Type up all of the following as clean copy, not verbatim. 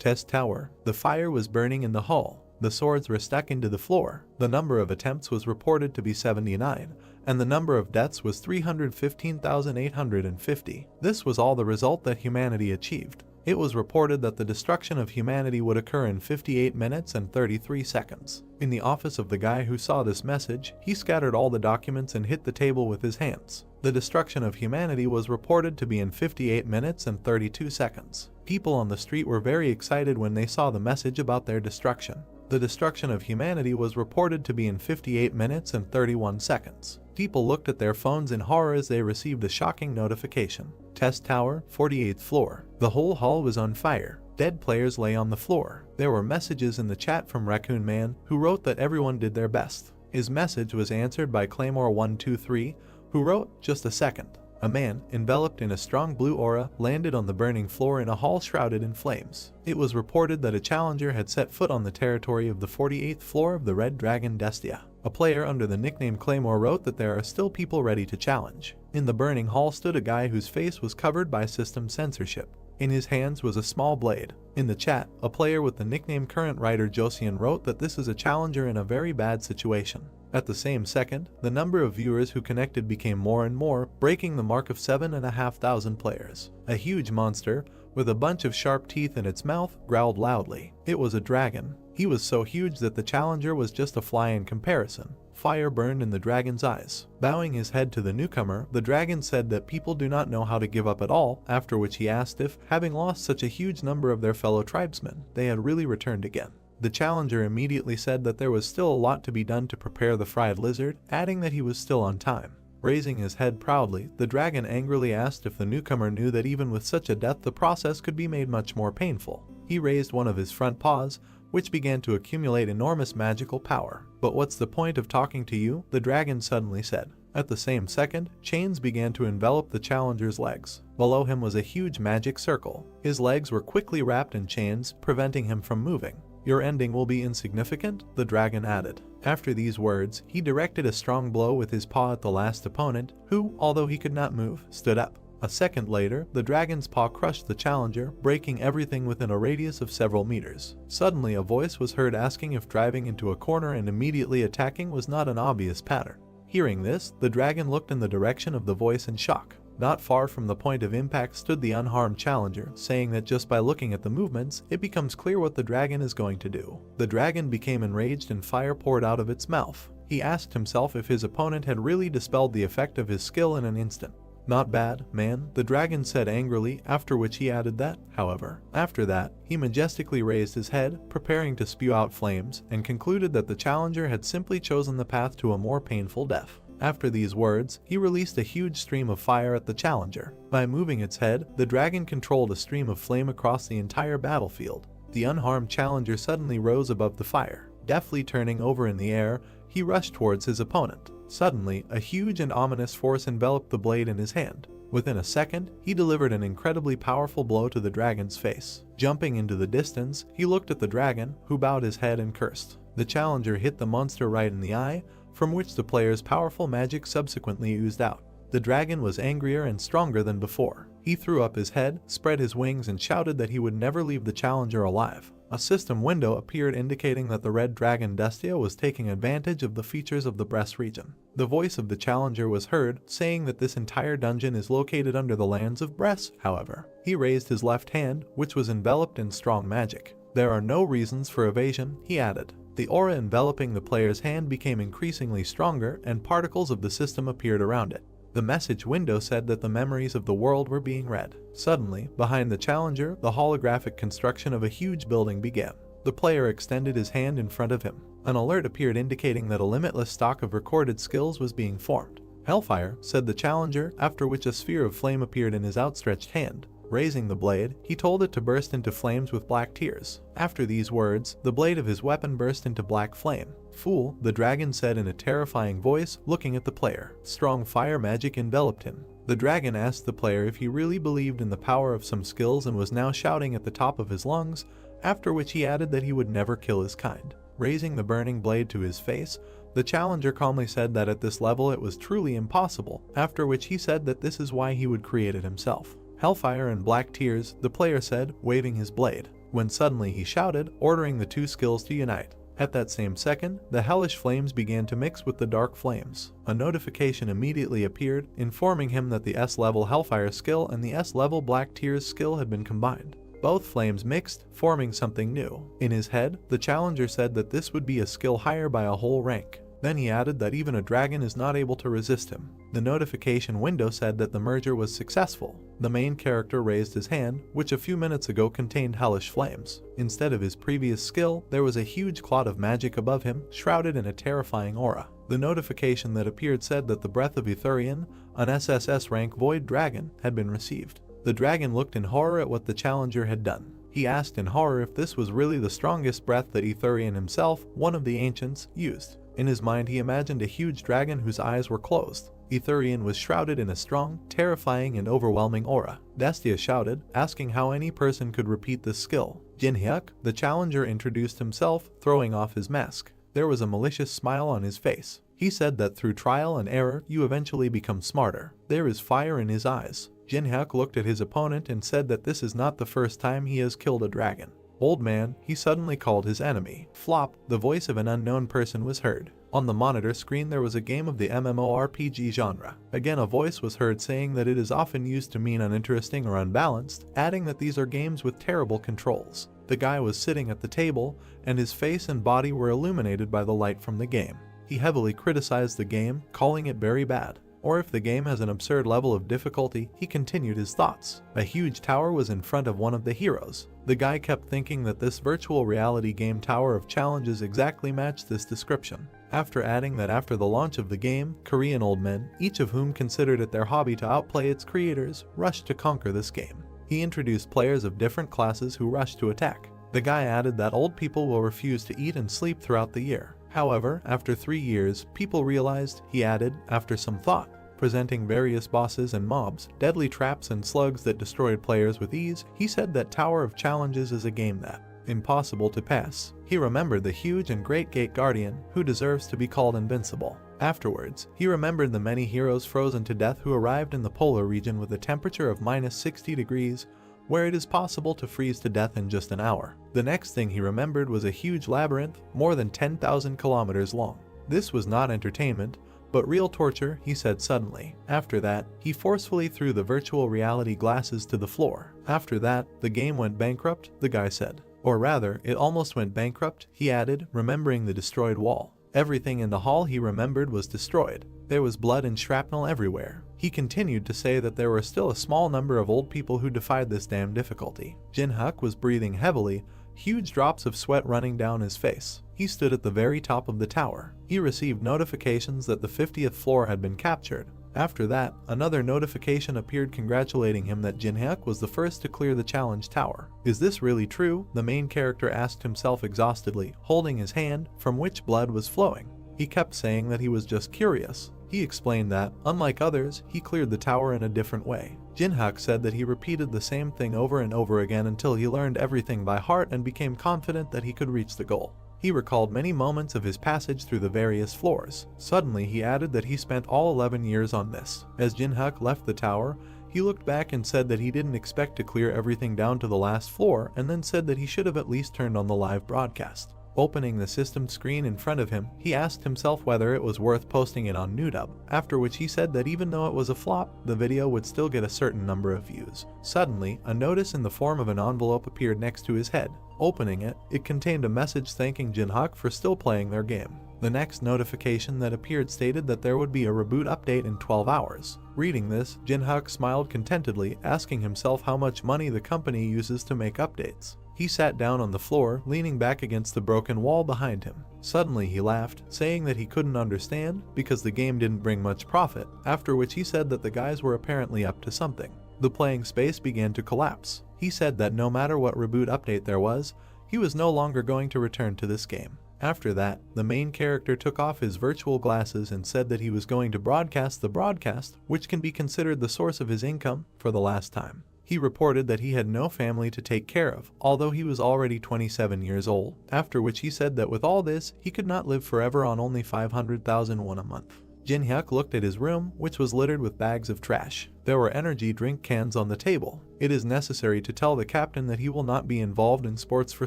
Test tower. The fire was burning in the hall. The swords were stuck into the floor. The number of attempts was reported to be 79, and the number of deaths was 315,850. This was all the result that humanity achieved. It was reported that the destruction of humanity would occur in 58 minutes and 33 seconds. In the office of the guy who saw this message, he scattered all the documents and hit the table with his hands. The destruction of humanity was reported to be in 58 minutes and 32 seconds. People on the street were very excited when they saw the message about their destruction. The destruction of humanity was reported to be in 58 minutes and 31 seconds. People looked at their phones in horror as they received the shocking notification. Test tower, 48th floor. The whole hall was on fire. Dead players lay on the floor. There were messages in the chat from Raccoon Man, who wrote that everyone did their best. His message was answered by Claymore123, who wrote, "Just a second." A man, enveloped in a strong blue aura, landed on the burning floor in a hall shrouded in flames. It was reported that a challenger had set foot on the territory of the 48th floor of the Red Dragon Destia. A player under the nickname Claymore wrote that there are still people ready to challenge. In the burning hall stood a guy whose face was covered by system censorship. In his hands was a small blade. In the chat, a player with the nickname Current Writer Josian wrote that this is a challenger in a very bad situation. At the same second, the number of viewers who connected became more and more, breaking the mark of 7,500 players. A huge monster, with a bunch of sharp teeth in its mouth, growled loudly. It was a dragon. He was so huge that the challenger was just a fly in comparison. Fire burned in the dragon's eyes. Bowing his head to the newcomer, the dragon said that people do not know how to give up at all, after which he asked if, having lost such a huge number of their fellow tribesmen, they had really returned again. The challenger immediately said that there was still a lot to be done to prepare the fried lizard, adding that he was still on time. Raising his head proudly, the dragon angrily asked if the newcomer knew that even with such a death the process could be made much more painful. He raised one of his front paws, which began to accumulate enormous magical power. "But what's the point of talking to you?" the dragon suddenly said. At the same second, chains began to envelop the challenger's legs. Below him was a huge magic circle. His legs were quickly wrapped in chains, preventing him from moving. "Your ending will be insignificant," the dragon added. After these words, he directed a strong blow with his paw at the last opponent, who, although he could not move, stood up. A second later, the dragon's paw crushed the challenger, breaking everything within a radius of several meters. Suddenly a voice was heard asking if driving into a corner and immediately attacking was not an obvious pattern. Hearing this, the dragon looked in the direction of the voice in shock. Not far from the point of impact stood the unharmed challenger, saying that just by looking at the movements, it becomes clear what the dragon is going to do. The dragon became enraged and fire poured out of its mouth. He asked himself if his opponent had really dispelled the effect of his skill in an instant. "Not bad, man," the dragon said angrily, after which he added that, however. After that, he majestically raised his head, preparing to spew out flames, and concluded that the challenger had simply chosen the path to a more painful death. After these words, he released a huge stream of fire at the challenger. By moving its head, the dragon controlled a stream of flame across the entire battlefield. The unharmed challenger suddenly rose above the fire. Deftly turning over in the air, he rushed towards his opponent. Suddenly, a huge and ominous force enveloped the blade in his hand. Within a second, he delivered an incredibly powerful blow to the dragon's face. Jumping into the distance, he looked at the dragon, who bowed his head and cursed. The challenger hit the monster right in the eye, from which the player's powerful magic subsequently oozed out. The dragon was angrier and stronger than before. He threw up his head, spread his wings, and shouted that he would never leave the challenger alive. A system window appeared indicating that the Red Dragon Destia was taking advantage of the features of the breast region. The voice of the challenger was heard, saying that this entire dungeon is located under the lands of Bress, however. He raised his left hand, which was enveloped in strong magic. "There are no reasons for evasion," he added. The aura enveloping the player's hand became increasingly stronger, and particles of the system appeared around it. The message window said that the memories of the world were being read. Suddenly, behind the challenger, the holographic construction of a huge building began. The player extended his hand in front of him. An alert appeared indicating that a limitless stock of recorded skills was being formed. "Hellfire," said the challenger, after which a sphere of flame appeared in his outstretched hand. Raising the blade, he told it to burst into flames with black tears. After these words, the blade of his weapon burst into black flame. "Fool," the dragon said in a terrifying voice, looking at the player. Strong fire magic enveloped him. The dragon asked the player if he really believed in the power of some skills and was now shouting at the top of his lungs, after which he added that he would never kill his kind. Raising the burning blade to his face, the challenger calmly said that at this level it was truly impossible, after which he said that this is why he would create it himself. "Hellfire and black tears," the player said, waving his blade, when suddenly he shouted, ordering the two skills to unite. At that same second, the hellish flames began to mix with the dark flames. A notification immediately appeared, informing him that the S-level Hellfire skill and the S-level Black Tears skill had been combined. Both flames mixed, forming something new. In his head, the challenger said that this would be a skill higher by a whole rank. Then he added that even a dragon is not able to resist him. The notification window said that the merger was successful. The main character raised his hand, which a few minutes ago contained hellish flames. Instead of his previous skill, there was a huge cloud of magic above him, shrouded in a terrifying aura. The notification that appeared said that the breath of Etherian, an SSS-rank void dragon, had been received. The dragon looked in horror at what the challenger had done. He asked in horror if this was really the strongest breath that Etherian himself, one of the ancients, used. In his mind he imagined a huge dragon whose eyes were closed. Etherian was shrouded in a strong, terrifying and overwhelming aura. Destia shouted, asking how any person could repeat this skill. Jinhyuk, the challenger, introduced himself, throwing off his mask. There was a malicious smile on his face. He said that through trial and error you eventually become smarter. There is fire in his eyes. Jinhyuk looked at his opponent and said that this is not the first time he has killed a dragon. "Old man," he suddenly called his enemy. Flop, the voice of an unknown person was heard. On the monitor screen there was a game of the MMORPG genre. Again a voice was heard saying that it is often used to mean uninteresting or unbalanced, adding that these are games with terrible controls. The guy was sitting at the table, and his face and body were illuminated by the light from the game. He heavily criticized the game, calling it very bad. Or if the game has an absurd level of difficulty, he continued his thoughts. A huge tower was in front of one of the heroes. The guy kept thinking that this virtual reality game Tower of Challenges exactly matched this description. After adding that after the launch of the game, Korean old men, each of whom considered it their hobby to outplay its creators, rushed to conquer this game. He introduced players of different classes who rushed to attack. The guy added that old people will refuse to eat and sleep throughout the year. However, after 3 years, people realized, he added, after some thought. Presenting various bosses and mobs, deadly traps and slugs that destroyed players with ease, he said that Tower of Challenges is a game that impossible to pass. He remembered the huge and great Gate Guardian, who deserves to be called invincible. Afterwards, he remembered the many heroes frozen to death who arrived in the polar region with a temperature of -60 degrees, where it is possible to freeze to death in just an hour. The next thing he remembered was a huge labyrinth, more than 10,000 kilometers long. This was not entertainment, but real torture, he said suddenly. After that, he forcefully threw the virtual reality glasses to the floor. After that, the game went bankrupt, the guy said. Or rather, it almost went bankrupt, he added, remembering the destroyed wall. Everything in the hall he remembered was destroyed. There was blood and shrapnel everywhere. He continued to say that there were still a small number of old people who defied this damn difficulty. Jinhyuk was breathing heavily, huge drops of sweat running down his face. He stood at the very top of the tower. He received notifications that the 50th floor had been captured. After that, another notification appeared congratulating him that Jinhyuk was the first to clear the challenge tower. Is this really true? The main character asked himself exhaustedly, holding his hand, from which blood was flowing. He kept saying that he was just curious. He explained that, unlike others, he cleared the tower in a different way. Jinhyuk said that he repeated the same thing over and over again until he learned everything by heart and became confident that he could reach the goal. He recalled many moments of his passage through the various floors. Suddenly he added that he spent all 11 years on this. As Jinhyuk left the tower, he looked back and said that he didn't expect to clear everything down to the last floor, and then said that he should have at least turned on the live broadcast. Opening the system screen in front of him, he asked himself whether it was worth posting it on Newdub, after which he said that even though it was a flop, the video would still get a certain number of views. Suddenly, a notice in the form of an envelope appeared next to his head. Opening it, it contained a message thanking Jinhyuk for still playing their game. The next notification that appeared stated that there would be a reboot update in 12 hours. Reading this, Jinhyuk smiled contentedly, asking himself how much money the company uses to make updates. He sat down on the floor, leaning back against the broken wall behind him. Suddenly he laughed, saying that he couldn't understand because the game didn't bring much profit, after which he said that the guys were apparently up to something. The playing space began to collapse. He said that no matter what reboot update there was, he was no longer going to return to this game. After that, the main character took off his virtual glasses and said that he was going to broadcast the broadcast, which can be considered the source of his income, for the last time. He reported that he had no family to take care of, although he was already 27 years old, after which he said that with all this, he could not live forever on only 500,000 won a month. Jin-hyuk looked at his room, which was littered with bags of trash. There were energy drink cans on the table. "It is necessary to tell the captain that he will not be involved in sports for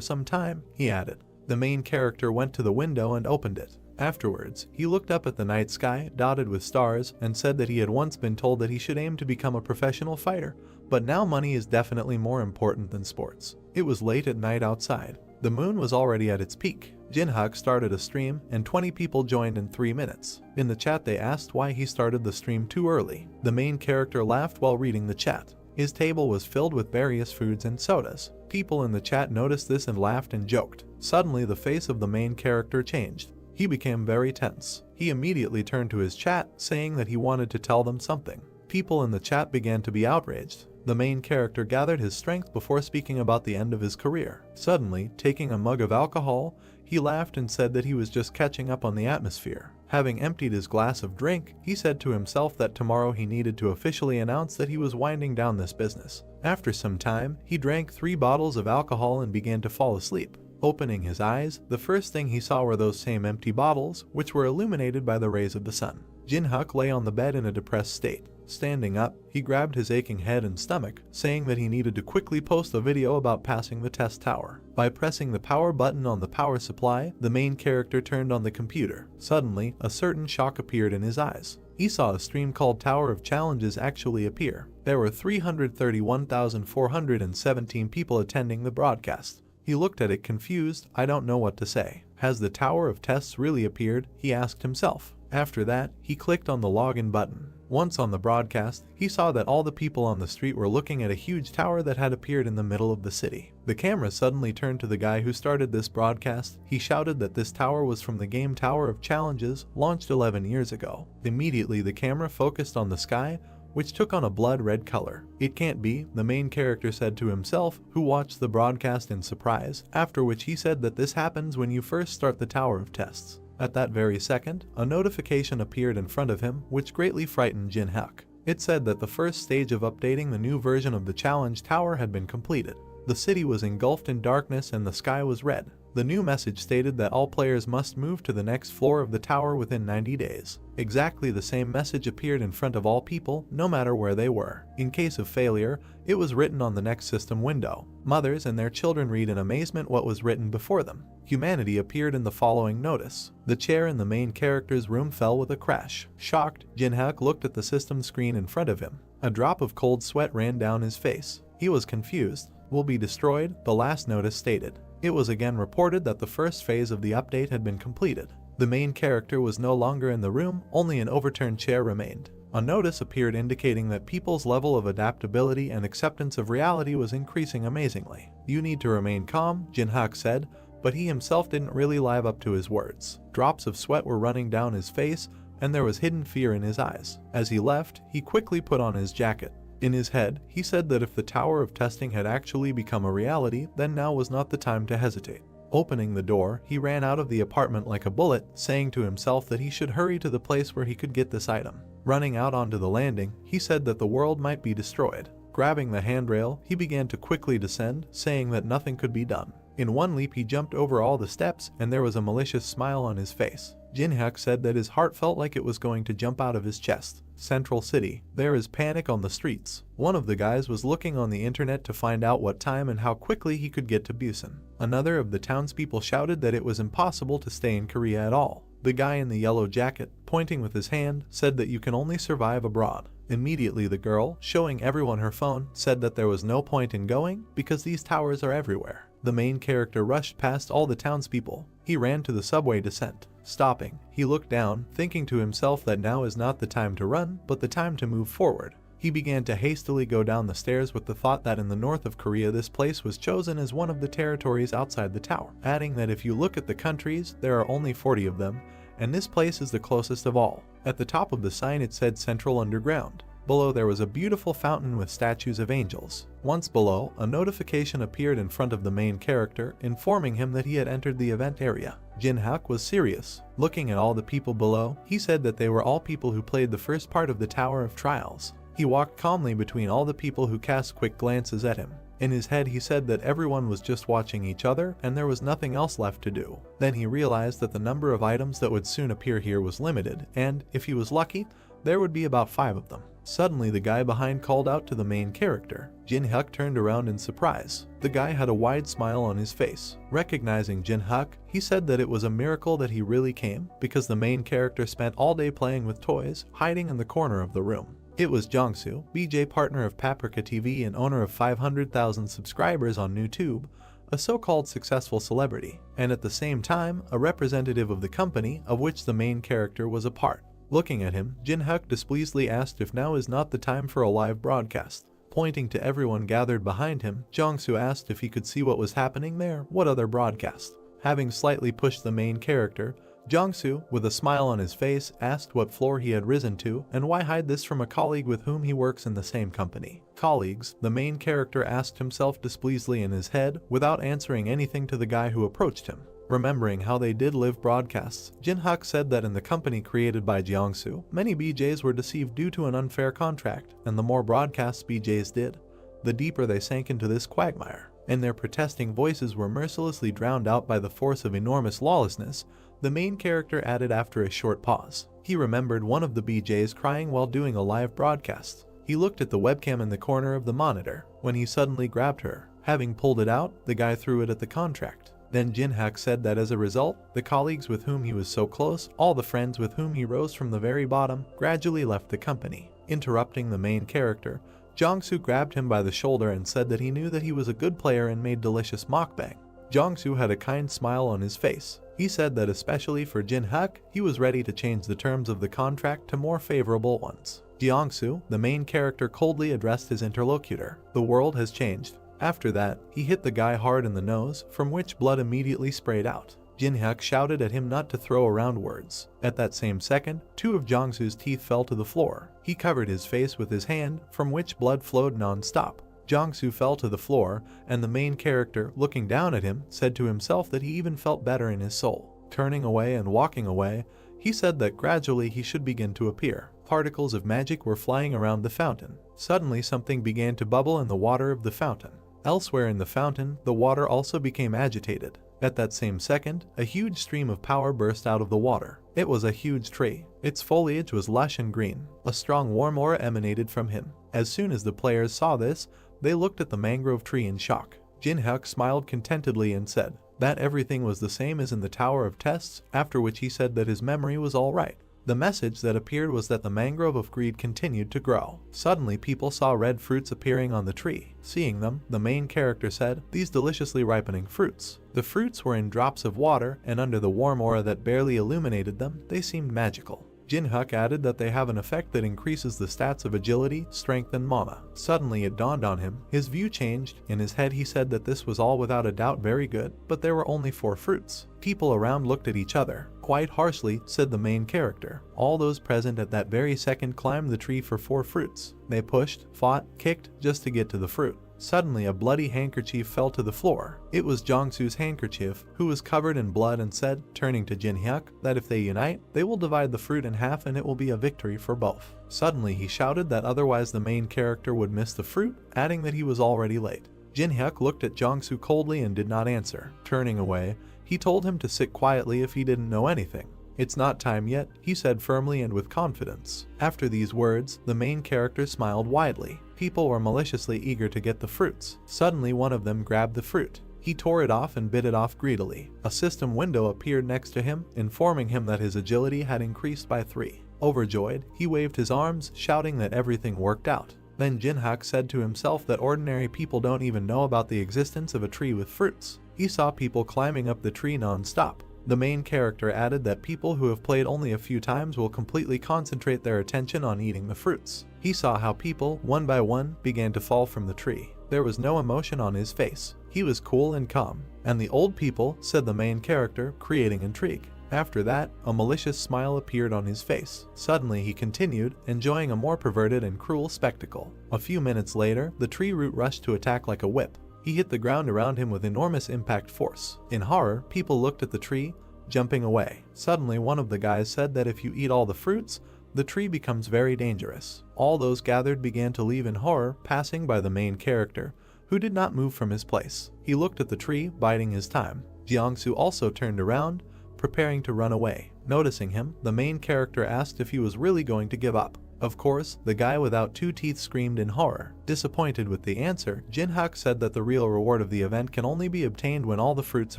some time," he added. The main character went to the window and opened it. Afterwards, he looked up at the night sky, dotted with stars, and said that he had once been told that he should aim to become a professional fighter, but now money is definitely more important than sports. It was late at night outside. The moon was already at its peak. Jin-hyuk started a stream, and 20 people joined in 3 minutes. In the chat they asked why he started the stream too early. The main character laughed while reading the chat. His table was filled with various foods and sodas. People in the chat noticed this and laughed and joked. Suddenly the face of the main character changed. He became very tense. He immediately turned to his chat, saying that he wanted to tell them something. People in the chat began to be outraged. The main character gathered his strength before speaking about the end of his career. Suddenly, taking a mug of alcohol, he laughed and said that he was just catching up on the atmosphere. Having emptied his glass of drink, he said to himself that tomorrow he needed to officially announce that he was winding down this business. After some time, he drank 3 bottles of alcohol and began to fall asleep. Opening his eyes, the first thing he saw were those same empty bottles, which were illuminated by the rays of the sun. Jin-hyuk lay on the bed in a depressed state. Standing up, he grabbed his aching head and stomach, saying that he needed to quickly post a video about passing the test tower. By pressing the power button on the power supply, the main character turned on the computer. Suddenly, a certain shock appeared in his eyes. He saw a stream called Tower of Challenges actually appear. There were 331,417 people attending the broadcast. He looked at it confused. "I don't know what to say. Has the Tower of Tests really appeared?" he asked himself. After that, he clicked on the login button. Once on the broadcast, he saw that all the people on the street were looking at a huge tower that had appeared in the middle of the city. The camera suddenly turned to the guy who started this broadcast. He shouted that this tower was from the game Tower of Challenges, launched 11 years ago. Immediately the camera focused on the sky, which took on a blood red color. "It can't be," the main character said to himself, who watched the broadcast in surprise, after which he said that this happens when you first start the Tower of Tests. At that very second, a notification appeared in front of him, which greatly frightened Jin-hyuk. It said that the first stage of updating the new version of the challenge tower had been completed. The city was engulfed in darkness and the sky was red. The new message stated that all players must move to the next floor of the tower within 90 days. Exactly the same message appeared in front of all people, no matter where they were. In case of failure, it was written on the next system window. Mothers and their children read in amazement what was written before them. Humanity appeared in the following notice. The chair in the main character's room fell with a crash. Shocked, Jin-hyuk looked at the system screen in front of him. A drop of cold sweat ran down his face. He was confused. "Will be destroyed," the last notice stated. It was again reported that the first phase of the update had been completed. The main character was no longer in the room, only an overturned chair remained. A notice appeared indicating that people's level of adaptability and acceptance of reality was increasing amazingly. "You need to remain calm," Jin-hyuk said, but he himself didn't really live up to his words. Drops of sweat were running down his face, and there was hidden fear in his eyes. As he left, he quickly put on his jacket. In his head, he said that if the Tower of Testing had actually become a reality, then now was not the time to hesitate. Opening the door, he ran out of the apartment like a bullet, saying to himself that he should hurry to the place where he could get this item. Running out onto the landing, he said that the world might be destroyed. Grabbing the handrail, he began to quickly descend, saying that nothing could be done. In one leap he jumped over all the steps, and there was a malicious smile on his face. Jin-hyuk said that his heart felt like it was going to jump out of his chest. Central City. There is panic on the streets. One of the guys was looking on the internet to find out what time and how quickly he could get to Busan. Another of the townspeople shouted that it was impossible to stay in Korea at all. The guy in the yellow jacket, pointing with his hand, said that you can only survive abroad. Immediately the girl, showing everyone her phone, said that there was no point in going because these towers are everywhere. The main character rushed past all the townspeople. He ran to the subway descent. Stopping, he looked down, thinking to himself that now is not the time to run, but the time to move forward. He began to hastily go down the stairs with the thought that in the north of Korea this place was chosen as one of the territories outside the tower, adding that if you look at the countries, there are only 40 of them, and this place is the closest of all. At the top of the sign it said Central Underground. Below there was a beautiful fountain with statues of angels. Once below, a notification appeared in front of the main character, informing him that he had entered the event area. Jin-hyuk was serious. Looking at all the people below, he said that they were all people who played the first part of the Tower of Trials. He walked calmly between all the people who cast quick glances at him. In his head he said that everyone was just watching each other and there was nothing else left to do. Then he realized that the number of items that would soon appear here was limited, and, if he was lucky, there would be about 5 of them. Suddenly the guy behind called out to the main character. Jin-hyuk turned around in surprise. The guy had a wide smile on his face. Recognizing Jin-hyuk, he said that it was a miracle that he really came, because the main character spent all day playing with toys, hiding in the corner of the room. It was Jongsu, BJ partner of Paprika TV and owner of 500,000 subscribers on YouTube, a so-called successful celebrity, and at the same time, a representative of the company of which the main character was a part. Looking at him, Jin-hyuk displeasedly asked if now is not the time for a live broadcast. Pointing to everyone gathered behind him, Jongsu asked if he could see what was happening there. What other broadcast? Having slightly pushed the main character, Jongsu, with a smile on his face, asked what floor he had risen to and why hide this from a colleague with whom he works in the same company. Colleagues, the main character asked himself displeasedly in his head without answering anything to the guy who approached him. Remembering how they did live broadcasts, Jin-hyuk said that in the company created by Jongsu, many BJs were deceived due to an unfair contract, and the more broadcasts BJs did, the deeper they sank into this quagmire, and their protesting voices were mercilessly drowned out by the force of enormous lawlessness, the main character added after a short pause. He remembered one of the BJs crying while doing a live broadcast. He looked at the webcam in the corner of the monitor, when he suddenly grabbed her. Having pulled it out, the guy threw it at the contract. Then Jin-hyuk said that as a result, the colleagues with whom he was so close, all the friends with whom he rose from the very bottom, gradually left the company. Interrupting the main character, Jongsu grabbed him by the shoulder and said that he knew that he was a good player and made delicious mukbang. Jongsu had a kind smile on his face. He said that especially for Jin-hyuk, he was ready to change the terms of the contract to more favorable ones. Jongsu, the main character, coldly addressed his interlocutor. The world has changed. After that, he hit the guy hard in the nose, from which blood immediately sprayed out. Jin-hyuk shouted at him not to throw around words. At that same second, 2 of Jongsu's teeth fell to the floor. He covered his face with his hand, from which blood flowed non-stop. Jongsu fell to the floor, and the main character, looking down at him, said to himself that he even felt better in his soul. Turning away and walking away, he said that gradually he should begin to appear. Particles of magic were flying around the fountain. Suddenly something began to bubble in the water of the fountain. Elsewhere in the fountain, the water also became agitated. At that same second, a huge stream of power burst out of the water. It was a huge tree. Its foliage was lush and green. A strong warm aura emanated from him. As soon as the players saw this, they looked at the mangrove tree in shock. Jin-hyuk smiled contentedly and said that everything was the same as in the Tower of Tests, after which he said that his memory was all right. The message that appeared was that the mangrove of greed continued to grow. Suddenly people saw red fruits appearing on the tree. Seeing them, the main character said, "These deliciously ripening fruits." The fruits were in drops of water, and under the warm aura that barely illuminated them, they seemed magical. Jin-hyuk added that they have an effect that increases the stats of agility, strength, and mana. Suddenly it dawned on him. His view changed. In his head he said that this was all without a doubt very good, but there were only 4 fruits. People around looked at each other. Quite harshly, said the main character. All those present at that very second climbed the tree for 4 fruits. They pushed, fought, kicked, just to get to the fruit. Suddenly a bloody handkerchief fell to the floor. It was Jongsu's handkerchief, who was covered in blood, and said, turning to Jin-hyuk, that if they unite, they will divide the fruit in half and it will be a victory for both. Suddenly he shouted that otherwise the main character would miss the fruit, adding that he was already late. Jin-hyuk looked at Jongsu coldly and did not answer. Turning away, he told him to sit quietly if he didn't know anything. "It's not time yet," he said firmly and with confidence. After these words, the main character smiled widely. People were maliciously eager to get the fruits. Suddenly one of them grabbed the fruit. He tore it off and bit it off greedily. A system window appeared next to him, informing him that his agility had increased by 3. Overjoyed, he waved his arms, shouting that everything worked out. Then Jin-hyuk said to himself that ordinary people don't even know about the existence of a tree with fruits. He saw people climbing up the tree non-stop. The main character added that people who have played only a few times will completely concentrate their attention on eating the fruits. He saw how people, one by one, began to fall from the tree. There was no emotion on his face. He was cool and calm. "And the old people," said the main character, creating intrigue. After that, a malicious smile appeared on his face. Suddenly he continued, enjoying a more perverted and cruel spectacle. A few minutes later, the tree root rushed to attack like a whip. He hit the ground around him with enormous impact force. In horror, people looked at the tree, jumping away. Suddenly one of the guys said that if you eat all the fruits, the tree becomes very dangerous. All those gathered began to leave in horror, passing by the main character, who did not move from his place. He looked at the tree, biding his time. Jiangsu also turned around, preparing to run away. Noticing him, the main character asked if he was really going to give up. Of course, the guy without 2 teeth screamed in horror. Disappointed with the answer, Jinhyuk said that the real reward of the event can only be obtained when all the fruits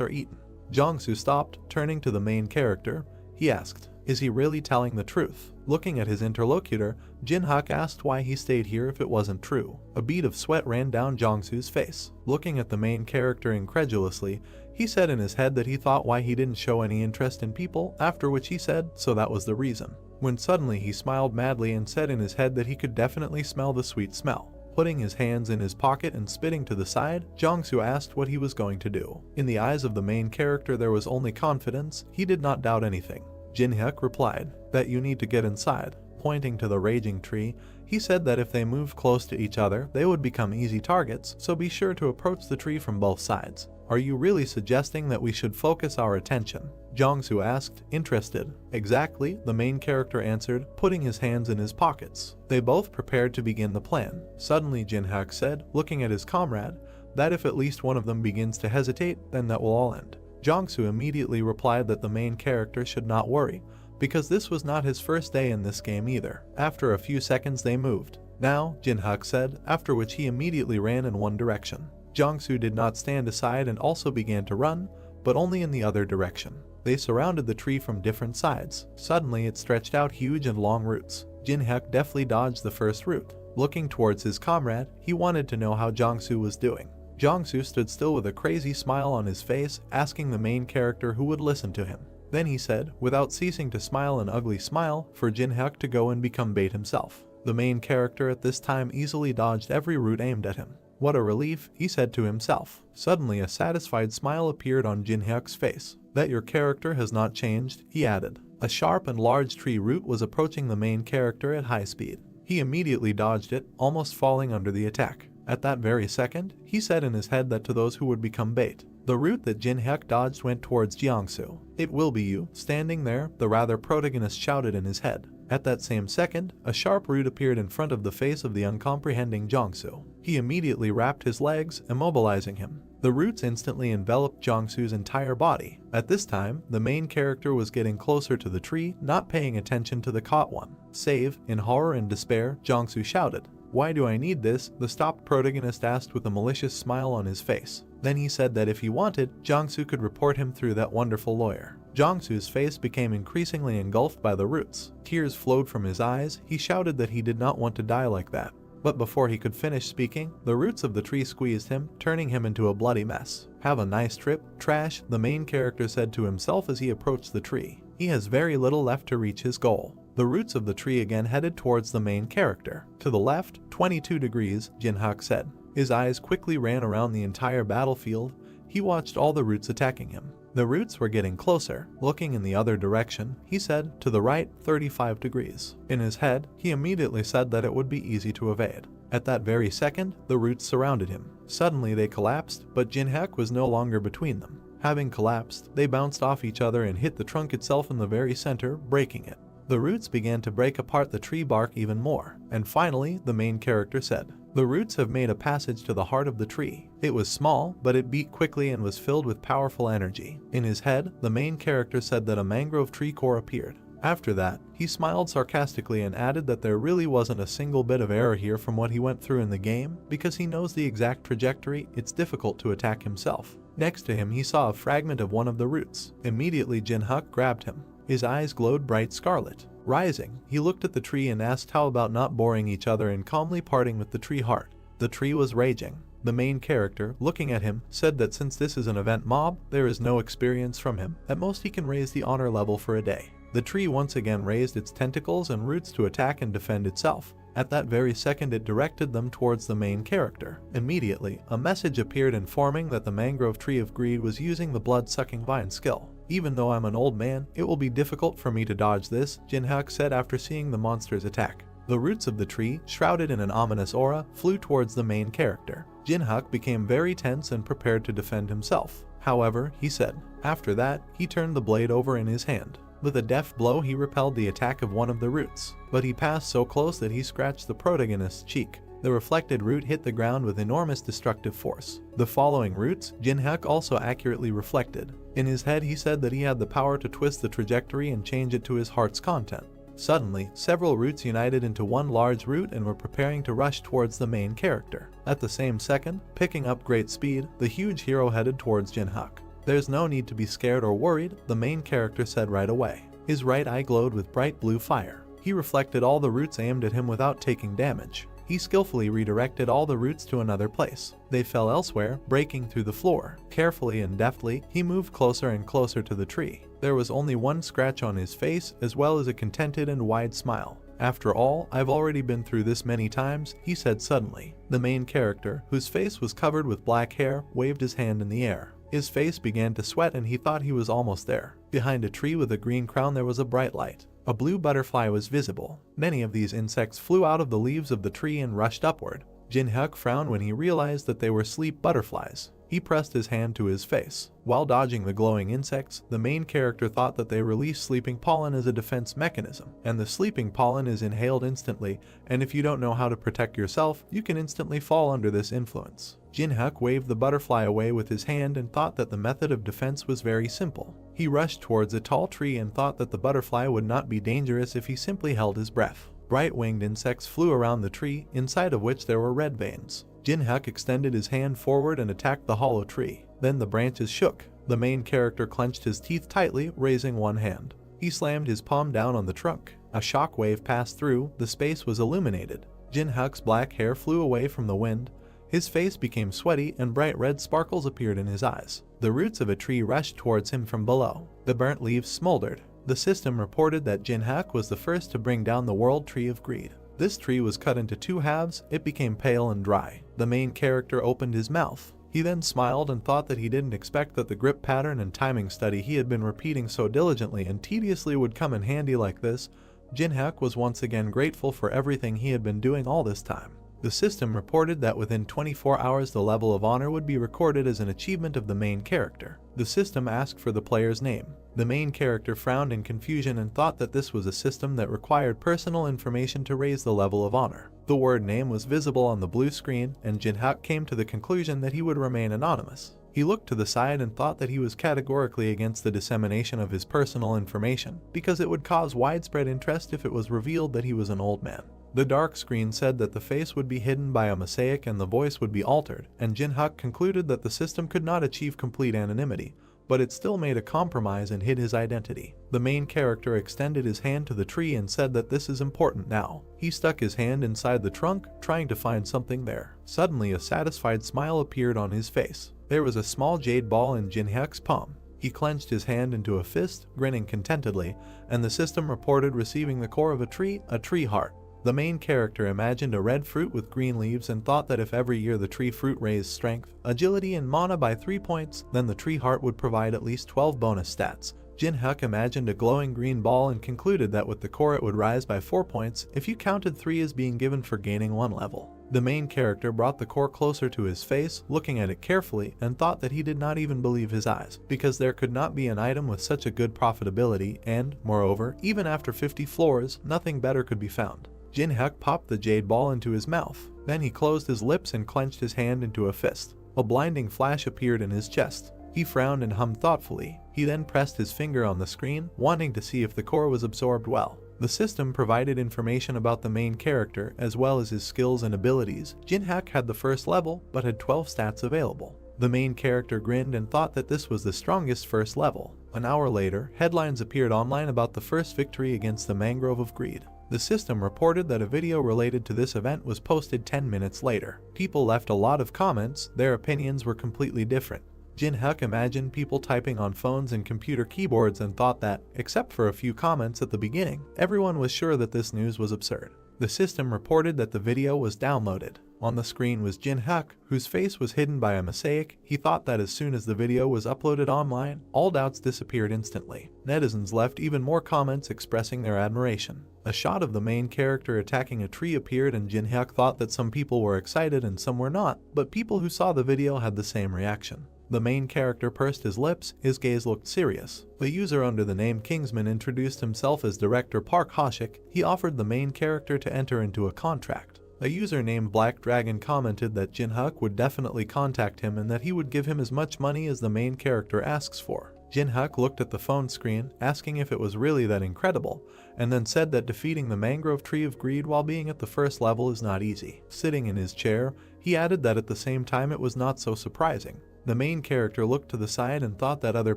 are eaten. Jiangsu stopped, turning to the main character. He asked, "Is he really telling the truth?" Looking at his interlocutor, Jinhyuk asked why he stayed here if it wasn't true. A bead of sweat ran down Jiangsu's face. Looking at the main character incredulously, he said in his head that he thought why he didn't show any interest in people, after which he said, so that was the reason. When suddenly he smiled madly and said in his head that he could definitely smell the sweet smell. Putting his hands in his pocket and spitting to the side, Jiangsu asked what he was going to do. In the eyes of the main character there was only confidence. He did not doubt anything. Jinhyuk replied, "That you need to get inside." Pointing to the raging tree, he said that if they moved close to each other, they would become easy targets, so be sure to approach the tree from both sides. "Are you really suggesting that we should focus our attention?" Jiangsu asked, interested. "Exactly," the main character answered, putting his hands in his pockets. They both prepared to begin the plan. Suddenly Jinhyuk said, looking at his comrade, that if at least one of them begins to hesitate, then that will all end. Jiangsu immediately replied that the main character should not worry, because this was not his first day in this game either. After a few seconds they moved. "Now," Jinhyuk said, after which he immediately ran in one direction. Jiangsu did not stand aside and also began to run, but only in the other direction. They surrounded the tree from different sides. Suddenly it stretched out huge and long roots. Jinhyuk deftly dodged the first root. Looking towards his comrade, he wanted to know how Jiangsu was doing. Jiangsu stood still with a crazy smile on his face, asking the main character who would listen to him. Then he said, without ceasing to smile an ugly smile, for Jinhyuk to go and become bait himself. The main character at this time easily dodged every root aimed at him. "What a relief," he said to himself. Suddenly a satisfied smile appeared on Jinhyuk's face. "That your character has not changed," he added. A sharp and large tree root was approaching the main character at high speed. He immediately dodged it, almost falling under the attack. At that very second, he said in his head that to those who would become bait. The route that Jinhyuk dodged went towards Jiangsu. "It will be you, standing there," the rather protagonist shouted in his head. At that same second, a sharp root appeared in front of the face of the uncomprehending Jiangsu. He immediately wrapped his legs, immobilizing him. The roots instantly enveloped Jiangsu's entire body. At this time, the main character was getting closer to the tree, not paying attention to the caught one. "Save!" In horror and despair, Jiangsu shouted. "Why do I need this?" the stopped protagonist asked with a malicious smile on his face. Then he said that if he wanted, Jiangsu could report him through that wonderful lawyer. Jiangsu's face became increasingly engulfed by the roots. Tears flowed from his eyes. He shouted that he did not want to die like that. But before he could finish speaking, the roots of the tree squeezed him, turning him into a bloody mess. "Have a nice trip, trash," the main character said to himself as he approached the tree. He has very little left to reach his goal. The roots of the tree again headed towards the main character. "To the left, 22 degrees, Jinhyuk said. His eyes quickly ran around the entire battlefield. He watched all the roots attacking him. The roots were getting closer. Looking in the other direction, he said, "To the right, 35 degrees. In his head, he immediately said that it would be easy to evade. At that very second, the roots surrounded him. Suddenly they collapsed, but Jinhyuk was no longer between them. Having collapsed, they bounced off each other and hit the trunk itself in the very center, breaking it. The roots began to break apart the tree bark even more, and finally, the main character said, "The roots have made a passage to the heart of the tree." It was small, but it beat quickly and was filled with powerful energy. In his head, the main character said that a mangrove tree core appeared. After that, he smiled sarcastically and added that there really wasn't a single bit of error here from what he went through in the game, because he knows the exact trajectory. It's difficult to attack himself. Next to him, he saw a fragment of one of the roots. Immediately, Jinhyuk grabbed him. His eyes glowed bright scarlet. Rising, he looked at the tree and asked how about not boring each other and calmly parting with the tree heart. The tree was raging. The main character, looking at him, said that since this is an event mob, there is no experience from him. At most he can raise the honor level for a day. The tree once again raised its tentacles and roots to attack and defend itself. At that very second it directed them towards the main character. Immediately, a message appeared informing that the mangrove tree of greed was using the blood-sucking vine skill. "Even though I'm an old man, it will be difficult for me to dodge this," Jinhyuk said after seeing the monster's attack. The roots of the tree, shrouded in an ominous aura, flew towards the main character. Jinhyuk became very tense and prepared to defend himself. "However," he said. After that, he turned the blade over in his hand. With a deft blow, he repelled the attack of one of the roots, but he passed so close that he scratched the protagonist's cheek. The reflected root hit the ground with enormous destructive force. The following roots, Jinhyuk also accurately reflected. In his head he said that he had the power to twist the trajectory and change it to his heart's content. Suddenly, several roots united into one large root and were preparing to rush towards the main character. At the same second, picking up great speed, the huge hero headed towards Jinhyuk. "There's no need to be scared or worried," the main character said right away. His right eye glowed with bright blue fire. He reflected all the roots aimed at him without taking damage. He skillfully redirected all the roots to another place. They fell elsewhere, breaking through the floor. Carefully and deftly, he moved closer and closer to the tree. There was only one scratch on his face, as well as a contented and wide smile. "After all, I've already been through this many times," he said suddenly. The main character, whose face was covered with black hair, waved his hand in the air. His face began to sweat and he thought he was almost there. Behind a tree with a green crown there was a bright light. A blue butterfly was visible. Many of these insects flew out of the leaves of the tree and rushed upward. Jinhyuk frowned when he realized that they were sleep butterflies. He pressed his hand to his face. While dodging the glowing insects, the main character thought that they released sleeping pollen as a defense mechanism, and the sleeping pollen is inhaled instantly, and if you don't know how to protect yourself, you can instantly fall under this influence. Jinhyuk waved the butterfly away with his hand and thought that the method of defense was very simple. He rushed towards a tall tree and thought that the butterfly would not be dangerous if he simply held his breath. Bright-winged insects flew around the tree, inside of which there were red veins. Jinhyuk extended his hand forward and attacked the hollow tree. Then the branches shook. The main character clenched his teeth tightly, raising one hand. He slammed his palm down on the trunk. A shock wave passed through, the space was illuminated. Jinhyuk's black hair flew away from the wind. His face became sweaty and bright red sparkles appeared in his eyes. The roots of a tree rushed towards him from below. The burnt leaves smoldered. The system reported that Jinhyuk was the first to bring down the World Tree of Greed. This tree was cut into two halves, it became pale and dry. The main character opened his mouth. He then smiled and thought that he didn't expect that the grip pattern and timing study he had been repeating so diligently and tediously would come in handy like this. Jinhyuk was once again grateful for everything he had been doing all this time. The system reported that within 24 hours the level of honor would be recorded as an achievement of the main character. The system asked for the player's name. The main character frowned in confusion and thought that this was a system that required personal information to raise the level of honor. The word name was visible on the blue screen, and Jinhyuk came to the conclusion that he would remain anonymous. He looked to the side and thought that he was categorically against the dissemination of his personal information, because it would cause widespread interest if it was revealed that he was an old man. The dark screen said that the face would be hidden by a mosaic and the voice would be altered, and Jinhyuk concluded that the system could not achieve complete anonymity, but it still made a compromise and hid his identity. The main character extended his hand to the tree and said that this is important now. He stuck his hand inside the trunk, trying to find something there. Suddenly a satisfied smile appeared on his face. There was a small jade ball in Jinhyuk's palm. He clenched his hand into a fist, grinning contentedly, and the system reported receiving the core of a tree heart. The main character imagined a red fruit with green leaves and thought that if every year the tree fruit raised strength, agility, and mana by 3 points, then the tree heart would provide at least 12 bonus stats. Jinhyuk imagined a glowing green ball and concluded that with the core it would rise by 4 points if you counted 3 as being given for gaining 1 level. The main character brought the core closer to his face, looking at it carefully, and thought that he did not even believe his eyes, because there could not be an item with such a good profitability and, moreover, even after 50 floors, nothing better could be found. Jinhyuk popped the jade ball into his mouth. Then he closed his lips and clenched his hand into a fist. A blinding flash appeared in his chest. He frowned and hummed thoughtfully. He then pressed his finger on the screen, wanting to see if the core was absorbed well. The system provided information about the main character, as well as his skills and abilities. Jinhyuk had the first level, but had 12 stats available. The main character grinned and thought that this was the strongest first level. An hour later, headlines appeared online about the first victory against the Mangrove of Greed. The system reported that a video related to this event was posted 10 minutes later. People left a lot of comments, their opinions were completely different. Jinhyuk imagined people typing on phones and computer keyboards and thought that, except for a few comments at the beginning, everyone was sure that this news was absurd. The system reported that the video was downloaded. On the screen was Jinhyuk, whose face was hidden by a mosaic. He thought that as soon as the video was uploaded online, all doubts disappeared instantly. Netizens left even more comments expressing their admiration. A shot of the main character attacking a tree appeared and Jinhyuk thought that some people were excited and some were not, but people who saw the video had the same reaction. The main character pursed his lips, his gaze looked serious. The user under the name Kingsman introduced himself as Director Park Hoshik. He offered the main character to enter into a contract. A user named Black Dragon commented that Jinhyuk would definitely contact him and that he would give him as much money as the main character asks for. Jinhyuk looked at the phone screen, asking if it was really that incredible, and then said that defeating the mangrove tree of greed while being at the first level is not easy. Sitting in his chair, he added that at the same time it was not so surprising. The main character looked to the side and thought that other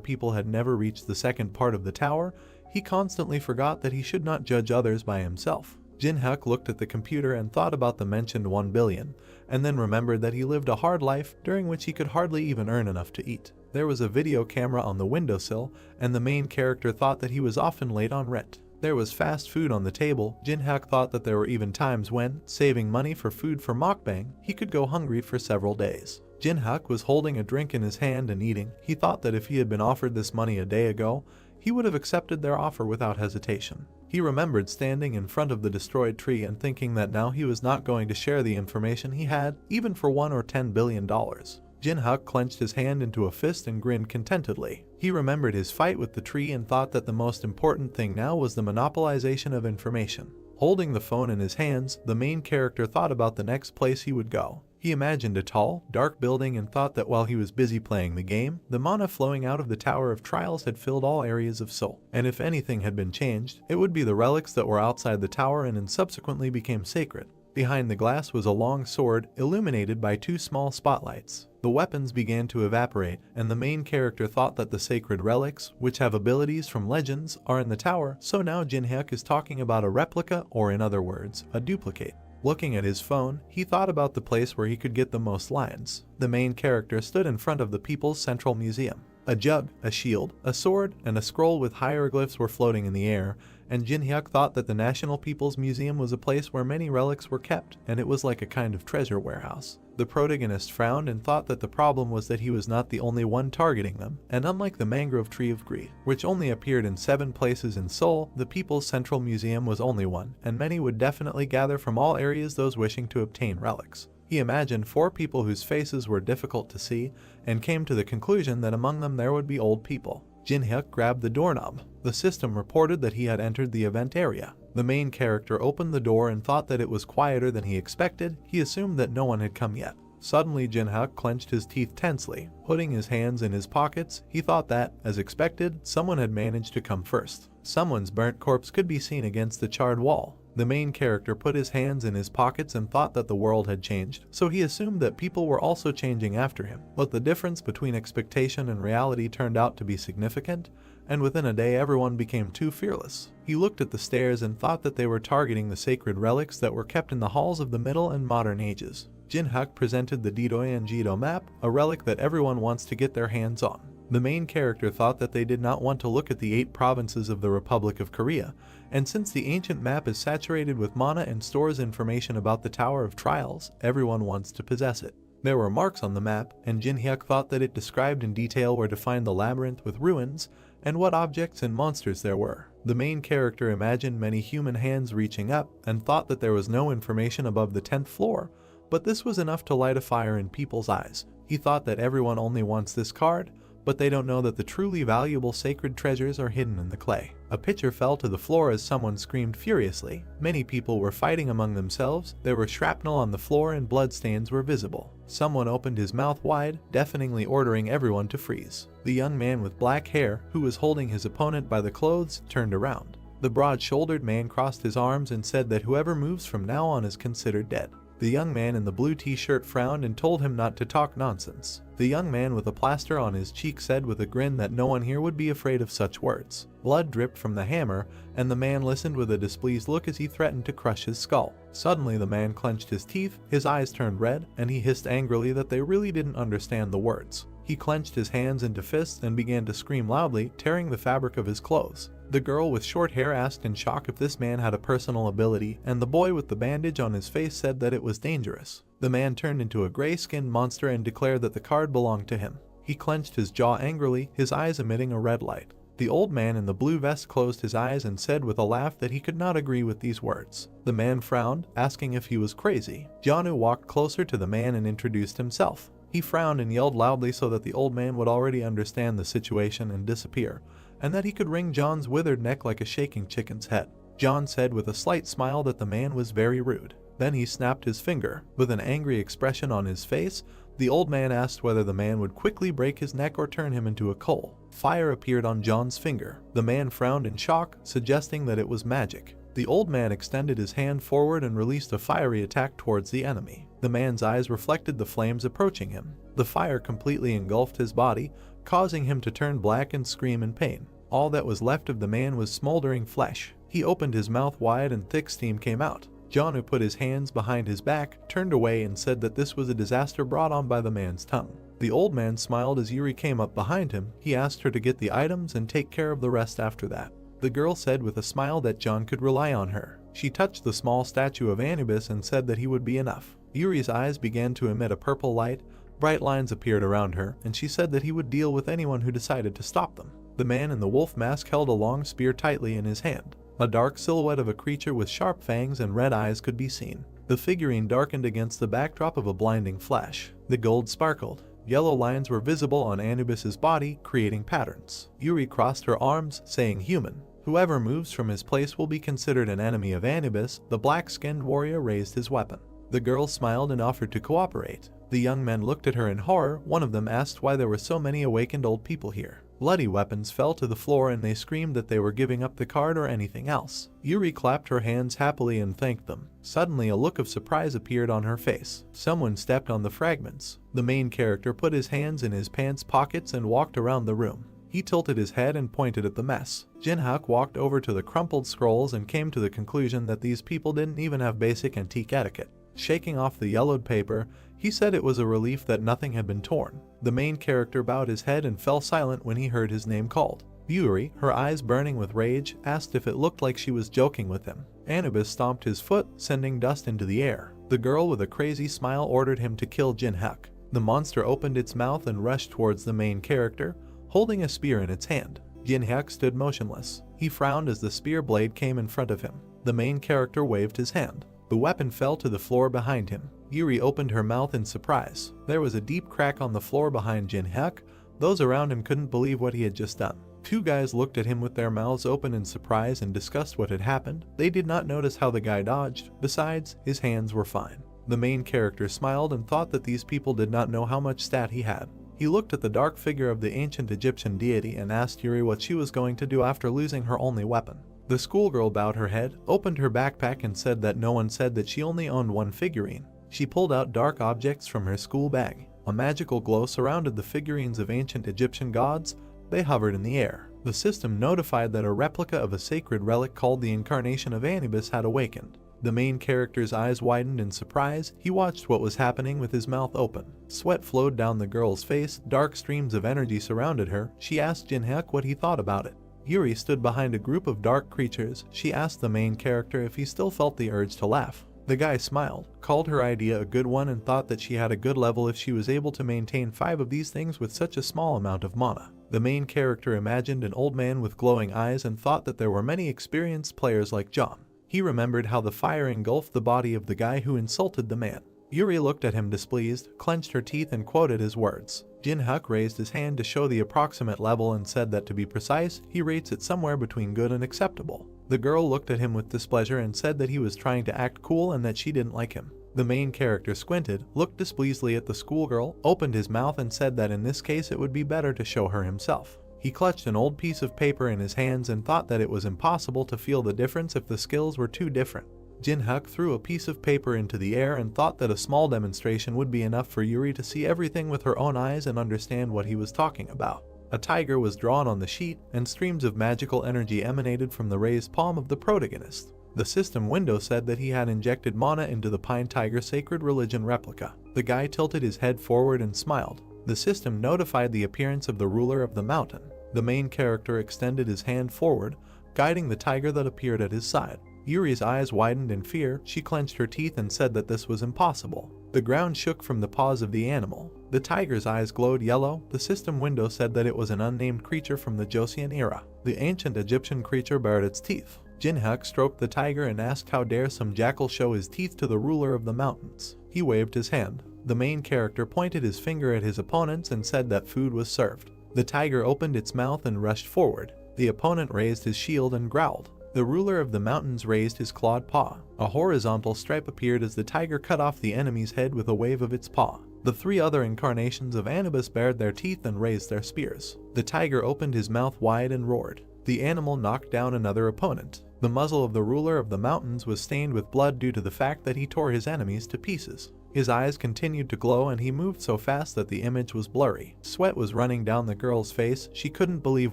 people had never reached the second part of the tower. He constantly forgot that he should not judge others by himself. Jinhyuk looked at the computer and thought about the mentioned 1 billion, and then remembered that he lived a hard life during which he could hardly even earn enough to eat. There was a video camera on the windowsill, and the main character thought that he was often late on rent. There was fast food on the table. Jinhyuk thought that there were even times when, saving money for food for mukbang, he could go hungry for several days. Jinhyuk was holding a drink in his hand and eating. He thought that if he had been offered this money a day ago, he would have accepted their offer without hesitation. He remembered standing in front of the destroyed tree and thinking that now he was not going to share the information he had, even for $1 or $10 billion. Jinhyuk clenched his hand into a fist and grinned contentedly. He remembered his fight with the tree and thought that the most important thing now was the monopolization of information. Holding the phone in his hands, the main character thought about the next place he would go. He imagined a tall, dark building and thought that while he was busy playing the game, the mana flowing out of the Tower of Trials had filled all areas of Seoul. And if anything had been changed, it would be the relics that were outside the tower and subsequently became sacred. Behind the glass was a long sword, illuminated by 2 small spotlights. The weapons began to evaporate, and the main character thought that the sacred relics, which have abilities from legends, are in the tower, so now Jinhyuk is talking about a replica, or in other words, a duplicate. Looking at his phone, he thought about the place where he could get the most lions. The main character stood in front of the People's Central Museum. A jug, a shield, a sword, and a scroll with hieroglyphs were floating in the air, and Jinhyuk thought that the National People's Museum was a place where many relics were kept, and it was like a kind of treasure warehouse. The protagonist frowned and thought that the problem was that he was not the only one targeting them, and unlike the mangrove tree of greed, which only appeared in 7 places in Seoul, the People's Central Museum was only one, and many would definitely gather from all areas those wishing to obtain relics. He imagined 4 people whose faces were difficult to see, and came to the conclusion that among them there would be old people. Jinhyuk grabbed the doorknob. The system reported that he had entered the event area. The main character opened the door and thought that it was quieter than he expected. He assumed that no one had come yet. Suddenly Jinhyuk clenched his teeth tensely. Putting his hands in his pockets, he thought that, as expected, someone had managed to come first. Someone's burnt corpse could be seen against the charred wall. The main character put his hands in his pockets and thought that the world had changed, so he assumed that people were also changing after him. But the difference between expectation and reality turned out to be significant, and within a day everyone became too fearless. He looked at the stairs and thought that they were targeting the sacred relics that were kept in the halls of the Middle and Modern Ages. Jinhyuk presented the Didoyanjido map, a relic that everyone wants to get their hands on. The main character thought that they did not want to look at the 8 provinces of the Republic of Korea, and since the ancient map is saturated with mana and stores information about the Tower of Trials, everyone wants to possess it. There were marks on the map, and Jinhyuk thought that it described in detail where to find the labyrinth with ruins, and what objects and monsters there were. The main character imagined many human hands reaching up, and thought that there was no information above the 10th floor, but this was enough to light a fire in people's eyes. He thought that everyone only wants this card, but they don't know that the truly valuable sacred treasures are hidden in the clay. A pitcher fell to the floor as someone screamed furiously. Many people were fighting among themselves. There were shrapnel on the floor and bloodstains were visible. Someone opened his mouth wide, deafeningly ordering everyone to freeze. The young man with black hair, who was holding his opponent by the clothes, turned around. The broad-shouldered man crossed his arms and said that whoever moves from now on is considered dead. The young man in the blue t-shirt frowned and told him not to talk nonsense. The young man with a plaster on his cheek said with a grin that no one here would be afraid of such words. Blood dripped from the hammer, and the man listened with a displeased look as he threatened to crush his skull. Suddenly the man clenched his teeth, his eyes turned red, and he hissed angrily that they really didn't understand the words. He clenched his hands into fists and began to scream loudly, tearing the fabric of his clothes. The girl with short hair asked in shock if this man had a personal ability, and the boy with the bandage on his face said that it was dangerous. The man turned into a gray-skinned monster and declared that the card belonged to him. He clenched his jaw angrily, his eyes emitting a red light. The old man in the blue vest closed his eyes and said with a laugh that he could not agree with these words. The man frowned, asking if he was crazy. Janu walked closer to the man and introduced himself. He frowned and yelled loudly so that the old man would already understand the situation and disappear, and that he could wring John's withered neck like a shaking chicken's head. John said with a slight smile that the man was very rude. Then he snapped his finger. With an angry expression on his face, the old man asked whether the man would quickly break his neck or turn him into a coal. Fire appeared on John's finger. The man frowned in shock, suggesting that it was magic. The old man extended his hand forward and released a fiery attack towards the enemy. The man's eyes reflected the flames approaching him. The fire completely engulfed his body, causing him to turn black and scream in pain. All that was left of the man was smoldering flesh. He opened his mouth wide and thick steam came out. John, who put his hands behind his back, turned away and said that this was a disaster brought on by the man's tongue. The old man smiled as Yuri came up behind him. He asked her to get the items and take care of the rest after that. The girl said with a smile that John could rely on her. She touched the small statue of Anubis and said that he would be enough. Yuri's eyes began to emit a purple light. Bright lines appeared around her, and she said that he would deal with anyone who decided to stop them. The man in the wolf mask held a long spear tightly in his hand. A dark silhouette of a creature with sharp fangs and red eyes could be seen. The figurine darkened against the backdrop of a blinding flash. The gold sparkled. Yellow lines were visible on Anubis's body, creating patterns. Yuri crossed her arms, saying human. Whoever moves from his place will be considered an enemy of Anubis. The black-skinned warrior raised his weapon. The girl smiled and offered to cooperate. The young men looked at her in horror. One of them asked why there were so many awakened old people here. Bloody weapons fell to the floor and they screamed that they were giving up the card or anything else. Yuri clapped her hands happily and thanked them. Suddenly a look of surprise appeared on her face. Someone stepped on the fragments. The main character put his hands in his pants pockets and walked around the room. He tilted his head and pointed at the mess. Jinhyuk walked over to the crumpled scrolls and came to the conclusion that these people didn't even have basic antique etiquette. Shaking off the yellowed paper, he said it was a relief that nothing had been torn. The main character bowed his head and fell silent when he heard his name called. Yuri, her eyes burning with rage, asked if it looked like she was joking with him. Anubis stomped his foot, sending dust into the air. The girl with a crazy smile ordered him to kill Jinhyuk. The monster opened its mouth and rushed towards the main character, holding a spear in its hand. Jinhyuk stood motionless. He frowned as the spear blade came in front of him. The main character waved his hand. The weapon fell to the floor behind him. Yuri opened her mouth in surprise. There was a deep crack on the floor behind Jinhyuk. Those around him couldn't believe what he had just done. Two guys looked at him with their mouths open in surprise and discussed what had happened. They did not notice how the guy dodged. Besides, his hands were fine. The main character smiled and thought that these people did not know how much stat he had. He looked at the dark figure of the ancient Egyptian deity and asked Yuri what she was going to do after losing her only weapon. The schoolgirl bowed her head, opened her backpack and said that no one said that she only owned one figurine. She pulled out dark objects from her school bag. A magical glow surrounded the figurines of ancient Egyptian gods. They hovered in the air. The system notified that a replica of a sacred relic called the Incarnation of Anubis had awakened. The main character's eyes widened in surprise. He watched what was happening with his mouth open. Sweat flowed down the girl's face. Dark streams of energy surrounded her. She asked Jinhyuk what he thought about it. Yuri stood behind a group of dark creatures. She asked the main character if he still felt the urge to laugh. The guy smiled, called her idea a good one and thought that she had a good level if she was able to maintain 5 of these things with such a small amount of mana. The main character imagined an old man with glowing eyes and thought that there were many experienced players like John. He remembered how the fire engulfed the body of the guy who insulted the man. Yuri looked at him displeased, clenched her teeth and quoted his words. Jinhyuk raised his hand to show the approximate level and said that to be precise, he rates it somewhere between good and acceptable. The girl looked at him with displeasure and said that he was trying to act cool and that she didn't like him. The main character squinted, looked displeasantly at the schoolgirl, opened his mouth and said that in this case it would be better to show her himself. He clutched an old piece of paper in his hands and thought that it was impossible to feel the difference if the skills were too different. Jinhyuk threw a piece of paper into the air and thought that a small demonstration would be enough for Yuri to see everything with her own eyes and understand what he was talking about. A tiger was drawn on the sheet, and streams of magical energy emanated from the raised palm of the protagonist. The system window said that he had injected mana into the Pine Tiger Sacred Religion replica. The guy tilted his head forward and smiled. The system notified the appearance of the ruler of the mountain. The main character extended his hand forward, guiding the tiger that appeared at his side. Yuri's eyes widened in fear. She clenched her teeth and said that this was impossible. The ground shook from the paws of the animal. The tiger's eyes glowed yellow. The system window said that it was an unnamed creature from the Joseon era. The ancient Egyptian creature bared its teeth. Jinhyuk stroked the tiger and asked how dare some jackal show his teeth to the ruler of the mountains. He waved his hand. The main character pointed his finger at his opponents and said that food was served. The tiger opened its mouth and rushed forward. The opponent raised his shield and growled. The ruler of the mountains raised his clawed paw. A horizontal stripe appeared as the tiger cut off the enemy's head with a wave of its paw. The 3 other incarnations of Anubis bared their teeth and raised their spears. The tiger opened his mouth wide and roared. The animal knocked down another opponent. The muzzle of the ruler of the mountains was stained with blood due to the fact that he tore his enemies to pieces. His eyes continued to glow and he moved so fast that the image was blurry. Sweat was running down the girl's face. She couldn't believe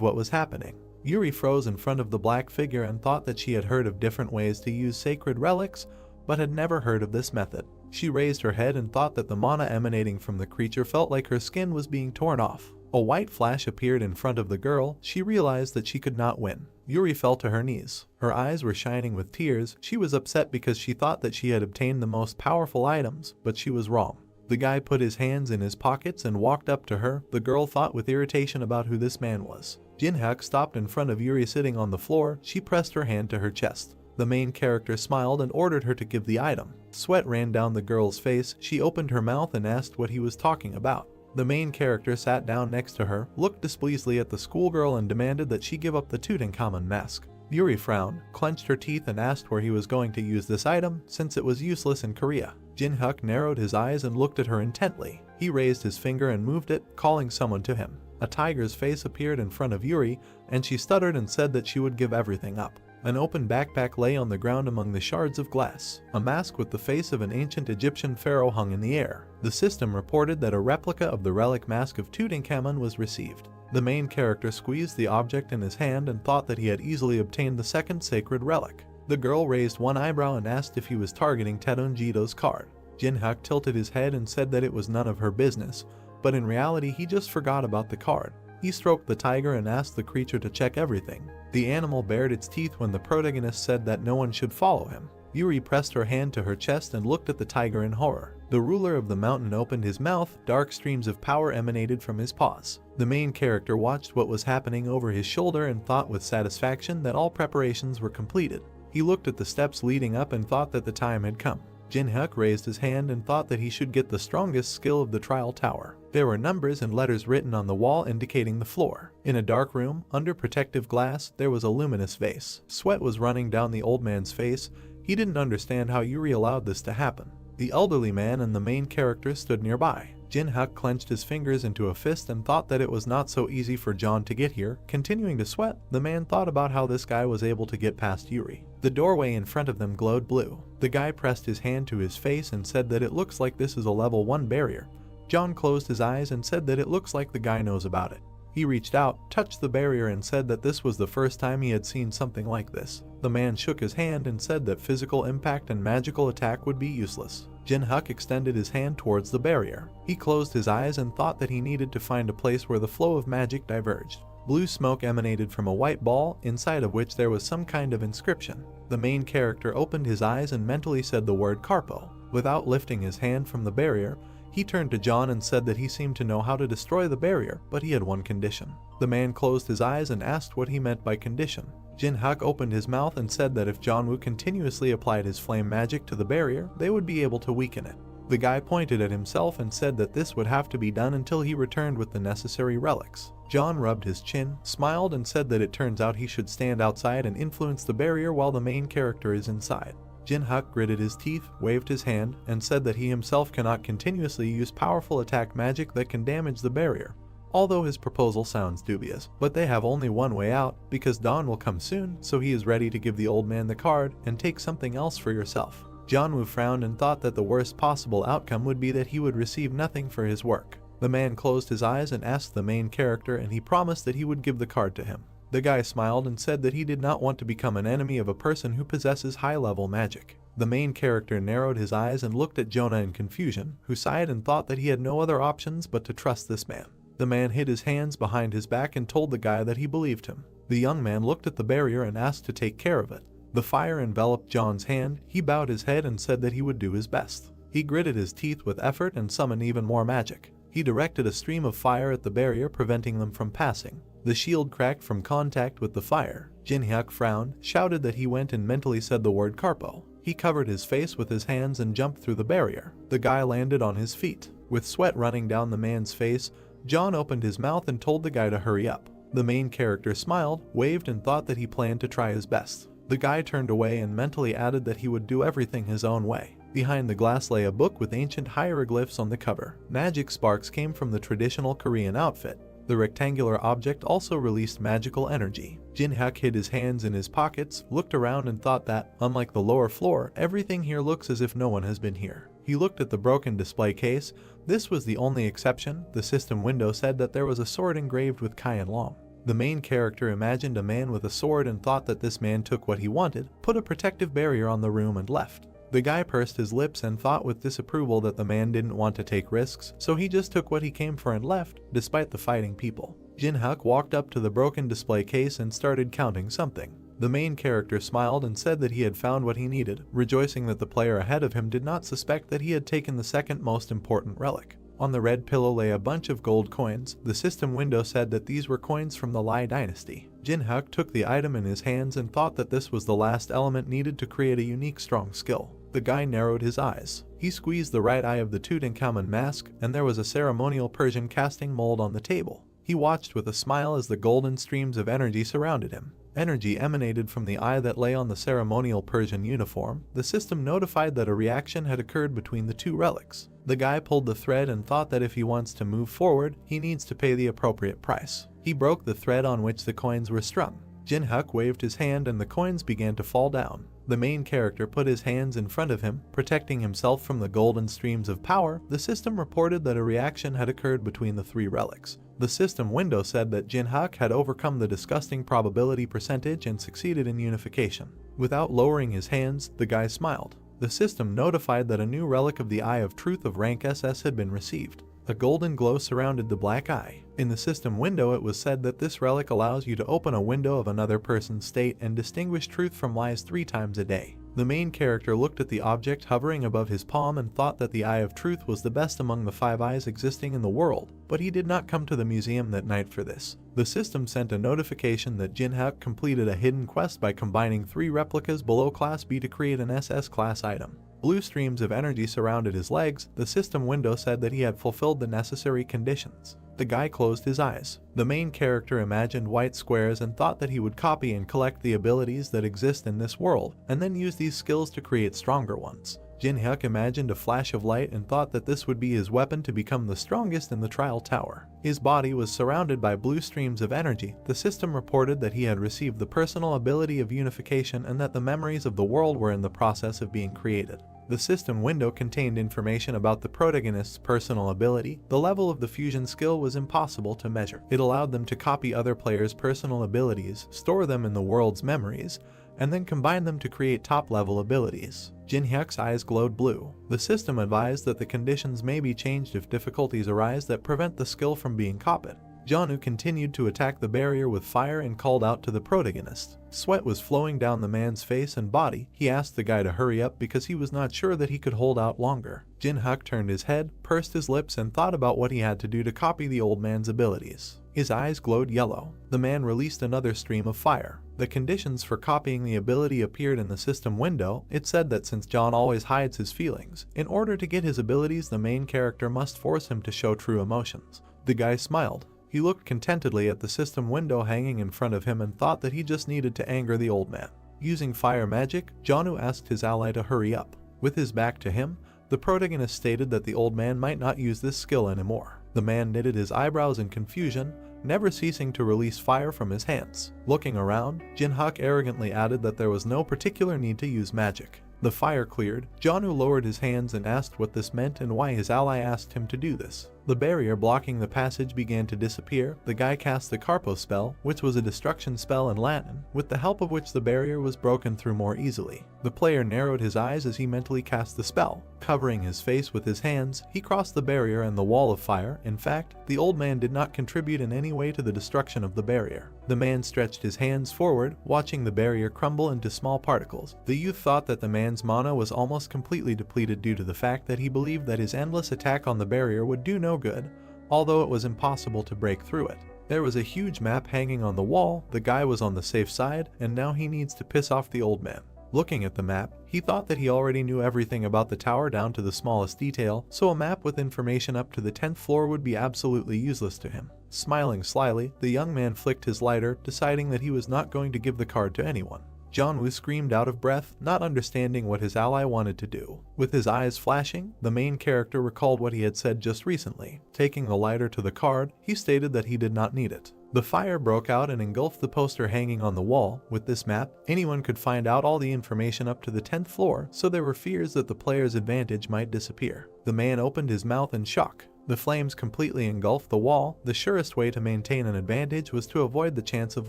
what was happening. Yuri froze in front of the black figure and thought that she had heard of different ways to use sacred relics, but had never heard of this method. She raised her head and thought that the mana emanating from the creature felt like her skin was being torn off. A white flash appeared in front of the girl. She realized that she could not win. Yuri fell to her knees. Her eyes were shining with tears. She was upset because she thought that she had obtained the most powerful items, but she was wrong. The guy put his hands in his pockets and walked up to her. The girl thought with irritation about who this man was. Jinhyuk stopped in front of Yuri sitting on the floor. She pressed her hand to her chest. The main character smiled and ordered her to give the item. Sweat ran down the girl's face. She opened her mouth and asked what he was talking about. The main character sat down next to her, looked displeasantly at the schoolgirl and demanded that she give up the Tutankhamun mask. Yuri frowned, clenched her teeth and asked where he was going to use this item, since it was useless in Korea. Jinhyuk narrowed his eyes and looked at her intently. He raised his finger and moved it, calling someone to him. A tiger's face appeared in front of Yuri, and she stuttered and said that she would give everything up. An open backpack lay on the ground among the shards of glass. A mask with the face of an ancient Egyptian pharaoh hung in the air. The system reported that a replica of the relic mask of Tutankhamun was received. The main character squeezed the object in his hand and thought that he had easily obtained the second sacred relic. The girl raised one eyebrow and asked if he was targeting Tedunjido's card. Jinhyuk tilted his head and said that it was none of her business, but in reality he just forgot about the card. He stroked the tiger and asked the creature to check everything. The animal bared its teeth when the protagonist said that no one should follow him. Yuri pressed her hand to her chest and looked at the tiger in horror. The ruler of the mountain opened his mouth. Dark streams of power emanated from his paws. The main character watched what was happening over his shoulder and thought with satisfaction that all preparations were completed. He looked at the steps leading up and thought that the time had come. Jinhyuk raised his hand and thought that he should get the strongest skill of the trial tower. There were numbers and letters written on the wall indicating the floor. In a dark room, under protective glass, there was a luminous vase. Sweat was running down the old man's face. He didn't understand how Yuri allowed this to happen. The elderly man and the main character stood nearby. Jinhyuk clenched his fingers into a fist and thought that it was not so easy for John to get here. Continuing to sweat, the man thought about how this guy was able to get past Yuri. The doorway in front of them glowed blue. The guy pressed his hand to his face and said that it looks like this is a level 1 barrier. John closed his eyes and said that it looks like the guy knows about it. He reached out, touched the barrier and said that this was the first time he had seen something like this. The man shook his hand and said that physical impact and magical attack would be useless. Jinhyuk extended his hand towards the barrier. He closed his eyes and thought that he needed to find a place where the flow of magic diverged. Blue smoke emanated from a white ball, inside of which there was some kind of inscription. The main character opened his eyes and mentally said the word Carpo. Without lifting his hand from the barrier, he turned to John and said that he seemed to know how to destroy the barrier, but he had one condition. The man closed his eyes and asked what he meant by condition. Jinhyuk opened his mouth and said that if John-woo continuously applied his flame magic to the barrier, they would be able to weaken it. The guy pointed at himself and said that this would have to be done until he returned with the necessary relics. John rubbed his chin, smiled and said that it turns out he should stand outside and influence the barrier while the main character is inside. Jinhyuk gritted his teeth, waved his hand, and said that he himself cannot continuously use powerful attack magic that can damage the barrier. Although his proposal sounds dubious, but they have only one way out, because dawn will come soon, so he is ready to give the old man the card and take something else for yourself. John-woo frowned and thought that the worst possible outcome would be that he would receive nothing for his work. The man closed his eyes and asked the main character, and he promised that he would give the card to him. The guy smiled and said that he did not want to become an enemy of a person who possesses high-level magic. The main character narrowed his eyes and looked at Jonah in confusion, who sighed and thought that he had no other options but to trust this man. The man hid his hands behind his back and told the guy that he believed him. The young man looked at the barrier and asked to take care of it. The fire enveloped John's hand. He bowed his head and said that he would do his best. He gritted his teeth with effort and summoned even more magic. He directed a stream of fire at the barrier, preventing them from passing. The shield cracked from contact with the fire. Jinhyuk frowned, shouted that he went and mentally said the word Carpo. He covered his face with his hands and jumped through the barrier. The guy landed on his feet. With sweat running down the man's face, John opened his mouth and told the guy to hurry up. The main character smiled, waved and thought that he planned to try his best. The guy turned away and mentally added that he would do everything his own way. Behind the glass lay a book with ancient hieroglyphs on the cover. Magic sparks came from the traditional Korean outfit. The rectangular object also released magical energy. Jin-hyuk hid his hands in his pockets, looked around and thought that, unlike the lower floor, everything here looks as if no one has been here. He looked at the broken display case. This was the only exception. The system window said that there was a sword engraved with Kai and Long. The main character imagined a man with a sword and thought that this man took what he wanted, put a protective barrier on the room and left. The guy pursed his lips and thought with disapproval that the man didn't want to take risks, so he just took what he came for and left, despite the fighting people. Jin-hyuk walked up to the broken display case and started counting something. The main character smiled and said that he had found what he needed, rejoicing that the player ahead of him did not suspect that he had taken the second most important relic. On the red pillow lay a bunch of gold coins. The system window said that these were coins from the Lai dynasty. Jin-hyuk took the item in his hands and thought that this was the last element needed to create a unique strong skill. The guy narrowed his eyes. He squeezed the right eye of the Tutankhamun mask, and there was a ceremonial Persian casting mold on the table. He watched with a smile as the golden streams of energy surrounded him. Energy emanated from the eye that lay on the ceremonial Persian uniform. The system notified that a reaction had occurred between the two relics. The guy pulled the thread and thought that if he wants to move forward, he needs to pay the appropriate price. He broke the thread on which the coins were strung. Jin-hyuk waved his hand and the coins began to fall down. The main character put his hands in front of him, protecting himself from the golden streams of power. The system reported that a reaction had occurred between the three relics. The system window said that Jin-hyuk had overcome the disgusting probability percentage and succeeded in unification. Without lowering his hands, the guy smiled. The system notified that a new relic of the Eye of Truth of rank SS had been received. A golden glow surrounded the black eye. In the system window it was said that this relic allows you to open a window of another person's state and distinguish truth from lies 3 times a day. The main character looked at the object hovering above his palm and thought that the Eye of Truth was the best among the 5 eyes existing in the world, but he did not come to the museum that night for this. The system sent a notification that Jin-hyuk completed a hidden quest by combining 3 replicas below Class B to create an SS class item. Blue streams of energy surrounded his legs. The system window said that he had fulfilled the necessary conditions. The guy closed his eyes. The main character imagined white squares and thought that he would copy and collect the abilities that exist in this world, and then use these skills to create stronger ones. Jin-hyuk imagined a flash of light and thought that this would be his weapon to become the strongest in the trial tower. His body was surrounded by blue streams of energy. The system reported that he had received the personal ability of unification and that the memories of the world were in the process of being created. The system window contained information about the protagonist's personal ability. The level of the fusion skill was impossible to measure. It allowed them to copy other players' personal abilities, store them in the world's memories, and then combine them to create top-level abilities. Jin-hyuk's eyes glowed blue. The system advised that the conditions may be changed if difficulties arise that prevent the skill from being copied. Janu continued to attack the barrier with fire and called out to the protagonist. Sweat was flowing down the man's face and body. He asked the guy to hurry up because he was not sure that he could hold out longer. Jin-hyuk turned his head, pursed his lips, and thought about what he had to do to copy the old man's abilities. His eyes glowed yellow. The man released another stream of fire. The conditions for copying the ability appeared in the system window. It said that since John always hides his feelings, in order to get his abilities, the main character must force him to show true emotions. The guy smiled. He looked contentedly at the system window hanging in front of him and thought that he just needed to anger the old man. Using fire magic, Janu asked his ally to hurry up. With his back to him, the protagonist stated that the old man might not use this skill anymore. The man knitted his eyebrows in confusion, never ceasing to release fire from his hands. Looking around, Jin-hyuk arrogantly added that there was no particular need to use magic. The fire cleared. Janu lowered his hands and asked what this meant and why his ally asked him to do this. The barrier blocking the passage began to disappear. The guy cast the Carpo spell, which was a destruction spell in Latin, with the help of which the barrier was broken through more easily. The player narrowed his eyes as he mentally cast the spell. Covering his face with his hands, he crossed the barrier and the wall of fire. In fact, the old man did not contribute in any way to the destruction of the barrier. The man stretched his hands forward, watching the barrier crumble into small particles. The youth thought that the man's mana was almost completely depleted due to the fact that he believed that his endless attack on the barrier would do no good, although it was impossible to break through it. There was a huge map hanging on the wall. The guy was on the safe side, and now he needs to piss off the old man. Looking at the map, he thought that he already knew everything about the tower down to the smallest detail, so a map with information up to the 10th floor would be absolutely useless to him. Smiling slyly, the young man flicked his lighter, deciding that he was not going to give the card to anyone. Jong-woo screamed out of breath, not understanding what his ally wanted to do. With his eyes flashing, the main character recalled what he had said just recently. Taking the lighter to the card, he stated that he did not need it. The fire broke out and engulfed the poster hanging on the wall. With this map, anyone could find out all the information up to the 10th floor, so there were fears that the player's advantage might disappear. The man opened his mouth in shock. The flames completely engulfed the wall. The surest way to maintain an advantage was to avoid the chance of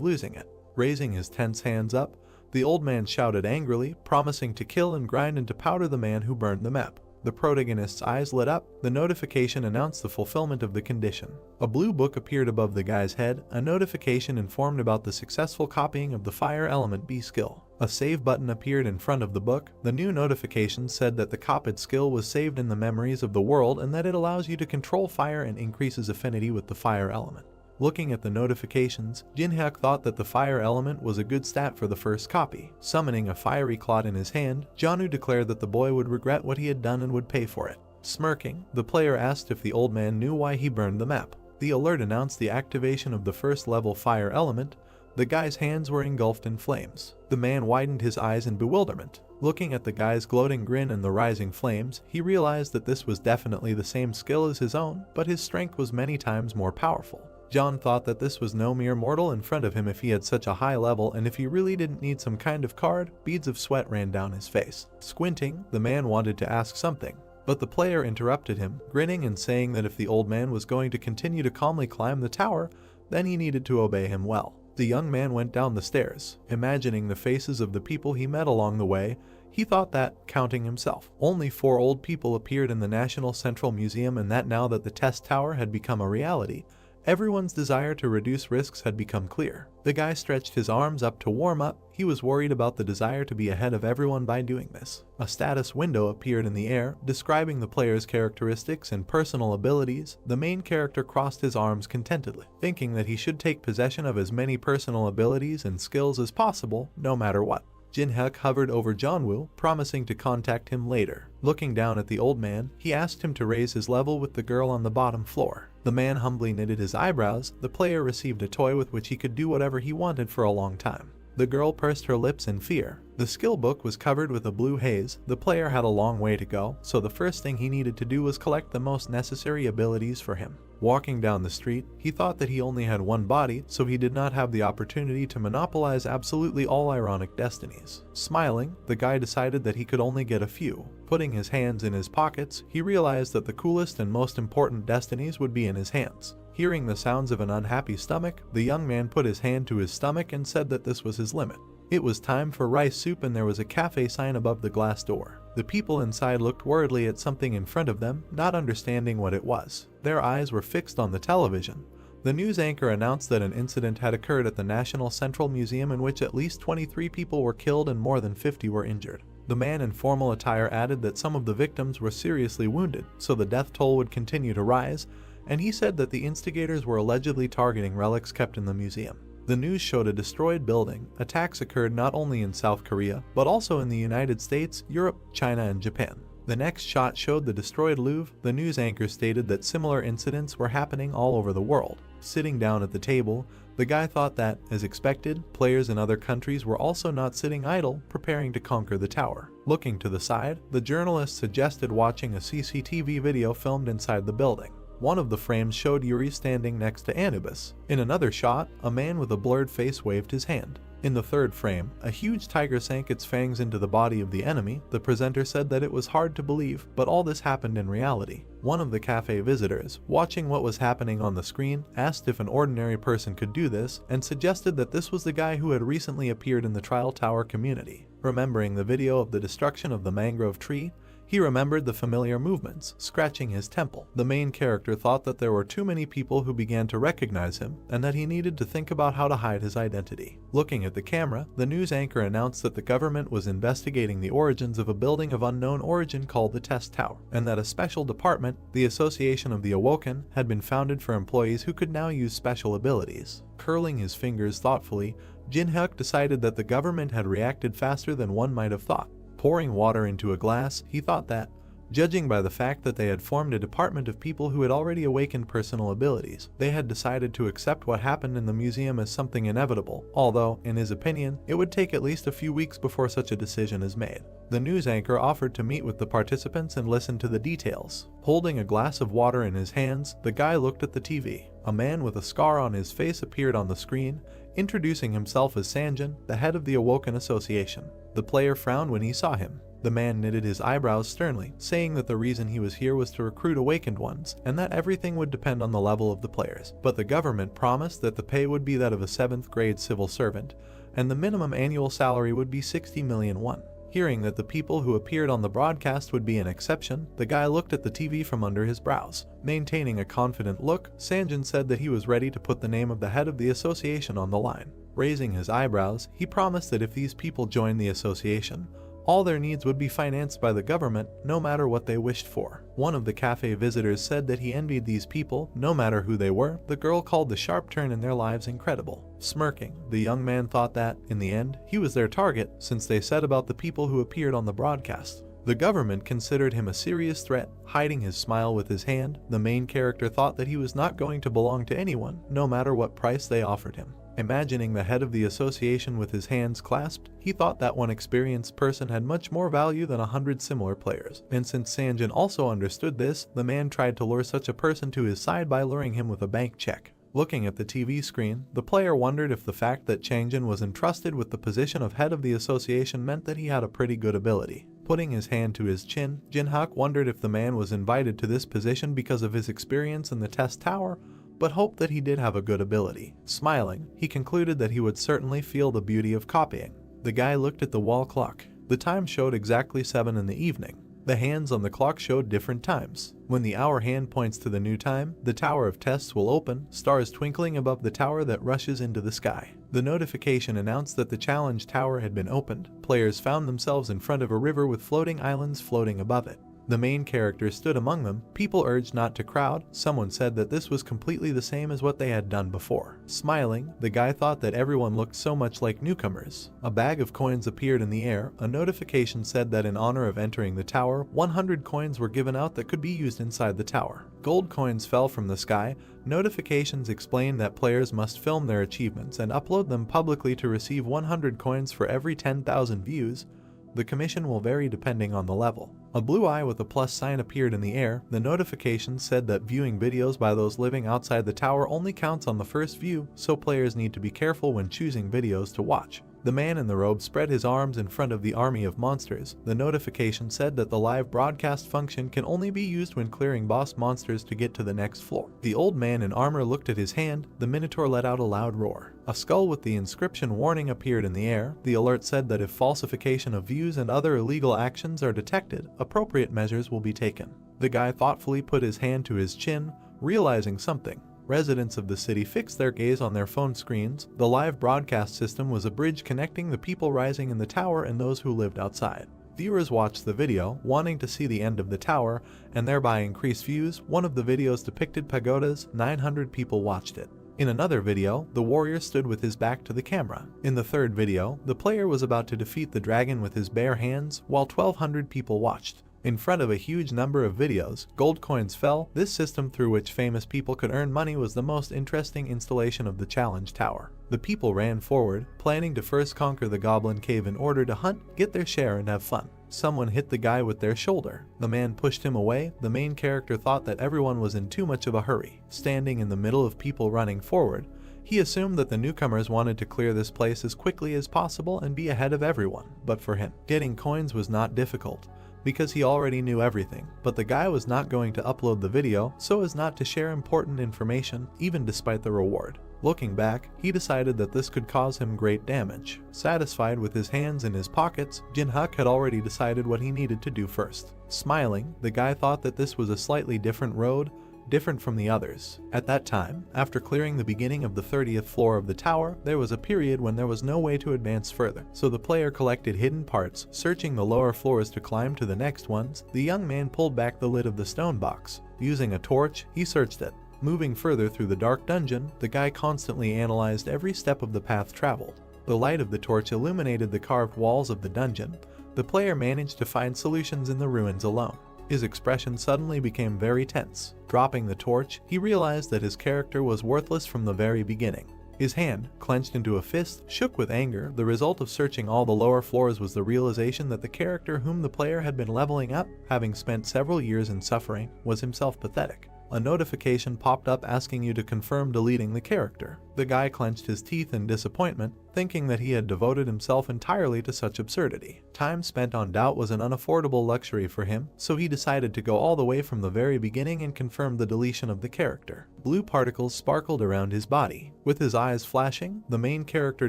losing it. Raising his tense hands up, the old man shouted angrily, promising to kill and grind into powder the man who burned the map. The protagonist's eyes lit up. The notification announced the fulfillment of the condition. A blue book appeared above the guy's head. A notification informed about the successful copying of the Fire Element B skill. A save button appeared in front of the book. The new notification said that the copied skill was saved in the memories of the world and that it allows you to control fire and increases affinity with the fire element. Looking at the notifications, Jin-hyuk thought that the fire element was a good stat for the first copy. Summoning a fiery clod in his hand, Jong-woo declared that the boy would regret what he had done and would pay for it. Smirking, the player asked if the old man knew why he burned the map. The alert announced the activation of the first level fire element. The guy's hands were engulfed in flames. The man widened his eyes in bewilderment. Looking at the guy's gloating grin and the rising flames, he realized that this was definitely the same skill as his own, but his strength was many times more powerful. John thought that this was no mere mortal in front of him if he had such a high level, and if he really didn't need some kind of card. Beads of sweat ran down his face. Squinting, the man wanted to ask something, but the player interrupted him, grinning and saying that if the old man was going to continue to calmly climb the tower, then he needed to obey him well. The young man went down the stairs. Imagining the faces of the people he met along the way, he thought that, counting himself, only 4 old people appeared in the National Central Museum, and that now that the test tower had become a reality, everyone's desire to reduce risks had become clear. The guy stretched his arms up to warm up. He was worried about the desire to be ahead of everyone by doing this. A status window appeared in the air, describing the player's characteristics and personal abilities. The main character crossed his arms contentedly, thinking that he should take possession of as many personal abilities and skills as possible, no matter what. Jin-hyuk hovered over Jong-woo, promising to contact him later. Looking down at the old man, he asked him to raise his level with the girl on the bottom floor. The man humbly knitted his eyebrows. The player received a toy with which he could do whatever he wanted for a long time. The girl pursed her lips in fear. The skill book was covered with a blue haze. The player had a long way to go, so the first thing he needed to do was collect the most necessary abilities for him. Walking down the street, he thought that he only had one body, so he did not have the opportunity to monopolize absolutely all ironic destinies. Smiling, the guy decided that he could only get a few. Putting his hands in his pockets, he realized that the coolest and most important destinies would be in his hands. Hearing the sounds of an unhappy stomach, the young man put his hand to his stomach and said that this was his limit. It was time for rice soup, and there was a cafe sign above the glass door. The people inside looked worriedly at something in front of them, not understanding what it was. Their eyes were fixed on the television. The news anchor announced that an incident had occurred at the National Central Museum in which at least 23 people were killed and more than 50 were injured. The man in formal attire added that some of the victims were seriously wounded, so the death toll would continue to rise, and he said that the instigators were allegedly targeting relics kept in the museum. The news showed a destroyed building. Attacks occurred not only in South Korea, but also in the United States, Europe, China, and Japan. The next shot showed the destroyed Louvre. The news anchor stated that similar incidents were happening all over the world. Sitting down at the table, the guy thought that, as expected, players in other countries were also not sitting idle, preparing to conquer the tower. Looking to the side, the journalist suggested watching a CCTV video filmed inside the building. One of the frames showed Yuri standing next to Anubis. In another shot, a man with a blurred face waved his hand. In the third frame, a huge tiger sank its fangs into the body of the enemy. The presenter said that it was hard to believe, but all this happened in reality. One of the cafe visitors, watching what was happening on the screen, asked if an ordinary person could do this, and suggested that this was the guy who had recently appeared in the Trial Tower community. Remembering the video of the destruction of the mangrove tree, he remembered the familiar movements, scratching his temple. The main character thought that there were too many people who began to recognize him, and that he needed to think about how to hide his identity. Looking at the camera, the news anchor announced that the government was investigating the origins of a building of unknown origin called the Test Tower, and that a special department, the Association of the Awoken, had been founded for employees who could now use special abilities. Curling his fingers thoughtfully, Jin-hyuk decided that the government had reacted faster than one might have thought. Pouring water into a glass, he thought that, Judging by the fact that they had formed a department of people who had already awakened personal abilities, they had decided to accept what happened in the museum as something inevitable, although, in his opinion, it would take at least a few weeks before such a decision is made. The news anchor offered to meet with the participants and listen to the details. Holding a glass of water in his hands, the guy looked at the TV. A man with a scar on his face appeared on the screen, introducing himself as Sanjin, the head of the Awoken Association. The player frowned when he saw him. The man knitted his eyebrows sternly, saying that the reason he was here was to recruit awakened ones, and that everything would depend on the level of the players. But the government promised that the pay would be that of a 7th grade civil servant, and the minimum annual salary would be 60 million won. Hearing that the people who appeared on the broadcast would be an exception, the guy looked at the TV from under his brows. Maintaining a confident look, Sanjin said that he was ready to put the name of the head of the association on the line. Raising his eyebrows, he promised that if these people joined the association, all their needs would be financed by the government, no matter what they wished for. One of the cafe visitors said that he envied these people, no matter who they were. The girl called the sharp turn in their lives incredible. Smirking, the young man thought that, in the end, he was their target, since they said about the people who appeared on the broadcast. The government considered him a serious threat. Hiding his smile with his hand, the main character thought that he was not going to belong to anyone, no matter what price they offered him. Imagining the head of the association with his hands clasped, he thought that one experienced person had much more value than 100 similar players. And since Sanjin also understood this, the man tried to lure such a person to his side by luring him with a bank check. Looking at the TV screen, the player wondered if the fact that Changjin was entrusted with the position of head of the association meant that he had a pretty good ability. Putting his hand to his chin, Jinhak wondered if the man was invited to this position because of his experience in the test tower, but hoped that he did have a good ability. Smiling, he concluded that he would certainly feel the beauty of copying. The guy looked at the wall clock. The time showed exactly 7 in the evening. The hands on the clock showed different times. When the hour hand points to the new time, the tower of tests will open, stars twinkling above the tower that rushes into the sky. The notification announced that the challenge tower had been opened. Players found themselves in front of a river with floating islands floating above it. The main character stood among them. People urged not to crowd. Someone said that this was completely the same as what they had done before. Smiling, the guy thought that everyone looked so much like newcomers. A bag of coins appeared in the air. A notification said that in honor of entering the tower, 100 coins were given out that could be used inside the tower. Gold coins fell from the sky. Notifications explained that players must film their achievements and upload them publicly to receive 100 coins for every 10,000 views. The commission will vary depending on the level. A blue eye with a plus sign appeared in the air. The notification said that viewing videos by those living outside the tower only counts on the first view, so players need to be careful when choosing videos to watch. The man in the robe spread his arms in front of the army of monsters. The notification said that the live broadcast function can only be used when clearing boss monsters to get to the next floor. The old man in armor looked at his hand. The minotaur let out a loud roar. A skull with the inscription warning appeared in the air. The alert said that if falsification of views and other illegal actions are detected, appropriate measures will be taken. The guy thoughtfully put his hand to his chin, realizing something. Residents of the city fixed their gaze on their phone screens. The live broadcast system was a bridge connecting the people rising in the tower and those who lived outside. Viewers watched the video, wanting to see the end of the tower, and thereby increase views. One of the videos depicted pagodas. 900 people watched it. In another video, the warrior stood with his back to the camera. In the third video, the player was about to defeat the dragon with his bare hands, while 1,200 people watched. In front of a huge number of videos, gold coins fell. This system through which famous people could earn money was the most interesting installation of the challenge tower. The people ran forward, planning to first conquer the goblin cave in order to hunt, get their share, and have fun. Someone hit the guy with their shoulder. The man pushed him away. The main character thought that everyone was in too much of a hurry. Standing in the middle of people running forward, he assumed that the newcomers wanted to clear this place as quickly as possible and be ahead of everyone. But for him, getting coins was not difficult, because he already knew everything. But the guy was not going to upload the video so as not to share important information, even despite the reward. Looking back, he decided that this could cause him great damage. Satisfied with his hands in his pockets, Jinhak had already decided what he needed to do first. Smiling, the guy thought that this was a slightly different road, different from the others. At that time, after clearing the beginning of the 30th floor of the tower, there was a period when there was no way to advance further. So the player collected hidden parts, searching the lower floors to climb to the next ones. The young man pulled back the lid of the stone box. Using a torch, he searched it. Moving further through the dark dungeon, the guy constantly analyzed every step of the path traveled. The light of the torch illuminated the carved walls of the dungeon. The player managed to find solutions in the ruins alone. His expression suddenly became very tense. Dropping the torch, he realized that his character was worthless from the very beginning. His hand, clenched into a fist, shook with anger. The result of searching all the lower floors was the realization that the character whom the player had been leveling up, having spent several years in suffering, was himself pathetic. A notification popped up asking you to confirm deleting the character. The guy clenched his teeth in disappointment, thinking that he had devoted himself entirely to such absurdity. Time spent on doubt was an unaffordable luxury for him, so he decided to go all the way from the very beginning and confirm the deletion of the character. Blue particles sparkled around his body. With his eyes flashing, the main character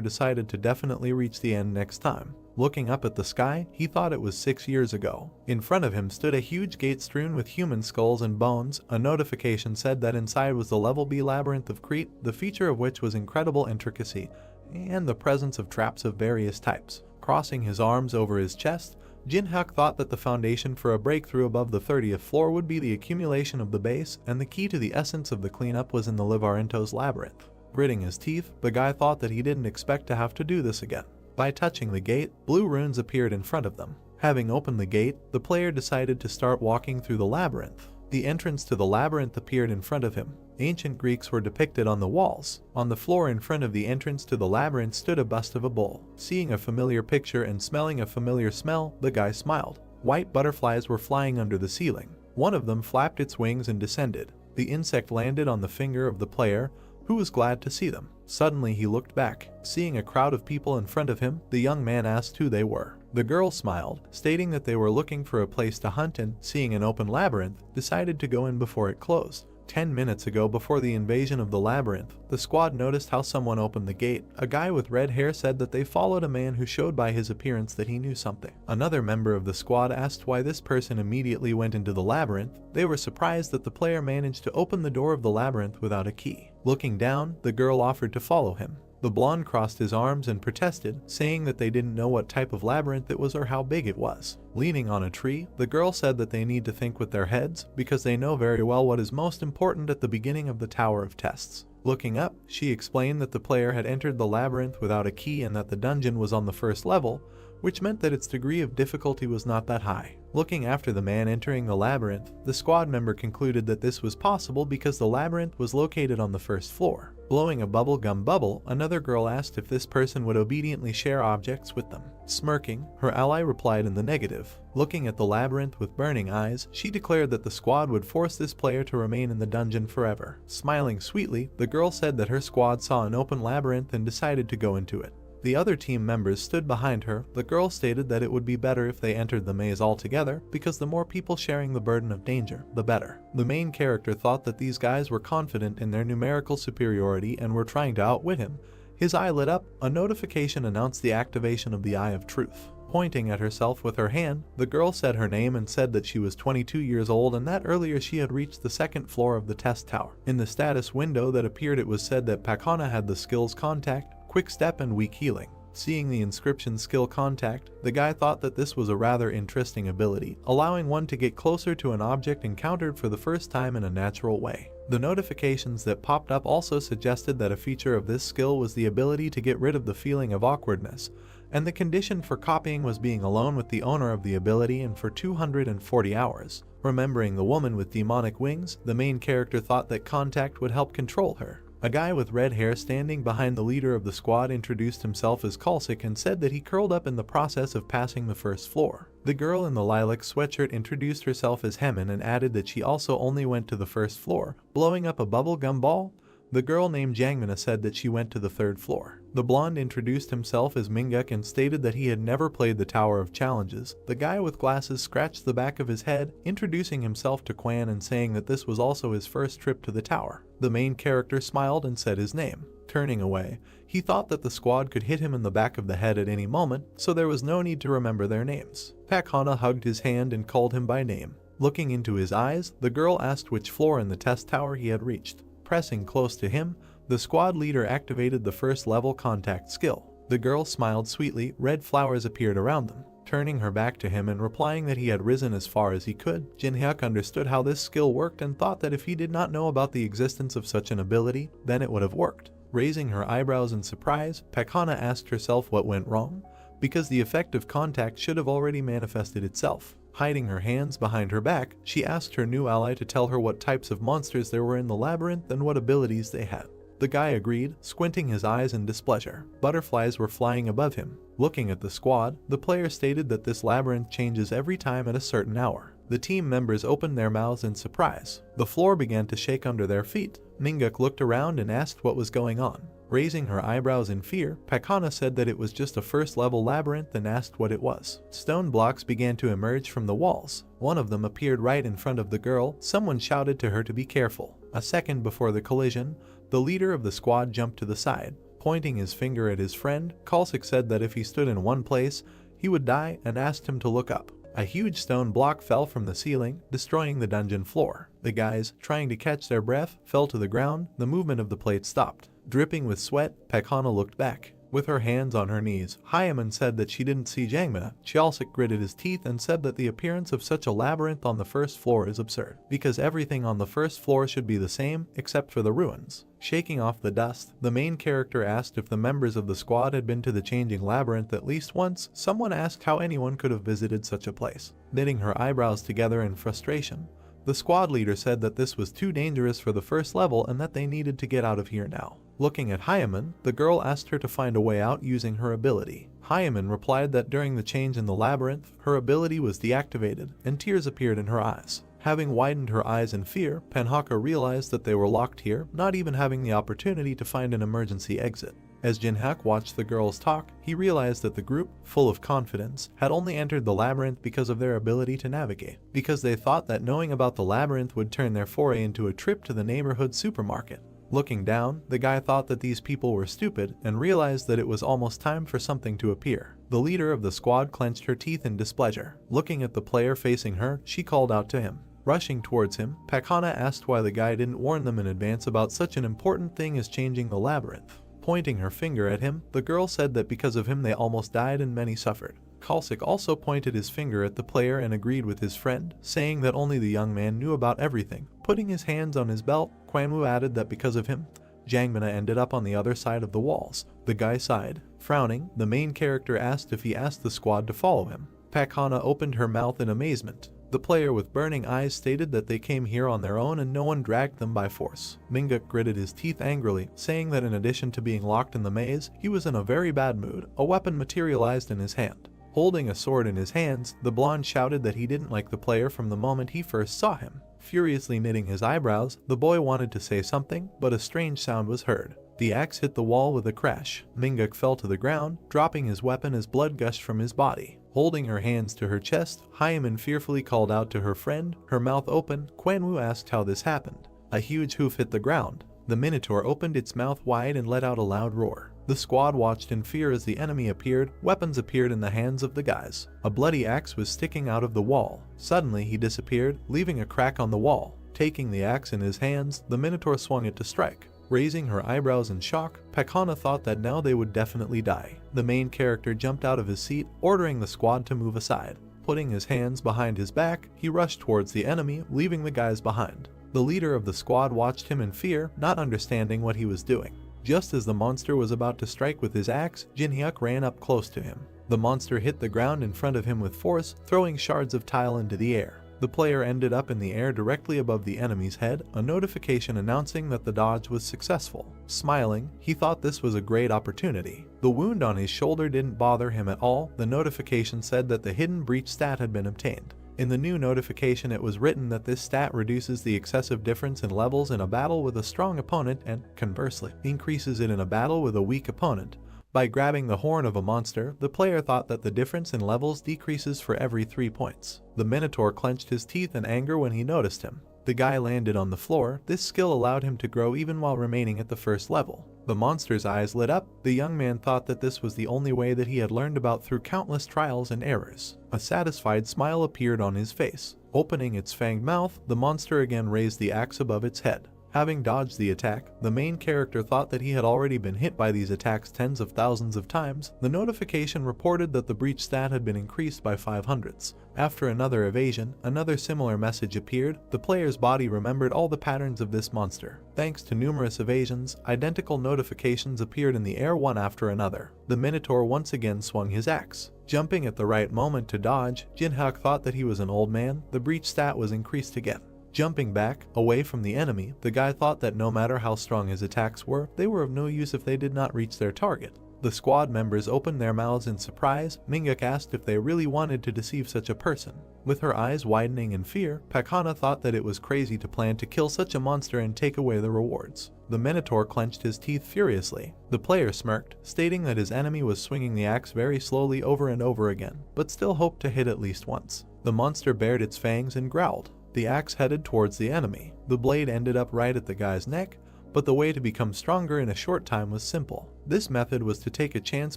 decided to definitely reach the end next time. Looking up at the sky, he thought it was 6 years ago. In front of him stood a huge gate strewn with human skulls and bones. A notification said that inside was the Level B Labyrinth of Crete, the feature of which was incredible intricacy, and the presence of traps of various types. Crossing his arms over his chest, Jin-hyuk thought that the foundation for a breakthrough above the 30th floor would be the accumulation of the base, and the key to the essence of the cleanup was in the Livarento's labyrinth. Gritting his teeth, the guy thought that he didn't expect to have to do this again. By touching the gate, blue runes appeared in front of them. Having opened the gate, the player decided to start walking through the labyrinth. The entrance to the labyrinth appeared in front of him. Ancient Greeks were depicted on the walls. On the floor in front of the entrance to the labyrinth stood a bust of a bull. Seeing a familiar picture and smelling a familiar smell, the guy smiled. White butterflies were flying under the ceiling. One of them flapped its wings and descended. The insect landed on the finger of the player, who was glad to see them. Suddenly he looked back. Seeing a crowd of people in front of him, the young man asked who they were. The girl smiled, stating that they were looking for a place to hunt and, seeing an open labyrinth, decided to go in before it closed. 10 minutes ago, before the invasion of the labyrinth, the squad noticed how someone opened the gate. A guy with red hair said that they followed a man who showed by his appearance that he knew something. Another member of the squad asked why this person immediately went into the labyrinth. They were surprised that the player managed to open the door of the labyrinth without a key. Looking down, the girl offered to follow him. The blonde crossed his arms and protested, saying that they didn't know what type of labyrinth it was or how big it was. Leaning on a tree, the girl said that they need to think with their heads, because they know very well what is most important at the beginning of the Tower of Tests. Looking up, she explained that the player had entered the labyrinth without a key and that the dungeon was on the first level, which meant that its degree of difficulty was not that high. Looking after the man entering the labyrinth, the squad member concluded that this was possible because the labyrinth was located on the first floor. Blowing a bubblegum bubble, another girl asked if this person would obediently share objects with them. Smirking, her ally replied in the negative. Looking at the labyrinth with burning eyes, she declared that the squad would force this player to remain in the dungeon forever. Smiling sweetly, the girl said that her squad saw an open labyrinth and decided to go into it. The other team members stood behind her. The girl stated that it would be better if they entered the maze altogether, because the more people sharing the burden of danger, the better. The main character thought that these guys were confident in their numerical superiority and were trying to outwit him. His eye lit up. A notification announced the activation of the Eye of Truth. Pointing at herself with her hand, the girl said her name and said that she was 22 years old and that earlier she had reached the second floor of the test tower. In the status window that appeared, it was said that Pakana had the skills Contact, Quick Step and Weak Healing. Seeing the inscription Skill Contact, the guy thought that this was a rather interesting ability, allowing one to get closer to an object encountered for the first time in a natural way. The notifications that popped up also suggested that a feature of this skill was the ability to get rid of the feeling of awkwardness, and the condition for copying was being alone with the owner of the ability and for 240 hours. Remembering the woman with demonic wings, the main character thought that Contact would help control her. A guy with red hair standing behind the leader of the squad introduced himself as Kalsik and said that he curled up in the process of passing the first floor. The girl in the lilac sweatshirt introduced herself as Hemin and added that she also only went to the first floor. Blowing up a bubblegum ball, the girl named Jangmina said that she went to the third floor. The blonde introduced himself as Minguk and stated that he had never played the Tower of Challenges. The guy with glasses scratched the back of his head, introducing himself to Quan and saying that this was also his first trip to the tower. The main character smiled and said his name. Turning away, he thought that the squad could hit him in the back of the head at any moment, so there was no need to remember their names. Pakhana hugged his hand and called him by name. Looking into his eyes, the girl asked which floor in the test tower he had reached. Pressing close to him, the squad leader activated the first level Contact skill. The girl smiled sweetly. Red flowers appeared around them. Turning her back to him and replying that he had risen as far as he could, Jin-hyuk understood how this skill worked and thought that if he did not know about the existence of such an ability, then it would have worked. Raising her eyebrows in surprise, Pakhana asked herself what went wrong, because the effect of Contact should have already manifested itself. Hiding her hands behind her back, she asked her new ally to tell her what types of monsters there were in the labyrinth and what abilities they had. The guy agreed, squinting his eyes in displeasure. Butterflies were flying above him. Looking at the squad, the player stated that this labyrinth changes every time at a certain hour. The team members opened their mouths in surprise. The floor began to shake under their feet. Manga looked around and asked what was going on. Raising her eyebrows in fear, Pakana said that it was just a first-level labyrinth and asked what it was. Stone blocks began to emerge from the walls. One of them appeared right in front of the girl. Someone shouted to her to be careful. A second before the collision, the leader of the squad jumped to the side. Pointing his finger at his friend, Kalsik said that if he stood in one place, he would die and asked him to look up. A huge stone block fell from the ceiling, destroying the dungeon floor. The guys, trying to catch their breath, fell to the ground. The movement of the plate stopped. Dripping with sweat, Pakana looked back. With her hands on her knees, Hyaman said that she didn't see Jangmina. Chalsik gritted his teeth and said that the appearance of such a labyrinth on the first floor is absurd, because everything on the first floor should be the same, except for the ruins. Shaking off the dust, the main character asked if the members of the squad had been to the changing labyrinth at least once. Someone asked how anyone could have visited such a place. Knitting her eyebrows together in frustration, the squad leader said that this was too dangerous for the first level and that they needed to get out of here now. Looking at Hyaman, the girl asked her to find a way out using her ability. Hyaman replied that during the change in the labyrinth, her ability was deactivated, and tears appeared in her eyes. Having widened her eyes in fear, Panhaka realized that they were locked here, not even having the opportunity to find an emergency exit. As Jinhak watched the girls talk, he realized that the group, full of confidence, had only entered the labyrinth because of their ability to navigate, because they thought that knowing about the labyrinth would turn their foray into a trip to the neighborhood supermarket. Looking down, the guy thought that these people were stupid and realized that it was almost time for something to appear. The leader of the squad clenched her teeth in displeasure. Looking at the player facing her, she called out to him. Rushing towards him, Pakana asked why the guy didn't warn them in advance about such an important thing as changing the labyrinth. Pointing her finger at him, the girl said that because of him they almost died and many suffered. Kalsik also pointed his finger at the player and agreed with his friend, saying that only the young man knew about everything. Putting his hands on his belt, Quanwu added that because of him, Jangmina ended up on the other side of the walls. The guy sighed. Frowning, the main character asked if he asked the squad to follow him. Pakana opened her mouth in amazement. The player with burning eyes stated that they came here on their own and no one dragged them by force. Manga gritted his teeth angrily, saying that in addition to being locked in the maze, he was in a very bad mood. A weapon materialized in his hand. Holding a sword in his hands, the blonde shouted that he didn't like the player from the moment he first saw him. Furiously knitting his eyebrows, the boy wanted to say something, but a strange sound was heard. The axe hit the wall with a crash. Minguk fell to the ground, dropping his weapon as blood gushed from his body. Holding her hands to her chest, Hyaman fearfully called out to her friend, her mouth open. Quanwu asked how this happened. A huge hoof hit the ground. The Minotaur opened its mouth wide and let out a loud roar. The squad watched in fear as the enemy appeared. Weapons appeared in the hands of the guys. A bloody axe was sticking out of the wall. Suddenly he disappeared, leaving a crack on the wall. Taking the axe in his hands, the Minotaur swung it to strike. Raising her eyebrows in shock, Pakana thought that now they would definitely die. The main character jumped out of his seat, ordering the squad to move aside. Putting his hands behind his back, he rushed towards the enemy, leaving the guys behind. The leader of the squad watched him in fear, not understanding what he was doing. Just as the monster was about to strike with his axe, Jinhyuk ran up close to him. The monster hit the ground in front of him with force, throwing shards of tile into the air. The player ended up in the air directly above the enemy's head, a notification announcing that the dodge was successful. Smiling, he thought this was a great opportunity. The wound on his shoulder didn't bother him at all. The notification said that the hidden breach stat had been obtained. In the new notification it was written that this stat reduces the excessive difference in levels in a battle with a strong opponent and, conversely, increases it in a battle with a weak opponent. By grabbing the horn of a monster, the player thought that the difference in levels decreases for every 3 points. The Minotaur clenched his teeth in anger when he noticed him. The guy landed on the floor. This skill allowed him to grow even while remaining at the first level. The monster's eyes lit up. The young man thought that this was the only way that he had learned about through countless trials and errors. A satisfied smile appeared on his face. Opening its fanged mouth, the monster again raised the axe above its head. Having dodged the attack, the main character thought that he had already been hit by these attacks tens of thousands of times. The notification reported that the breach stat had been increased by 500s. After another evasion, another similar message appeared. The player's body remembered all the patterns of this monster. Thanks to numerous evasions, identical notifications appeared in the air one after another. The Minotaur once again swung his axe. Jumping at the right moment to dodge, Jinhyuk thought that he was an old man. The breach stat was increased again. Jumping back, away from the enemy, the guy thought that no matter how strong his attacks were, they were of no use if they did not reach their target. The squad members opened their mouths in surprise. Mingak asked if they really wanted to deceive such a person. With her eyes widening in fear, Pakhana thought that it was crazy to plan to kill such a monster and take away the rewards. The Minotaur clenched his teeth furiously. The player smirked, stating that his enemy was swinging the axe very slowly over and over again, but still hoped to hit at least once. The monster bared its fangs and growled. The axe headed towards the enemy. The blade ended up right at the guy's neck, but the way to become stronger in a short time was simple. This method was to take a chance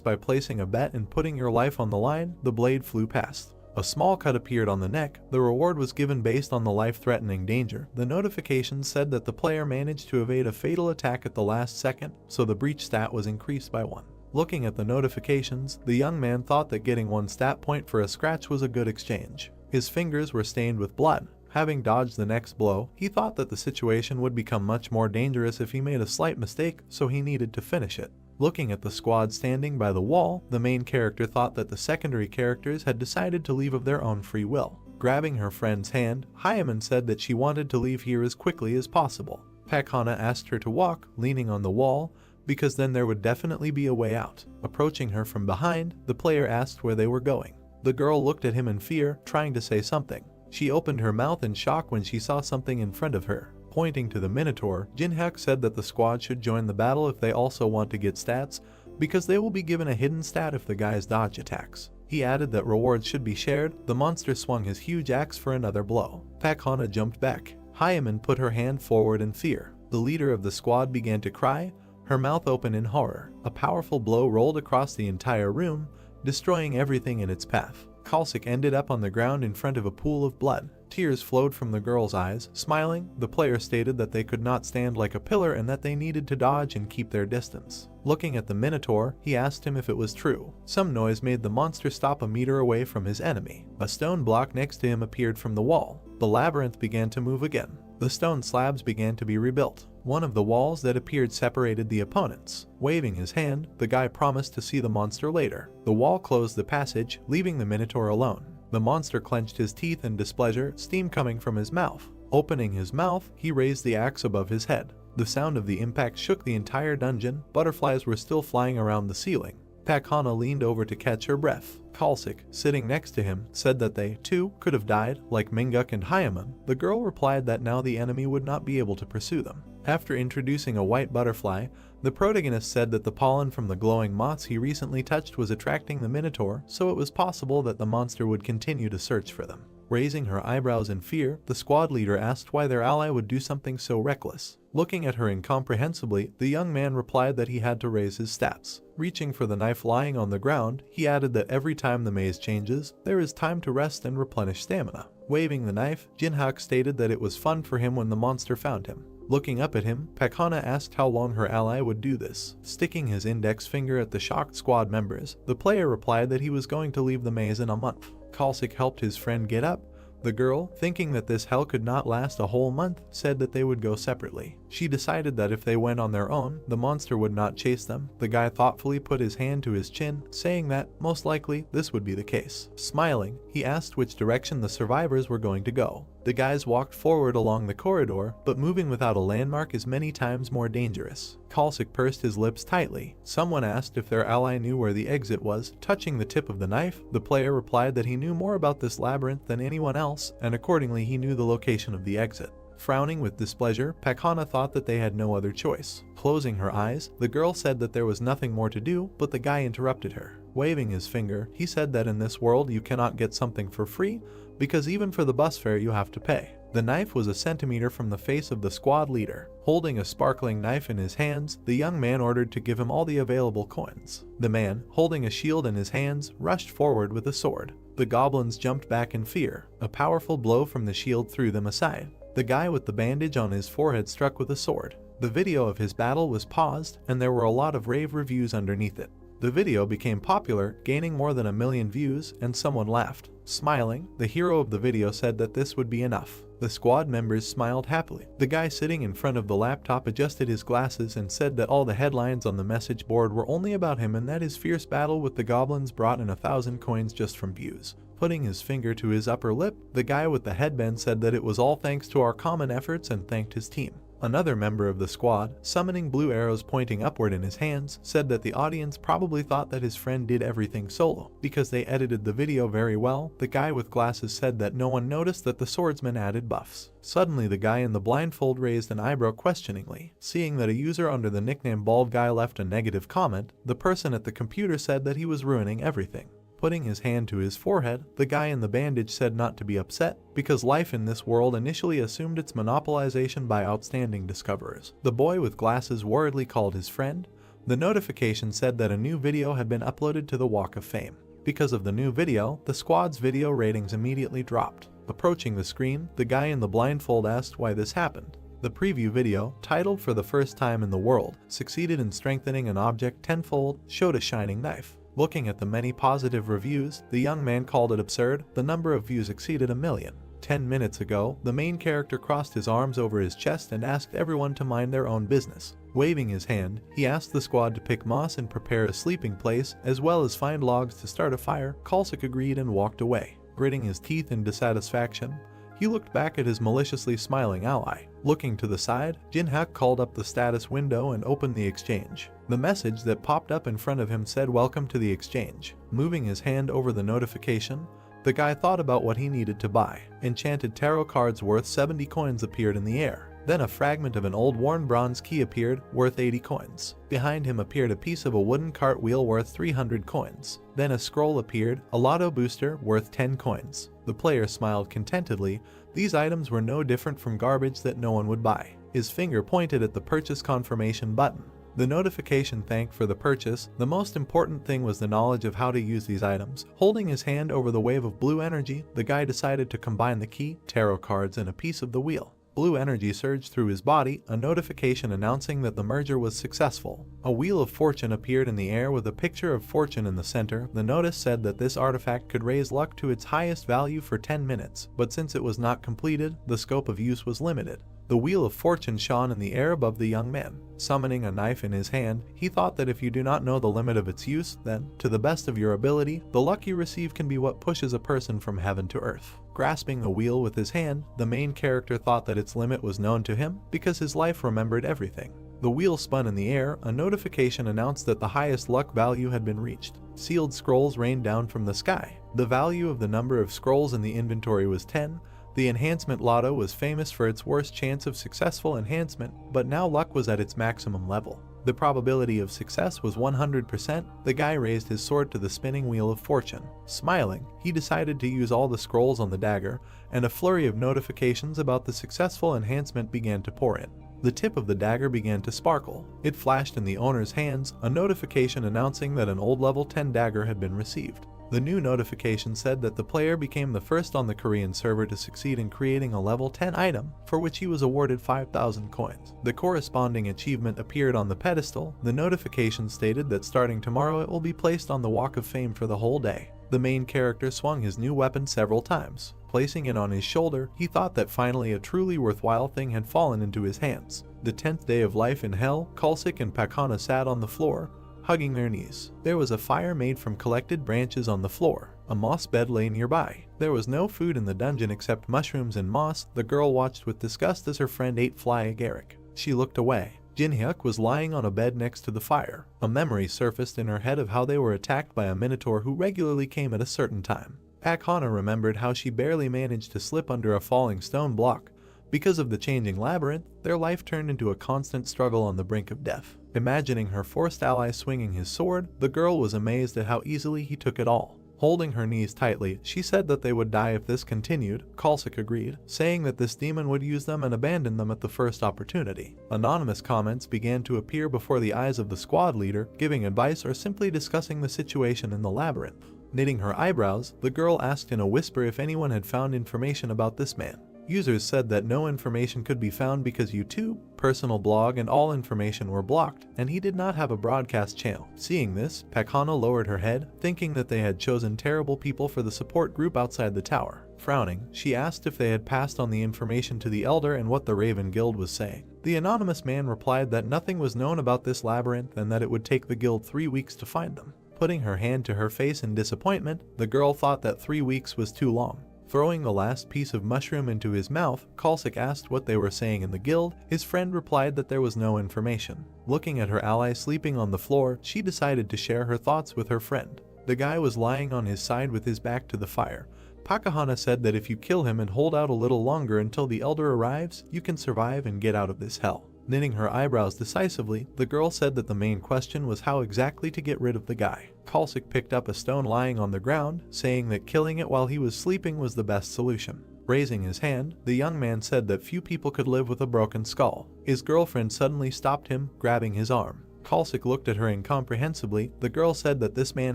by placing a bet and putting your life on the line. The blade flew past. A small cut appeared on the neck. The reward was given based on the life-threatening danger. The notification said that the player managed to evade a fatal attack at the last second, so the breach stat was increased by 1. Looking at the notifications, the young man thought that getting 1 stat point for a scratch was a good exchange. His fingers were stained with blood. Having dodged the next blow, he thought that the situation would become much more dangerous if he made a slight mistake, so he needed to finish it. Looking at the squad standing by the wall, the main character thought that the secondary characters had decided to leave of their own free will. Grabbing her friend's hand, Hyaman said that she wanted to leave here as quickly as possible. Pakhana asked her to walk, leaning on the wall, because then there would definitely be a way out. Approaching her from behind, the player asked where they were going. The girl looked at him in fear, trying to say something. She opened her mouth in shock when she saw something in front of her. Pointing to the Minotaur, Jinhyuk said that the squad should join the battle if they also want to get stats, because they will be given a hidden stat if the guy's dodge attacks. He added that rewards should be shared. The monster swung his huge axe for another blow. Pakhana jumped back. Hyaman put her hand forward in fear. The leader of the squad began to cry, her mouth open in horror. A powerful blow rolled across the entire room, destroying everything in its path. Kalsik ended up on the ground in front of a pool of blood. Tears flowed from the girl's eyes. Smiling, the player stated that they could not stand like a pillar and that they needed to dodge and keep their distance. Looking at the Minotaur, he asked him if it was true. Some noise made the monster stop a meter away from his enemy. A stone block next to him appeared from the wall. The labyrinth began to move again. The stone slabs began to be rebuilt. One of the walls that appeared separated the opponents. Waving his hand, the guy promised to see the monster later. The wall closed the passage, leaving the Minotaur alone. The monster clenched his teeth in displeasure, steam coming from his mouth. Opening his mouth, he raised the axe above his head. The sound of the impact shook the entire dungeon. Butterflies were still flying around the ceiling. Pakhana leaned over to catch her breath. Kalsik, sitting next to him, said that they, too, could have died, like Minguk and Hyaman. The girl replied that now the enemy would not be able to pursue them. After introducing a white butterfly, the protagonist said that the pollen from the glowing moths he recently touched was attracting the Minotaur, so it was possible that the monster would continue to search for them. Raising her eyebrows in fear, the squad leader asked why their ally would do something so reckless. Looking at her incomprehensibly, the young man replied that he had to raise his stats. Reaching for the knife lying on the ground, he added that every time the maze changes, there is time to rest and replenish stamina. Waving the knife, Jinhyuk stated that it was fun for him when the monster found him. Looking up at him, Pakhana asked how long her ally would do this. Sticking his index finger at the shocked squad members, the player replied that he was going to leave the maze in a month. Kalsik helped his friend get up. The girl, thinking that this hell could not last a whole month, said that they would go separately. She decided that if they went on their own, the monster would not chase them. The guy thoughtfully put his hand to his chin, saying that, most likely, this would be the case. Smiling, he asked which direction the survivors were going to go. The guys walked forward along the corridor, but moving without a landmark is many times more dangerous. Kalsik pursed his lips tightly. Someone asked if their ally knew where the exit was. Touching the tip of the knife, the player replied that he knew more about this labyrinth than anyone else, and accordingly he knew the location of the exit. Frowning with displeasure, Pakhana thought that they had no other choice. Closing her eyes, the girl said that there was nothing more to do, but the guy interrupted her. Waving his finger, he said that in this world you cannot get something for free, because even for the bus fare you have to pay. The knife was a centimeter from the face of the squad leader. Holding a sparkling knife in his hands, the young man ordered to give him all the available coins. The man, holding a shield in his hands, rushed forward with a sword. The goblins jumped back in fear. A powerful blow from the shield threw them aside. The guy with the bandage on his forehead struck with a sword. The video of his battle was paused, and there were a lot of rave reviews underneath it. The video became popular, gaining more than 1 million views, and someone laughed. Smiling, the hero of the video said that this would be enough. The squad members smiled happily. The guy sitting in front of the laptop adjusted his glasses and said that all the headlines on the message board were only about him and that his fierce battle with the goblins brought in 1,000 coins just from views. Putting his finger to his upper lip, the guy with the headband said that it was all thanks to our common efforts and thanked his team. Another member of the squad, summoning blue arrows pointing upward in his hands, said that the audience probably thought that his friend did everything solo. Because they edited the video very well, the guy with glasses said that no one noticed that the swordsman added buffs. Suddenly the guy in the blindfold raised an eyebrow questioningly. Seeing that a user under the nickname Bald Guy left a negative comment, the person at the computer said that he was ruining everything. Putting his hand to his forehead, the guy in the bandage said not to be upset, because life in this world initially assumed its monopolization by outstanding discoverers. The boy with glasses worriedly called his friend. The notification said that a new video had been uploaded to the Walk of Fame. Because of the new video, the squad's video ratings immediately dropped. Approaching the screen, the guy in the blindfold asked why this happened. The preview video, titled "For the First Time in the World," succeeded in strengthening an object tenfold, showed a shining knife. Looking at the many positive reviews, the young man called it absurd. The number of views exceeded 1 million. 10 minutes ago, the main character crossed his arms over his chest and asked everyone to mind their own business. Waving his hand, he asked the squad to pick moss and prepare a sleeping place, as well as find logs to start a fire. Kalsik agreed and walked away. Gritting his teeth in dissatisfaction, he looked back at his maliciously smiling ally. Looking to the side, Jinhyuk called up the status window and opened the exchange. The message that popped up in front of him said "Welcome to the exchange." Moving his hand over the notification, the guy thought about what he needed to buy. Enchanted tarot cards worth 70 coins appeared in the air. Then a fragment of an old worn bronze key appeared, worth 80 coins. Behind him appeared a piece of a wooden cartwheel worth 300 coins. Then a scroll appeared, a lotto booster worth 10 coins. The player smiled contentedly. These items were no different from garbage that no one would buy. His finger pointed at the purchase confirmation button. The notification thanked for the purchase. The most important thing was the knowledge of how to use these items. Holding his hand over the wave of blue energy, the guy decided to combine the key, tarot cards, and a piece of the wheel. Blue energy surged through his body, a notification announcing that the merger was successful. A wheel of fortune appeared in the air with a picture of fortune in the center. The notice said that this artifact could raise luck to its highest value for 10 minutes, but since it was not completed, the scope of use was limited. The wheel of fortune shone in the air above the young man. Summoning a knife in his hand, he thought that if you do not know the limit of its use, then, to the best of your ability, the luck you receive can be what pushes a person from heaven to earth. Grasping the wheel with his hand, the main character thought that its limit was known to him because his life remembered everything. The wheel spun in the air. A notification announced that the highest luck value had been reached. Sealed scrolls rained down from the sky. The value of the number of scrolls in the inventory was 10. The enhancement lotto was famous for its worst chance of successful enhancement, but now luck was at its maximum level. The probability of success was 100%. The guy raised his sword to the spinning wheel of fortune. Smiling, he decided to use all the scrolls on the dagger, and a flurry of notifications about the successful enhancement began to pour in. The tip of the dagger began to sparkle. It flashed in the owner's hands, a notification announcing that an old level 10 dagger had been received. The new notification said that the player became the first on the Korean server to succeed in creating a level 10 item, for which he was awarded 5,000 coins. The corresponding achievement appeared on the pedestal. The notification stated that starting tomorrow it will be placed on the Walk of Fame for the whole day. The main character swung his new weapon several times. Placing it on his shoulder, he thought that finally a truly worthwhile thing had fallen into his hands. The 10th day of life in hell, Kalsik and Pakana sat on the floor, hugging their knees. There was a fire made from collected branches on the floor. A moss bed lay nearby. There was no food in the dungeon except mushrooms and moss. The girl watched with disgust as her friend ate fly agaric. She looked away. Jinhyuk was lying on a bed next to the fire. A memory surfaced in her head of how they were attacked by a minotaur who regularly came at a certain time. Pakana remembered how she barely managed to slip under a falling stone block. Because of the changing labyrinth, their life turned into a constant struggle on the brink of death. Imagining her forced ally swinging his sword, the girl was amazed at how easily he took it all. Holding her knees tightly, she said that they would die if this continued. Kalsik agreed, saying that this demon would use them and abandon them at the first opportunity. Anonymous comments began to appear before the eyes of the squad leader, giving advice or simply discussing the situation in the labyrinth. Knitting her eyebrows, the girl asked in a whisper if anyone had found information about this man. Users said that no information could be found because YouTube personal blog, and all information were blocked, and he did not have a broadcast channel. Seeing this, Pakana lowered her head, thinking that they had chosen terrible people for the support group outside the tower. Frowning, she asked if they had passed on the information to the Elder and what the Raven Guild was saying. The anonymous man replied that nothing was known about this labyrinth and that it would take the guild 3 weeks to find them. Putting her hand to her face in disappointment, the girl thought that 3 weeks was too long. Throwing the last piece of mushroom into his mouth, Kalsik asked what they were saying in the guild. His friend replied that there was no information. Looking at her ally sleeping on the floor, she decided to share her thoughts with her friend. The guy was lying on his side with his back to the fire. Pakahana said that if you kill him and hold out a little longer until the Elder arrives, you can survive and get out of this hell. Knitting her eyebrows decisively, the girl said that the main question was how exactly to get rid of the guy. Kalsik picked up a stone lying on the ground, saying that killing it while he was sleeping was the best solution. Raising his hand, the young man said that few people could live with a broken skull. His girlfriend suddenly stopped him, grabbing his arm. Kalsik looked at her incomprehensibly. The girl said that this man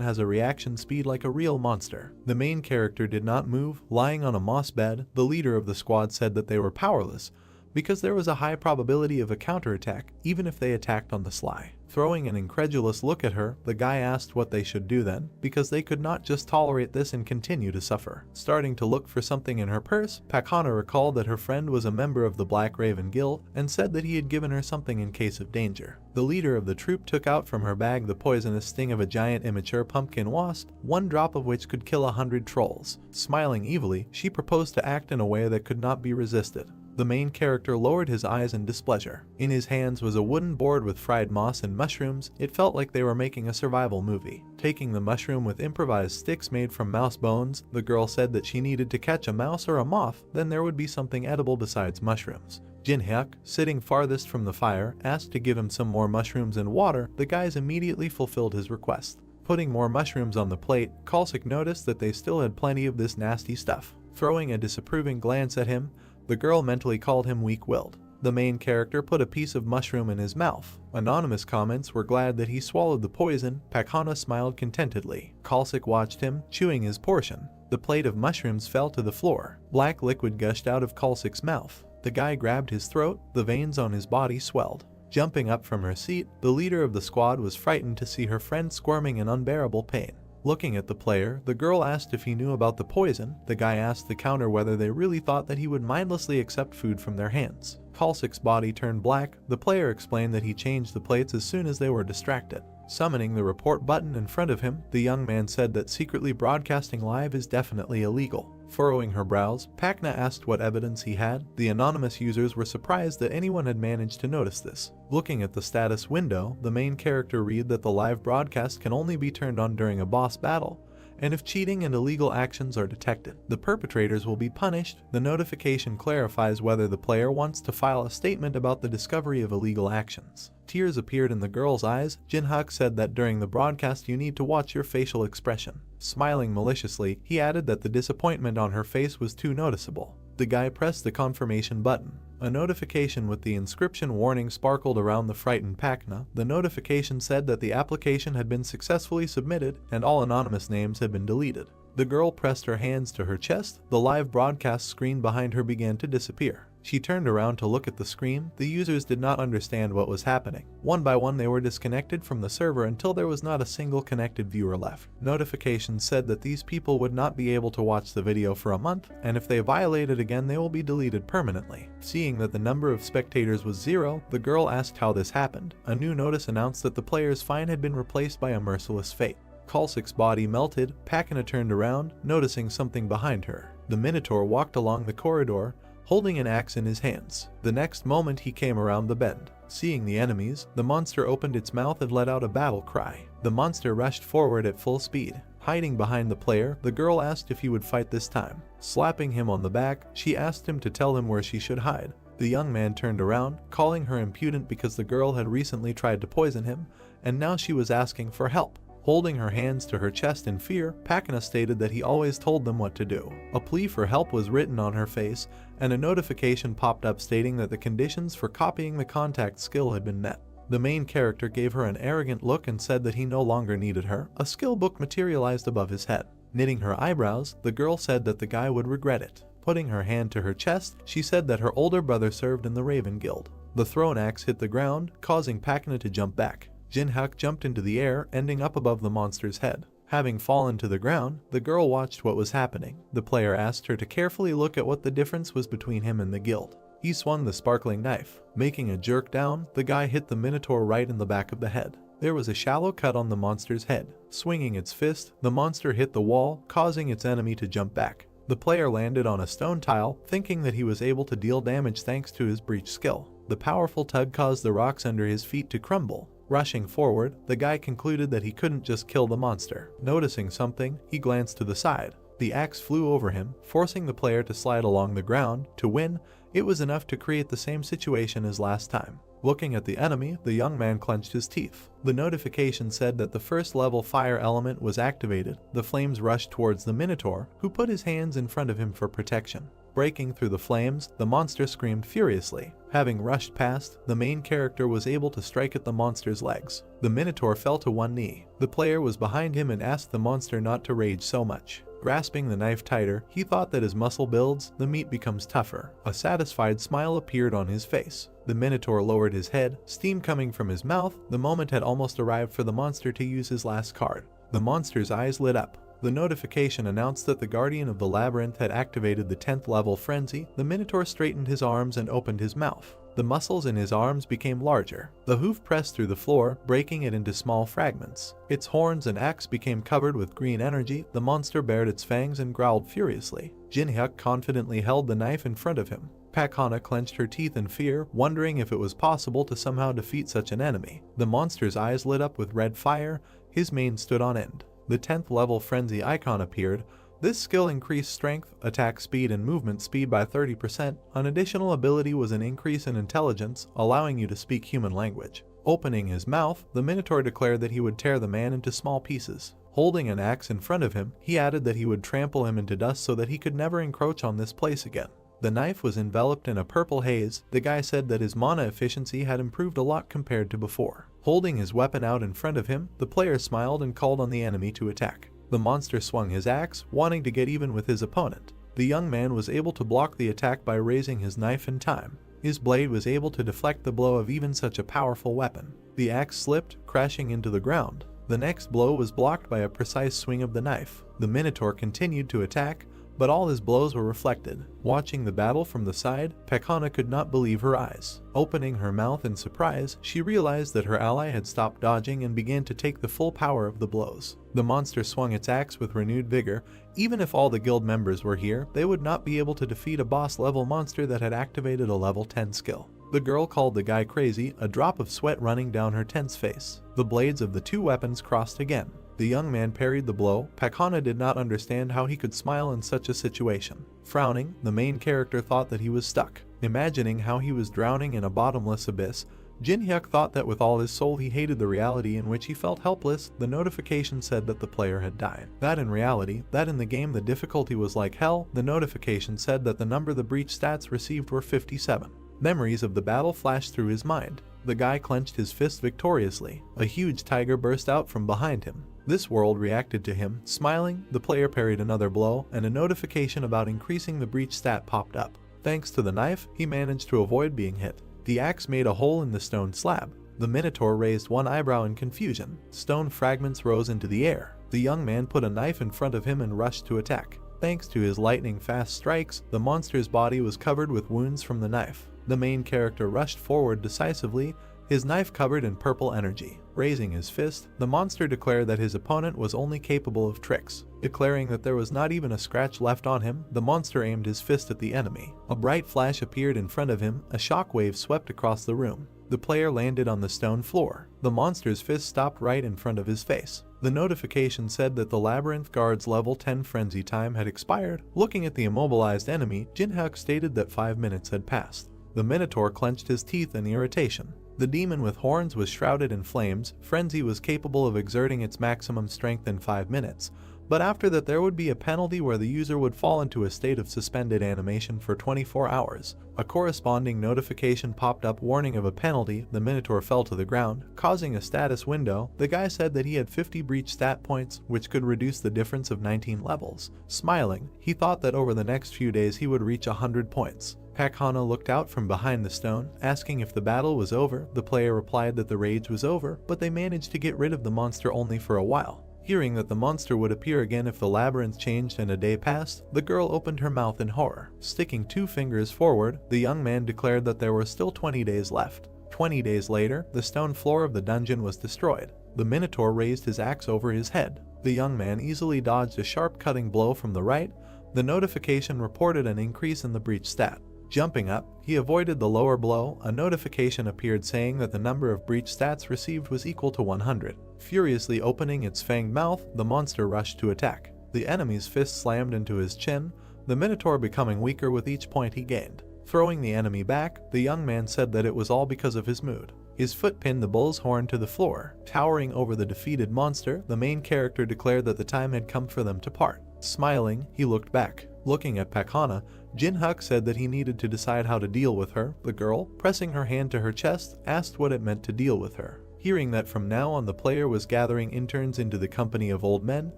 has a reaction speed like a real monster. The main character did not move. Lying on a moss bed, the leader of the squad said that they were powerless, because there was a high probability of a counterattack, even if they attacked on the sly. Throwing an incredulous look at her, the guy asked what they should do then, because they could not just tolerate this and continue to suffer. Starting to look for something in her purse, Pakana recalled that her friend was a member of the Black Raven Guild and said that he had given her something in case of danger. The leader of the troop took out from her bag the poisonous sting of a giant immature pumpkin wasp, 1 drop of which could kill 100 trolls. Smiling evilly, she proposed to act in a way that could not be resisted. The main character lowered his eyes in displeasure. In his hands was a wooden board with fried moss and mushrooms. It felt like they were making a survival movie. Taking the mushroom with improvised sticks made from mouse bones, the girl said that she needed to catch a mouse or a moth, then there would be something edible besides mushrooms. Jinhyuk, sitting farthest from the fire, asked to give him some more mushrooms and water. The guys immediately fulfilled his request. Putting more mushrooms on the plate, Kalsik noticed that they still had plenty of this nasty stuff. Throwing a disapproving glance at him, the girl mentally called him weak-willed. The main character put a piece of mushroom in his mouth. Anonymous comments were glad that he swallowed the poison. Pakana smiled contentedly. Kalsik watched him, chewing his portion. The plate of mushrooms fell to the floor. Black liquid gushed out of Kalsik's mouth. The guy grabbed his throat. The veins on his body swelled. Jumping up from her seat, the leader of the squad was frightened to see her friend squirming in unbearable pain. Looking at the player, the girl asked if he knew about the poison. The guy asked the counter whether they really thought that he would mindlessly accept food from their hands. Kalsik's body turned black. The player explained that he changed the plates as soon as they were distracted. Summoning the report button in front of him, the young man said that secretly broadcasting live is definitely illegal. Furrowing her brows, Pakna asked what evidence he had. The anonymous users were surprised that anyone had managed to notice this. Looking at the status window, the main character read that the live broadcast can only be turned on during a boss battle, and if cheating and illegal actions are detected, the perpetrators will be punished. The notification clarifies whether the player wants to file a statement about the discovery of illegal actions. Tears appeared in the girl's eyes. Jinhyuk said that during the broadcast you need to watch your facial expression. Smiling maliciously, he added that the disappointment on her face was too noticeable. The guy pressed the confirmation button. A notification with the inscription warning sparkled around the frightened Pakna. The notification said that the application had been successfully submitted and all anonymous names had been deleted. The girl pressed her hands to her chest. The live broadcast screen behind her began to disappear. She turned around to look at the screen. The users did not understand what was happening. One by one they were disconnected from the server until there was not a single connected viewer left. Notifications said that these people would not be able to watch the video for a month, and if they violate it again they will be deleted permanently. Seeing that the number of spectators was 0, the girl asked how this happened. A new notice announced that the player's fine had been replaced by a merciless fate. Kalsik's body melted. Pakana turned around, noticing something behind her. The Minotaur walked along the corridor, holding an axe in his hands. The next moment he came around the bend. Seeing the enemies, the monster opened its mouth and let out a battle cry. The monster rushed forward at full speed. Hiding behind the player, the girl asked if he would fight this time. Slapping him on the back, she asked him to tell him where she should hide. The young man turned around, calling her impudent because the girl had recently tried to poison him, and now she was asking for help. Holding her hands to her chest in fear, Pakana stated that he always told them what to do. A plea for help was written on her face, and a notification popped up stating that the conditions for copying the contact skill had been met. The main character gave her an arrogant look and said that he no longer needed her. A skill book materialized above his head. Knitting her eyebrows, the girl said that the guy would regret it. Putting her hand to her chest, she said that her older brother served in the Raven Guild. The thrown axe hit the ground, causing Pakana to jump back. Jinhyuk jumped into the air, ending up above the monster's head. Having fallen to the ground, the girl watched what was happening. The player asked her to carefully look at what the difference was between him and the guild. He swung the sparkling knife. Making a jerk down, the guy hit the minotaur right in the back of the head. There was a shallow cut on the monster's head. Swinging its fist, the monster hit the wall, causing its enemy to jump back. The player landed on a stone tile, thinking that he was able to deal damage thanks to his breach skill. The powerful tug caused the rocks under his feet to crumble. Rushing forward, the guy concluded that he couldn't just kill the monster. Noticing something, he glanced to the side. The axe flew over him, forcing the player to slide along the ground. To win, it was enough to create the same situation as last time. Looking at the enemy, the young man clenched his teeth. The notification said that the first level fire element was activated. The flames rushed towards the minotaur, who put his hands in front of him for protection. Breaking through the flames, the monster screamed furiously. Having rushed past, the main character was able to strike at the monster's legs. The minotaur fell to one knee. The player was behind him and asked the monster not to rage so much. Grasping the knife tighter, he thought that as muscle builds, the meat becomes tougher. A satisfied smile appeared on his face. The minotaur lowered his head, steam coming from his mouth. The moment had almost arrived for the monster to use his last card. The monster's eyes lit up. The notification announced that the Guardian of the Labyrinth had activated the 10th level frenzy. The minotaur straightened his arms and opened his mouth. The muscles in his arms became larger. The hoof pressed through the floor, breaking it into small fragments. Its horns and axe became covered with green energy. The monster bared its fangs and growled furiously. Jinhyuk confidently held the knife in front of him. Pakana clenched her teeth in fear, wondering if it was possible to somehow defeat such an enemy. The monster's eyes lit up with red fire. His mane stood on end. The 10th level frenzy icon appeared. This skill increased strength, attack speed, and movement speed by 30%. An additional ability was an increase in intelligence, allowing you to speak human language. Opening his mouth, the minotaur declared that he would tear the man into small pieces. Holding an axe in front of him, he added that he would trample him into dust so that he could never encroach on this place again. The knife was enveloped in a purple haze. The guy said that his mana efficiency had improved a lot compared to before. Holding his weapon out in front of him, the player smiled and called on the enemy to attack. The monster swung his axe, wanting to get even with his opponent. The young man was able to block the attack by raising his knife in time. His blade was able to deflect the blow of even such a powerful weapon. The axe slipped, crashing into the ground. The next blow was blocked by a precise swing of the knife. The minotaur continued to attack, but all his blows were reflected. Watching the battle from the side, Pakana could not believe her eyes. Opening her mouth in surprise, she realized that her ally had stopped dodging and began to take the full power of the blows. The monster swung its axe with renewed vigor. Even if all the guild members were here, they would not be able to defeat a boss-level monster that had activated a level 10 skill. The girl called the guy crazy, a drop of sweat running down her tense face. The blades of the two weapons crossed again. The young man parried the blow. Pakana did not understand how he could smile in such a situation. Frowning, the main character thought that he was stuck. Imagining how he was drowning in a bottomless abyss, Jinhyuk thought that with all his soul he hated the reality in which he felt helpless. The notification said that the player had died. That in reality, that in the game the difficulty was like hell. The notification said that the number the breach stats received were 57. Memories of the battle flashed through his mind. The guy clenched his fist victoriously. A huge tiger burst out from behind him. This world reacted to him. Smiling, the player parried another blow, and a notification about increasing the breach stat popped up. Thanks to the knife, he managed to avoid being hit. The axe made a hole in the stone slab. The minotaur raised one eyebrow in confusion. Stone fragments rose into the air. The young man put a knife in front of him and rushed to attack. Thanks to his lightning-fast strikes, the monster's body was covered with wounds from the knife. The main character rushed forward decisively, his knife covered in purple energy. Raising his fist, the monster declared that his opponent was only capable of tricks. Declaring that there was not even a scratch left on him, the monster aimed his fist at the enemy. A bright flash appeared in front of him. A shockwave swept across the room. The player landed on the stone floor. The monster's fist stopped right in front of his face. The notification said that the Labyrinth Guard's level 10 frenzy time had expired. Looking at the immobilized enemy, Jinhyuk stated that 5 minutes had passed. The minotaur clenched his teeth in irritation. The demon with horns was shrouded in flames. Frenzy was capable of exerting its maximum strength in 5 minutes, but after that there would be a penalty where the user would fall into a state of suspended animation for 24 hours. A corresponding notification popped up warning of a penalty. The minotaur fell to the ground, causing a status window. The guy said that he had 50 breach stat points, which could reduce the difference of 19 levels. Smiling, he thought that over the next few days he would reach 100 points. Pakana looked out from behind the stone, asking if the battle was over. The player replied that the rage was over, but they managed to get rid of the monster only for a while. Hearing that the monster would appear again if the labyrinth changed and a day passed, the girl opened her mouth in horror. Sticking 2 fingers forward, the young man declared that there were still 20 days left. 20 days later, the stone floor of the dungeon was destroyed. The Minotaur raised his axe over his head. The young man easily dodged a sharp cutting blow from the right. The notification reported an increase in the breach stat. Jumping up, he avoided the lower blow. A notification appeared saying that the number of breach stats received was equal to 100. Furiously opening its fanged mouth, the monster rushed to attack. The enemy's fist slammed into his chin, the Minotaur becoming weaker with each point he gained. Throwing the enemy back, the young man said that it was all because of his mood. His foot pinned the bull's horn to the floor. Towering over the defeated monster, the main character declared that the time had come for them to part. Smiling, he looked back. Looking at Pakana, Jinhyuk said that he needed to decide how to deal with her. The girl, pressing her hand to her chest, asked what it meant to deal with her. Hearing that from now on the player was gathering interns into the company of old men,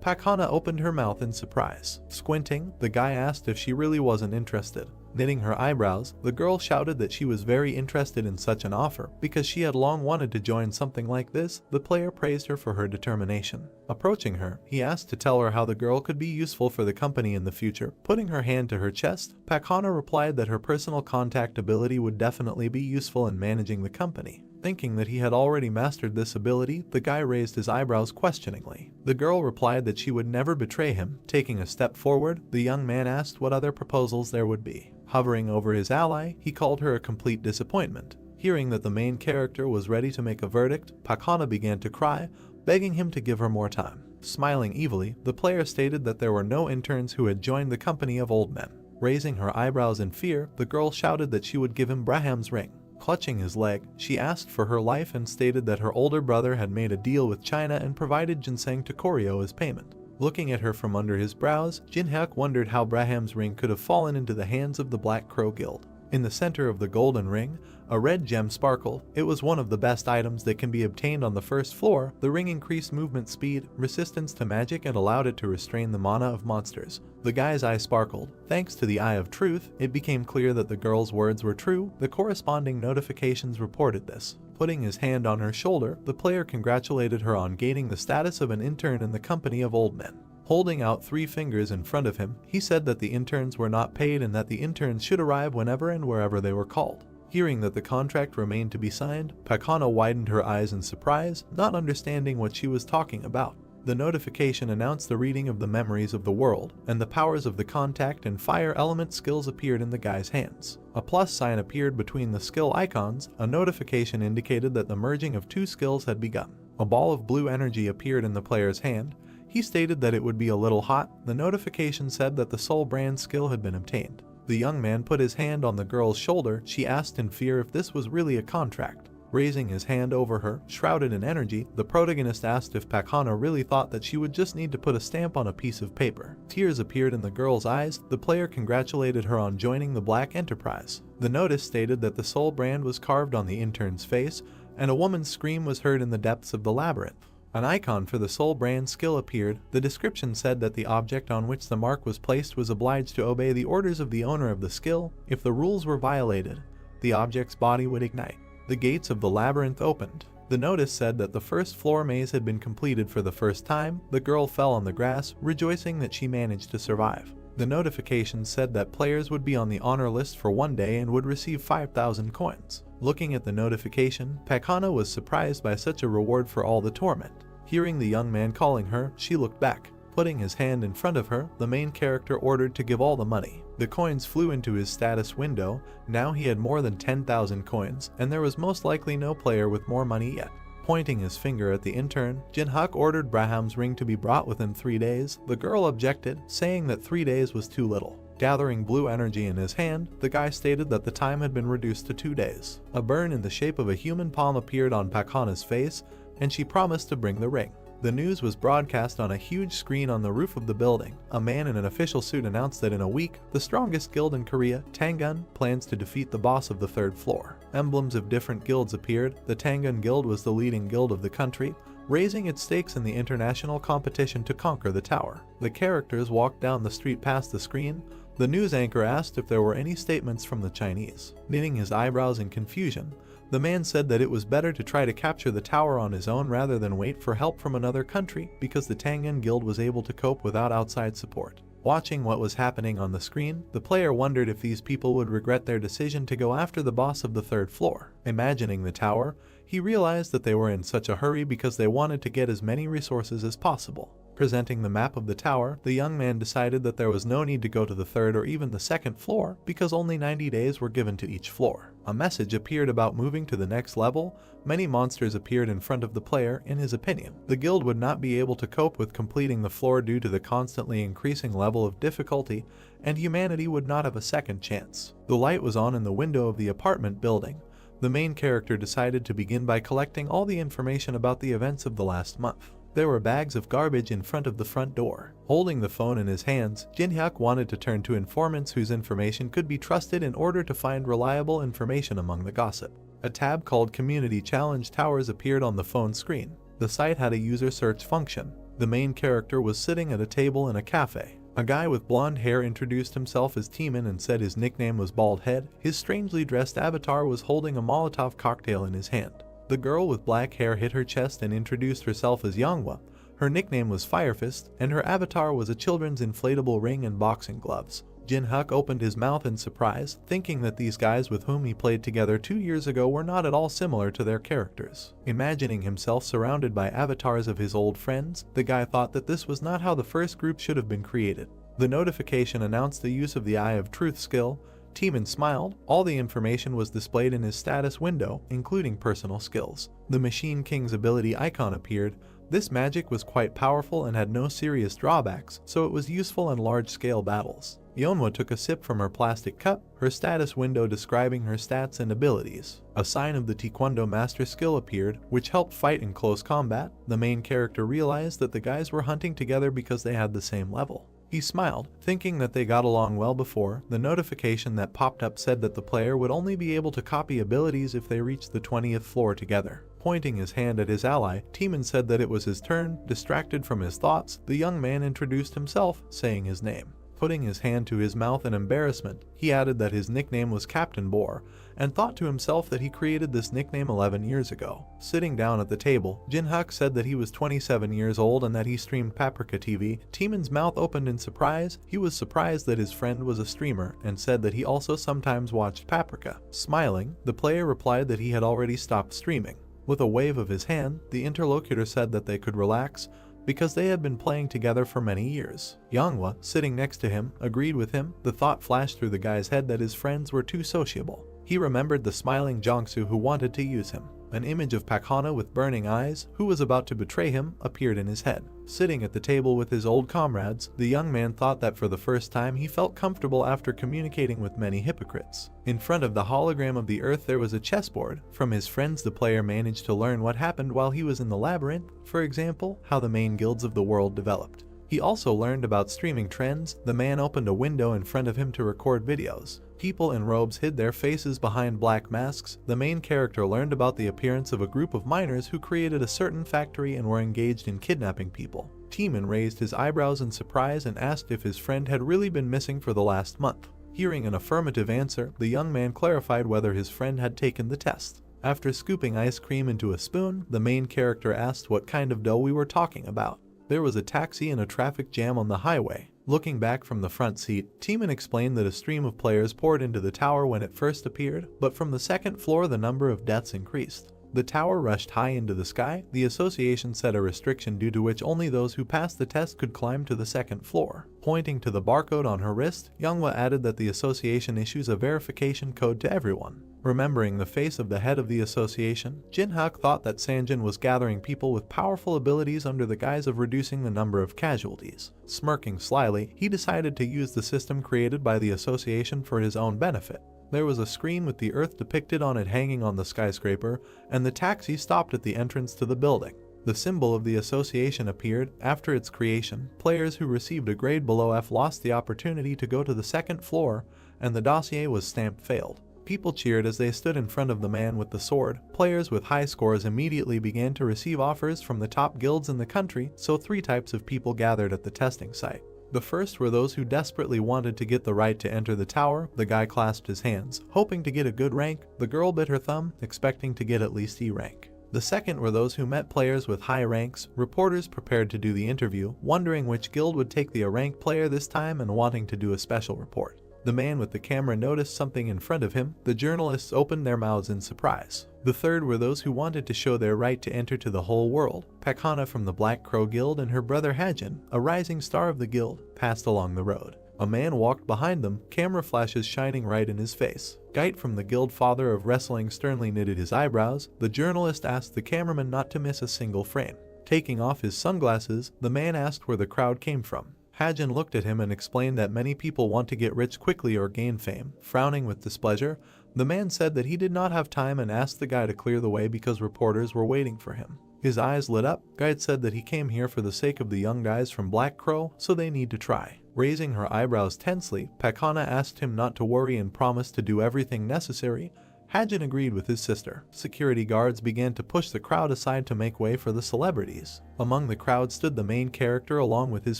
Pakana opened her mouth in surprise. Squinting, the guy asked if she really wasn't interested. Knitting her eyebrows, the girl shouted that she was very interested in such an offer because she had long wanted to join something like this. The player praised her for her determination. Approaching her, he asked to tell her how the girl could be useful for the company in the future. Putting her hand to her chest, Pakana replied that her personal contact ability would definitely be useful in managing the company. Thinking that he had already mastered this ability, the guy raised his eyebrows questioningly. The girl replied that she would never betray him. Taking a step forward, the young man asked what other proposals there would be. Hovering over his ally, he called her a complete disappointment. Hearing that the main character was ready to make a verdict, Pakana began to cry, begging him to give her more time. Smiling evilly, the player stated that there were no interns who had joined the company of old men. Raising her eyebrows in fear, the girl shouted that she would give him Braham's ring. Clutching his leg, she asked for her life and stated that her older brother had made a deal with China and provided ginseng to Koryo as payment. Looking at her from under his brows, Jinhyuk wondered how Braham's ring could have fallen into the hands of the Black Crow Guild. In the center of the golden ring, a red gem sparkled. It was one of the best items that can be obtained on the first floor. The ring increased movement speed, resistance to magic, and allowed it to restrain the mana of monsters. The guy's eye sparkled. Thanks to the Eye of Truth, it became clear that the girl's words were true. The corresponding notifications reported this. Putting his hand on her shoulder, the player congratulated her on gaining the status of an intern in the company of old men. Holding out 3 fingers in front of him, he said that the interns were not paid and that the interns should arrive whenever and wherever they were called. Hearing that the contract remained to be signed, Pakana widened her eyes in surprise, not understanding what she was talking about. The notification announced the reading of the memories of the world, and the powers of the contact and fire element skills appeared in the guy's hands. A plus sign appeared between the skill icons. A notification indicated that the merging of 2 skills had begun. A ball of blue energy appeared in the player's hand. He stated that it would be a little hot. The notification said that the soul brand skill had been obtained. The young man put his hand on the girl's shoulder. She asked in fear if this was really a contract. Raising his hand over her, shrouded in energy, the protagonist asked if Pakana really thought that she would just need to put a stamp on a piece of paper. Tears appeared in the girl's eyes. The player congratulated her on joining the Black Enterprise. The notice stated that the soul brand was carved on the intern's face, and a woman's scream was heard in the depths of the labyrinth. An icon for the soul brand skill appeared. The description said that the object on which the mark was placed was obliged to obey the orders of the owner of the skill. If the rules were violated, the object's body would ignite. The gates of the labyrinth opened. The notice said that the first floor maze had been completed for the first time. The girl fell on the grass, rejoicing that she managed to survive. The notification said that players would be on the honor list for 1 day and would receive 5,000 coins. Looking at the notification, Pakana was surprised by such a reward for all the torment. Hearing the young man calling her, she looked back. Putting his hand in front of her, the main character ordered to give all the money. The coins flew into his status window. Now he had more than 10,000 coins, and there was most likely no player with more money yet. Pointing his finger at the intern, Jinhyuk ordered Braham's ring to be brought within 3 days. The girl objected, saying that 3 days was too little. Gathering blue energy in his hand, the guy stated that the time had been reduced to 2 days. A burn in the shape of a human palm appeared on Pakana's face, and she promised to bring the ring. The news was broadcast on a huge screen on the roof of the building. A man in an official suit announced that in a week, the strongest guild in Korea, Tangun, plans to defeat the boss of the 3rd floor. Emblems of different guilds appeared. The Tangun Guild was the leading guild of the country, raising its stakes in the international competition to conquer the tower. The characters walked down the street past the screen. The news anchor asked if there were any statements from the Chinese. Knitting his eyebrows in confusion, the man said that it was better to try to capture the tower on his own rather than wait for help from another country because the Tangan Guild was able to cope without outside support. Watching what was happening on the screen, the player wondered if these people would regret their decision to go after the boss of the third floor. Imagining the tower, he realized that they were in such a hurry because they wanted to get as many resources as possible. Presenting the map of the tower, the young man decided that there was no need to go to the third or even the second floor because only 90 days were given to each floor. A message appeared about moving to the next level. Many monsters appeared in front of the player. In his opinion, the guild would not be able to cope with completing the floor due to the constantly increasing level of difficulty, and humanity would not have a second chance. The light was on in the window of the apartment building. The main character decided to begin by collecting all the information about the events of the last month. There were bags of garbage in front of the front door. Holding the phone in his hands, Jin-hyuk wanted to turn to informants whose information could be trusted in order to find reliable information among the gossip. A tab called Community Challenge Towers appeared on the phone screen. The site had a user search function. The main character was sitting at a table in a cafe. A guy with blonde hair introduced himself as Teeman and said his nickname was Bald Head. His strangely dressed avatar was holding a Molotov cocktail in his hand. The girl with black hair hit her chest and introduced herself as Yanghwa. Her nickname was Firefist, and her avatar was a children's inflatable ring and boxing gloves. Jin-hyuk opened his mouth in surprise, thinking that these guys with whom he played together 2 years ago were not at all similar to their characters. Imagining himself surrounded by avatars of his old friends, the guy thought that this was not how the first group should have been created. The notification announced the use of the Eye of Truth skill. Teeman smiled. All the information was displayed in his status window, including personal skills. The Machine King's ability icon appeared. This magic was quite powerful and had no serious drawbacks, so it was useful in large-scale battles. Yeonhwa took a sip from her plastic cup, her status window describing her stats and abilities. A sign of the Taekwondo Master skill appeared, which helped fight in close combat. The main character realized that the guys were hunting together because they had the same level. He smiled, thinking that they got along well before. The notification that popped up said that the player would only be able to copy abilities if they reached the 20th floor together. Pointing his hand at his ally, Teeman said that it was his turn. Distracted from his thoughts, the young man introduced himself, saying his name. Putting his hand to his mouth in embarrassment, he added that his nickname was Captain Boar, and thought to himself that he created this nickname 11 years ago. Sitting down at the table, Jin-hyuk said that he was 27 years old and that he streamed Paprika TV. Teeman's mouth opened in surprise. He was surprised that his friend was a streamer and said that he also sometimes watched Paprika. Smiling, the player replied that he had already stopped streaming. With a wave of his hand, the interlocutor said that they could relax because they had been playing together for many years. Yanghwa, sitting next to him, agreed with him. The thought flashed through the guy's head that his friends were too sociable. He remembered the smiling Jongsu who wanted to use him. An image of Pak Hana with burning eyes, who was about to betray him, appeared in his head. Sitting at the table with his old comrades, the young man thought that for the first time he felt comfortable after communicating with many hypocrites. In front of the hologram of the earth there was a chessboard. From his friends the player managed to learn what happened while he was in the labyrinth, for example, how the main guilds of the world developed. He also learned about streaming trends. The man opened a window in front of him to record videos. People in robes hid their faces behind black masks. The main character learned about the appearance of a group of miners who created a certain factory and were engaged in kidnapping people. Teeman raised his eyebrows in surprise and asked if his friend had really been missing for the last month. Hearing an affirmative answer, the young man clarified whether his friend had taken the test. After scooping ice cream into a spoon, the main character asked what kind of dough we were talking about. There was a taxi and a traffic jam on the highway. Looking back from the front seat, Teeman explained that a stream of players poured into the tower when it first appeared, but from the second floor the number of deaths increased. The tower rushed high into the sky. The association set a restriction due to which only those who passed the test could climb to the second floor. Pointing to the barcode on her wrist, Yanghwa added that the association issues a verification code to everyone. Remembering the face of the head of the association, Jin-hyuk thought that Sanjin was gathering people with powerful abilities under the guise of reducing the number of casualties. Smirking slyly, he decided to use the system created by the association for his own benefit. There was a screen with the earth depicted on it hanging on the skyscraper, and the taxi stopped at the entrance to the building. The symbol of the association appeared. After its creation, players who received a grade below F lost the opportunity to go to the second floor, and the dossier was stamped failed. People cheered as they stood in front of the man with the sword. Players with high scores immediately began to receive offers from the top guilds in the country, so 3 types of people gathered at the testing site. The first were those who desperately wanted to get the right to enter the tower. The guy clasped his hands, hoping to get a good rank. The girl bit her thumb, expecting to get at least E rank. The second were those who met players with high ranks, reporters prepared to do the interview, wondering which guild would take the A rank player this time and wanting to do a special report. The man with the camera noticed something in front of him. The journalists opened their mouths in surprise. The third were those who wanted to show their right to enter to the whole world. Pakana from the Black Crow Guild and her brother Hajin, a rising star of the guild, passed along the road. A man walked behind them, camera flashes shining right in his face. Gait from the guild father of wrestling sternly knitted his eyebrows. The journalist asked the cameraman not to miss a single frame. Taking off his sunglasses, the man asked where the crowd came from. Hajin looked at him and explained that many people want to get rich quickly or gain fame. Frowning with displeasure, the man said that he did not have time and asked the guy to clear the way because reporters were waiting for him. His eyes lit up. Guide said that he came here for the sake of the young guys from Black Crow, so they need to try. Raising her eyebrows tensely, Pakana asked him not to worry and promised to do everything necessary. Hajin agreed with his sister. Security guards began to push the crowd aside to make way for the celebrities. Among the crowd stood the main character along with his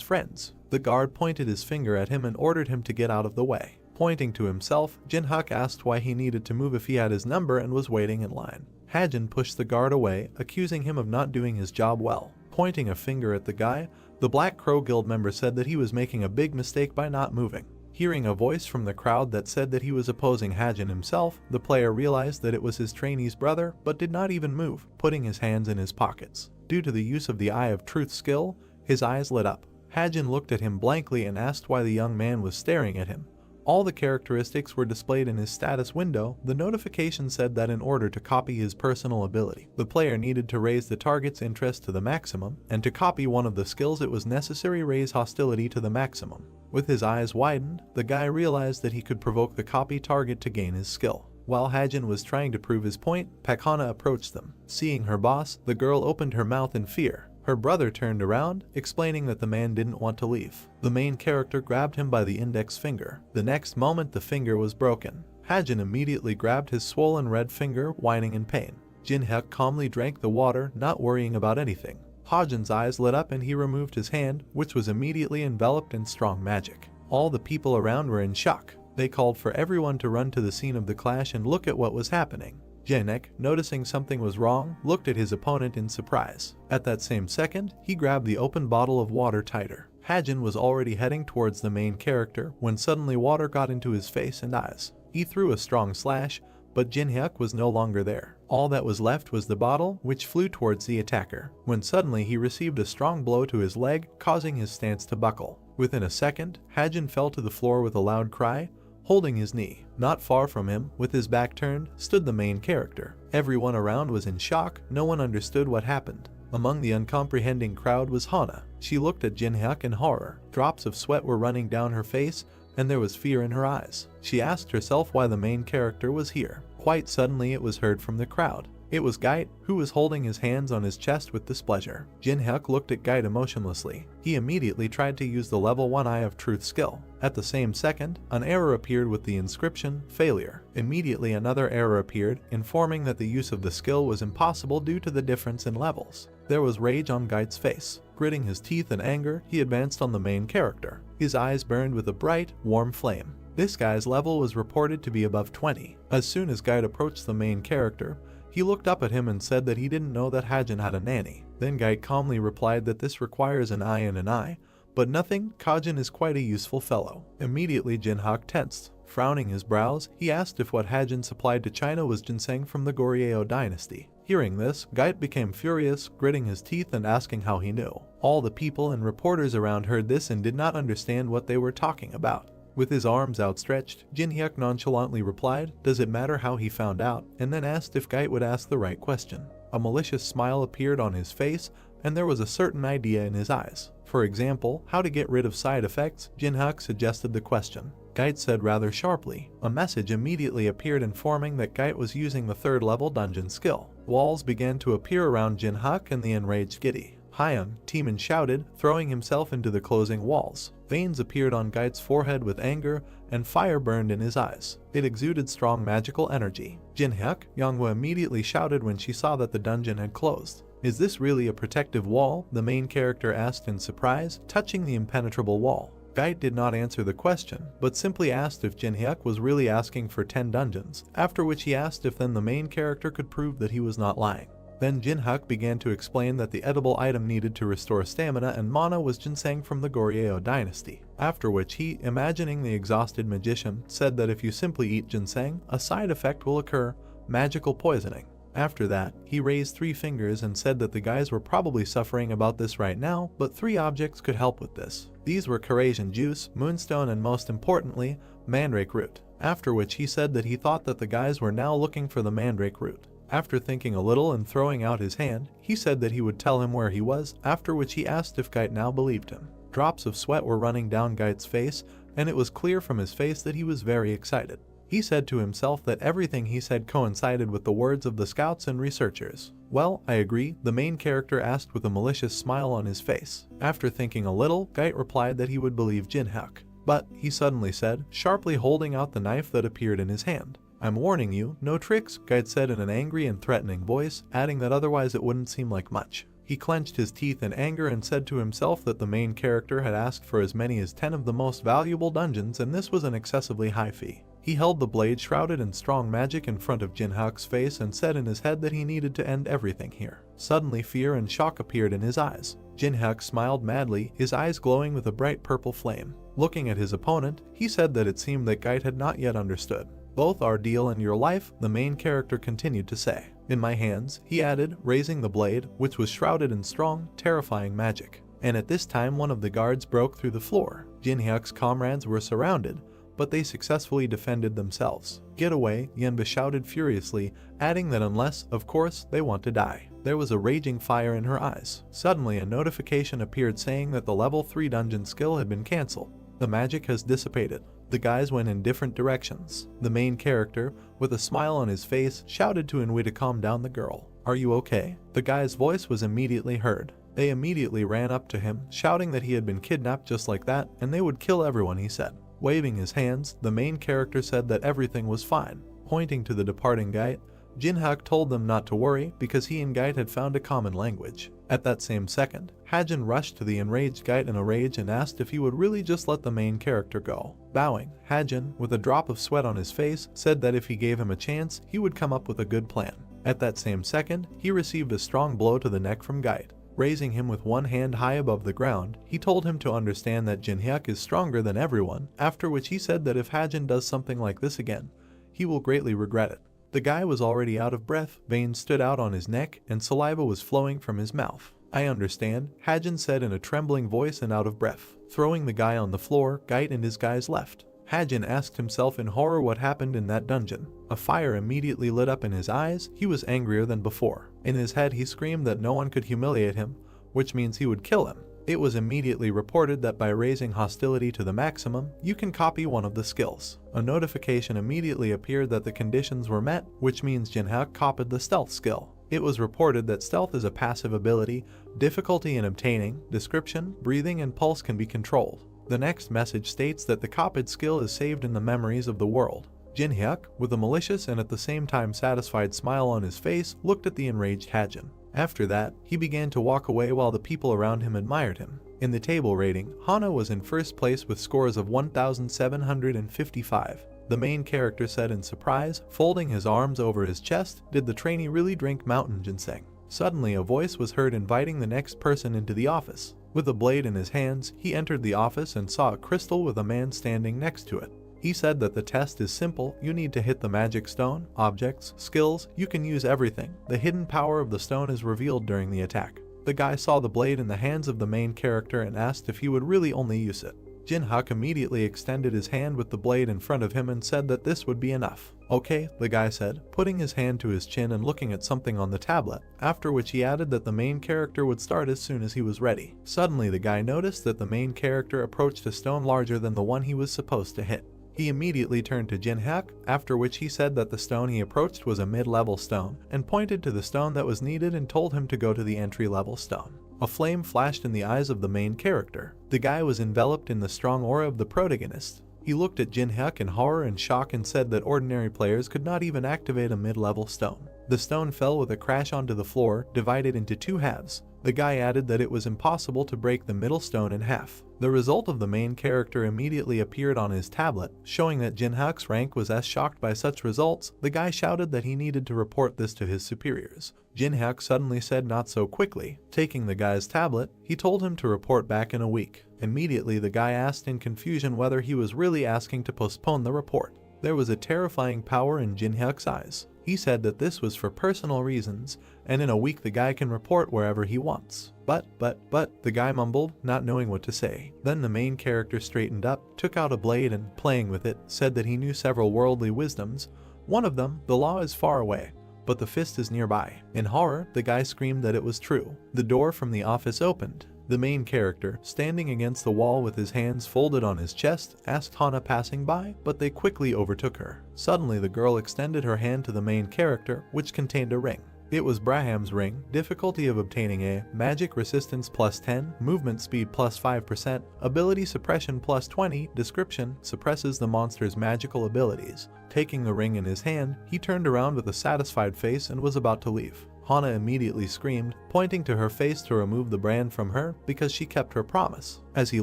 friends. The guard pointed his finger at him and ordered him to get out of the way. Pointing to himself, Jinhyuk asked why he needed to move if he had his number and was waiting in line. Hajin pushed the guard away, accusing him of not doing his job well. Pointing a finger at the guy, the Black Crow Guild member said that he was making a big mistake by not moving. Hearing a voice from the crowd that said that he was opposing Hajin himself, the player realized that it was his trainee's brother, but did not even move, putting his hands in his pockets. Due to the use of the Eye of Truth skill, his eyes lit up. Hajin looked at him blankly and asked why the young man was staring at him. All the characteristics were displayed in his status window. The notification said that in order to copy his personal ability, the player needed to raise the target's interest to the maximum, and to copy one of the skills it was necessary to raise hostility to the maximum. With his eyes widened, the guy realized that he could provoke the copy target to gain his skill. While Hajin was trying to prove his point, Pakana approached them. Seeing her boss, the girl opened her mouth in fear. Her brother turned around, explaining that the man didn't want to leave. The main character grabbed him by the index finger. The next moment, the finger was broken. Hajin immediately grabbed his swollen red finger, whining in pain. Jinhyuk calmly drank the water, not worrying about anything. Hajin's eyes lit up and he removed his hand, which was immediately enveloped in strong magic. All the people around were in shock. They called for everyone to run to the scene of the clash and look at what was happening. Janek, noticing something was wrong, looked at his opponent in surprise. At that same second, he grabbed the open bottle of water tighter. Hajin was already heading towards the main character when suddenly water got into his face and eyes. He threw a strong slash, but Jinhyuk was no longer there. All that was left was the bottle, which flew towards the attacker, when suddenly he received a strong blow to his leg, causing his stance to buckle. Within a second, Hajin fell to the floor with a loud cry, holding his knee. Not far from him, with his back turned, stood the main character. Everyone around was in shock. No one understood what happened. Among the uncomprehending crowd was Hana. She looked at Jinhyuk in horror. Drops of sweat were running down her face, and there was fear in her eyes. She asked herself why the main character was here. Quite suddenly it was heard from the crowd. It was Gait, who was holding his hands on his chest with displeasure. Jinhyuk looked at Gait emotionlessly. He immediately tried to use the level 1 Eye of Truth skill. At the same second, an error appeared with the inscription, failure. Immediately another error appeared, informing that the use of the skill was impossible due to the difference in levels. There was rage on Gait's face. Gritting his teeth in anger, he advanced on the main character. His eyes burned with a bright, warm flame. This guy's level was reported to be above 20. As soon as Gait approached the main character, he looked up at him and said that he didn't know that Hajin had a nanny. Then Gait calmly replied that this requires an eye and an eye, but nothing, Kajin is quite a useful fellow. Immediately Jinhyuk tensed. Frowning his brows, he asked if what Hajin supplied to China was ginseng from the Goryeo dynasty. Hearing this, Gait became furious, gritting his teeth and asking how he knew. All the people and reporters around heard this and did not understand what they were talking about. With his arms outstretched, Jinhyuk nonchalantly replied, "Does it matter how he found out?" and then asked if Gait would ask the right question. A malicious smile appeared on his face, and there was a certain idea in his eyes. For example, how to get rid of side effects, Jinhyuk suggested the question. Gait said rather sharply. A message immediately appeared informing that Gait was using the 3rd level dungeon skill. Walls began to appear around Jinhyuk and the enraged Giddy. Hyung, Teeman shouted, throwing himself into the closing walls. Veins appeared on Gait's forehead with anger, and fire burned in his eyes. It exuded strong magical energy. Jinhyuk, Yonghwa immediately shouted when she saw that the dungeon had closed. "Is this really a protective wall?" the main character asked in surprise, touching the impenetrable wall. Gait did not answer the question, but simply asked if Jinhyuk was really asking for 10 dungeons, after which he asked if then the main character could prove that he was not lying. Then Jinhyuk began to explain that the edible item needed to restore stamina and mana was ginseng from the Goryeo dynasty, after which he, imagining the exhausted magician, said that if you simply eat ginseng, a side effect will occur, magical poisoning. After that, he raised 3 fingers and said that the guys were probably suffering about this right now, but 3 objects could help with this. These were Carasian juice, moonstone, and most importantly, mandrake root. After which he said that he thought that the guys were now looking for the mandrake root. After thinking a little and throwing out his hand, he said that he would tell him where he was, after which he asked if Gait now believed him. Drops of sweat were running down Gait's face, and it was clear from his face that he was very excited. He said to himself that everything he said coincided with the words of the scouts and researchers. Well, I agree, the main character asked with a malicious smile on his face. After thinking a little, Gait replied that he would believe Jinhyuk. But, he suddenly said, sharply holding out the knife that appeared in his hand. I'm warning you, no tricks, Gait said in an angry and threatening voice, adding that otherwise it wouldn't seem like much. He clenched his teeth in anger and said to himself that the main character had asked for as many as 10 of the most valuable dungeons and this was an excessively high fee. He held the blade shrouded in strong magic in front of Jinhyuk's face and said in his head that he needed to end everything here. Suddenly fear and shock appeared in his eyes. Jinhyuk smiled madly, his eyes glowing with a bright purple flame. Looking at his opponent, he said that it seemed that Gait had not yet understood. Both our deal and your life, the main character continued to say. In my hands, he added, raising the blade, which was shrouded in strong, terrifying magic. And at this time one of the guards broke through the floor. Jinhyuk's comrades were surrounded, but they successfully defended themselves. Get away, Yenba shouted furiously, adding that unless, of course, they want to die. There was a raging fire in her eyes. Suddenly a notification appeared saying that the level 3 dungeon skill had been cancelled. The magic has dissipated. The guys went in different directions. The main character, with a smile on his face, shouted to Inui to calm down the girl. Are you okay? The guy's voice was immediately heard. They immediately ran up to him, shouting that he had been kidnapped just like that, and they would kill everyone, he said. Waving his hands, the main character said that everything was fine. Pointing to the departing Gait, Jinhyuk told them not to worry because he and Gait had found a common language. At that same second, Hajin rushed to the enraged Gait in a rage and asked if he would really just let the main character go. Bowing, Hajin, with a drop of sweat on his face, said that if he gave him a chance, he would come up with a good plan. At that same second, he received a strong blow to the neck from Gait. Raising him with one hand high above the ground, he told him to understand that Jinhyuk is stronger than everyone, after which he said that if Hajin does something like this again, he will greatly regret it. The guy was already out of breath, veins stood out on his neck, and saliva was flowing from his mouth. I understand, Hajin said in a trembling voice and out of breath. Throwing the guy on the floor, Gait and his guys left. Hajin asked himself in horror what happened in that dungeon. A fire immediately lit up in his eyes, he was angrier than before. In his head he screamed that no one could humiliate him, which means he would kill him. It was immediately reported that by raising hostility to the maximum, you can copy one of the skills. A notification immediately appeared that the conditions were met, which means Jinhyuk copied the stealth skill. It was reported that stealth is a passive ability, difficulty in obtaining, description, breathing, and pulse can be controlled. The next message states that the copied skill is saved in the memories of the world. Jinhyuk, with a malicious and at the same time satisfied smile on his face, looked at the enraged Hajin. After that, he began to walk away while the people around him admired him. In the table rating, Hana was in first place with scores of 1,755. The main character said in surprise, folding his arms over his chest, did the trainee really drink mountain ginseng? Suddenly a voice was heard inviting the next person into the office. With a blade in his hands, he entered the office and saw a crystal with a man standing next to it. He said that the test is simple, you need to hit the magic stone, objects, skills, you can use everything. The hidden power of the stone is revealed during the attack. The guy saw the blade in the hands of the main character and asked if he would really only use it. Jinhyuk immediately extended his hand with the blade in front of him and said that this would be enough. Okay, the guy said, putting his hand to his chin and looking at something on the tablet, after which he added that the main character would start as soon as he was ready. Suddenly the guy noticed that the main character approached a stone larger than the one he was supposed to hit. He immediately turned to Jinhyuk, after which he said that the stone he approached was a mid-level stone, and pointed to the stone that was needed and told him to go to the entry-level stone. A flame flashed in the eyes of the main character. The guy was enveloped in the strong aura of the protagonist. He looked at Jinhyuk in horror and shock and said that ordinary players could not even activate a mid-level stone. The stone fell with a crash onto the floor, divided into two halves. The guy added that it was impossible to break the middle stone in half. The result of the main character immediately appeared on his tablet, showing that Jinhyuk's rank was as shocked by such results. The guy shouted that he needed to report this to his superiors. Jinhyuk suddenly said not so quickly. Taking the guy's tablet, he told him to report back in a week. Immediately the guy asked in confusion whether he was really asking to postpone the report. There was a terrifying power in Jinhyuk's eyes. He said that this was for personal reasons, and in a week the guy can report wherever he wants. But, the guy mumbled, not knowing what to say. Then the main character straightened up, took out a blade and, playing with it, said that he knew several worldly wisdoms. One of them, the law is far away, but the fist is nearby. In horror, the guy screamed that it was true. The door from the office opened. The main character, standing against the wall with his hands folded on his chest, asked Hana passing by, but they quickly overtook her. Suddenly the girl extended her hand to the main character, which contained a ring. It was Braham's ring. Difficulty of obtaining a magic resistance +10, movement speed +5%, ability suppression +20, description suppresses the monster's magical abilities. Taking the ring in his hand, he turned around with a satisfied face and was about to leave. Hana immediately screamed, pointing to her face to remove the brand from her because she kept her promise. As he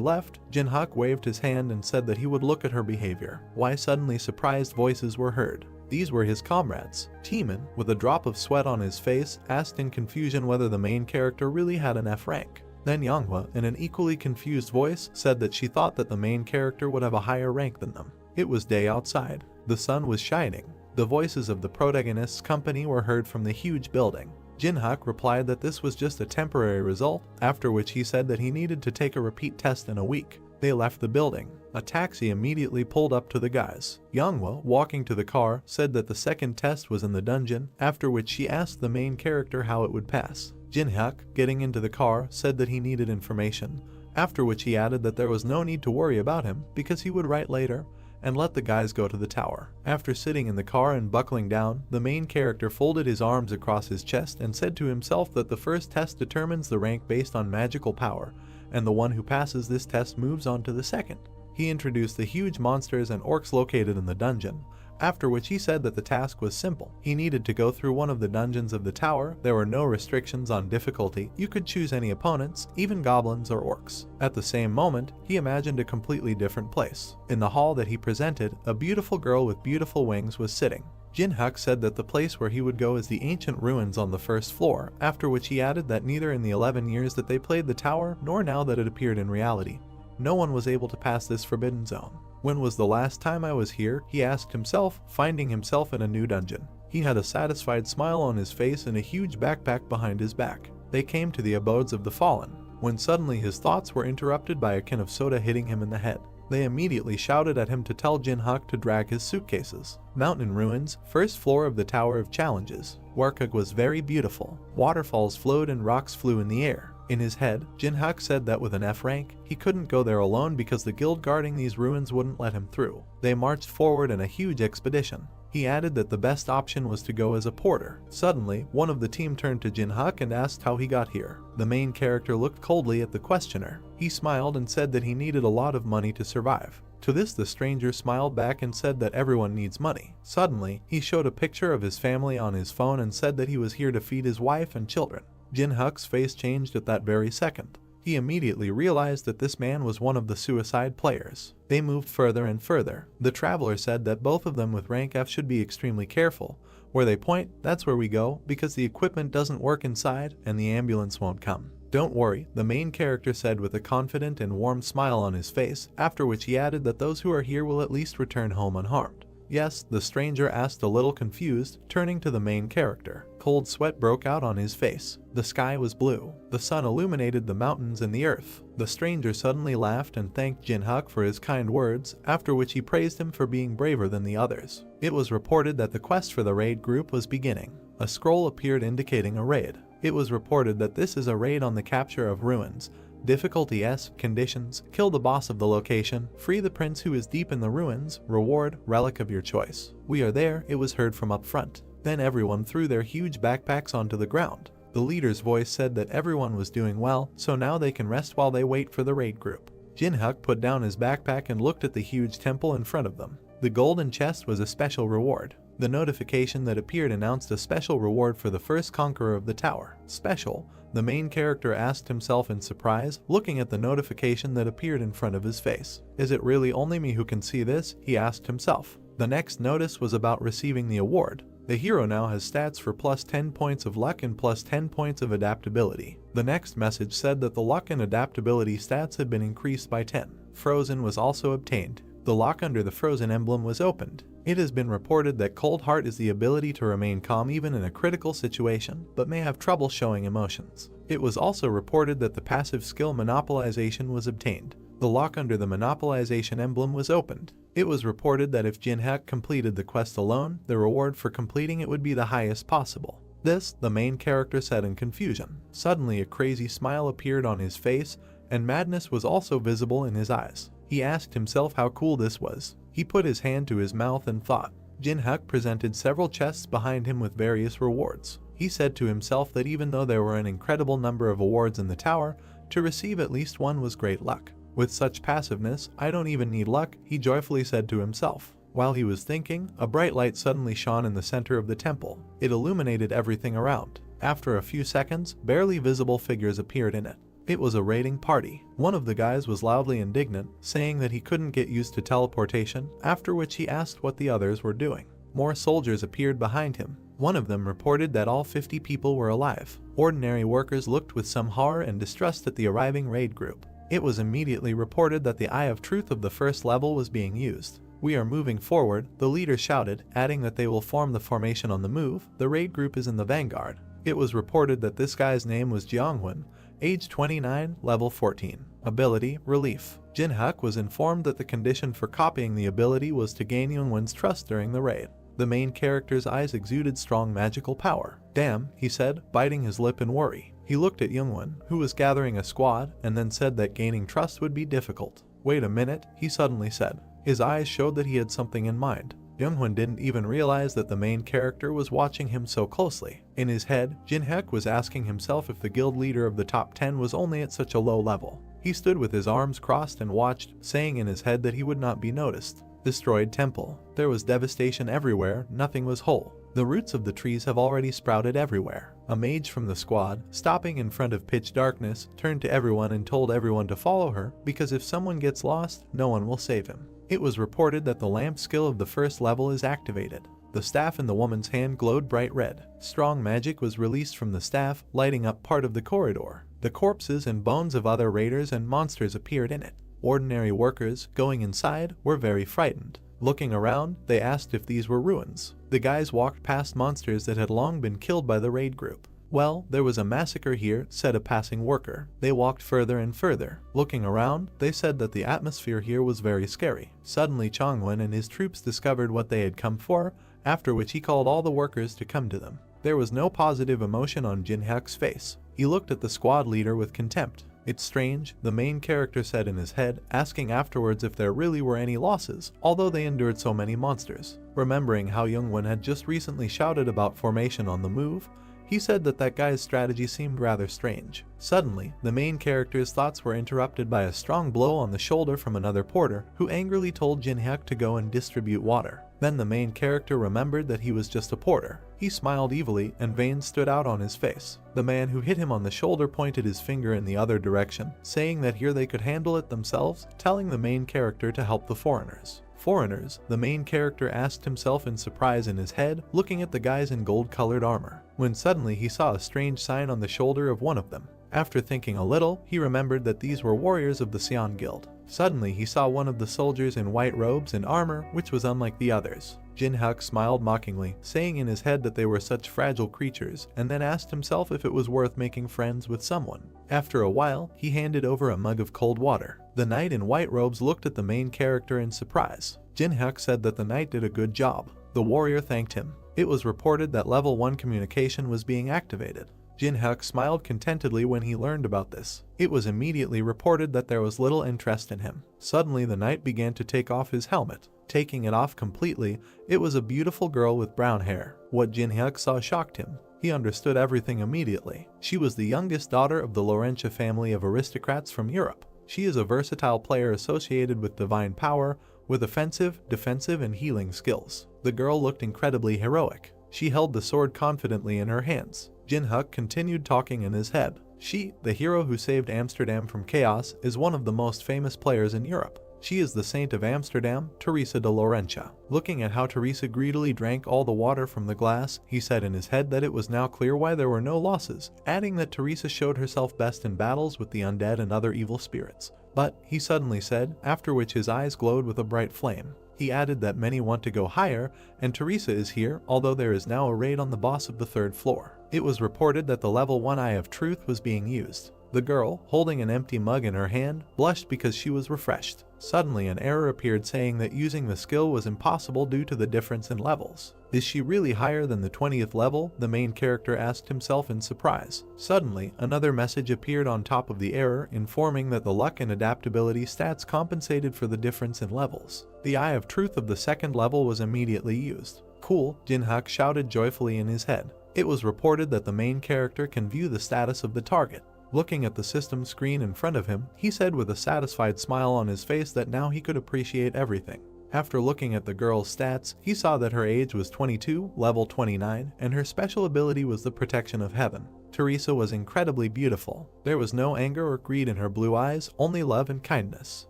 left, Jinhyuk waved his hand and said that he would look at her behavior. Why suddenly surprised voices were heard. These were his comrades. Teeman, with a drop of sweat on his face, asked in confusion whether the main character really had an F rank. Then Yanghwa, in an equally confused voice, said that she thought that the main character would have a higher rank than them. It was day outside. The sun was shining. The voices of the protagonist's company were heard from the huge building. Jinhyuk replied that this was just a temporary result, after which he said that he needed to take a repeat test in a week. They left the building. A taxi immediately pulled up to the guys. Yanghwa, walking to the car, said that the second test was in the dungeon, after which she asked the main character how it would pass. Jinhyuk, getting into the car, said that he needed information, after which he added that there was no need to worry about him because he would write later, and let the guys go to the tower. After sitting in the car and buckling down, the main character folded his arms across his chest and said to himself that the first test determines the rank based on magical power, and the one who passes this test moves on to the second. He introduced the huge monsters and orcs located in the dungeon, after which he said that the task was simple. He needed to go through one of the dungeons of the tower. There were no restrictions on difficulty. You could choose any opponents, even goblins or orcs. At the same moment, he imagined a completely different place. In the hall that he presented, a beautiful girl with beautiful wings was sitting. Jinhyuk said that the place where he would go is the ancient ruins on the first floor, after which he added that neither in the 11 years that they played the tower, nor now that it appeared in reality, no one was able to pass this forbidden zone. When was the last time I was here? He asked himself, finding himself in a new dungeon. He had a satisfied smile on his face and a huge backpack behind his back. They came to the abodes of the fallen, when suddenly his thoughts were interrupted by a can of soda hitting him in the head. They immediately shouted at him to tell Jinhyuk to drag his suitcases. Mountain ruins, first floor of the Tower of Challenges. Warkug was very beautiful. Waterfalls flowed and rocks flew in the air. In his head, Jinhyuk said that with an F rank, he couldn't go there alone because the guild guarding these ruins wouldn't let him through. They marched forward in a huge expedition. He added that the best option was to go as a porter. Suddenly, one of the team turned to Jinhyuk and asked how he got here. The main character looked coldly at the questioner. He smiled and said that he needed a lot of money to survive. To this the stranger smiled back and said that everyone needs money. Suddenly, he showed a picture of his family on his phone and said that he was here to feed his wife and children. Jinhyuk's face changed at that very second. He immediately realized that this man was one of the suicide players. They moved further and further. The traveler said that both of them with rank F should be extremely careful. Where they point, that's where we go, because the equipment doesn't work inside and the ambulance won't come. Don't worry, the main character said with a confident and warm smile on his face, after which he added that those who are here will at least return home unharmed. Yes, the stranger asked, a little confused, turning to the main character. Cold sweat broke out on his face. The sky was blue. The sun illuminated the mountains and the earth. The stranger suddenly laughed and thanked Jinhyuk for his kind words, after which he praised him for being braver than the others. It was reported that the quest for the raid group was beginning. A scroll appeared indicating a raid. It was reported that this is a raid on the capture of ruins. Difficulty S, conditions, kill the boss of the location, free the prince who is deep in the ruins, reward, relic of your choice. We are there, it was heard from up front. Then everyone threw their huge backpacks onto the ground. The leader's voice said that everyone was doing well, so now they can rest while they wait for the raid group. Jinhyuk put down his backpack and looked at the huge temple in front of them. The golden chest was a special reward. The notification that appeared announced a special reward for the first conqueror of the tower. Special, the main character asked himself in surprise, looking at the notification that appeared in front of his face. Is it really only me who can see this? He asked himself. The next notice was about receiving the award. The hero now has stats for plus 10 points of luck and plus 10 points of adaptability. The next message said that the luck and adaptability stats had been increased by 10. Frozen was also obtained. The lock under the frozen emblem was opened. It has been reported that Cold Heart is the ability to remain calm even in a critical situation, but may have trouble showing emotions. It was also reported that the passive skill Monopolization was obtained. The lock under the Monopolization emblem was opened. It was reported that if Jinhak completed the quest alone, the reward for completing it would be the highest possible. This, the main character said in confusion. Suddenly a crazy smile appeared on his face, and madness was also visible in his eyes. He asked himself how cool this was. He put his hand to his mouth and thought. Jinhak presented several chests behind him with various rewards. He said to himself that even though there were an incredible number of awards in the tower, to receive at least one was great luck. With such passiveness, I don't even need luck, he joyfully said to himself. While he was thinking, a bright light suddenly shone in the center of the temple. It illuminated everything around. After a few seconds, barely visible figures appeared in it. It was a raiding party. One of the guys was loudly indignant, saying that he couldn't get used to teleportation, after which he asked what the others were doing. More soldiers appeared behind him. One of them reported that all 50 people were alive. Ordinary workers looked with some horror and distrust at the arriving raid group. It was immediately reported that the Eye of Truth of the first level was being used. We are moving forward, the leader shouted, adding that they will form the formation on the move. The raid group is in the vanguard. It was reported that this guy's name was Jianghun, age 29, level 14. Ability, Relief. Jinhak was informed that the condition for copying the ability was to gain Yunwen's trust during the raid. The main character's eyes exuded strong magical power. Damn, he said, biting his lip in worry. He looked at Yungwen, who was gathering a squad, and then said that gaining trust would be difficult. Wait a minute, he suddenly said. His eyes showed that he had something in mind. Yunghun didn't even realize that the main character was watching him so closely. In his head, Jinhak was asking himself if the guild leader of the top 10 was only at such a low level. He stood with his arms crossed and watched, saying in his head that he would not be noticed. Destroyed temple. There was devastation everywhere, nothing was whole. The roots of the trees have already sprouted everywhere. A mage from the squad, stopping in front of pitch darkness, turned to everyone and told everyone to follow her, because if someone gets lost, no one will save him. It was reported that the lamp skill of the first level is activated. The staff in the woman's hand glowed bright red. Strong magic was released from the staff, lighting up part of the corridor. The corpses and bones of other raiders and monsters appeared in it. Ordinary workers, going inside, were very frightened. Looking around, they asked if these were ruins. The guys walked past monsters that had long been killed by the raid group. Well, there was a massacre here, said a passing worker. They walked further and further. Looking around, they said that the atmosphere here was very scary. Suddenly Chongwen and his troops discovered what they had come for, after which he called all the workers to come to them. There was no positive emotion on Jinhak's face. He looked at the squad leader with contempt. It's strange, the main character said in his head, asking afterwards if there really were any losses, although they endured so many monsters. Remembering how Yungwen had just recently shouted about formation on the move, he said that guy's strategy seemed rather strange. Suddenly, the main character's thoughts were interrupted by a strong blow on the shoulder from another porter, who angrily told Jinhak to go and distribute water. Then the main character remembered that he was just a porter. He smiled evilly, and veins stood out on his face. The man who hit him on the shoulder pointed his finger in the other direction, saying that here they could handle it themselves, telling the main character to help the foreigners. Foreigners, the main character asked himself in surprise in his head, looking at the guys in gold-colored armor, when suddenly he saw a strange sign on the shoulder of one of them. After thinking a little, he remembered that these were warriors of the Xian Guild. Suddenly he saw one of the soldiers in white robes and armor, which was unlike the others. Jinhak smiled mockingly, saying in his head that they were such fragile creatures, and then asked himself if it was worth making friends with someone. After a while, he handed over a mug of cold water. The knight in white robes looked at the main character in surprise. Jinhak said that the knight did a good job. The warrior thanked him. It was reported that level 1 communication was being activated. Jinhak smiled contentedly when he learned about this. It was immediately reported that there was little interest in him. Suddenly the knight began to take off his helmet. Taking it off completely, it was a beautiful girl with brown hair. What Jinhak saw shocked him. He understood everything immediately. She was the youngest daughter of the Laurentia family of aristocrats from Europe. She is a versatile player associated with divine power, with offensive, defensive, and healing skills. The girl looked incredibly heroic. She held the sword confidently in her hands. Jin-Hyuk continued talking in his head. She, the hero who saved Amsterdam from chaos, is one of the most famous players in Europe. She is the Saint of Amsterdam, Teresa de Laurentia. Looking at how Teresa greedily drank all the water from the glass, he said in his head that it was now clear why there were no losses, adding that Teresa showed herself best in battles with the undead and other evil spirits. But, he suddenly said, after which his eyes glowed with a bright flame. He added that many want to go higher, and Teresa is here, although there is now a raid on the boss of the 3rd floor. It was reported that the level 1 Eye of Truth was being used. The girl, holding an empty mug in her hand, blushed because she was refreshed. Suddenly an error appeared saying that using the skill was impossible due to the difference in levels. Is she really higher than the 20th level? The main character asked himself in surprise. Suddenly, another message appeared on top of the error, informing that the luck and adaptability stats compensated for the difference in levels. The Eye of Truth of the 2nd level was immediately used. Cool, Jin-Hyuk shouted joyfully in his head. It was reported that the main character can view the status of the target. Looking at the system screen in front of him, he said with a satisfied smile on his face that now he could appreciate everything. After looking at the girl's stats, he saw that her age was 22, level 29, and her special ability was the protection of heaven. Teresa was incredibly beautiful. There was no anger or greed in her blue eyes, only love and kindness.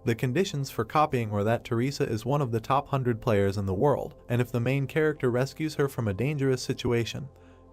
The conditions for copying were that Teresa is one of the top 100 players in the world, and if the main character rescues her from a dangerous situation,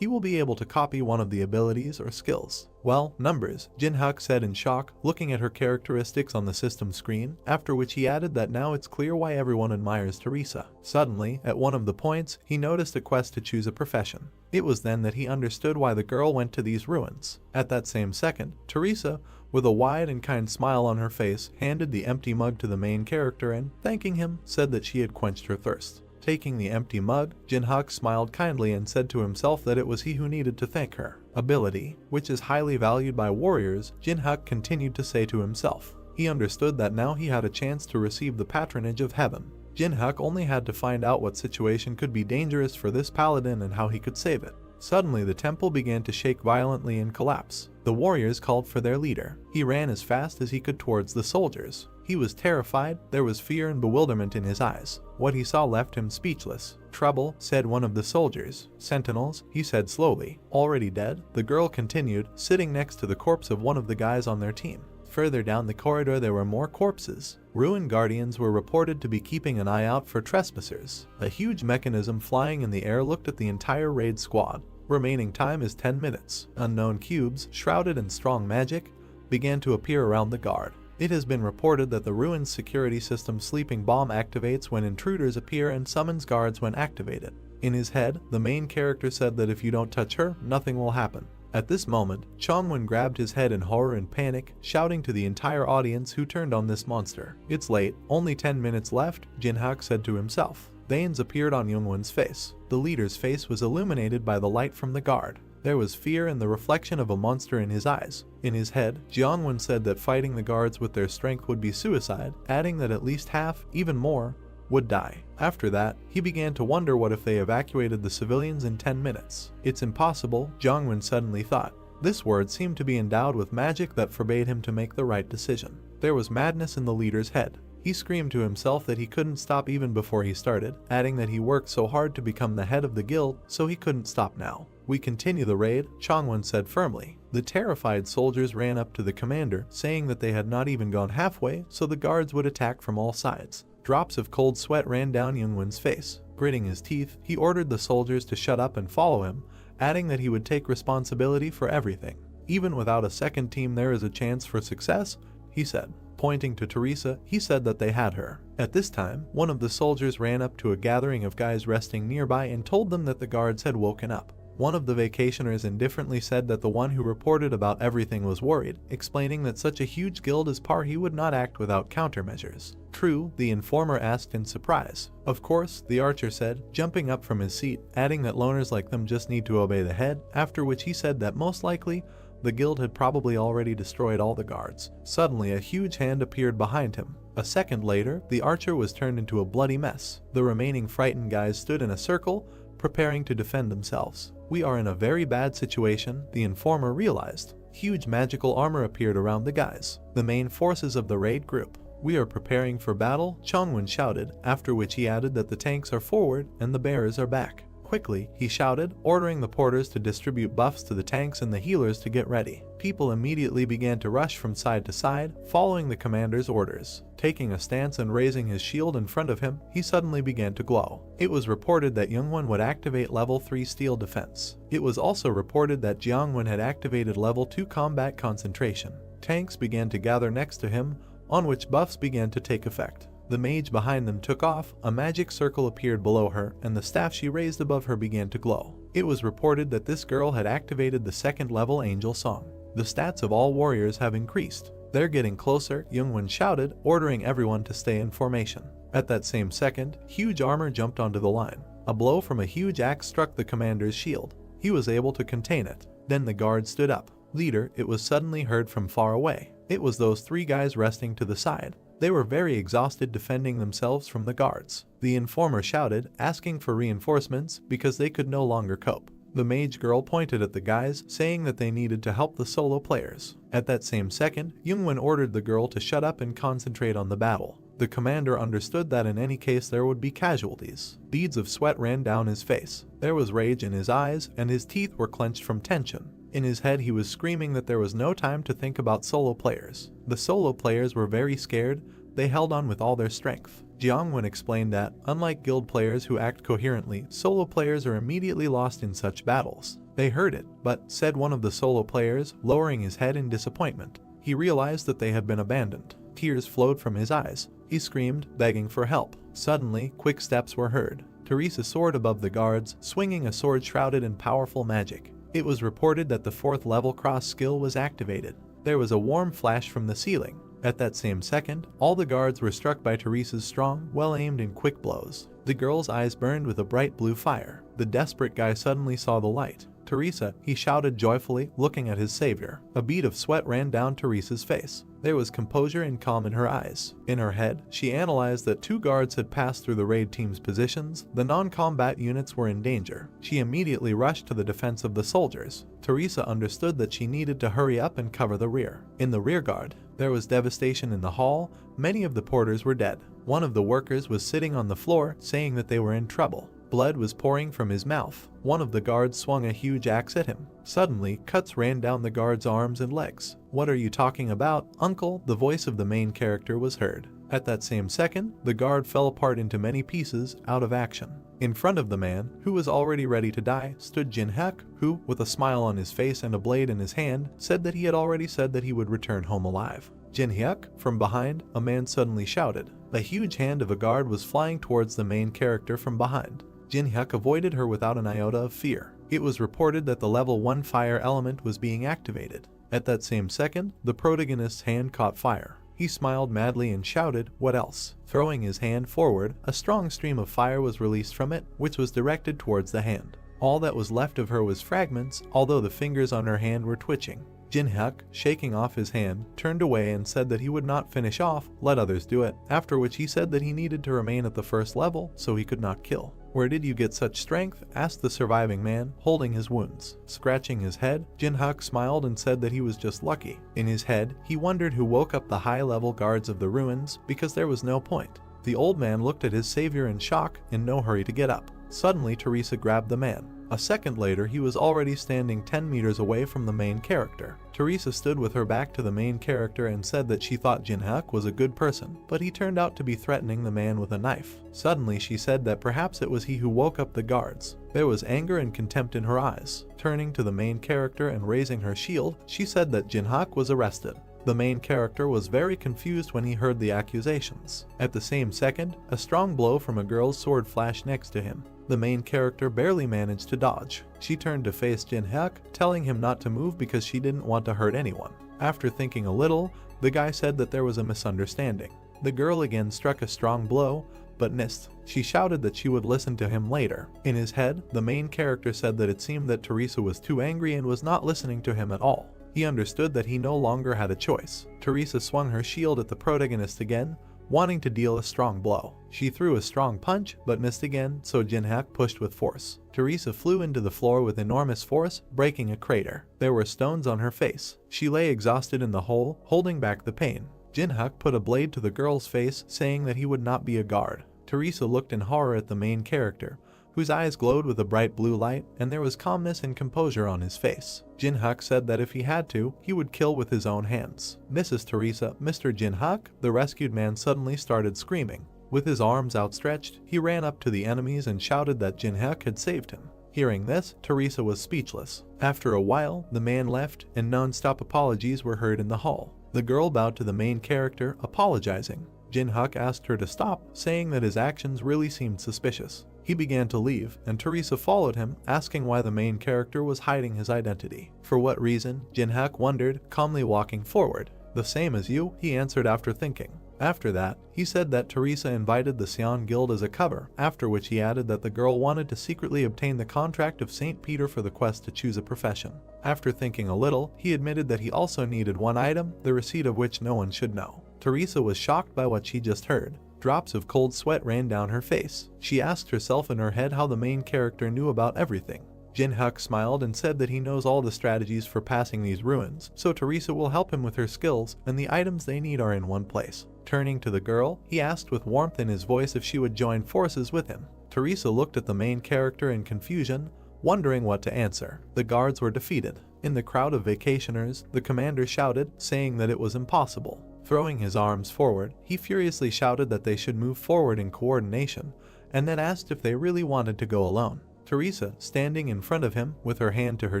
he will be able to copy one of the abilities or skills. Well, numbers, Jin-Hyuk said in shock, looking at her characteristics on the system screen, after which he added that now it's clear why everyone admires Teresa. Suddenly, at one of the points, he noticed a quest to choose a profession. It was then that he understood why the girl went to these ruins. At that same second, Teresa, with a wide and kind smile on her face, handed the empty mug to the main character and, thanking him, said that she had quenched her thirst. Taking the empty mug, Jin-Hyuk smiled kindly and said to himself that it was he who needed to thank her. Ability, which is highly valued by warriors, Jin-Hyuk continued to say to himself. He understood that now he had a chance to receive the patronage of heaven. Jin-Hyuk only had to find out what situation could be dangerous for this paladin and how he could save it. Suddenly the temple began to shake violently and collapse. The warriors called for their leader. He ran as fast as he could towards the soldiers. He was terrified, there was fear and bewilderment in his eyes. What he saw left him speechless. Trouble, said one of the soldiers. Sentinels, he said slowly. Already dead? The girl continued, sitting next to the corpse of one of the guys on their team. Further down the corridor there were more corpses. Ruined guardians were reported to be keeping an eye out for trespassers. A huge mechanism flying in the air looked at the entire raid squad. Remaining time is 10 minutes. Unknown cubes, shrouded in strong magic, began to appear around the guard. It has been reported that the ruin's security system sleeping bomb activates when intruders appear and summons guards when activated. In his head, the main character said that if you don't touch her, nothing will happen. At this moment, Chongwon grabbed his head in horror and panic, shouting to the entire audience who turned on this monster. It's late, only 10 minutes left, Jin-Hyuk said to himself. Veins appeared on Youngwon's face. The leader's face was illuminated by the light from the guard. There was fear and the reflection of a monster in his eyes. In his head, Jeongwon said that fighting the guards with their strength would be suicide, adding that at least half, even more, would die. After that, he began to wonder what if they evacuated the civilians in 10 minutes. It's impossible, Jeongwon suddenly thought. This word seemed to be endowed with magic that forbade him to make the right decision. There was madness in the leader's head. He screamed to himself that he couldn't stop even before he started, adding that he worked so hard to become the head of the guild, so he couldn't stop now. We continue the raid, Chongwon said firmly. The terrified soldiers ran up to the commander, saying that they had not even gone halfway, so the guards would attack from all sides. Drops of cold sweat ran down Youngwon's face. Gritting his teeth, he ordered the soldiers to shut up and follow him, adding that he would take responsibility for everything. Even without a second team there is a chance for success, he said. Pointing to Teresa, he said that they had her. At this time, one of the soldiers ran up to a gathering of guys resting nearby and told them that the guards had woken up. One of the vacationers indifferently said that the one who reported about everything was worried, explaining that such a huge guild as Parhi would not act without countermeasures. True, the informer asked in surprise. Of course, the archer said, jumping up from his seat, adding that loners like them just need to obey the head, after which he said that most likely, the guild had probably already destroyed all the guards. Suddenly, a huge hand appeared behind him. A second later, the archer was turned into a bloody mess. The remaining frightened guys stood in a circle, preparing to defend themselves. We are in a very bad situation, the informer realized. Huge magical armor appeared around the guys, the main forces of the raid group. "We are preparing for battle," Chongwon shouted, after which he added that the tanks are forward and the bearers are back. Quickly, he shouted, ordering the porters to distribute buffs to the tanks and the healers to get ready. People immediately began to rush from side to side, following the commander's orders. Taking a stance and raising his shield in front of him, he suddenly began to glow. It was reported that Youngwon would activate level 3 steel defense. It was also reported that Jiangwon had activated level 2 combat concentration. Tanks began to gather next to him, on which buffs began to take effect. The mage behind them took off, a magic circle appeared below her, and the staff she raised above her began to glow. It was reported that this girl had activated the 2nd level angel song. The stats of all warriors have increased. "They're getting closer," Youngwon shouted, ordering everyone to stay in formation. At that same second, huge armor jumped onto the line. A blow from a huge axe struck the commander's shield. He was able to contain it. Then the guard stood up. "Leader," it was suddenly heard from far away. It was those 3 guys resting to the side. They were very exhausted defending themselves from the guards. The informer shouted, asking for reinforcements because they could no longer cope. The mage girl pointed at the guys, saying that they needed to help the solo players. At that same second, Youngwon ordered the girl to shut up and concentrate on the battle. The commander understood that in any case there would be casualties. Beads of sweat ran down his face. There was rage in his eyes, and his teeth were clenched from tension. In his head he was screaming that there was no time to think about solo players. The solo players were very scared. They held on with all their strength. Jiangwon explained that, unlike guild players who act coherently, solo players are immediately lost in such battles. "They heard it, but," said one of the solo players, lowering his head in disappointment. He realized that they had been abandoned. Tears flowed from his eyes. He screamed, begging for help. Suddenly, quick steps were heard. Teresa soared above the guards, swinging a sword shrouded in powerful magic. It was reported that the 4th level cross skill was activated. There was a warm flash from the ceiling. At that same second, all the guards were struck by Teresa's strong, well-aimed and quick blows. The girl's eyes burned with a bright blue fire. The desperate guy suddenly saw the light. "Teresa," he shouted joyfully, looking at his savior. A bead of sweat ran down Teresa's face. There was composure and calm in her eyes. In her head, she analyzed that 2 guards had passed through the raid team's positions. The non-combat units were in danger. She immediately rushed to the defense of the soldiers. Teresa understood that she needed to hurry up and cover the rear. In the rear guard, there was devastation in the hall. Many of the porters were dead. One of the workers was sitting on the floor, saying that they were in trouble. Blood was pouring from his mouth. One of the guards swung a huge axe at him. Suddenly, cuts ran down the guard's arms and legs. "What are you talking about, uncle?" The voice of the main character was heard. At that same second, the guard fell apart into many pieces, out of action. In front of the man, who was already ready to die, stood Jin-hyuk, who, with a smile on his face and a blade in his hand, said that he had already said that he would return home alive. "Jin-hyuk," from behind, a man suddenly shouted. A huge hand of a guard was flying towards the main character from behind. Jin-hyuk avoided her without an iota of fear. It was reported that the level 1 fire element was being activated. At that same second, the protagonist's hand caught fire. He smiled madly and shouted, "What else?" Throwing his hand forward, a strong stream of fire was released from it, which was directed towards the hand. All that was left of her was fragments, although the fingers on her hand were twitching. Jin-hyuk, shaking off his hand, turned away and said that he would not finish off, let others do it, after which he said that he needed to remain at the 1st level so he could not kill. "Where did you get such strength?" asked the surviving man, holding his wounds. Scratching his head, Jin-hyuk smiled and said that he was just lucky. In his head, he wondered who woke up the high-level guards of the ruins, because there was no point. The old man looked at his savior in shock, in no hurry to get up. Suddenly, Teresa grabbed the man. A second later, he was already standing 10 meters away from the main character. Teresa stood with her back to the main character and said that she thought Jin-hyuk was a good person, but he turned out to be threatening the man with a knife. Suddenly, she said that perhaps it was he who woke up the guards. There was anger and contempt in her eyes. Turning to the main character and raising her shield, she said that Jin-hyuk was arrested. The main character was very confused when he heard the accusations. At the same second, a strong blow from a girl's sword flashed next to him. The main character barely managed to dodge. She turned to face Jin-hyuk, telling him not to move because she didn't want to hurt anyone. After thinking a little, the guy said that there was a misunderstanding. The girl again struck a strong blow, but missed. She shouted that she would listen to him later. In his head, the main character said that it seemed that Teresa was too angry and was not listening to him at all. He understood that he no longer had a choice. Teresa swung her shield at the protagonist again, wanting to deal a strong blow. She threw a strong punch, but missed again, so Jin-hyuk pushed with force. Teresa flew into the floor with enormous force, breaking a crater. There were stones on her face. She lay exhausted in the hole, holding back the pain. Jin-Hak put a blade to the girl's face, saying that he would not be a guard. Teresa looked in horror at the main character, whose eyes glowed with a bright blue light, and there was calmness and composure on his face. Jin-Hak said that if he had to, he would kill with his own hands. Mrs. Teresa, Mr. Jin-Hak, the rescued man suddenly started screaming. With his arms outstretched, he ran up to the enemies and shouted that Jin-Hak had saved him. Hearing this, Teresa was speechless. After a while, the man left, and non-stop apologies were heard in the hall. The girl bowed to the main character, apologizing. Jin-Hak asked her to stop, saying that his actions really seemed suspicious. He began to leave, and Teresa followed him, asking why the main character was hiding his identity. For what reason, Jin-Hak wondered, calmly walking forward. "The same as you," he answered after thinking. After that, he said that Teresa invited the Sion Guild as a cover, after which he added that the girl wanted to secretly obtain the contract of St. Peter for the quest to choose a profession. After thinking a little, he admitted that he also needed one item, the receipt of which no one should know. Teresa was shocked by what she just heard. Drops of cold sweat ran down her face. She asked herself in her head how the main character knew about everything. Jin-Hak smiled and said that he knows all the strategies for passing these ruins, so Teresa will help him with her skills, and the items they need are in one place. Turning to the girl, he asked with warmth in his voice if she would join forces with him. Teresa looked at the main character in confusion, wondering what to answer. The guards were defeated. In the crowd of vacationers, the commander shouted, saying that it was impossible. Throwing his arms forward, he furiously shouted that they should move forward in coordination, and then asked if they really wanted to go alone. Teresa, standing in front of him with her hand to her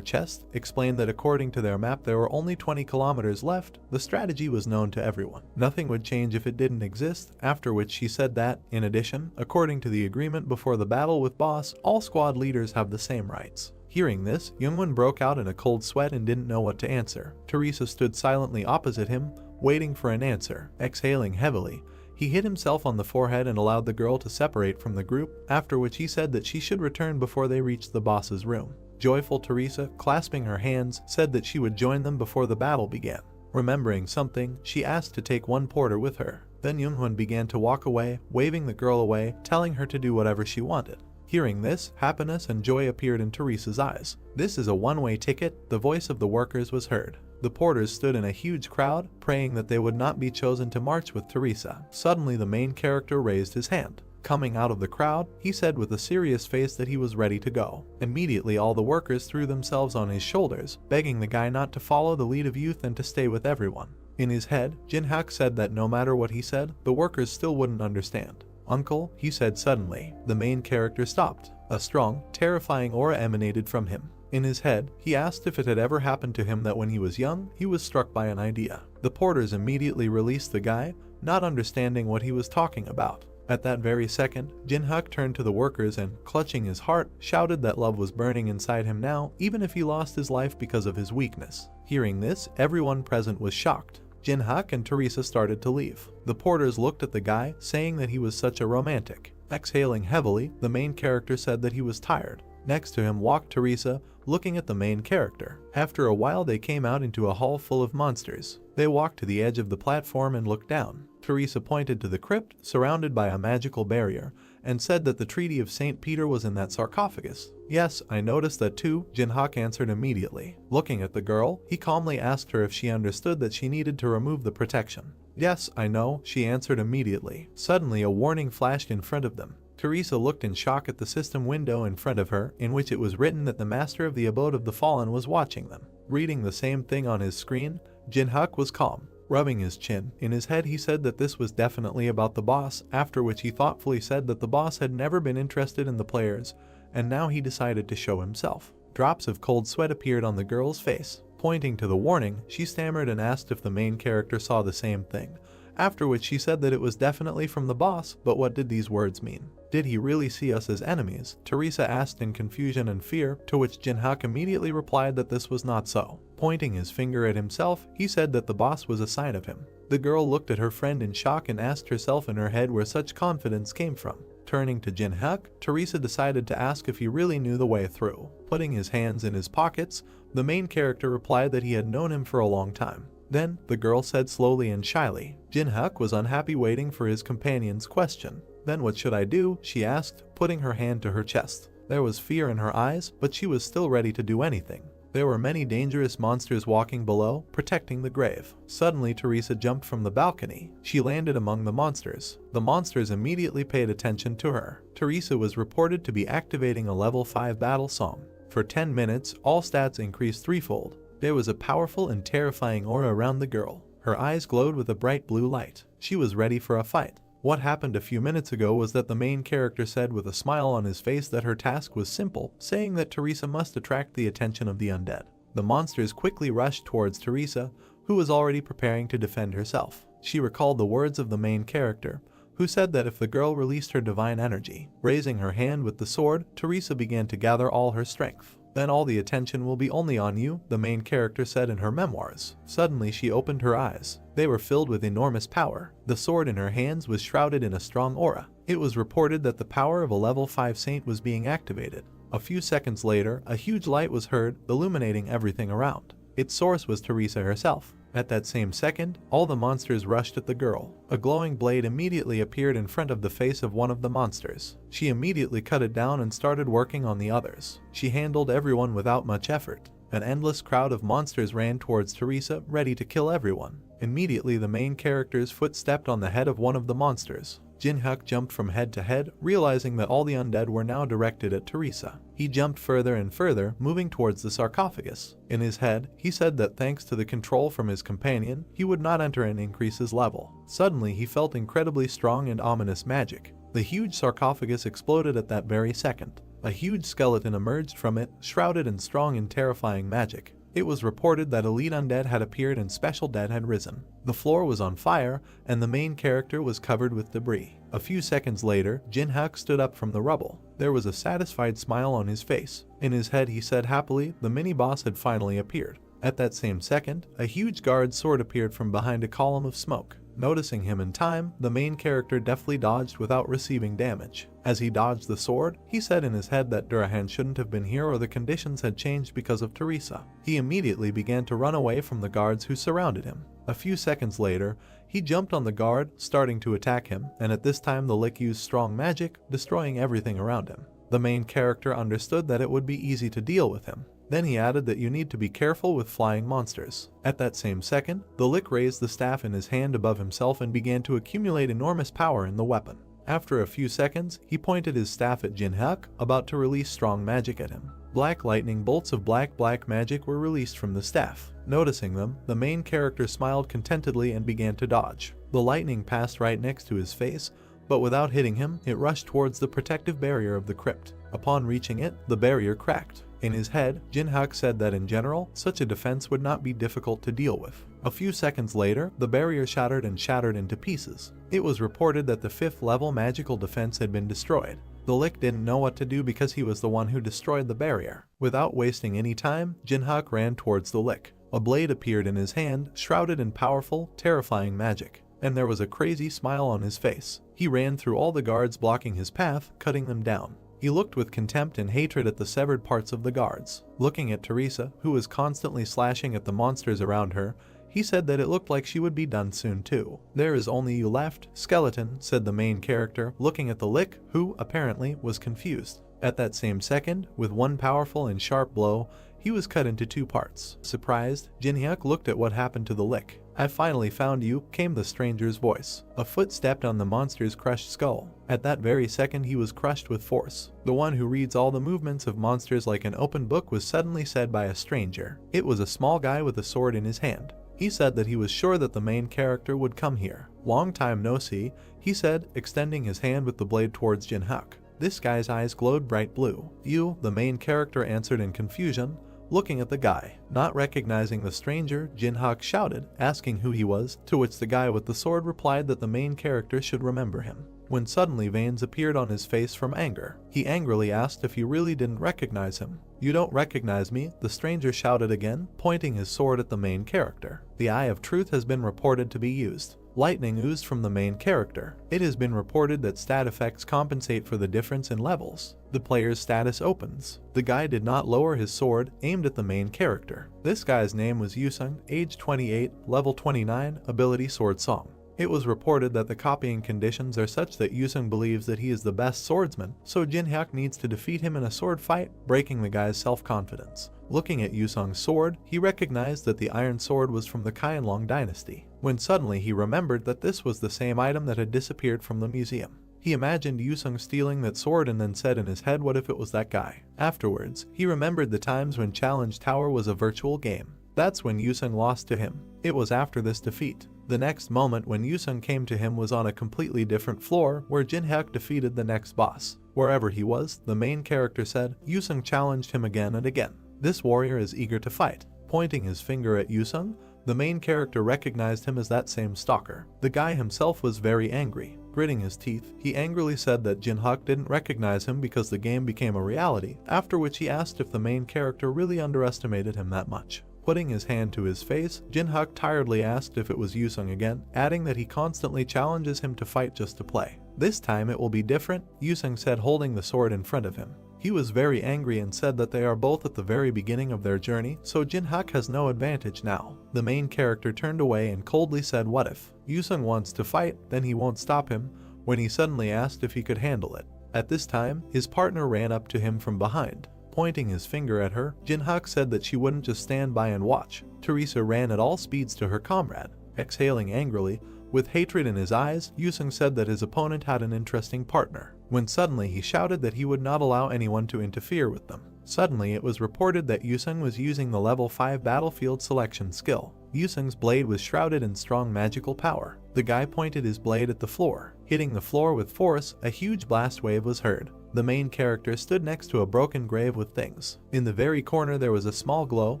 chest, explained that according to their map there were only 20 kilometers left. The strategy was known to everyone. Nothing would change if it didn't exist, after which she said that, in addition, according to the agreement before the battle with Boss, all squad leaders have the same rights. Hearing this, Youngwon broke out in a cold sweat and didn't know what to answer. Teresa stood silently opposite him, waiting for an answer. Exhaling heavily, he hit himself on the forehead and allowed the girl to separate from the group, after which he said that she should return before they reached the boss's room. Joyful Teresa, clasping her hands, said that she would join them before the battle began. Remembering something, she asked to take one porter with her. Then Youngwon began to walk away, waving the girl away, telling her to do whatever she wanted. Hearing this, happiness and joy appeared in Teresa's eyes. "This is a one-way ticket," the voice of the workers was heard. The porters stood in a huge crowd, praying that they would not be chosen to march with Teresa. Suddenly the main character raised his hand. Coming out of the crowd, he said with a serious face that he was ready to go. Immediately all the workers threw themselves on his shoulders, begging the guy not to follow the lead of youth and to stay with everyone. In his head, Jin-Hak said that no matter what he said, the workers still wouldn't understand. "Uncle," he said suddenly. The main character stopped. A strong, terrifying aura emanated from him. In his head, he asked if it had ever happened to him that when he was young, he was struck by an idea. The porters immediately released the guy, not understanding what he was talking about. At that very second, Jin-Hak turned to the workers and, clutching his heart, shouted that love was burning inside him now, even if he lost his life because of his weakness. Hearing this, everyone present was shocked. Jin-Hak and Teresa started to leave. The porters looked at the guy, saying that he was such a romantic. Exhaling heavily, the main character said that he was tired. Next to him walked Teresa, looking at the main character. After a while they came out into a hall full of monsters. They walked to the edge of the platform and looked down. Teresa pointed to the crypt, surrounded by a magical barrier, and said that the Treaty of St. Peter was in that sarcophagus. "Yes, I noticed that too," Jin-Hak answered immediately. Looking at the girl, he calmly asked her if she understood that she needed to remove the protection. "Yes, I know," she answered immediately. Suddenly a warning flashed in front of them. Teresa looked in shock at the system window in front of her, in which it was written that the master of the abode of the fallen was watching them. Reading the same thing on his screen, Jin-Hak was calm. Rubbing his chin, in his head he said that this was definitely about the boss, after which he thoughtfully said that the boss had never been interested in the players, and now he decided to show himself. Drops of cold sweat appeared on the girl's face. Pointing to the warning, she stammered and asked if the main character saw the same thing, after which she said that it was definitely from the boss, but what did these words mean? Did he really see us as enemies? Teresa asked in confusion and fear, to which Jin-Hak immediately replied that this was not so. Pointing his finger at himself, he said that the boss was a sign of him. The girl looked at her friend in shock and asked herself in her head where such confidence came from. Turning to Jin-Hak, Teresa decided to ask if he really knew the way through. Putting his hands in his pockets, the main character replied that he had known him for a long time. Then, the girl said slowly and shyly. Jin-Hak was unhappy waiting for his companion's question. "Then what should I do?" she asked, putting her hand to her chest. There was fear in her eyes, but she was still ready to do anything. There were many dangerous monsters walking below, protecting the grave. Suddenly, Teresa jumped from the balcony. She landed among the monsters. The monsters immediately paid attention to her. Teresa was reported to be activating a level 5 battle song. For 10 minutes, all stats increased threefold. There was a powerful and terrifying aura around the girl. Her eyes glowed with a bright blue light. She was ready for a fight. What happened a few minutes ago was that the main character said with a smile on his face that her task was simple, saying that Teresa must attract the attention of the undead. The monsters quickly rushed towards Teresa, who was already preparing to defend herself. She recalled the words of the main character, who said that if the girl released her divine energy, raising her hand with the sword, Teresa began to gather all her strength. Then all the attention will be only on you, the main character said in her memoirs. Suddenly she opened her eyes. They were filled with enormous power. The sword in her hands was shrouded in a strong aura. It was reported that the power of a level 5 saint was being activated. A few seconds later, a huge light was heard, illuminating everything around. Its source was Teresa herself. At that same second, all the monsters rushed at the girl. A glowing blade immediately appeared in front of the face of one of the monsters. She immediately cut it down and started working on the others. She handled everyone without much effort. An endless crowd of monsters ran towards Teresa, ready to kill everyone. Immediately, the main character's foot stepped on the head of one of the monsters. Jin-hyuk jumped from head to head, realizing that all the undead were now directed at Teresa. He jumped further and further, moving towards the sarcophagus. In his head, he said that thanks to the control from his companion, he would not enter and increase his level. Suddenly, he felt incredibly strong and ominous magic. The huge sarcophagus exploded at that very second. A huge skeleton emerged from it, shrouded in strong and terrifying magic. It was reported that elite undead had appeared and special dead had risen. The floor was on fire, and the main character was covered with debris. A few seconds later, Jin-hyuk stood up from the rubble. There was a satisfied smile on his face. In his head he said happily, the mini-boss had finally appeared. At that same second, a huge guard sword appeared from behind a column of smoke. Noticing him in time, the main character deftly dodged without receiving damage. As he dodged the sword, he said in his head that Durahan shouldn't have been here or the conditions had changed because of Teresa. He immediately began to run away from the guards who surrounded him. A few seconds later, he jumped on the guard, starting to attack him, and at this time the lick used strong magic, destroying everything around him. The main character understood that it would be easy to deal with him. Then he added that you need to be careful with flying monsters. At that same second, the lick raised the staff in his hand above himself and began to accumulate enormous power in the weapon. After a few seconds, he pointed his staff at Jin-hyuk, about to release strong magic at him. Black lightning bolts of black magic were released from the staff. Noticing them, the main character smiled contentedly and began to dodge. The lightning passed right next to his face, but without hitting him, it rushed towards the protective barrier of the crypt. Upon reaching it, the barrier cracked. In his head, Jin-hyuk said that in general, such a defense would not be difficult to deal with. A few seconds later, the barrier shattered into pieces. It was reported that the 5th level magical defense had been destroyed. The lick didn't know what to do because he was the one who destroyed the barrier. Without wasting any time, Jin-hyuk ran towards the lick. A blade appeared in his hand, shrouded in powerful, terrifying magic. And there was a crazy smile on his face. He ran through all the guards blocking his path, cutting them down. He looked with contempt and hatred at the severed parts of the guards. Looking at Teresa, who was constantly slashing at the monsters around her, he said that it looked like she would be done soon too. "There is only you left, skeleton," said the main character, looking at the lick, who, apparently, was confused. At that same second, with one powerful and sharp blow, he was cut into 2 parts. Surprised, Jin-hyuk looked at what happened to the lick. "I finally found you," came the stranger's voice. A foot stepped on the monster's crushed skull. At that very second he was crushed with force. The one who reads all the movements of monsters like an open book was suddenly said by a stranger. It was a small guy with a sword in his hand. He said that he was sure that the main character would come here. "Long time no see," he said, extending his hand with the blade towards Jin-hyuk. This guy's eyes glowed bright blue. "You," the main character answered in confusion, looking at the guy. Not recognizing the stranger, Jin-hyuk shouted, asking who he was, to which the guy with the sword replied that the main character should remember him. When suddenly veins appeared on his face from anger. He angrily asked if he really didn't recognize him. "You don't recognize me?" the stranger shouted again, pointing his sword at the main character. The Eye of Truth has been reported to be used. Lightning oozed from the main character. It has been reported that stat effects compensate for the difference in levels. The player's status opens. The guy did not lower his sword, aimed at the main character. This guy's name was Yusung, age 28, level 29, ability Sword Song. It was reported that the copying conditions are such that Yusung believes that he is the best swordsman, so Jinhyuk needs to defeat him in a sword fight, breaking the guy's self-confidence. Looking at Yusung's sword, he recognized that the iron sword was from the Qianlong dynasty, when suddenly he remembered that this was the same item that had disappeared from the museum. He imagined Yusung stealing that sword and then said in his head, what if it was that guy? Afterwards, he remembered the times when Challenge Tower was a virtual game. That's when Yusung lost to him. It was after this defeat. The next moment when Yusung came to him was on a completely different floor where Jinhyuk defeated the next boss. Wherever he was, the main character said, Yusung challenged him again and again. This warrior is eager to fight. Pointing his finger at Yusung, the main character recognized him as that same stalker. The guy himself was very angry. Gritting his teeth, he angrily said that Jinhyuk didn't recognize him because the game became a reality, after which he asked if the main character really underestimated him that much. Putting his hand to his face, Jinhyuk tiredly asked if it was Yusung again, adding that he constantly challenges him to fight just to play. This time it will be different, Yusung said, holding the sword in front of him. He was very angry and said that they are both at the very beginning of their journey, so Jinhyuk has no advantage now. The main character turned away and coldly said, what if Yusung wants to fight, then he won't stop him, when he suddenly asked if he could handle it. At this time, his partner ran up to him from behind. Pointing his finger at her, Jinhyuk said that she wouldn't just stand by and watch. Teresa ran at all speeds to her comrade. Exhaling angrily, with hatred in his eyes, Yusung said that his opponent had an interesting partner, when suddenly he shouted that he would not allow anyone to interfere with them. Suddenly it was reported that Yusung was using the level 5 battlefield selection skill. Yusung's blade was shrouded in strong magical power. The guy pointed his blade at the floor. Hitting the floor with force, a huge blast wave was heard. The main character stood next to a broken grave with things. In the very corner there was a small glow,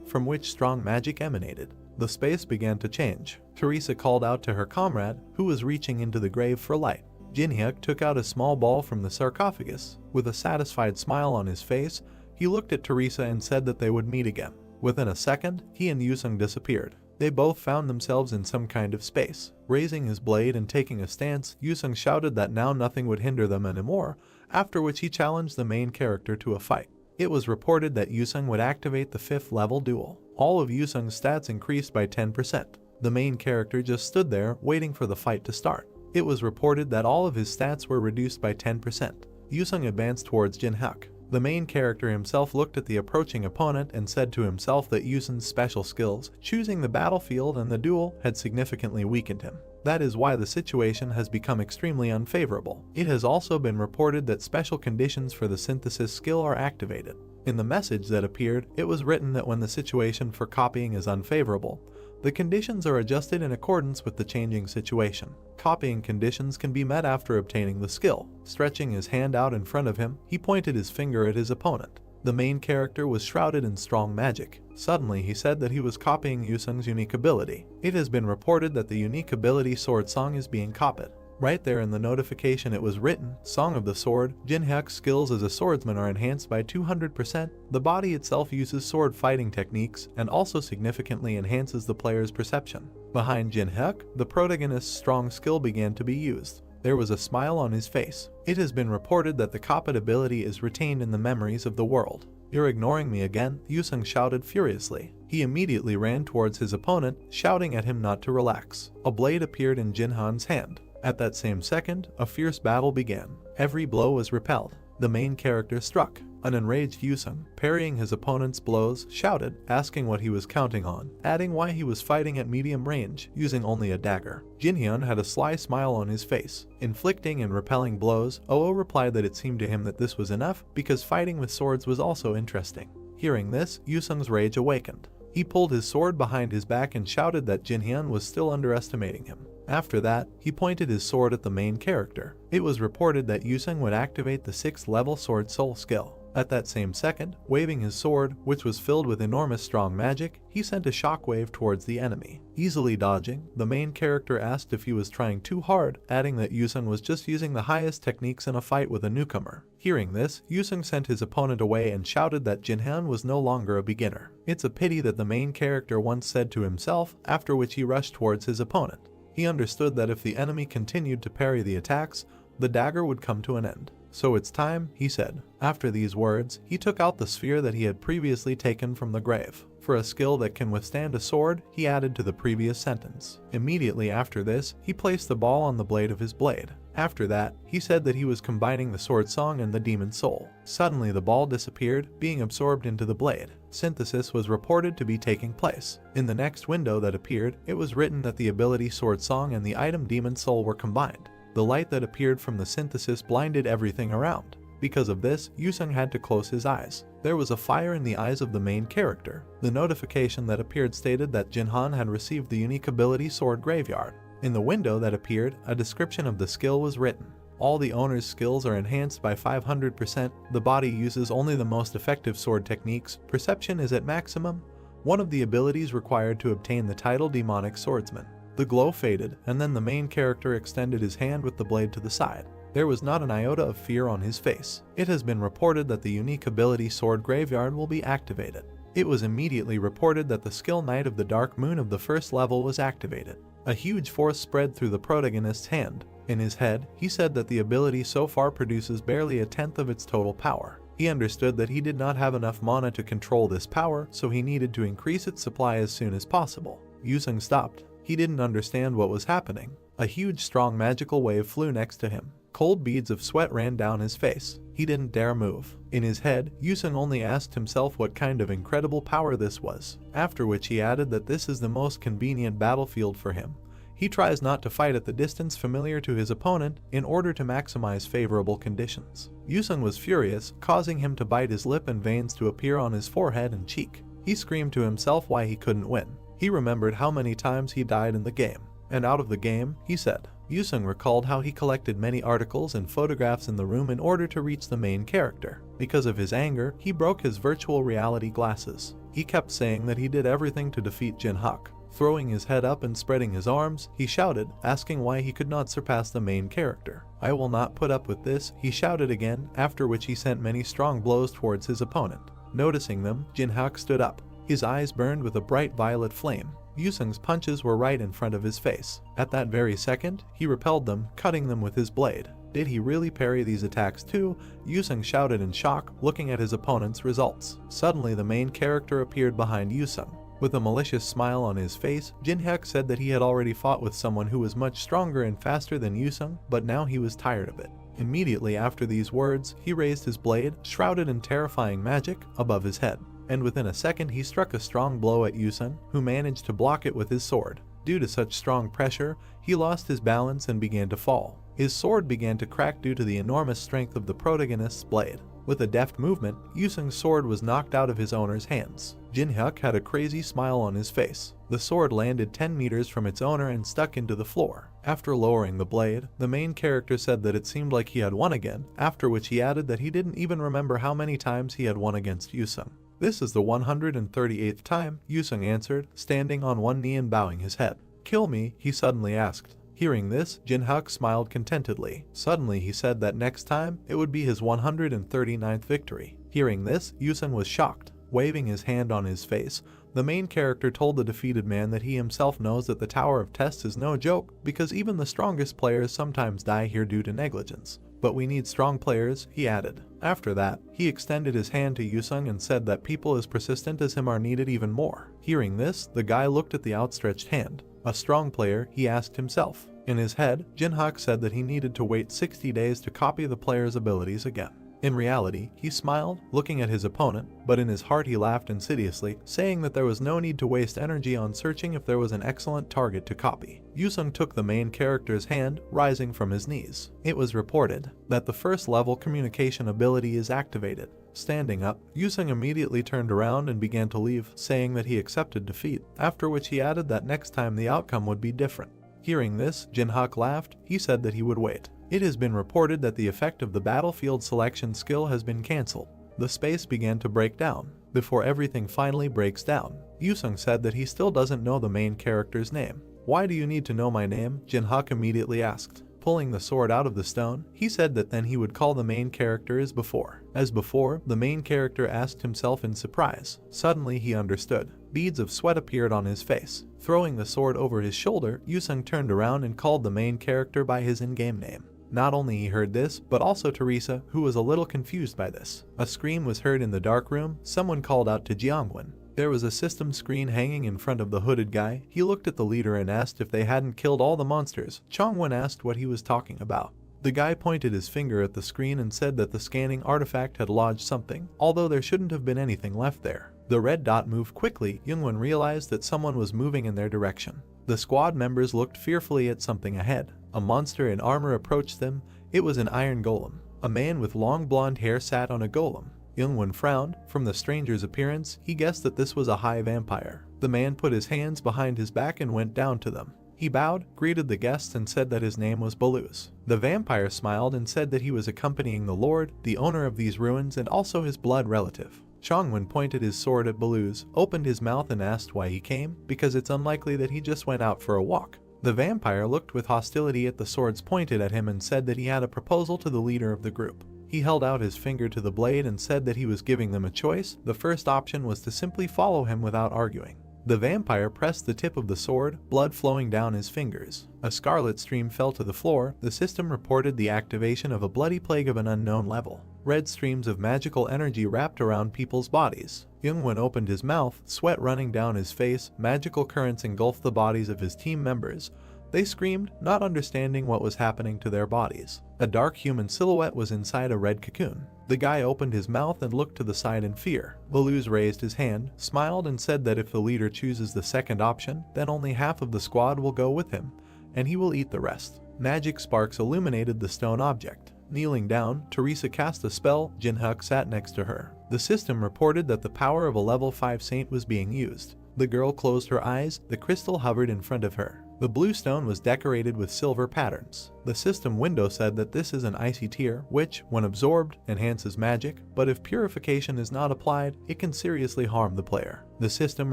from which strong magic emanated. The space began to change. Teresa called out to her comrade, who was reaching into the grave for light. Jinhyuk took out a small ball from the sarcophagus. With a satisfied smile on his face, he looked at Teresa and said that they would meet again. Within a second, he and Yusung disappeared. They both found themselves in some kind of space. Raising his blade and taking a stance, Yusung shouted that now nothing would hinder them anymore, after which he challenged the main character to a fight. It was reported that Yusung would activate the 5th level duel. All of Yusung's stats increased by 10%. The main character just stood there, waiting for the fight to start. It was reported that all of his stats were reduced by 10%. Yusung advanced towards Jinhyuk. The main character himself looked at the approaching opponent and said to himself that Yusung's special skills, choosing the battlefield and the duel, had significantly weakened him. That is why the situation has become extremely unfavorable. It has also been reported that special conditions for the synthesis skill are activated. In the message that appeared, it was written that when the situation for copying is unfavorable, the conditions are adjusted in accordance with the changing situation. Copying conditions can be met after obtaining the skill. Stretching his hand out in front of him, he pointed his finger at his opponent. The main character was shrouded in strong magic. Suddenly he said that he was copying Yusung's unique ability. It has been reported that the unique ability Sword Song is being copied. Right there in the notification it was written, Song of the Sword, Jinhyuk's skills as a swordsman are enhanced by 200%. The body itself uses sword fighting techniques and also significantly enhances the player's perception. Behind Jinhyuk, the protagonist's strong skill began to be used. There was a smile on his face. It has been reported that the copied ability is retained in the memories of the world. You're ignoring me again, Yusung shouted furiously. He immediately ran towards his opponent, shouting at him not to relax. A blade appeared in Jinhan's hand. At that same second, a fierce battle began. Every blow was repelled. The main character struck. An enraged Yusung, parrying his opponent's blows, shouted, asking what he was counting on, adding why he was fighting at medium range, using only a dagger. Jinhyun had a sly smile on his face. Inflicting and repelling blows, Oo replied that it seemed to him that this was enough, because fighting with swords was also interesting. Hearing this, Yusung's rage awakened. He pulled his sword behind his back and shouted that Jinhyun was still underestimating him. After that, he pointed his sword at the main character. It was reported that Yusung would activate the 6th level Sword Soul skill. At that same second, waving his sword, which was filled with enormous strong magic, he sent a shockwave towards the enemy. Easily dodging, the main character asked if he was trying too hard, adding that Yusung was just using the highest techniques in a fight with a newcomer. Hearing this, Yusung sent his opponent away and shouted that Jinhyun was no longer a beginner. It's a pity that the main character once said to himself, after which he rushed towards his opponent. He understood that if the enemy continued to parry the attacks, the dagger would come to an end. So it's time, he said. After these words, he took out the sphere that he had previously taken from the grave. For a skill that can withstand a sword, he added to the previous sentence. Immediately after this, he placed the ball on the blade of his blade. After that, he said that he was combining the sword song and the demon soul. Suddenly the ball disappeared, being absorbed into the blade. Synthesis was reported to be taking place. In the next window that appeared, it was written that the ability sword song and the item demon soul were combined. The light that appeared from the synthesis blinded everything around. Because of this, Yusung had to close his eyes. There was a fire in the eyes of the main character. The notification that appeared stated that Jinhan had received the unique ability Sword Graveyard. In the window that appeared, a description of the skill was written. All the owner's skills are enhanced by 500%, the body uses only the most effective sword techniques, perception is at maximum. One of the abilities required to obtain the title Demonic Swordsman. The glow faded, and then the main character extended his hand with the blade to the side. There was not an iota of fear on his face. It has been reported that the unique ability Sword Graveyard will be activated. It was immediately reported that the skill Knight of the Dark Moon of the first level was activated. A huge force spread through the protagonist's hand. In his head, he said that the ability so far produces barely a tenth of its total power. He understood that he did not have enough mana to control this power, so he needed to increase its supply as soon as possible. Yusung stopped. He didn't understand what was happening. A huge strong magical wave flew next to him. Cold beads of sweat ran down his face. He didn't dare move. In his head, Yusung only asked himself what kind of incredible power this was, after which he added that this is the most convenient battlefield for him. He tries not to fight at the distance familiar to his opponent in order to maximize favorable conditions. Yusung was furious, causing him to bite his lip and veins to appear on his forehead and cheek. He screamed to himself why he couldn't win. He remembered how many times he died in the game. And out of the game, he said. Yusung recalled how he collected many articles and photographs in the room in order to reach the main character. Because of his anger, he broke his virtual reality glasses. He kept saying that he did everything to defeat Jinhak. Throwing his head up and spreading his arms, he shouted, asking why he could not surpass the main character. "I will not put up with this," he shouted again, after which he sent many strong blows towards his opponent. Noticing them, Jinhak stood up. His eyes burned with a bright violet flame. Yusung's punches were right in front of his face. At that very second, he repelled them, cutting them with his blade. Did he really parry these attacks too? Yusung shouted in shock, looking at his opponent's results. Suddenly the main character appeared behind Yusung. With a malicious smile on his face, Jinhyuk said that he had already fought with someone who was much stronger and faster than Yusung, but now he was tired of it. Immediately after these words, he raised his blade, shrouded in terrifying magic, above his head. And within a second he struck a strong blow at Yusung, who managed to block it with his sword. Due to such strong pressure, he lost his balance and began to fall. His sword began to crack due to the enormous strength of the protagonist's blade. With a deft movement, Yusung's sword was knocked out of his owner's hands. Jinhyuk had a crazy smile on his face. The sword landed 10 meters from its owner and stuck into the floor. After lowering the blade, the main character said that it seemed like he had won again, after which he added that he didn't even remember how many times he had won against Yusung. "This is the 138th time," Yusung answered, standing on one knee and bowing his head. "Kill me?" he suddenly asked. Hearing this, Jinhyuk smiled contentedly. Suddenly he said that next time, it would be his 139th victory. Hearing this, Yusung was shocked. Waving his hand on his face, the main character told the defeated man that he himself knows that the Tower of Tests is no joke, because even the strongest players sometimes die here due to negligence. "But we need strong players," he added. After that, he extended his hand to Yusung and said that people as persistent as him are needed even more. Hearing this, the guy looked at the outstretched hand. A strong player, he asked himself. In his head, Jinhyuk said that he needed to wait 60 days to copy the player's abilities again. In reality, he smiled, looking at his opponent, but in his heart he laughed insidiously, saying that there was no need to waste energy on searching if there was an excellent target to copy. Yusung took the main character's hand, rising from his knees. It was reported that the first level communication ability is activated. Standing up, Yusung immediately turned around and began to leave, saying that he accepted defeat, after which he added that next time the outcome would be different. Hearing this, Jinhyuk laughed. He said that he would wait. It has been reported that the effect of the battlefield selection skill has been cancelled. The space began to break down. Before everything finally breaks down, Yusung said that he still doesn't know the main character's name. "Why do you need to know my name?" Jinhyuk immediately asked. Pulling the sword out of the stone, he said that then he would call the main character as before. As before, the main character asked himself in surprise. Suddenly he understood. Beads of sweat appeared on his face. Throwing the sword over his shoulder, Yusung turned around and called the main character by his in-game name. Not only he heard this, but also Teresa, who was a little confused by this. A scream was heard in the dark room. Someone called out to Jiangwen. There was a system screen hanging in front of the hooded guy. He looked at the leader and asked if they hadn't killed all the monsters. Chongwon asked what he was talking about. The guy pointed his finger at the screen and said that the scanning artifact had lodged something, although there shouldn't have been anything left there. The red dot moved quickly. Youngwon realized that someone was moving in their direction. The squad members looked fearfully at something ahead. A monster in armor approached them. It was an iron golem. A man with long blonde hair sat on a golem. Youngwon frowned. From the stranger's appearance, he guessed that this was a high vampire. The man put his hands behind his back and went down to them. He bowed, greeted the guests, and said that his name was Baluz. The vampire smiled and said that he was accompanying the lord, the owner of these ruins, and also his blood relative. Chongwon pointed his sword at Baluz, opened his mouth and asked why he came, because it's unlikely that he just went out for a walk. The vampire looked with hostility at the swords pointed at him and said that he had a proposal to the leader of the group. He held out his finger to the blade and said that he was giving them a choice. The first option was to simply follow him without arguing. The vampire pressed the tip of the sword, blood flowing down his fingers. A scarlet stream fell to the floor. The system reported the activation of a bloody plague of an unknown level. Red streams of magical energy wrapped around people's bodies. Youngwon opened his mouth, sweat running down his face. Magical currents engulfed the bodies of his team members. They screamed, not understanding what was happening to their bodies. A dark human silhouette was inside a red cocoon. The guy opened his mouth and looked to the side in fear. Baluz raised his hand, smiled, and said that if the leader chooses the second option, then only half of the squad will go with him, and he will eat the rest. Magic sparks illuminated the stone object. Kneeling down, Teresa cast a spell. Jinhyuk sat next to her. The system reported that the power of a level 5 saint was being used. The girl closed her eyes. The crystal hovered in front of her. The blue stone was decorated with silver patterns. The system window said that this is an icy tear, which, when absorbed, enhances magic, but if purification is not applied, it can seriously harm the player. The system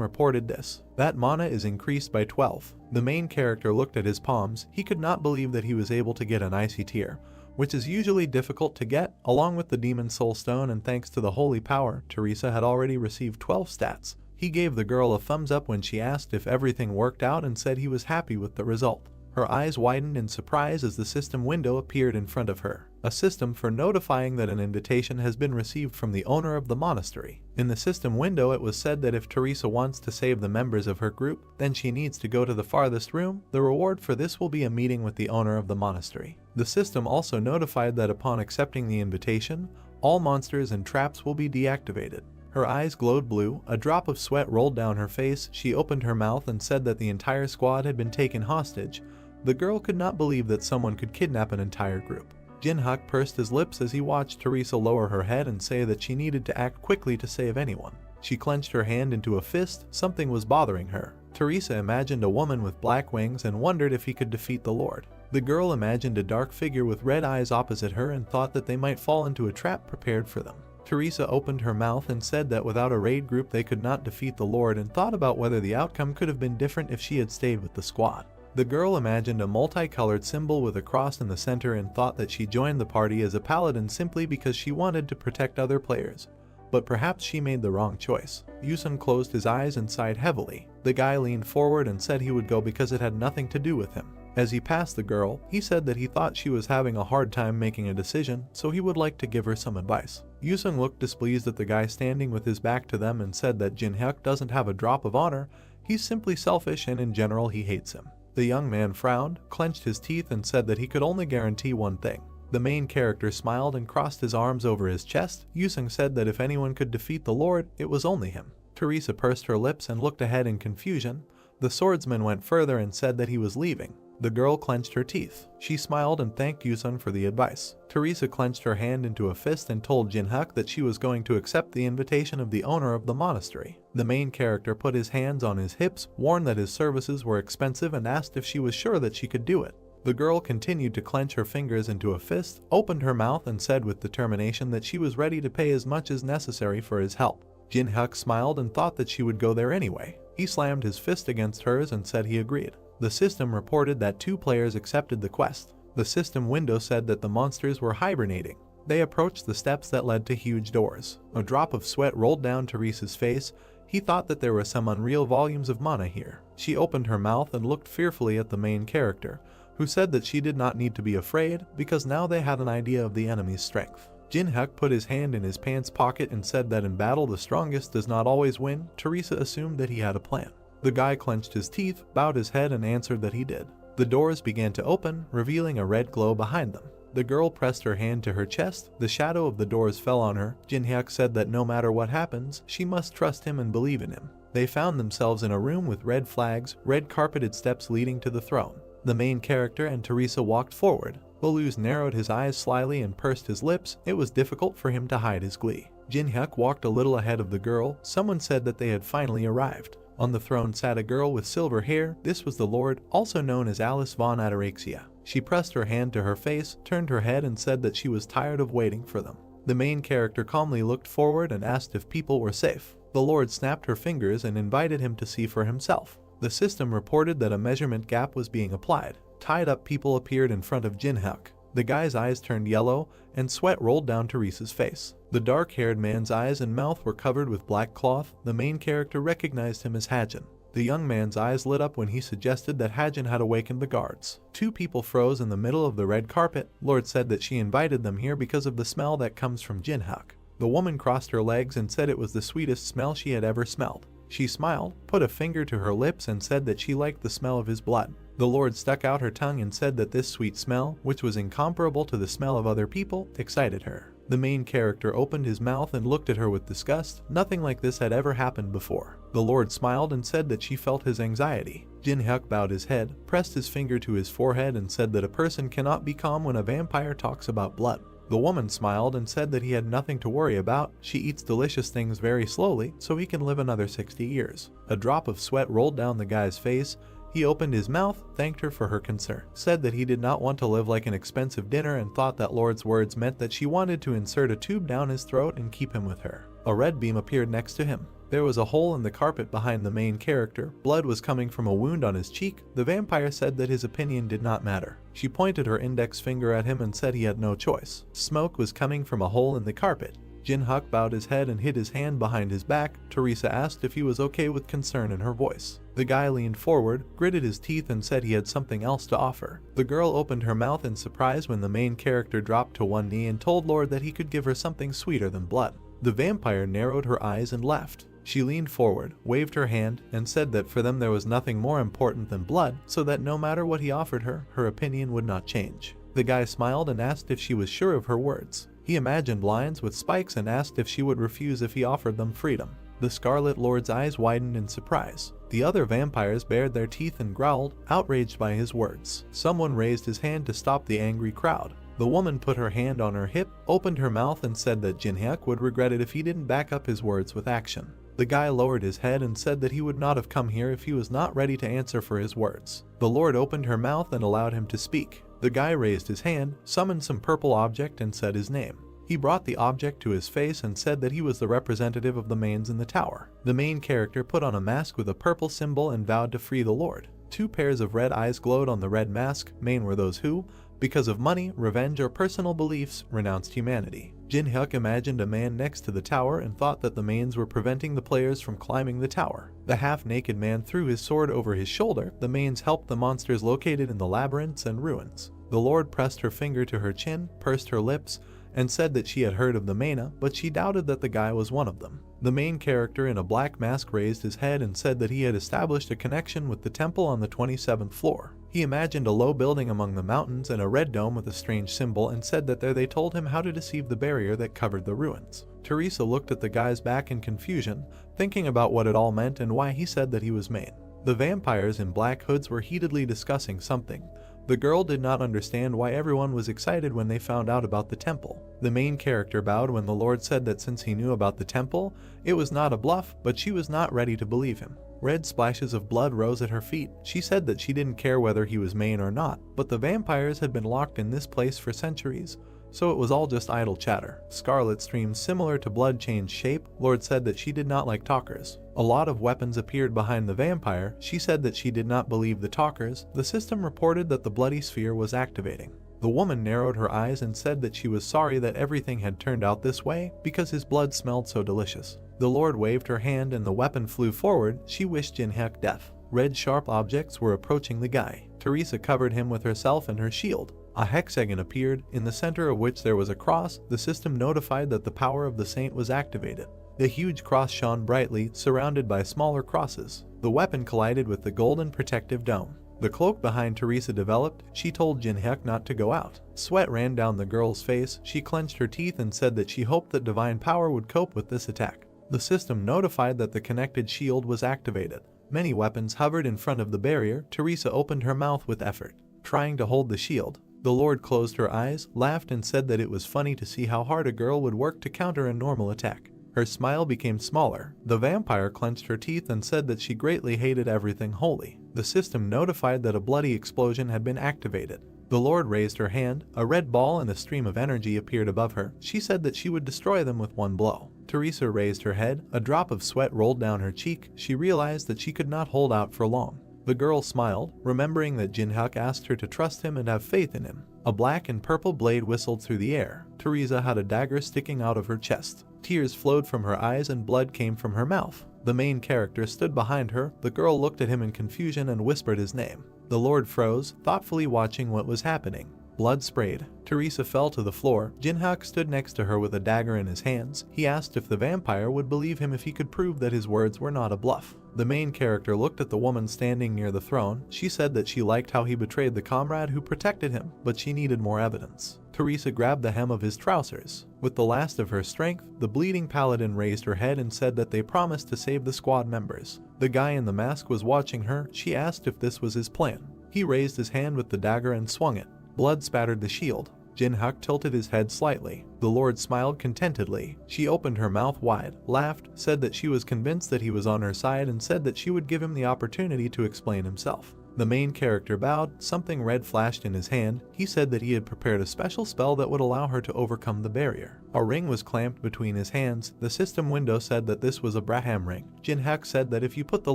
reported this. That mana is increased by 12. The main character looked at his palms. He could not believe that he was able to get an icy tear, which is usually difficult to get, along with the Demon Soul Stone, and thanks to the holy power, Teresa had already received 12 stats. He gave the girl a thumbs up when she asked if everything worked out and said he was happy with the result. Her eyes widened in surprise as the system window appeared in front of her. A system for notifying that an invitation has been received from the owner of the monastery. In the system window it was said that if Teresa wants to save the members of her group, then she needs to go to the farthest room. The reward for this will be a meeting with the owner of the monastery. The system also notified that upon accepting the invitation, all monsters and traps will be deactivated. Her eyes glowed blue. A drop of sweat rolled down her face. She opened her mouth and said that the entire squad had been taken hostage. The girl could not believe that someone could kidnap an entire group. Jinhyuk pursed his lips as he watched Teresa lower her head and say that she needed to act quickly to save anyone. She clenched her hand into a fist. Something was bothering her. Teresa imagined a woman with black wings and wondered if he could defeat the Lord. The girl imagined a dark figure with red eyes opposite her and thought that they might fall into a trap prepared for them. Teresa opened her mouth and said that without a raid group they could not defeat the Lord, and thought about whether the outcome could have been different if she had stayed with the squad. The girl imagined a multicolored symbol with a cross in the center and thought that she joined the party as a paladin simply because she wanted to protect other players. But perhaps she made the wrong choice. Yusun closed his eyes and sighed heavily. The guy leaned forward and said he would go because it had nothing to do with him. As he passed the girl, he said that he thought she was having a hard time making a decision, so he would like to give her some advice. Yusun looked displeased at the guy standing with his back to them and said that Jinhyuk doesn't have a drop of honor. He's simply selfish and in general he hates him. The young man frowned, clenched his teeth, and said that he could only guarantee one thing. The main character smiled and crossed his arms over his chest. Yusun said that if anyone could defeat the Lord, it was only him. Teresa pursed her lips and looked ahead in confusion. The swordsman went further and said that he was leaving. The girl clenched her teeth. She smiled and thanked Yusun for the advice. Teresa clenched her hand into a fist and told Jinhyuk that she was going to accept the invitation of the owner of the monastery. The main character put his hands on his hips, warned that his services were expensive, and asked if she was sure that she could do it. The girl continued to clench her fingers into a fist, opened her mouth, and said with determination that she was ready to pay as much as necessary for his help. Jinhyuk smiled and thought that she would go there anyway. He slammed his fist against hers and said he agreed. The system reported that 2 players accepted the quest. The system window said that the monsters were hibernating. They approached the steps that led to huge doors. A drop of sweat rolled down Teresa's face. He thought that there were some unreal volumes of mana here. She opened her mouth and looked fearfully at the main character, who said that she did not need to be afraid because now they had an idea of the enemy's strength. Jin-hyuk put his hand in his pants pocket and said that in battle the strongest does not always win. Teresa assumed that he had a plan. The guy clenched his teeth, bowed his head and answered that he did. The doors began to open, revealing a red glow behind them. The girl pressed her hand to her chest, the shadow of the doors fell on her. Jin-hyuk said that no matter what happens, she must trust him and believe in him. They found themselves in a room with red flags, red carpeted steps leading to the throne. The main character and Teresa walked forward. Baluz narrowed his eyes slyly and pursed his lips. It was difficult for him to hide his glee. Jin-hyuk walked a little ahead of the girl. Someone said that they had finally arrived. On the throne sat a girl with silver hair. This was the Lord, also known as Alice von Ataraxia. She pressed her hand to her face, turned her head and said that she was tired of waiting for them. The main character calmly looked forward and asked if people were safe. The Lord snapped her fingers and invited him to see for himself. The system reported that a measurement gap was being applied. Tied up people appeared in front of Jin-hyuk. The guy's eyes turned yellow, and sweat rolled down Teresa's face. The dark-haired man's eyes and mouth were covered with black cloth. The main character recognized him as Hajin. The young man's eyes lit up when he suggested that Hajin had awakened the guards. Two people froze in the middle of the red carpet. Lord said that she invited them here because of the smell that comes from Jin-hyuk. The woman crossed her legs and said it was the sweetest smell she had ever smelled. She smiled, put a finger to her lips and said that she liked the smell of his blood. The Lord stuck out her tongue and said that this sweet smell, which was incomparable to the smell of other people, excited her. The main character opened his mouth and looked at her with disgust. Nothing like this had ever happened before. The Lord smiled and said that she felt his anxiety. Jin-hyuk bowed his head, pressed his finger to his forehead and said that a person cannot be calm when a vampire talks about blood. The woman smiled and said that he had nothing to worry about. She eats delicious things very slowly, so he can live another 60 years. A drop of sweat rolled down the guy's face. He opened his mouth, thanked her for her concern, said that he did not want to live like an expensive dinner and thought that Lord's words meant that she wanted to insert a tube down his throat and keep him with her. A red beam appeared next to him. There was a hole in the carpet behind the main character. Blood was coming from a wound on his cheek. The vampire said that his opinion did not matter. She pointed her index finger at him and said he had no choice. Smoke was coming from a hole in the carpet. Jin-hyuk bowed his head and hid his hand behind his back. Teresa asked if he was okay with concern in her voice. The guy leaned forward, gritted his teeth and said he had something else to offer. The girl opened her mouth in surprise when the main character dropped to one knee and told Lord that he could give her something sweeter than blood. The vampire narrowed her eyes and left. She leaned forward, waved her hand, and said that for them there was nothing more important than blood, so that no matter what he offered her, her opinion would not change. The guy smiled and asked if she was sure of her words. He imagined lions with spikes and asked if she would refuse if he offered them freedom. The Scarlet Lord's eyes widened in surprise. The other vampires bared their teeth and growled, outraged by his words. Someone raised his hand to stop the angry crowd. The woman put her hand on her hip, opened her mouth and said that Jin-hyuk would regret it if he didn't back up his words with action. The guy lowered his head and said that he would not have come here if he was not ready to answer for his words. The Lord opened her mouth and allowed him to speak. The guy raised his hand, summoned some purple object and said his name. He brought the object to his face and said that he was the representative of the mains in the tower. The main character put on a mask with a purple symbol and vowed to free the Lord. Two pairs of red eyes glowed on the red mask. Main were those who, because of money, revenge, or personal beliefs, renounced humanity. Jin-hyuk imagined a man next to the tower and thought that the mains were preventing the players from climbing the tower. The half-naked man threw his sword over his shoulder. The mains helped the monsters located in the labyrinths and ruins. The Lord pressed her finger to her chin, pursed her lips, and said that she had heard of the Mana, but she doubted that the guy was one of them. The main character in a black mask raised his head and said that he had established a connection with the temple on the 27th floor. He imagined a low building among the mountains and a red dome with a strange symbol and said that there they told him how to deceive the barrier that covered the ruins. Teresa looked at the guy's back in confusion, thinking about what it all meant and why he said that he was Main. The vampires in black hoods were heatedly discussing something. The girl did not understand why everyone was excited when they found out about the temple. The main character bowed when the Lord said that since he knew about the temple, it was not a bluff, but she was not ready to believe him. Red splashes of blood rose at her feet. She said that she didn't care whether he was Main or not, but the vampires had been locked in this place for centuries, so it was all just idle chatter. Scarlet streams similar to blood changed shape. Lord said that she did not like talkers. A lot of weapons appeared behind the vampire. She said that she did not believe the talkers. The system reported that the bloody sphere was activating. The woman narrowed her eyes and said that she was sorry that everything had turned out this way because his blood smelled so delicious. The Lord waved her hand and the weapon flew forward. She wished Jin-hyuk death. Red sharp objects were approaching the guy. Teresa covered him with herself and her shield. A hexagon appeared, in the center of which there was a cross. The system notified that the power of the saint was activated. The huge cross shone brightly, surrounded by smaller crosses. The weapon collided with the golden protective dome. The cloak behind Teresa developed. She told Jinhyuk not to go out. Sweat ran down the girl's face. She clenched her teeth and said that she hoped that divine power would cope with this attack. The system notified that the connected shield was activated. Many weapons hovered in front of the barrier. Teresa opened her mouth with effort, trying to hold the shield. The Lord closed her eyes, laughed and said that it was funny to see how hard a girl would work to counter a normal attack. Her smile became smaller. The vampire clenched her teeth and said that she greatly hated everything holy. The system notified that a bloody explosion had been activated. The Lord raised her hand. A red ball and a stream of energy appeared above her. She said that she would destroy them with one blow. Teresa raised her head. A drop of sweat rolled down her cheek. She realized that she could not hold out for long. The girl smiled, remembering that Jinhyuk asked her to trust him and have faith in him. A black and purple blade whistled through the air. Teresa had a dagger sticking out of her chest. Tears flowed from her eyes and blood came from her mouth. The main character stood behind her. The girl looked at him in confusion and whispered his name. The Lord froze, thoughtfully watching what was happening. Blood sprayed. Teresa fell to the floor. Jinhyuk stood next to her with a dagger in his hands. He asked if the vampire would believe him if he could prove that his words were not a bluff. The main character looked at the woman standing near the throne. She said that she liked how he betrayed the comrade who protected him, but she needed more evidence. Teresa grabbed the hem of his trousers. With the last of her strength, the bleeding paladin raised her head and said that they promised to save the squad members. The guy in the mask was watching her. She asked if this was his plan. He raised his hand with the dagger and swung it. Blood spattered the shield. Jinhyuk tilted his head slightly. The Lord smiled contentedly. She opened her mouth wide, laughed, said that she was convinced that he was on her side and said that she would give him the opportunity to explain himself. The main character bowed. Something red flashed in his hand. He said that he had prepared a special spell that would allow her to overcome the barrier. A ring was clamped between his hands. The system window said that this was a Braham ring. Jinhyuk said that if you put the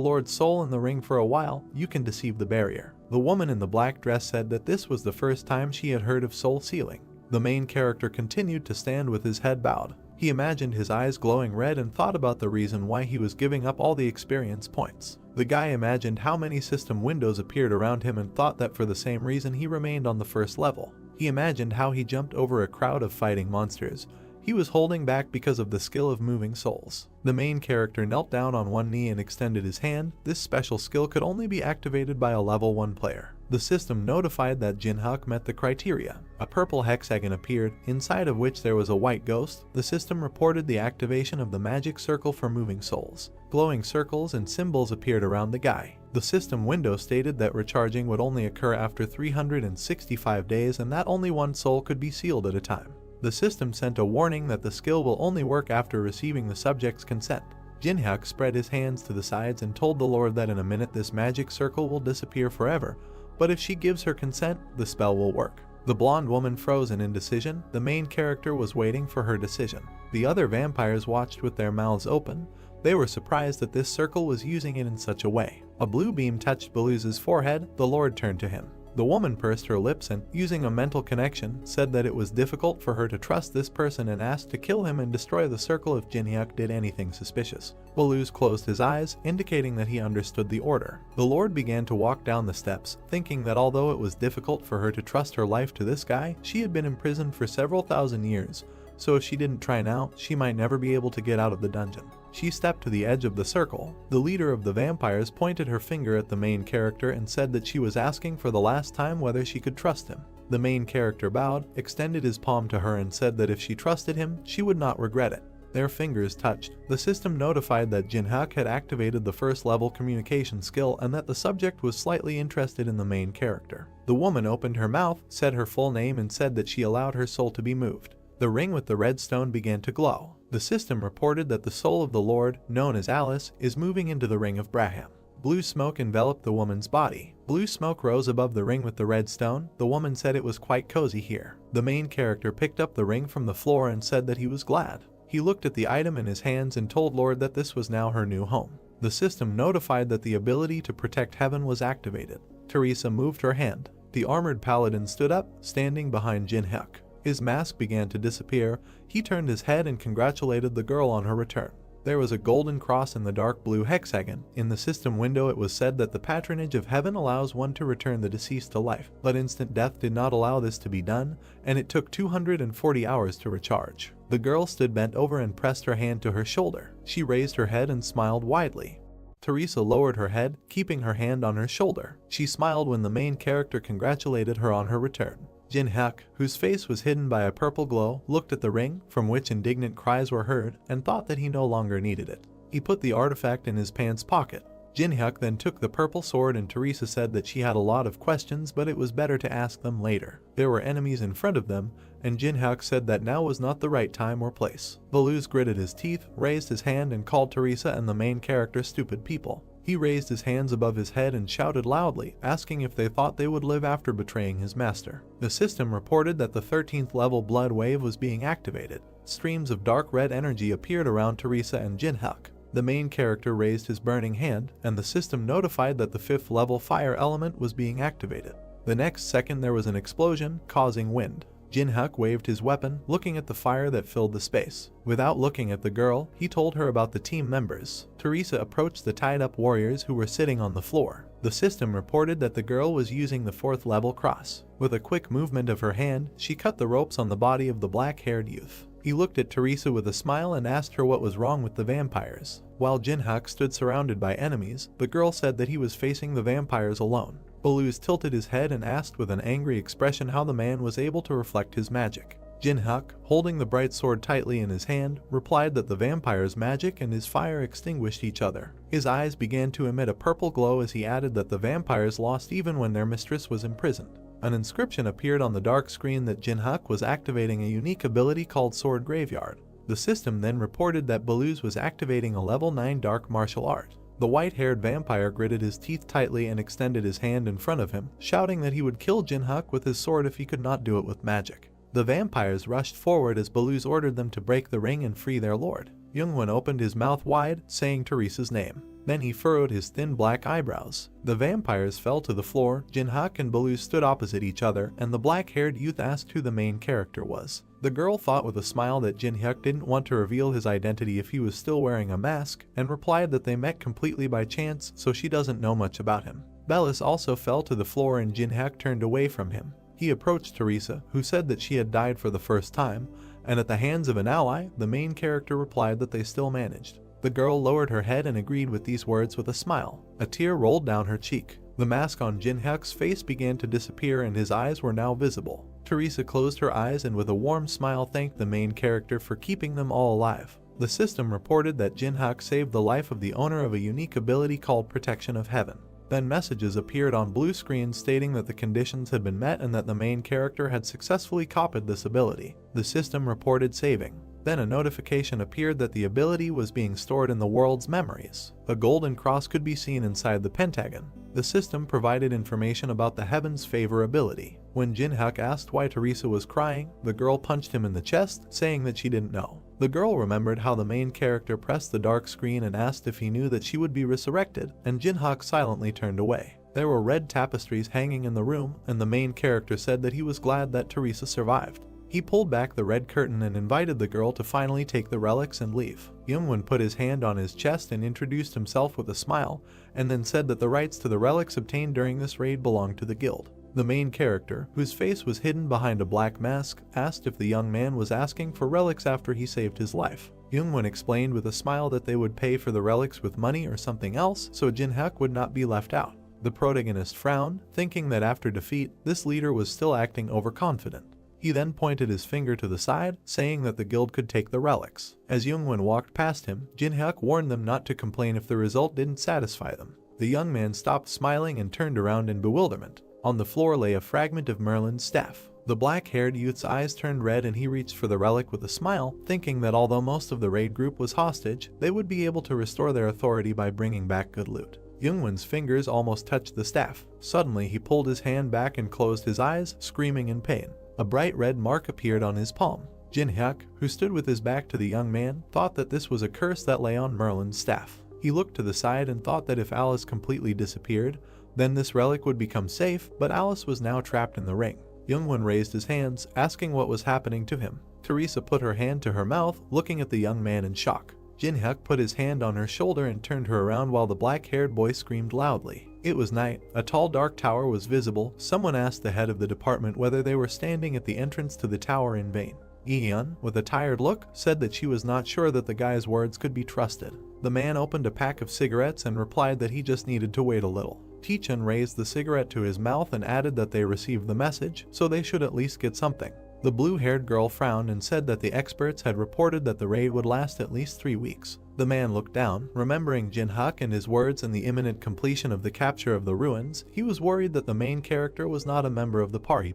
Lord's soul in the ring for a while, you can deceive the barrier. The woman in the black dress said that this was the first time she had heard of soul sealing. The main character continued to stand with his head bowed. He imagined his eyes glowing red and thought about the reason why he was giving up all the experience points. The guy imagined how many system windows appeared around him and thought that for the same reason he remained on the first level. He imagined how he jumped over a crowd of fighting monsters. He was holding back because of the skill of moving souls. The main character knelt down on one knee and extended his hand. This special skill could only be activated by a level 1 player. The system notified that Jinhyuk met the criteria. A purple hexagon appeared, inside of which there was a white ghost. The system reported the activation of the magic circle for moving souls. Glowing circles and symbols appeared around the guy. The system window stated that recharging would only occur after 365 days and that only one soul could be sealed at a time. The system sent a warning that the skill will only work after receiving the subject's consent. Jinhyuk spread his hands to the sides and told the Lord that in a minute this magic circle will disappear forever, but if she gives her consent, the spell will work. The blonde woman froze in indecision. The main character was waiting for her decision. The other vampires watched with their mouths open. They were surprised that this circle was using it in such a way. A blue beam touched Beluse's forehead. The Lord turned to him. The woman pursed her lips and, using a mental connection, said that it was difficult for her to trust this person and asked to kill him and destroy the circle if Jinhyuk did anything suspicious. Beluse closed his eyes, indicating that he understood the order. The Lord began to walk down the steps, thinking that although it was difficult for her to trust her life to this guy, she had been imprisoned for several thousand years, so if she didn't try now, she might never be able to get out of the dungeon. She stepped to the edge of the circle. The leader of the vampires pointed her finger at the main character and said that she was asking for the last time whether she could trust him. The main character bowed, extended his palm to her and said that if she trusted him, she would not regret it. Their fingers touched. The system notified that Jinhyuk had activated the first level communication skill and that the subject was slightly interested in the main character. The woman opened her mouth, said her full name and said that she allowed her soul to be moved. The ring with the red stone began to glow. The system reported that the soul of the Lord, known as Alice, is moving into the ring of Braham. Blue smoke enveloped the woman's body. Blue smoke rose above the ring with the red stone. The woman said it was quite cozy here. The main character picked up the ring from the floor and said that he was glad. He looked at the item in his hands and told Lord that this was now her new home. The system notified that the ability to protect heaven was activated. Teresa moved her hand. The armored paladin stood up, standing behind Jinhyuk. His mask began to disappear. He turned his head and congratulated the girl on her return. There was a golden cross in the dark blue hexagon. In the system window it was said that the patronage of heaven allows one to return the deceased to life, but instant death did not allow this to be done, and it took 240 hours to recharge. The girl stood bent over and pressed her hand to her shoulder. She raised her head and smiled widely. Teresa lowered her head, keeping her hand on her shoulder. She smiled when the main character congratulated her on her return. Jin-hyuk, whose face was hidden by a purple glow, looked at the ring, from which indignant cries were heard, and thought that he no longer needed it. He put the artifact in his pants pocket. Jin-hyuk then took the purple sword, and Teresa said that she had a lot of questions, but it was better to ask them later. There were enemies in front of them, and Jin-hyuk said that now was not the right time or place. Baluz gritted his teeth, raised his hand, and called Teresa and the main character stupid people. He raised his hands above his head and shouted loudly, asking if they thought they would live after betraying his master. The system reported that the 13th level blood wave was being activated. Streams of dark red energy appeared around Teresa and Jin-hyuk. The main character raised his burning hand, and the system notified that the 5th level fire element was being activated. The next second there was an explosion, causing wind. Jin-hyuk waved his weapon, looking at the fire that filled the space. Without looking at the girl, he told her about the team members. Teresa approached the tied-up warriors who were sitting on the floor. The system reported that the girl was using the 4th level cross. With a quick movement of her hand, she cut the ropes on the body of the black-haired youth. He looked at Teresa with a smile and asked her what was wrong with the vampires. While Jin-hyuk stood surrounded by enemies, the girl said that he was facing the vampires alone. Baluz tilted his head and asked with an angry expression how the man was able to reflect his magic. Jin-hyuk, holding the bright sword tightly in his hand, replied that the vampire's magic and his fire extinguished each other. His eyes began to emit a purple glow as he added that the vampires lost even when their mistress was imprisoned. An inscription appeared on the dark screen that Jin-hyuk was activating a unique ability called Sword Graveyard. The system then reported that Baluz was activating a level 9 dark martial art. The white-haired vampire gritted his teeth tightly and extended his hand in front of him, shouting that he would kill Jin-hyuk with his sword if he could not do it with magic. The vampires rushed forward as Baluz ordered them to break the ring and free their lord. Youngwon opened his mouth wide, saying Teresa's name. Then he furrowed his thin black eyebrows. The vampires fell to the floor. Jin-hyuk and Baluz stood opposite each other, and the black-haired youth asked who the main character was. The girl thought with a smile that Jin-hyuk didn't want to reveal his identity if he was still wearing a mask, and replied that they met completely by chance, so she doesn't know much about him. Bellis also fell to the floor and Jin-hyuk turned away from him. He approached Teresa, who said that she had died for the first time, and at the hands of an ally, the main character replied that they still managed. The girl lowered her head and agreed with these words with a smile. A tear rolled down her cheek. The mask on Jin-hyuk's face began to disappear and his eyes were now visible. Teresa closed her eyes and with a warm smile thanked the main character for keeping them all alive. The system reported that Jin-hyuk saved the life of the owner of a unique ability called Protection of Heaven. Then messages appeared on blue screens stating that the conditions had been met and that the main character had successfully copied this ability. The system reported saving. Then a notification appeared that the ability was being stored in the world's memories. A golden cross could be seen inside the pentagon. The system provided information about the Heaven's Favor ability. When Jin-hyuk asked why Teresa was crying, the girl punched him in the chest, saying that she didn't know. The girl remembered how the main character pressed the dark screen and asked if he knew that she would be resurrected, and Jin-hyuk silently turned away. There were red tapestries hanging in the room, and the main character said that he was glad that Teresa survived. He pulled back the red curtain and invited the girl to finally take the relics and leave. Youngwon put his hand on his chest and introduced himself with a smile, and then said that the rights to the relics obtained during this raid belonged to the guild. The main character, whose face was hidden behind a black mask, asked if the young man was asking for relics after he saved his life. Youngwon explained with a smile that they would pay for the relics with money or something else, so Jin-hyuk would not be left out. The protagonist frowned, thinking that after defeat, this leader was still acting overconfident. He then pointed his finger to the side, saying that the guild could take the relics. As Youngwon walked past him, Jin-hyuk warned them not to complain if the result didn't satisfy them. The young man stopped smiling and turned around in bewilderment. On the floor lay a fragment of Merlin's staff. The black-haired youth's eyes turned red and he reached for the relic with a smile, thinking that although most of the raid group was hostage, they would be able to restore their authority by bringing back good loot. Youngwon's fingers almost touched the staff. Suddenly he pulled his hand back and closed his eyes, screaming in pain. A bright red mark appeared on his palm. Jin-hyuk, who stood with his back to the young man, thought that this was a curse that lay on Merlin's staff. He looked to the side and thought that if Alice completely disappeared, then this relic would become safe, but Alice was now trapped in the ring. Youngwon raised his hands, asking what was happening to him. Teresa put her hand to her mouth, looking at the young man in shock. Jin-hyuk put his hand on her shoulder and turned her around while the black-haired boy screamed loudly. It was night. A tall dark tower was visible. Someone asked the head of the department whether they were standing at the entrance to the tower in vain. Lee-hyun, with a tired look, said that she was not sure that the guy's words could be trusted. The man opened a pack of cigarettes and replied that he just needed to wait a little. Tae-chun raised the cigarette to his mouth and added that they received the message, so they should at least get something. The blue-haired girl frowned and said that the experts had reported that the raid would last at least 3 weeks. The man looked down, remembering Jin-hyuk and his words and the imminent completion of the capture of the ruins. He was worried that the main character was not a member of the party.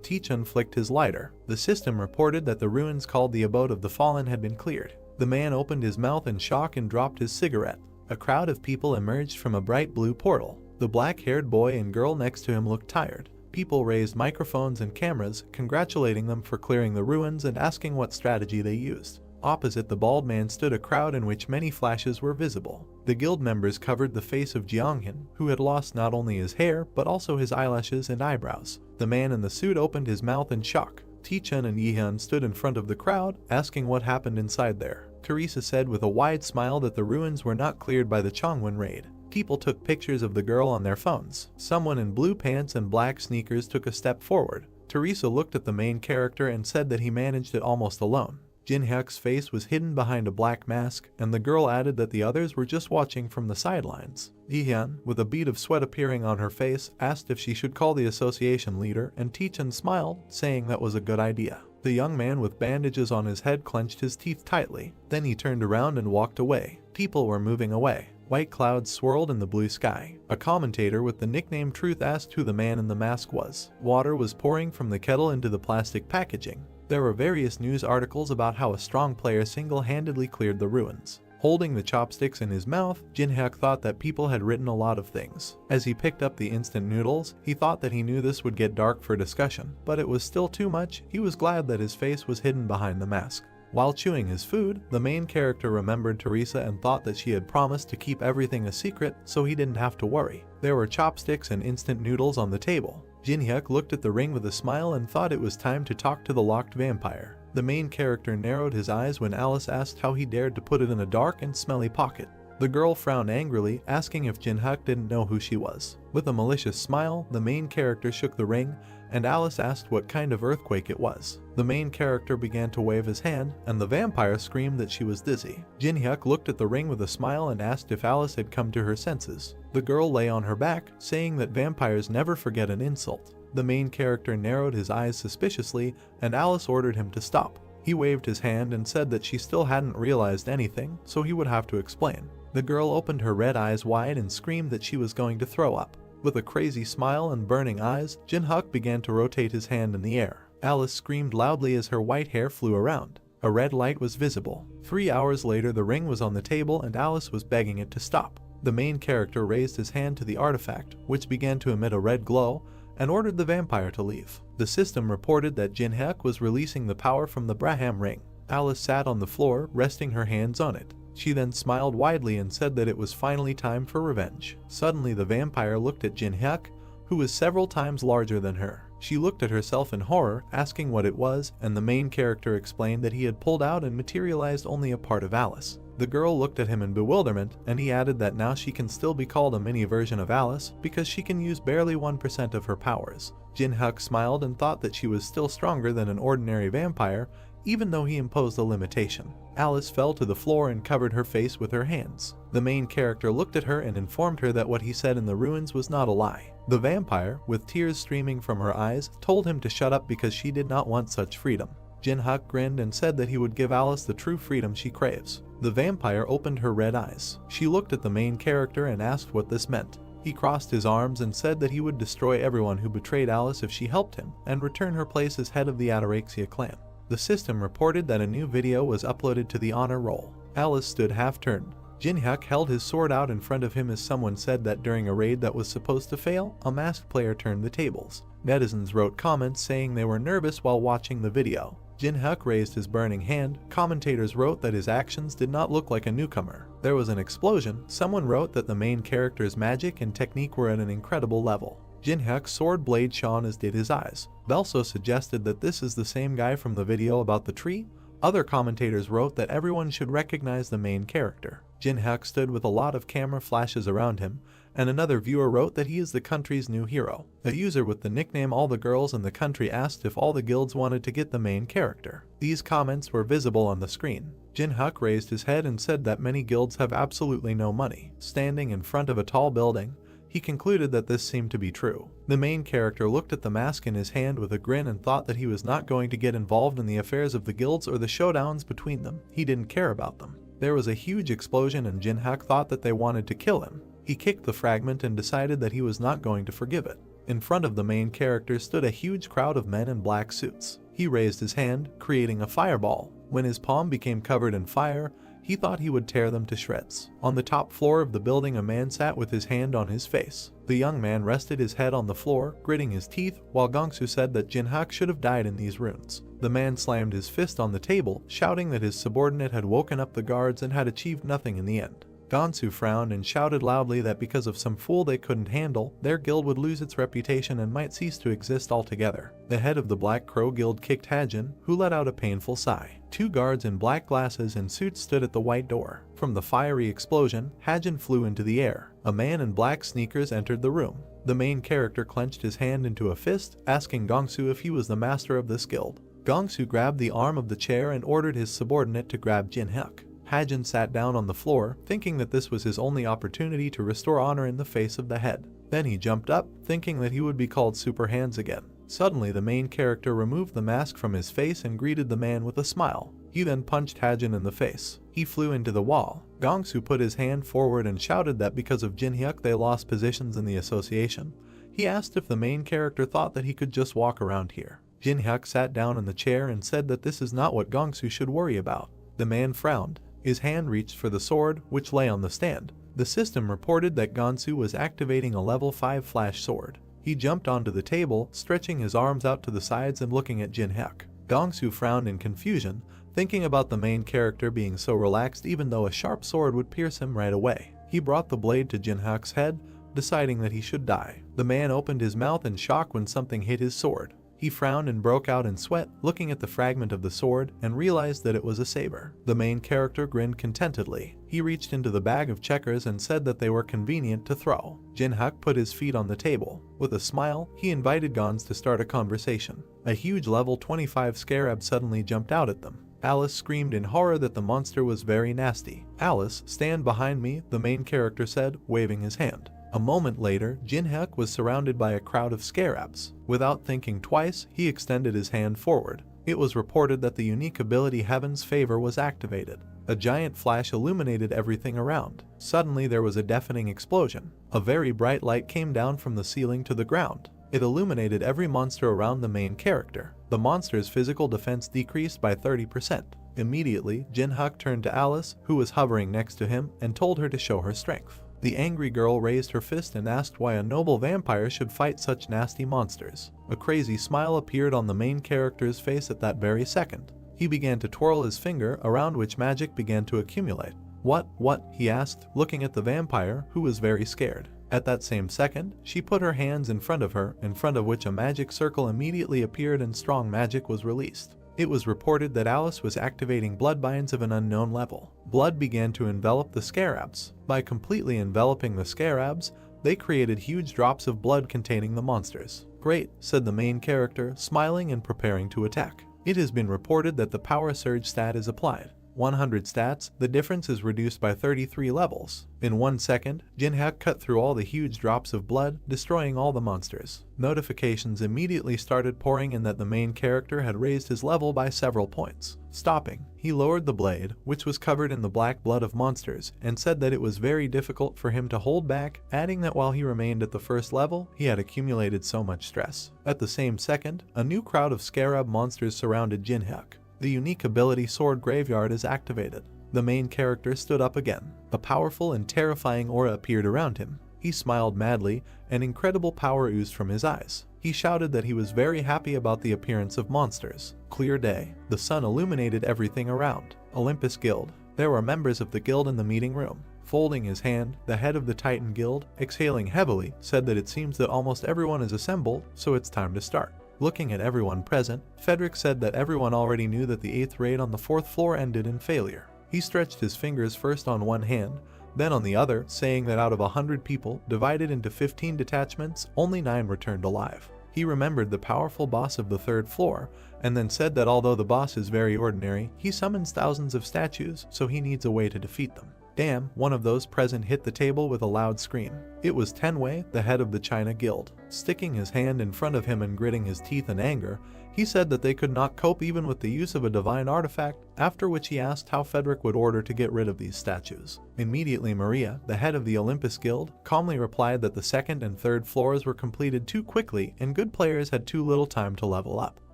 Tae-chun flicked his lighter. The system reported that the ruins called the Abode of the Fallen had been cleared. The man opened his mouth in shock and dropped his cigarette. A crowd of people emerged from a bright blue portal. The black-haired boy and girl next to him looked tired. People raised microphones and cameras, congratulating them for clearing the ruins and asking what strategy they used. Opposite the bald man stood a crowd in which many flashes were visible. The guild members covered the face of Jeonghyun, who had lost not only his hair but also his eyelashes and eyebrows. The man in the suit opened his mouth in shock. Tae-chun and Lee-hyun stood in front of the crowd, asking what happened inside there. Teresa said with a wide smile that the ruins were not cleared by the Chongwon raid. People took pictures of the girl on their phones. Someone in blue pants and black sneakers took a step forward. Teresa looked at the main character and said that he managed it almost alone. Jin-hyuk's face was hidden behind a black mask, and the girl added that the others were just watching from the sidelines. Lee-hyun, with a bead of sweat appearing on her face, asked if she should call the association leader, and Tae-chun smiled, saying that was a good idea. The young man with bandages on his head clenched his teeth tightly. Then he turned around and walked away. People were moving away. White clouds swirled in the blue sky. A commentator with the nickname Truth asked who the man in the mask was. Water was pouring from the kettle into the plastic packaging. There were various news articles about how a strong player single-handedly cleared the ruins. Holding the chopsticks in his mouth, Jin-hyuk thought that people had written a lot of things. As he picked up the instant noodles, he thought that he knew this would get dark for discussion, but it was still too much. He was glad that his face was hidden behind the mask. While chewing his food, the main character remembered Teresa and thought that she had promised to keep everything a secret, so he didn't have to worry. There were chopsticks and instant noodles on the table. Jin-hyuk looked at the ring with a smile and thought it was time to talk to the locked vampire. The main character narrowed his eyes when Alice asked how he dared to put it in a dark and smelly pocket. The girl frowned angrily, asking if Jin-hyuk didn't know who she was. With a malicious smile, the main character shook the ring, and Alice asked what kind of earthquake it was. The main character began to wave his hand, and the vampire screamed that she was dizzy. Jin-hyuk looked at the ring with a smile and asked if Alice had come to her senses. The girl lay on her back, saying that vampires never forget an insult. The main character narrowed his eyes suspiciously, and Alice ordered him to stop. He waved his hand and said that she still hadn't realized anything, so he would have to explain. The girl opened her red eyes wide and screamed that she was going to throw up. With a crazy smile and burning eyes, Jin-hyuk began to rotate his hand in the air. Alice screamed loudly as her white hair flew around. A red light was visible. 3 hours later, the ring was on the table and Alice was begging it to stop. The main character raised his hand to the artifact, which began to emit a red glow, and ordered the vampire to leave. The system reported that Jin-hyuk was releasing the power from the Braham ring. Alice sat on the floor, resting her hands on it. She then smiled widely and said that it was finally time for revenge. Suddenly the vampire looked at Jin-hyuk, who was several times larger than her. She looked at herself in horror, asking what it was, and the main character explained that he had pulled out and materialized only a part of Alice. The girl looked at him in bewilderment, and he added that now she can still be called a mini version of Alice because she can use barely 1% of her powers. Jin-hyuk smiled and thought that she was still stronger than an ordinary vampire, even though he imposed a limitation. Alice fell to the floor and covered her face with her hands. The main character looked at her and informed her that what he said in the ruins was not a lie. The vampire, with tears streaming from her eyes, told him to shut up because she did not want such freedom. Jin-hyuk grinned and said that he would give Alice the true freedom she craves. The vampire opened her red eyes. She looked at the main character and asked what this meant. He crossed his arms and said that he would destroy everyone who betrayed Alice if she helped him, and return her place as head of the Ataraxia clan. The system reported that a new video was uploaded to the honor roll. Alice stood half-turned. Jin-hyuk held his sword out in front of him as someone said that during a raid that was supposed to fail, a masked player turned the tables. Netizens wrote comments saying they were nervous while watching the video. Jin-hyuk raised his burning hand. Commentators wrote that his actions did not look like a newcomer. There was an explosion. Someone wrote that the main character's magic and technique were at an incredible level. Jin-hyuk's sword blade shone as did his eyes. Belso suggested that this is the same guy from the video about the tree, Other commentators wrote that everyone should recognize the main character. Jin-hyuk stood with a lot of camera flashes around him, and another viewer wrote that he is the country's new hero. A user with the nickname All the Girls in the Country asked if all the guilds wanted to get the main character. These comments were visible on the screen. Jin-hyuk raised his head and said that many guilds have absolutely no money. Standing in front of a tall building, he concluded that this seemed to be true. The main character looked at the mask in his hand with a grin and thought that he was not going to get involved in the affairs of the guilds or the showdowns between them. He didn't care about them. There was a huge explosion and Jin-hyuk thought that they wanted to kill him. He kicked the fragment and decided that he was not going to forgive it. In front of the main character stood a huge crowd of men in black suits. He raised his hand, creating a fireball. When his palm became covered in fire, he thought he would tear them to shreds. On the top floor of the building, a man sat with his hand on his face. The young man rested his head on the floor, gritting his teeth, while Gongsu said that Jin-hyuk should have died in these ruins. The man slammed his fist on the table, shouting that his subordinate had woken up the guards and had achieved nothing in the end. Gongsu frowned and shouted loudly that because of some fool they couldn't handle, their guild would lose its reputation and might cease to exist altogether. The head of the Black Crow Guild kicked Hajin, who let out a painful sigh. Two guards in black glasses and suits stood at the white door. From the fiery explosion, Hajin flew into the air. A man in black sneakers entered the room. The main character clenched his hand into a fist, asking Gongsu if he was the master of this guild. Gongsu grabbed the arm of the chair and ordered his subordinate to grab Jin-hyuk. Hajin sat down on the floor, thinking that this was his only opportunity to restore honor in the face of the head. Then he jumped up, thinking that he would be called Super Hands again. Suddenly, the main character removed the mask from his face and greeted the man with a smile. He then punched Hajin in the face. He flew into the wall. Gongsu put his hand forward and shouted that because of Jin-hyuk they lost positions in the association. He asked if the main character thought that he could just walk around here. Jin-hyuk sat down in the chair and said that this is not what Gongsu should worry about. The man frowned. His hand reached for the sword, which lay on the stand. The system reported that Gongsu was activating a level 5 flash sword. He jumped onto the table, stretching his arms out to the sides and looking at Jin-hyuk. Gongsu frowned in confusion, thinking about the main character being so relaxed even though a sharp sword would pierce him right away. He brought the blade to Jin-hyuk's head, deciding that he should die. The man opened his mouth in shock when something hit his sword. He frowned and broke out in sweat, looking at the fragment of the sword, and realized that it was a saber. The main character grinned contentedly. He reached into the bag of checkers and said that they were convenient to throw. Jin-hyuk put his feet on the table. With a smile, he invited Gons to start a conversation. A huge level 25 scarab suddenly jumped out at them. Alice screamed in horror that the monster was very nasty. "Alice, stand behind me," the main character said, waving his hand. A moment later, Jin-hyuk was surrounded by a crowd of scarabs. Without thinking twice, he extended his hand forward. It was reported that the unique ability Heaven's Favor was activated. A giant flash illuminated everything around. Suddenly there was a deafening explosion. A very bright light came down from the ceiling to the ground. It illuminated every monster around the main character. The monster's physical defense decreased by 30%. Immediately, Jin-hyuk turned to Alice, who was hovering next to him, and told her to show her strength. The angry girl raised her fist and asked why a noble vampire should fight such nasty monsters. A crazy smile appeared on the main character's face at that very second. He began to twirl his finger, around which magic began to accumulate. What, he asked, looking at the vampire, who was very scared. At that same second, she put her hands in front of her, in front of which a magic circle immediately appeared and strong magic was released. It was reported that Alice was activating bloodbinds of an unknown level. Blood began to envelop the scarabs. By completely enveloping the scarabs, they created huge drops of blood containing the monsters. "Great," said the main character, smiling and preparing to attack. It has been reported that the power surge stat is applied. 100 stats, the difference is reduced by 33 levels. In 1 second, Jin-hyuk cut through all the huge drops of blood, destroying all the monsters. Notifications immediately started pouring in that the main character had raised his level by several points. Stopping, he lowered the blade, which was covered in the black blood of monsters, and said that it was very difficult for him to hold back, adding that while he remained at the first level, he had accumulated so much stress. At the same second, a new crowd of scarab monsters surrounded Jin-hyuk. The unique ability Sword Graveyard is activated. The main character stood up again. A powerful and terrifying aura appeared around him. He smiled madly, and incredible power oozed from his eyes. He shouted that he was very happy about the appearance of monsters. Clear day. The sun illuminated everything around. Olympus Guild. There were members of the guild in the meeting room. Folding his hand, the head of the Titan Guild, exhaling heavily, said that it seems that almost everyone is assembled, so it's time to start. Looking at everyone present, Frederick said that everyone already knew that the 8th raid on the 4th floor ended in failure. He stretched his fingers first on one hand, then on the other, saying that out of 100 people, divided into 15 detachments, only 9 returned alive. He remembered the powerful boss of the 3rd floor, and then said that although the boss is very ordinary, he summons thousands of statues, so he needs a way to defeat them. Damn, one of those present hit the table with a loud scream. It was Tenwei, the head of the China Guild. Sticking his hand in front of him and gritting his teeth in anger, he said that they could not cope even with the use of a divine artifact, after which he asked how Frederick would order to get rid of these statues. Immediately Maria, the head of the Olympus Guild, calmly replied that the 2nd and 3rd floors were completed too quickly and good players had too little time to level up.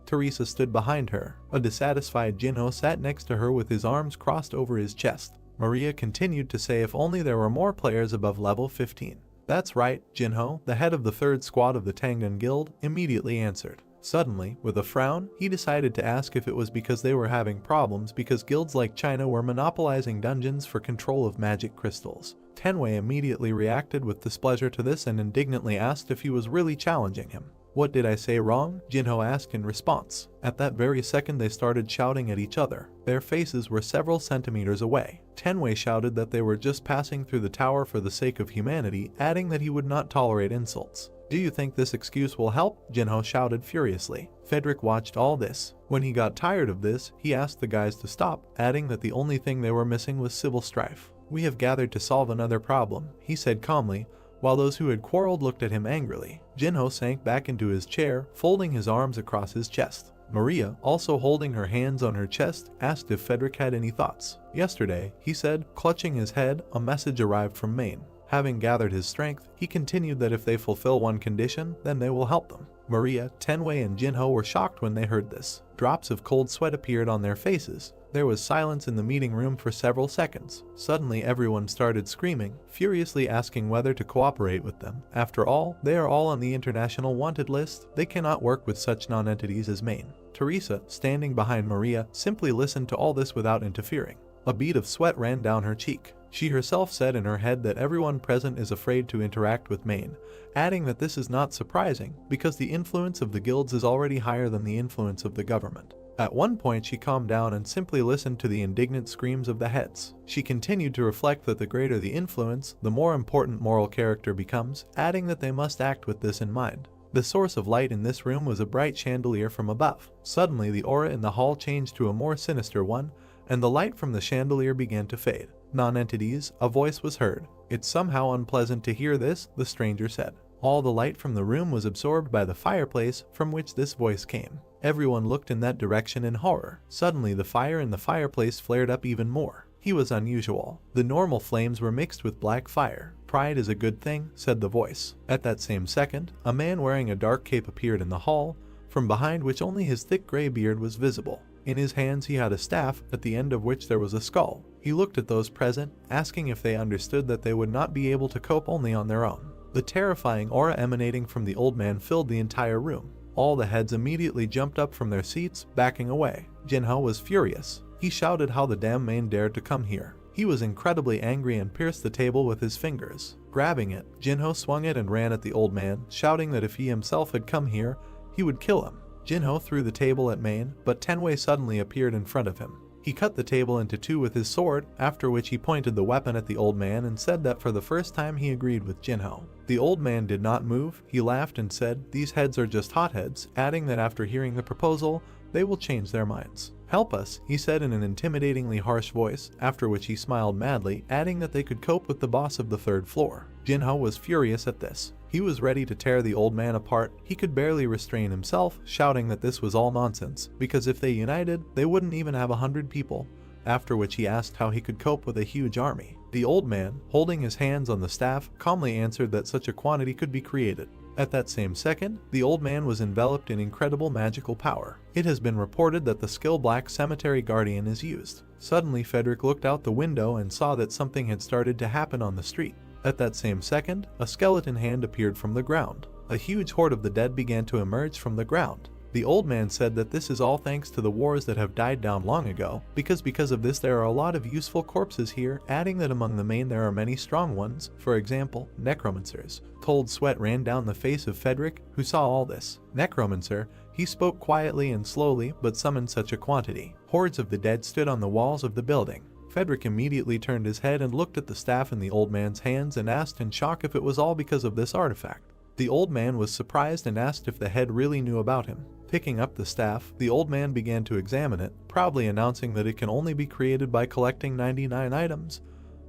Teresa stood behind her. A dissatisfied Jinho sat next to her with his arms crossed over his chest. Maria continued to say if only there were more players above level 15. That's right, Jinho, the head of the 3rd squad of the Tengen Guild, immediately answered. Suddenly, with a frown, he decided to ask if it was because they were having problems because guilds like China were monopolizing dungeons for control of magic crystals. Tenwei immediately reacted with displeasure to this and indignantly asked if he was really challenging him. What did I say wrong? Jinho asked in response. At that very second they started shouting at each other. Their faces were several centimeters away. Tenwei shouted that they were just passing through the tower for the sake of humanity, adding that he would not tolerate insults. Do you think this excuse will help? Jinho shouted furiously. Frederick watched all this. When he got tired of this, he asked the guys to stop, adding that the only thing they were missing was civil strife. We have gathered to solve another problem, he said calmly, while those who had quarreled looked at him angrily. Jinho sank back into his chair, folding his arms across his chest. Maria, also holding her hands on her chest, asked if Frederick had any thoughts. Yesterday, he said, clutching his head, a message arrived from Maine. Having gathered his strength, he continued that if they fulfill one condition, then they will help them. Maria, Tenwei, and Jinho were shocked when they heard this. Drops of cold sweat appeared on their faces. There was silence in the meeting room for several seconds. Suddenly everyone started screaming, furiously asking whether to cooperate with them. After all, they are all on the international wanted list. They cannot work with such non-entities as Maine. Teresa, standing behind Maria, simply listened to all this without interfering. A bead of sweat ran down her cheek. She herself said in her head that everyone present is afraid to interact with Maine, adding that this is not surprising because the influence of the guilds is already higher than the influence of the government. At one point she calmed down and simply listened to the indignant screams of the heads. She continued to reflect that the greater the influence, the more important moral character becomes, adding that they must act with this in mind. The source of light in this room was a bright chandelier from above. Suddenly the aura in the hall changed to a more sinister one, and the light from the chandelier began to fade. Non-entities, a voice was heard. It's somehow unpleasant to hear this, the stranger said. All the light from the room was absorbed by the fireplace from which this voice came. Everyone looked in that direction in horror. Suddenly the fire in the fireplace flared up even more. He was unusual. The normal flames were mixed with black fire. Pride is a good thing, said the voice. At that same second, a man wearing a dark cape appeared in the hall, from behind which only his thick gray beard was visible. In his hands he had a staff, at the end of which there was a skull. He looked at those present, asking if they understood that they would not be able to cope only on their own. The terrifying aura emanating from the old man filled the entire room. All the heads immediately jumped up from their seats, backing away. Jinho was furious. He shouted how the damn man dared to come here. He was incredibly angry and pierced the table with his fingers. Grabbing it, Jinho swung it and ran at the old man, shouting that if he himself had come here, he would kill him. Jinho threw the table at Maine, but Tenwei suddenly appeared in front of him. He cut the table into two with his sword, after which he pointed the weapon at the old man and said that for the first time he agreed with Jinho. The old man did not move. He laughed and said, "These heads are just hotheads," adding that after hearing the proposal, they will change their minds. "Help us," he said in an intimidatingly harsh voice, after which he smiled madly, adding that they could cope with the boss of the 3rd floor. Jinho was furious at this. He was ready to tear the old man apart. He could barely restrain himself, shouting that this was all nonsense, because if they united, they wouldn't even have 100 people, after which he asked how he could cope with a huge army. The old man, holding his hands on the staff, calmly answered that such a quantity could be created. At that same second, the old man was enveloped in incredible magical power. It has been reported that the skill Black Cemetery Guardian is used. Suddenly Frederick looked out the window and saw that something had started to happen on the street. At that same second, a skeleton hand appeared from the ground. A huge horde of the dead began to emerge from the ground. The old man said that this is all thanks to the wars that have died down long ago, because of this there are a lot of useful corpses here, adding that among the main there are many strong ones, for example, necromancers. Cold sweat ran down the face of Frederick, who saw all this. Necromancer, He spoke quietly and slowly, but summoned such a quantity. Hordes of the dead stood on the walls of the building. Frederick immediately turned his head and looked at the staff in the old man's hands and asked in shock if it was all because of this artifact. The old man was surprised and asked if the head really knew about him. Picking up the staff, the old man began to examine it, proudly announcing that it can only be created by collecting 99 items.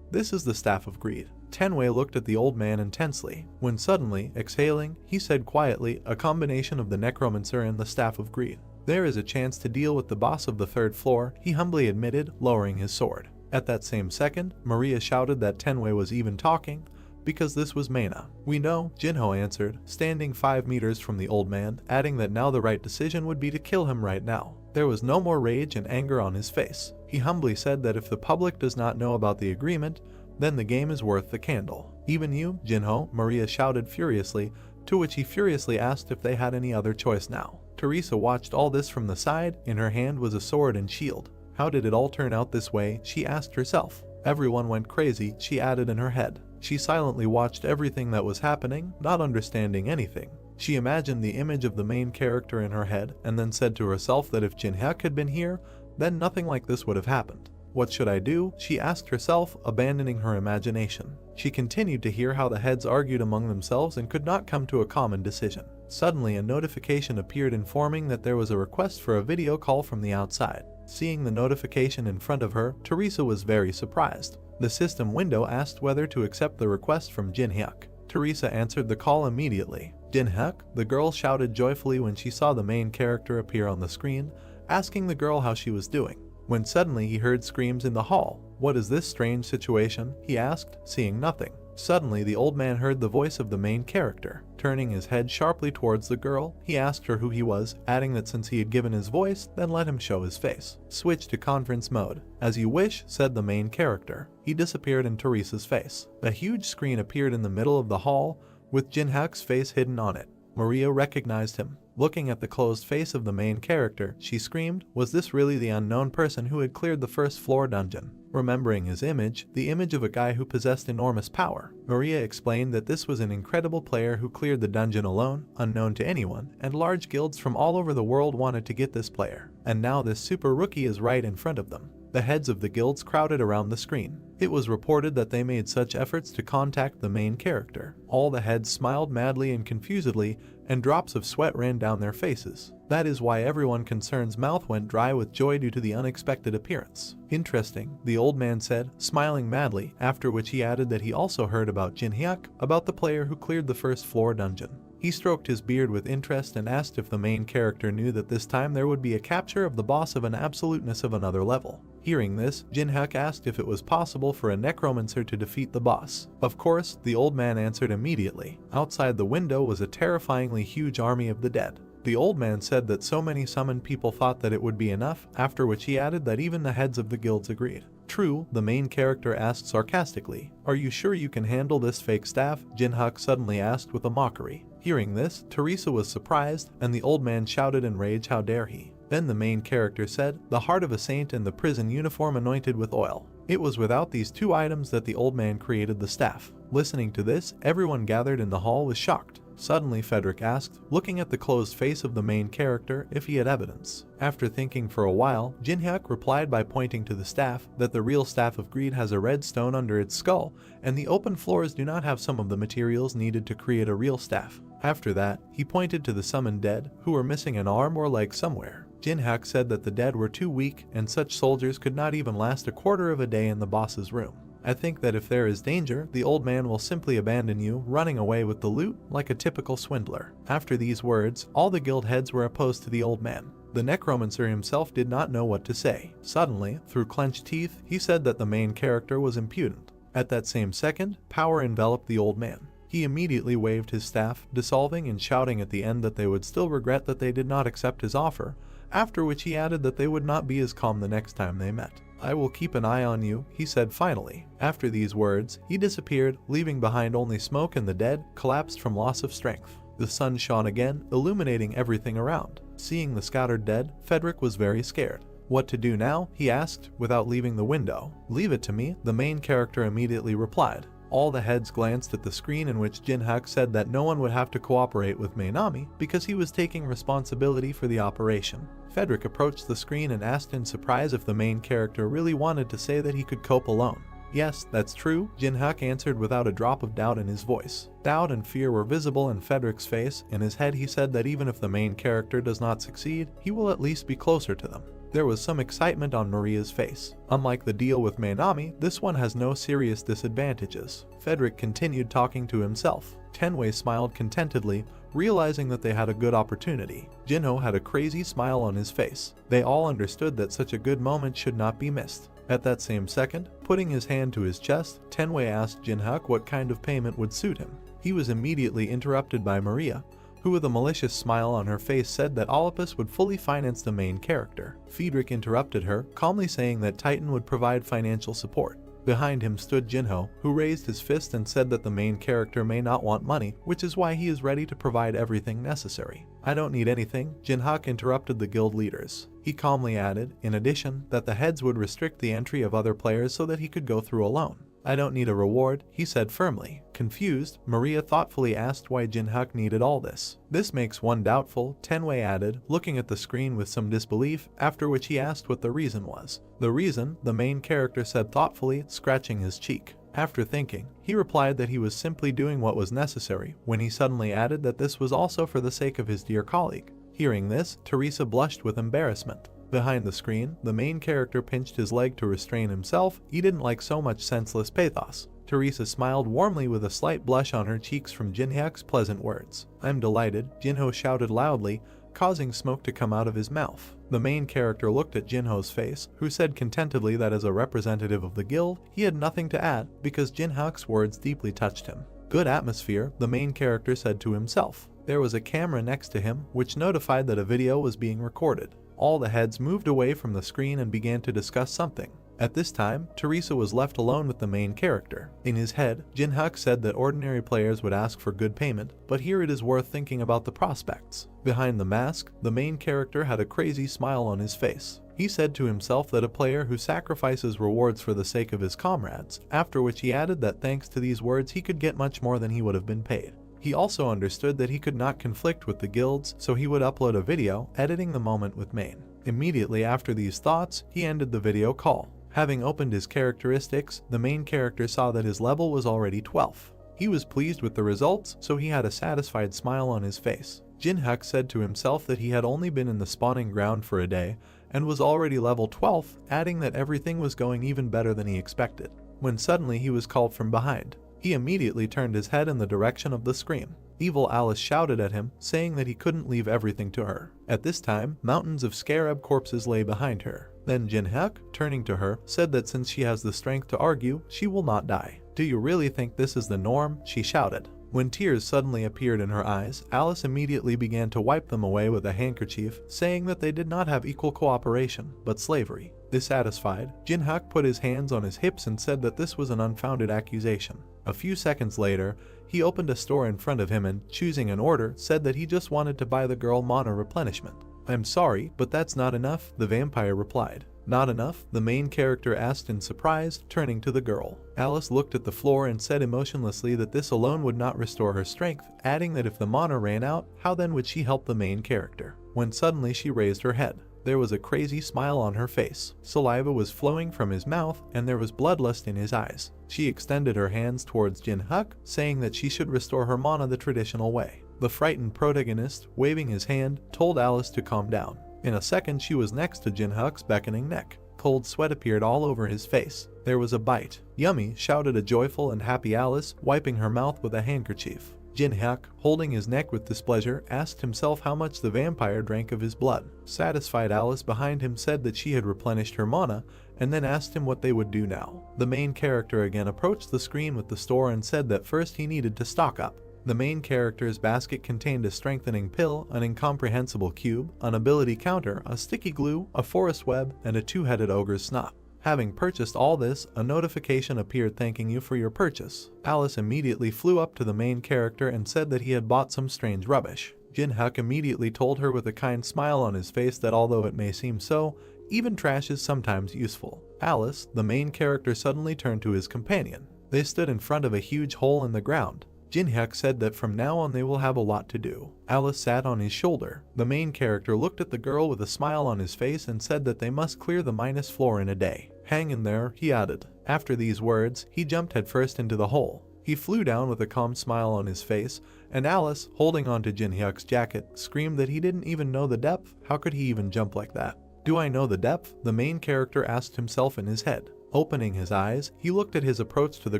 This is the Staff of Greed. Tenwei looked at the old man intensely, when suddenly, exhaling, he said quietly, a combination of the necromancer and the Staff of Greed. There is a chance to deal with the boss of the third floor, he humbly admitted, lowering his sword. At that same second, Maria shouted that Tenwei was even talking, because this was Mana. We know, Jinho answered, standing 5 meters from the old man, adding that now the right decision would be to kill him right now. There was no more rage and anger on his face. He humbly said that if the public does not know about the agreement, then the game is worth the candle. Even you, Jinho, Maria shouted furiously, to which he furiously asked if they had any other choice now. Teresa watched all this from the side, in her hand was a sword and shield. How did it all turn out this way, she asked herself. Everyone went crazy, she added in her head. She silently watched everything that was happening, not understanding anything. She imagined the image of the main character in her head, and then said to herself that if Jinhyuk had been here, then nothing like this would have happened. What should I do? She asked herself, abandoning her imagination. She continued to hear how the heads argued among themselves and could not come to a common decision. Suddenly, a notification appeared informing that there was a request for a video call from the outside. Seeing the notification in front of her, Teresa was very surprised. The system window asked whether to accept the request from Jinhyuk. Teresa answered the call immediately. Jinhyuk, the girl shouted joyfully when she saw the main character appear on the screen, asking the girl how she was doing. When suddenly he heard screams in the hall. What is this strange situation? He asked, seeing nothing. Suddenly the old man heard the voice of the main character. Turning his head sharply towards the girl, he asked her who he was, adding that since he had given his voice, then let him show his face. Switch to conference mode. As you wish, said the main character. He disappeared in Teresa's face. A huge screen appeared in the middle of the hall, with Jinhyuk's face hidden on it. Maria recognized him. Looking at the closed face of the main character, she screamed, was this really the unknown person who had cleared the first floor dungeon? Remembering his image, the image of a guy who possessed enormous power, Maria explained that this was an incredible player who cleared the dungeon alone, unknown to anyone, and large guilds from all over the world wanted to get this player. And now this super rookie is right in front of them. The heads of the guilds crowded around the screen. It was reported that they made such efforts to contact the main character. All the heads smiled madly and confusedly, and drops of sweat ran down their faces. That is why everyone concerned's mouth went dry with joy due to the unexpected appearance. Interesting, the old man said, smiling madly, after which he added that he also heard about Jinhyuk, about the player who cleared the first floor dungeon. He stroked his beard with interest and asked if the main character knew that this time there would be a capture of the boss of an absoluteness of another level. Hearing this, Jinhyuk asked if it was possible for a necromancer to defeat the boss. Of course, the old man answered immediately. Outside the window was a terrifyingly huge army of the dead. The old man said that so many summoned people thought that it would be enough, after which he added that even the heads of the guilds agreed. True, the main character asked sarcastically. Are you sure you can handle this fake staff? Jinhyuk suddenly asked with a mockery. Hearing this, Teresa was surprised, and the old man shouted in rage, how dare he. Then the main character said, the heart of a saint and the prison uniform anointed with oil. It was without these two items that the old man created the staff. Listening to this, everyone gathered in the hall was shocked. Suddenly Frederick asked, looking at the closed face of the main character, if he had evidence. After thinking for a while, Jinhyuk replied by pointing to the staff, that the real Staff of Greed has a red stone under its skull, and the open floors do not have some of the materials needed to create a real staff. After that, he pointed to the summoned dead, who were missing an arm or leg somewhere. Jinhyuk said that the dead were too weak, and such soldiers could not even last a quarter of a day in the boss's room. I think that if there is danger, the old man will simply abandon you, running away with the loot like a typical swindler. After these words, all the guild heads were opposed to the old man. The necromancer himself did not know what to say. Suddenly, through clenched teeth, he said that the main character was impudent. At that same second, power enveloped the old man. He immediately waved his staff, dissolving and shouting at the end that they would still regret that they did not accept his offer, after which he added that they would not be as calm the next time they met. I will keep an eye on you, he said finally. After these words, he disappeared, leaving behind only smoke, and the dead collapsed from loss of strength. The sun shone again, illuminating everything around. Seeing the scattered dead, Frederick was very scared. What to do now? He asked, without leaving the window. Leave it to me, the main character immediately replied. All the heads glanced at the screen in which Jinhyuk said that no one would have to cooperate with Mainami because he was taking responsibility for the operation. Frederick approached the screen and asked in surprise if the main character really wanted to say that he could cope alone. Yes, that's true, Jinhyuk answered without a drop of doubt in his voice. Doubt and fear were visible in Frederick's face. In his head he said that even if the main character does not succeed, he will at least be closer to them. There was some excitement on Maria's face. Unlike the deal with Mainami, this one has no serious disadvantages. Frederick continued talking to himself. Tenwei smiled contentedly, realizing that they had a good opportunity. Jinho had a crazy smile on his face. They all understood that such a good moment should not be missed. At that same second, putting his hand to his chest, Tenwei asked Jinhyuk what kind of payment would suit him. He was immediately interrupted by Maria, who with a malicious smile on her face said that Olympus would fully finance the main character. Friedrich interrupted her, calmly saying that Titan would provide financial support. Behind him stood Jinho, who raised his fist and said that the main character may not want money, which is why he is ready to provide everything necessary. I don't need anything, Jinhyuk interrupted the guild leaders. He calmly added, in addition, that the heads would restrict the entry of other players so that he could go through alone. I don't need a reward, he said firmly. Confused, Maria thoughtfully asked why Jinhyuk needed all this. This makes one doubtful, Tenwei added, looking at the screen with some disbelief, after which he asked what the reason was. The reason, the main character said thoughtfully, scratching his cheek. After thinking, he replied that he was simply doing what was necessary, when he suddenly added that this was also for the sake of his dear colleague. Hearing this, Teresa blushed with embarrassment. Behind the screen, the main character pinched his leg to restrain himself. He didn't like so much senseless pathos. Teresa smiled warmly with a slight blush on her cheeks from Jinhyuk's pleasant words. I'm delighted, Jinho shouted loudly, causing smoke to come out of his mouth. The main character looked at Jinho's face, who said contentedly that as a representative of the guild, he had nothing to add because Jinhyuk's words deeply touched him. Good atmosphere, the main character said to himself. There was a camera next to him, which notified that a video was being recorded. All the heads moved away from the screen and began to discuss something. At this time, Teresa was left alone with the main character. In his head, Jinhyuk said that ordinary players would ask for good payment, but here it is worth thinking about the prospects. Behind the mask, the main character had a crazy smile on his face. He said to himself that a player who sacrifices rewards for the sake of his comrades, after which he added that thanks to these words he could get much more than he would have been paid. He also understood that he could not conflict with the guilds, so he would upload a video, editing the moment with Main. Immediately after these thoughts, he ended the video call. Having opened his characteristics, the main character saw that his level was already 12. He was pleased with the results, so he had a satisfied smile on his face. Jinhyuk said to himself that he had only been in the spawning ground for a day, and was already level 12, adding that everything was going even better than he expected. When suddenly he was called from behind. He immediately turned his head in the direction of the scream. Evil Alice shouted at him, saying that he couldn't leave everything to her. At this time, mountains of scarab corpses lay behind her. Then Jinhyuk, turning to her, said that since she has the strength to argue, she will not die. Do you really think this is the norm? She shouted. When tears suddenly appeared in her eyes, Alice immediately began to wipe them away with a handkerchief, saying that they did not have equal cooperation, but slavery. Dissatisfied, Jinhyuk put his hands on his hips and said that this was an unfounded accusation. A few seconds later, he opened a store in front of him and, choosing an order, said that he just wanted to buy the girl mana replenishment. I'm sorry, but that's not enough, the vampire replied. Not enough? The main character asked in surprise, turning to the girl. Alice looked at the floor and said emotionlessly that this alone would not restore her strength, adding that if the mana ran out, how then would she help the main character? When suddenly she raised her head. There was a crazy smile on her face. Saliva was flowing from his mouth, and there was bloodlust in his eyes. She extended her hands towards Jinhyuk, saying that she should restore her mana the traditional way. The frightened protagonist, waving his hand, told Alice to calm down. In a second she was next to Jinhyuk's beckoning neck. Cold sweat appeared all over his face. There was a bite. Yummy, shouted a joyful and happy Alice, wiping her mouth with a handkerchief. Jinhyuk, holding his neck with displeasure, asked himself how much the vampire drank of his blood. Satisfied Alice behind him said that she had replenished her mana, and then asked him what they would do now. The main character again approached the screen with the store and said that first he needed to stock up. The main character's basket contained a strengthening pill, an incomprehensible cube, an ability counter, a sticky glue, a forest web, and a two-headed ogre's snot. Having purchased all this, a notification appeared thanking you for your purchase. Alice immediately flew up to the main character and said that he had bought some strange rubbish. Jinhyuk immediately told her with a kind smile on his face that although it may seem so, even trash is sometimes useful. Alice, the main character, suddenly turned to his companion. They stood in front of a huge hole in the ground. Jinhyuk said that from now on they will have a lot to do. Alice sat on his shoulder. The main character looked at the girl with a smile on his face and said that they must clear the minus floor in a day. Hang in there, he added. After these words, he jumped headfirst into the hole. He flew down with a calm smile on his face, and Alice, holding onto Jinhyuk's jacket, screamed that he didn't even know the depth. How could he even jump like that? Do I know the depth? The main character asked himself in his head. Opening his eyes, he looked at his approach to the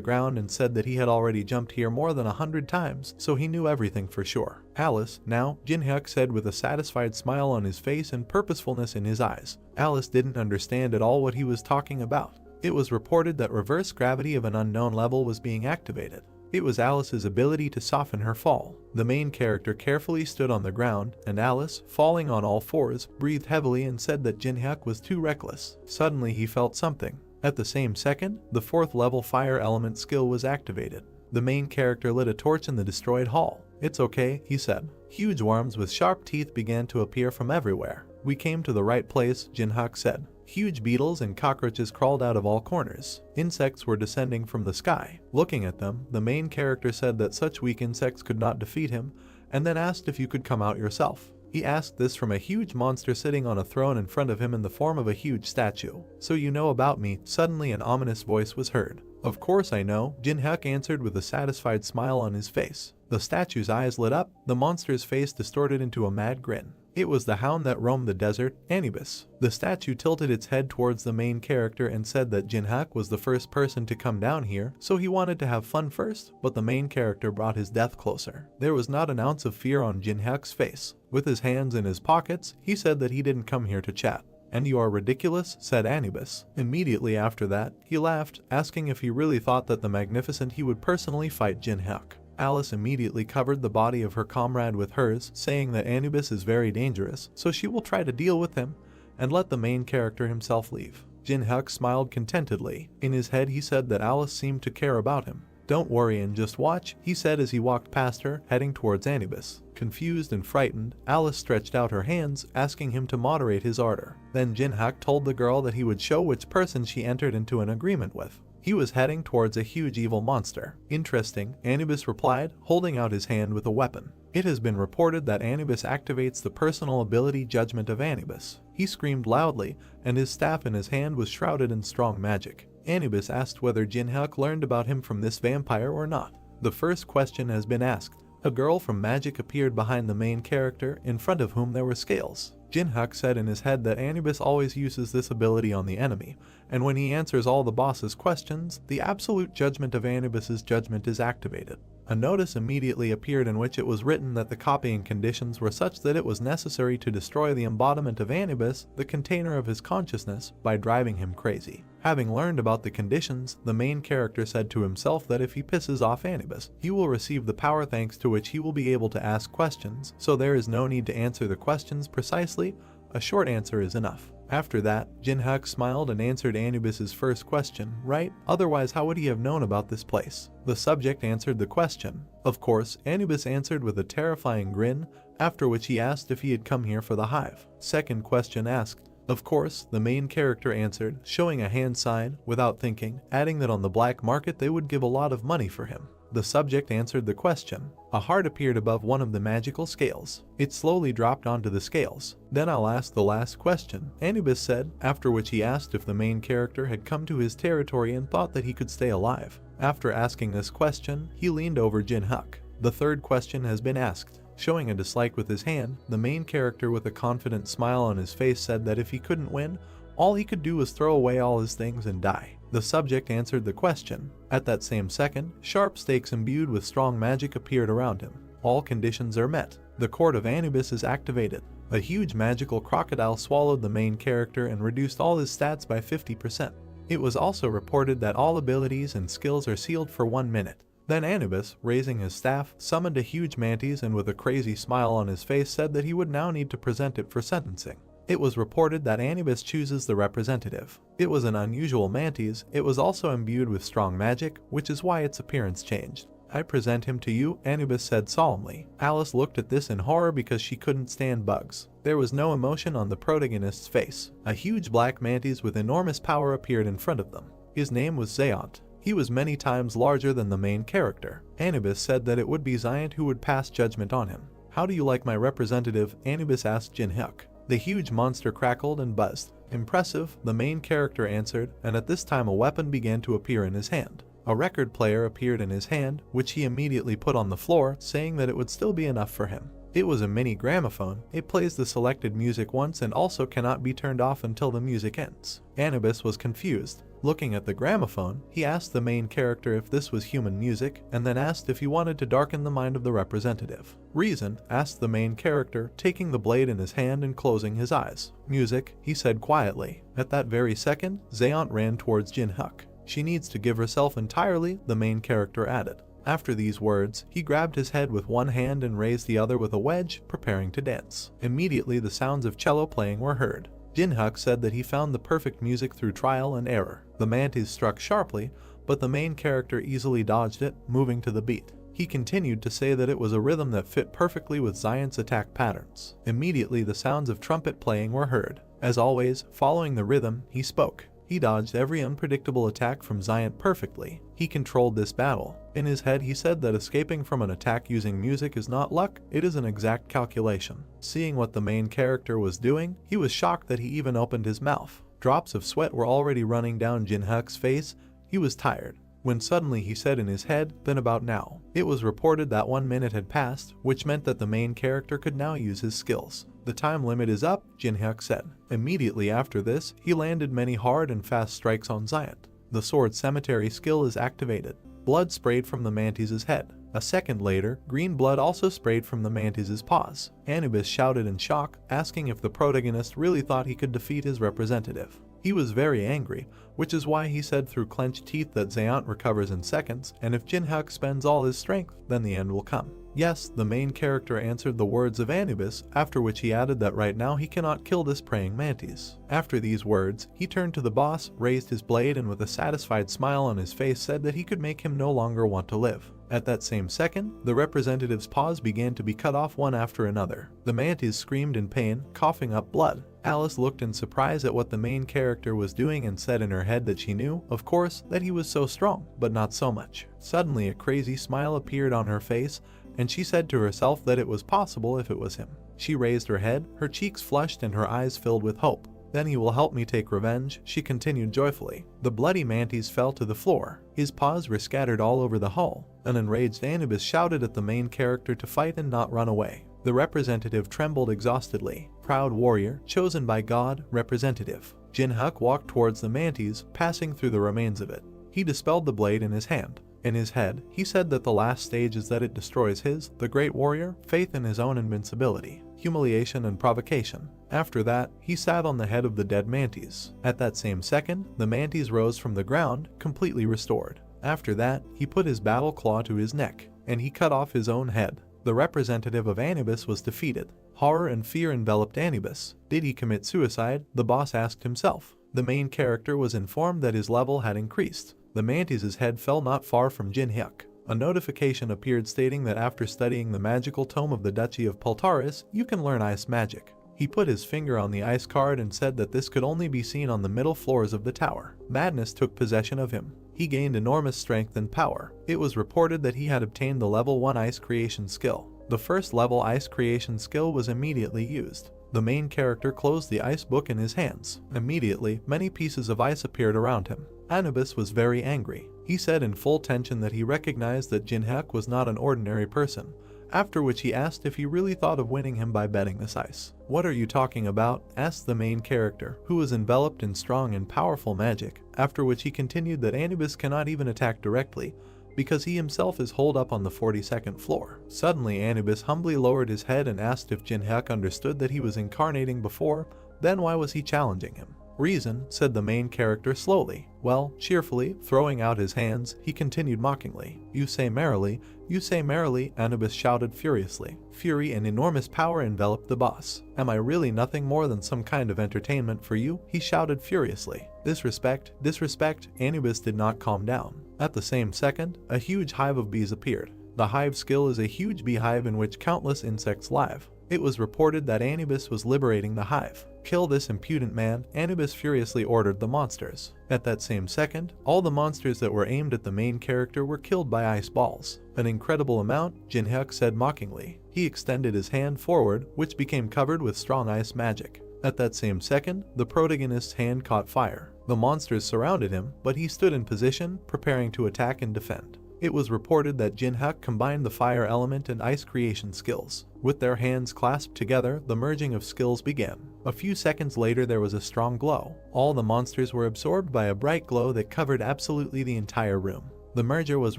ground and said that he had already jumped here more than 100 times, so he knew everything for sure. Alice, now, Jinhyuk said with a satisfied smile on his face and purposefulness in his eyes. Alice didn't understand at all what he was talking about. It was reported that reverse gravity of an unknown level was being activated. It was Alice's ability to soften her fall. The main character carefully stood on the ground, and Alice, falling on all fours, breathed heavily and said that Jinhyuk was too reckless. Suddenly he felt something. At the same second, the 4th level fire element skill was activated. The main character lit a torch in the destroyed hall. It's okay, he said. Huge worms with sharp teeth began to appear from everywhere. We came to the right place, Jinhyuk said. Huge beetles and cockroaches crawled out of all corners. Insects were descending from the sky. Looking at them, the main character said that such weak insects could not defeat him, and then asked if you could come out yourself. He asked this from a huge monster sitting on a throne in front of him in the form of a huge statue. So you know about me? Suddenly an ominous voice was heard. Of course I know, Jinhyuk answered with a satisfied smile on his face. The statue's eyes lit up, the monster's face distorted into a mad grin. It was the hound that roamed the desert, Anubis. The statue tilted its head towards the main character and said that Jinhyuk was the first person to come down here, so he wanted to have fun first, but the main character brought his death closer. There was not an ounce of fear on Jinhyuk's face. With his hands in his pockets, he said that he didn't come here to chat. And you are ridiculous, said Anubis. Immediately after that, he laughed, asking if he really thought that the Magnificent he would personally fight Jinhyuk. Alice immediately covered the body of her comrade with hers, saying that Anubis is very dangerous, so she will try to deal with him and let the main character himself leave. Jinhyuk smiled contentedly. In his head he said that Alice seemed to care about him. Don't worry and just watch, he said as he walked past her, heading towards Anubis. Confused and frightened, Alice stretched out her hands, asking him to moderate his ardor. Then Jinhyuk told the girl that he would show which person she entered into an agreement with. He was heading towards a huge evil monster. Interesting, Anubis replied, holding out his hand with a weapon. It has been reported that Anubis activates the personal ability Judgment of Anubis. He screamed loudly, and his staff in his hand was shrouded in strong magic. Anubis asked whether Jinhyuk learned about him from this vampire or not. The first question has been asked. A girl from magic appeared behind the main character, in front of whom there were scales. Jinhyuk said in his head that Anubis always uses this ability on the enemy, and when he answers all the boss's questions, the absolute judgment of Anubis's judgment is activated. A notice immediately appeared in which it was written that the copying conditions were such that it was necessary to destroy the embodiment of Anubis, the container of his consciousness, by driving him crazy. Having learned about the conditions, the main character said to himself that if he pisses off Anubis, he will receive the power thanks to which he will be able to ask questions, so there is no need to answer the questions precisely, a short answer is enough. After that, Jinhyuk smiled and answered Anubis's first question, right? Otherwise how would he have known about this place? The subject answered the question. Of course, Anubis answered with a terrifying grin, after which he asked if he had come here for the hive. Second question asked. Of course, the main character answered, showing a hand sign, without thinking, adding that on the black market they would give a lot of money for him. The subject answered the question. A heart appeared above one of the magical scales. It slowly dropped onto the scales. Then I'll ask the last question, Anubis said, after which he asked if the main character had come to his territory and thought that he could stay alive. After asking this question, he leaned over Jinhyuk. The third question has been asked. Showing a dislike with his hand, the main character with a confident smile on his face said that if he couldn't win, all he could do was throw away all his things and die. The subject answered the question. At that same second, sharp stakes imbued with strong magic appeared around him. All conditions are met. The Court of Anubis is activated. A huge magical crocodile swallowed the main character and reduced all his stats by 50%. It was also reported that all abilities and skills are sealed for 1 minute. Then Anubis, raising his staff, summoned a huge mantis and with a crazy smile on his face said that he would now need to present it for sentencing. It was reported that Anubis chooses the representative. It was an unusual mantis, it was also imbued with strong magic, which is why its appearance changed. I present him to you, Anubis said solemnly. Alice looked at this in horror because she couldn't stand bugs. There was no emotion on the protagonist's face. A huge black mantis with enormous power appeared in front of them. His name was Zeont. He was many times larger than the main character. Anubis said that it would be Xiant who would pass judgment on him. "How do you like my representative?" Anubis asked Jinhyuk. The huge monster crackled and buzzed. "Impressive," the main character answered, and at this time a weapon began to appear in his hand. A record player appeared in his hand, which he immediately put on the floor, saying that it would still be enough for him. It was a mini gramophone. It plays the selected music once and also cannot be turned off until the music ends. Anubis was confused. Looking at the gramophone, he asked the main character if this was human music, and then asked if he wanted to darken the mind of the representative. "Reason?" asked the main character, taking the blade in his hand and closing his eyes. "Music," he said quietly. At that very second, Xiant ran towards Jinhyuk. "She needs to give herself entirely," the main character added. After these words, he grabbed his head with one hand and raised the other with a wedge, preparing to dance. Immediately the sounds of cello playing were heard. Jinhyuk said that he found the perfect music through trial and error. The mantis struck sharply, but the main character easily dodged it, moving to the beat. He continued to say that it was a rhythm that fit perfectly with Xiant's attack patterns. Immediately the sounds of trumpet playing were heard. As always, following the rhythm, he spoke. He dodged every unpredictable attack from Xiant perfectly. He controlled this battle. In his head he said that escaping from an attack using music is not luck, it is an exact calculation. Seeing what the main character was doing, he was shocked that he even opened his mouth. Drops of sweat were already running down Jinhyuk's face. He was tired. When suddenly he said in his head, "Then about now." It was reported that 1 minute had passed, which meant that the main character could now use his skills. "The time limit is up," Jinhyuk said. Immediately after this, he landed many hard and fast strikes on Xiant. The sword cemetery skill is activated. Blood sprayed from the mantis's head. A second later, green blood also sprayed from the mantis's paws. Anubis shouted in shock, asking if the protagonist really thought he could defeat his representative. He was very angry, which is why he said through clenched teeth that Xiant recovers in seconds, and if Jinhyuk spends all his strength, then the end will come. "Yes," the main character answered the words of Anubis, after which he added that right now he cannot kill this praying mantis. After these words, he turned to the boss, raised his blade, and with a satisfied smile on his face said that he could make him no longer want to live. At that same second, the representative's paws began to be cut off one after another. The mantis screamed in pain, coughing up blood. Alice looked in surprise at what the main character was doing and said in her head that she knew, of course, that he was so strong, but not so much. Suddenly a crazy smile appeared on her face, and she said to herself that it was possible if it was him. She raised her head, her cheeks flushed and her eyes filled with hope. "Then he will help me take revenge," she continued joyfully. The bloody mantis fell to the floor. His paws were scattered all over the hall. An enraged Anubis shouted at the main character to fight and not run away. The representative trembled exhaustedly. "Proud warrior, chosen by God, representative." Jinhyuk walked towards the mantis, passing through the remains of it. He dispelled the blade in his hand. In his head, he said that the last stage is that it destroys his, the great warrior, faith in his own invincibility, humiliation and provocation. After that, he sat on the head of the dead mantis. At that same second, the mantis rose from the ground, completely restored. After that, he put his battle claw to his neck, and he cut off his own head. The representative of Anubis was defeated. Horror and fear enveloped Anubis. Did he commit suicide? The boss asked himself. The main character was informed that his level had increased. The mantis's head fell not far from Jinhyuk. A notification appeared stating that after studying the magical tome of the Duchy of Peltaris, you can learn ice magic. He put his finger on the ice card and said that this could only be seen on the middle floors of the tower. Madness took possession of him. He gained enormous strength and power. It was reported that he had obtained the level 1 ice creation skill. The first level ice creation skill was immediately used. The main character closed the ice book in his hands. Immediately, many pieces of ice appeared around him. Anubis was very angry. He said in full tension that he recognized that Jinhyuk was not an ordinary person, after which he asked if he really thought of winning him by betting this ice. "What are you talking about?" asked the main character, who was enveloped in strong and powerful magic, after which he continued that Anubis cannot even attack directly, because he himself is holed up on the 42nd floor. Suddenly Anubis humbly lowered his head and asked if Jinhyuk understood that he was incarnating before, then why was he challenging him? "Reason," said the main character slowly. Well, cheerfully, throwing out his hands, he continued mockingly. "You say merrily, you say merrily," Anubis shouted furiously. Fury and enormous power enveloped the boss. "Am I really nothing more than some kind of entertainment for you?" he shouted furiously. Disrespect, disrespect, Anubis did not calm down. At the same second, a huge hive of bees appeared. The hive skill is a huge beehive in which countless insects live. It was reported that Anubis was liberating the hive. "Kill this impudent man," Anubis furiously ordered the monsters. At that same second, all the monsters that were aimed at the main character were killed by ice balls. "An incredible amount," Jinhyuk said mockingly. He extended his hand forward, which became covered with strong ice magic. At that same second, the protagonist's hand caught fire. The monsters surrounded him, but he stood in position, preparing to attack and defend. It was reported that Jinhyuk combined the fire element and ice creation skills. With their hands clasped together, the merging of skills began. A few seconds later, there was a strong glow. All the monsters were absorbed by a bright glow that covered absolutely the entire room. The merger was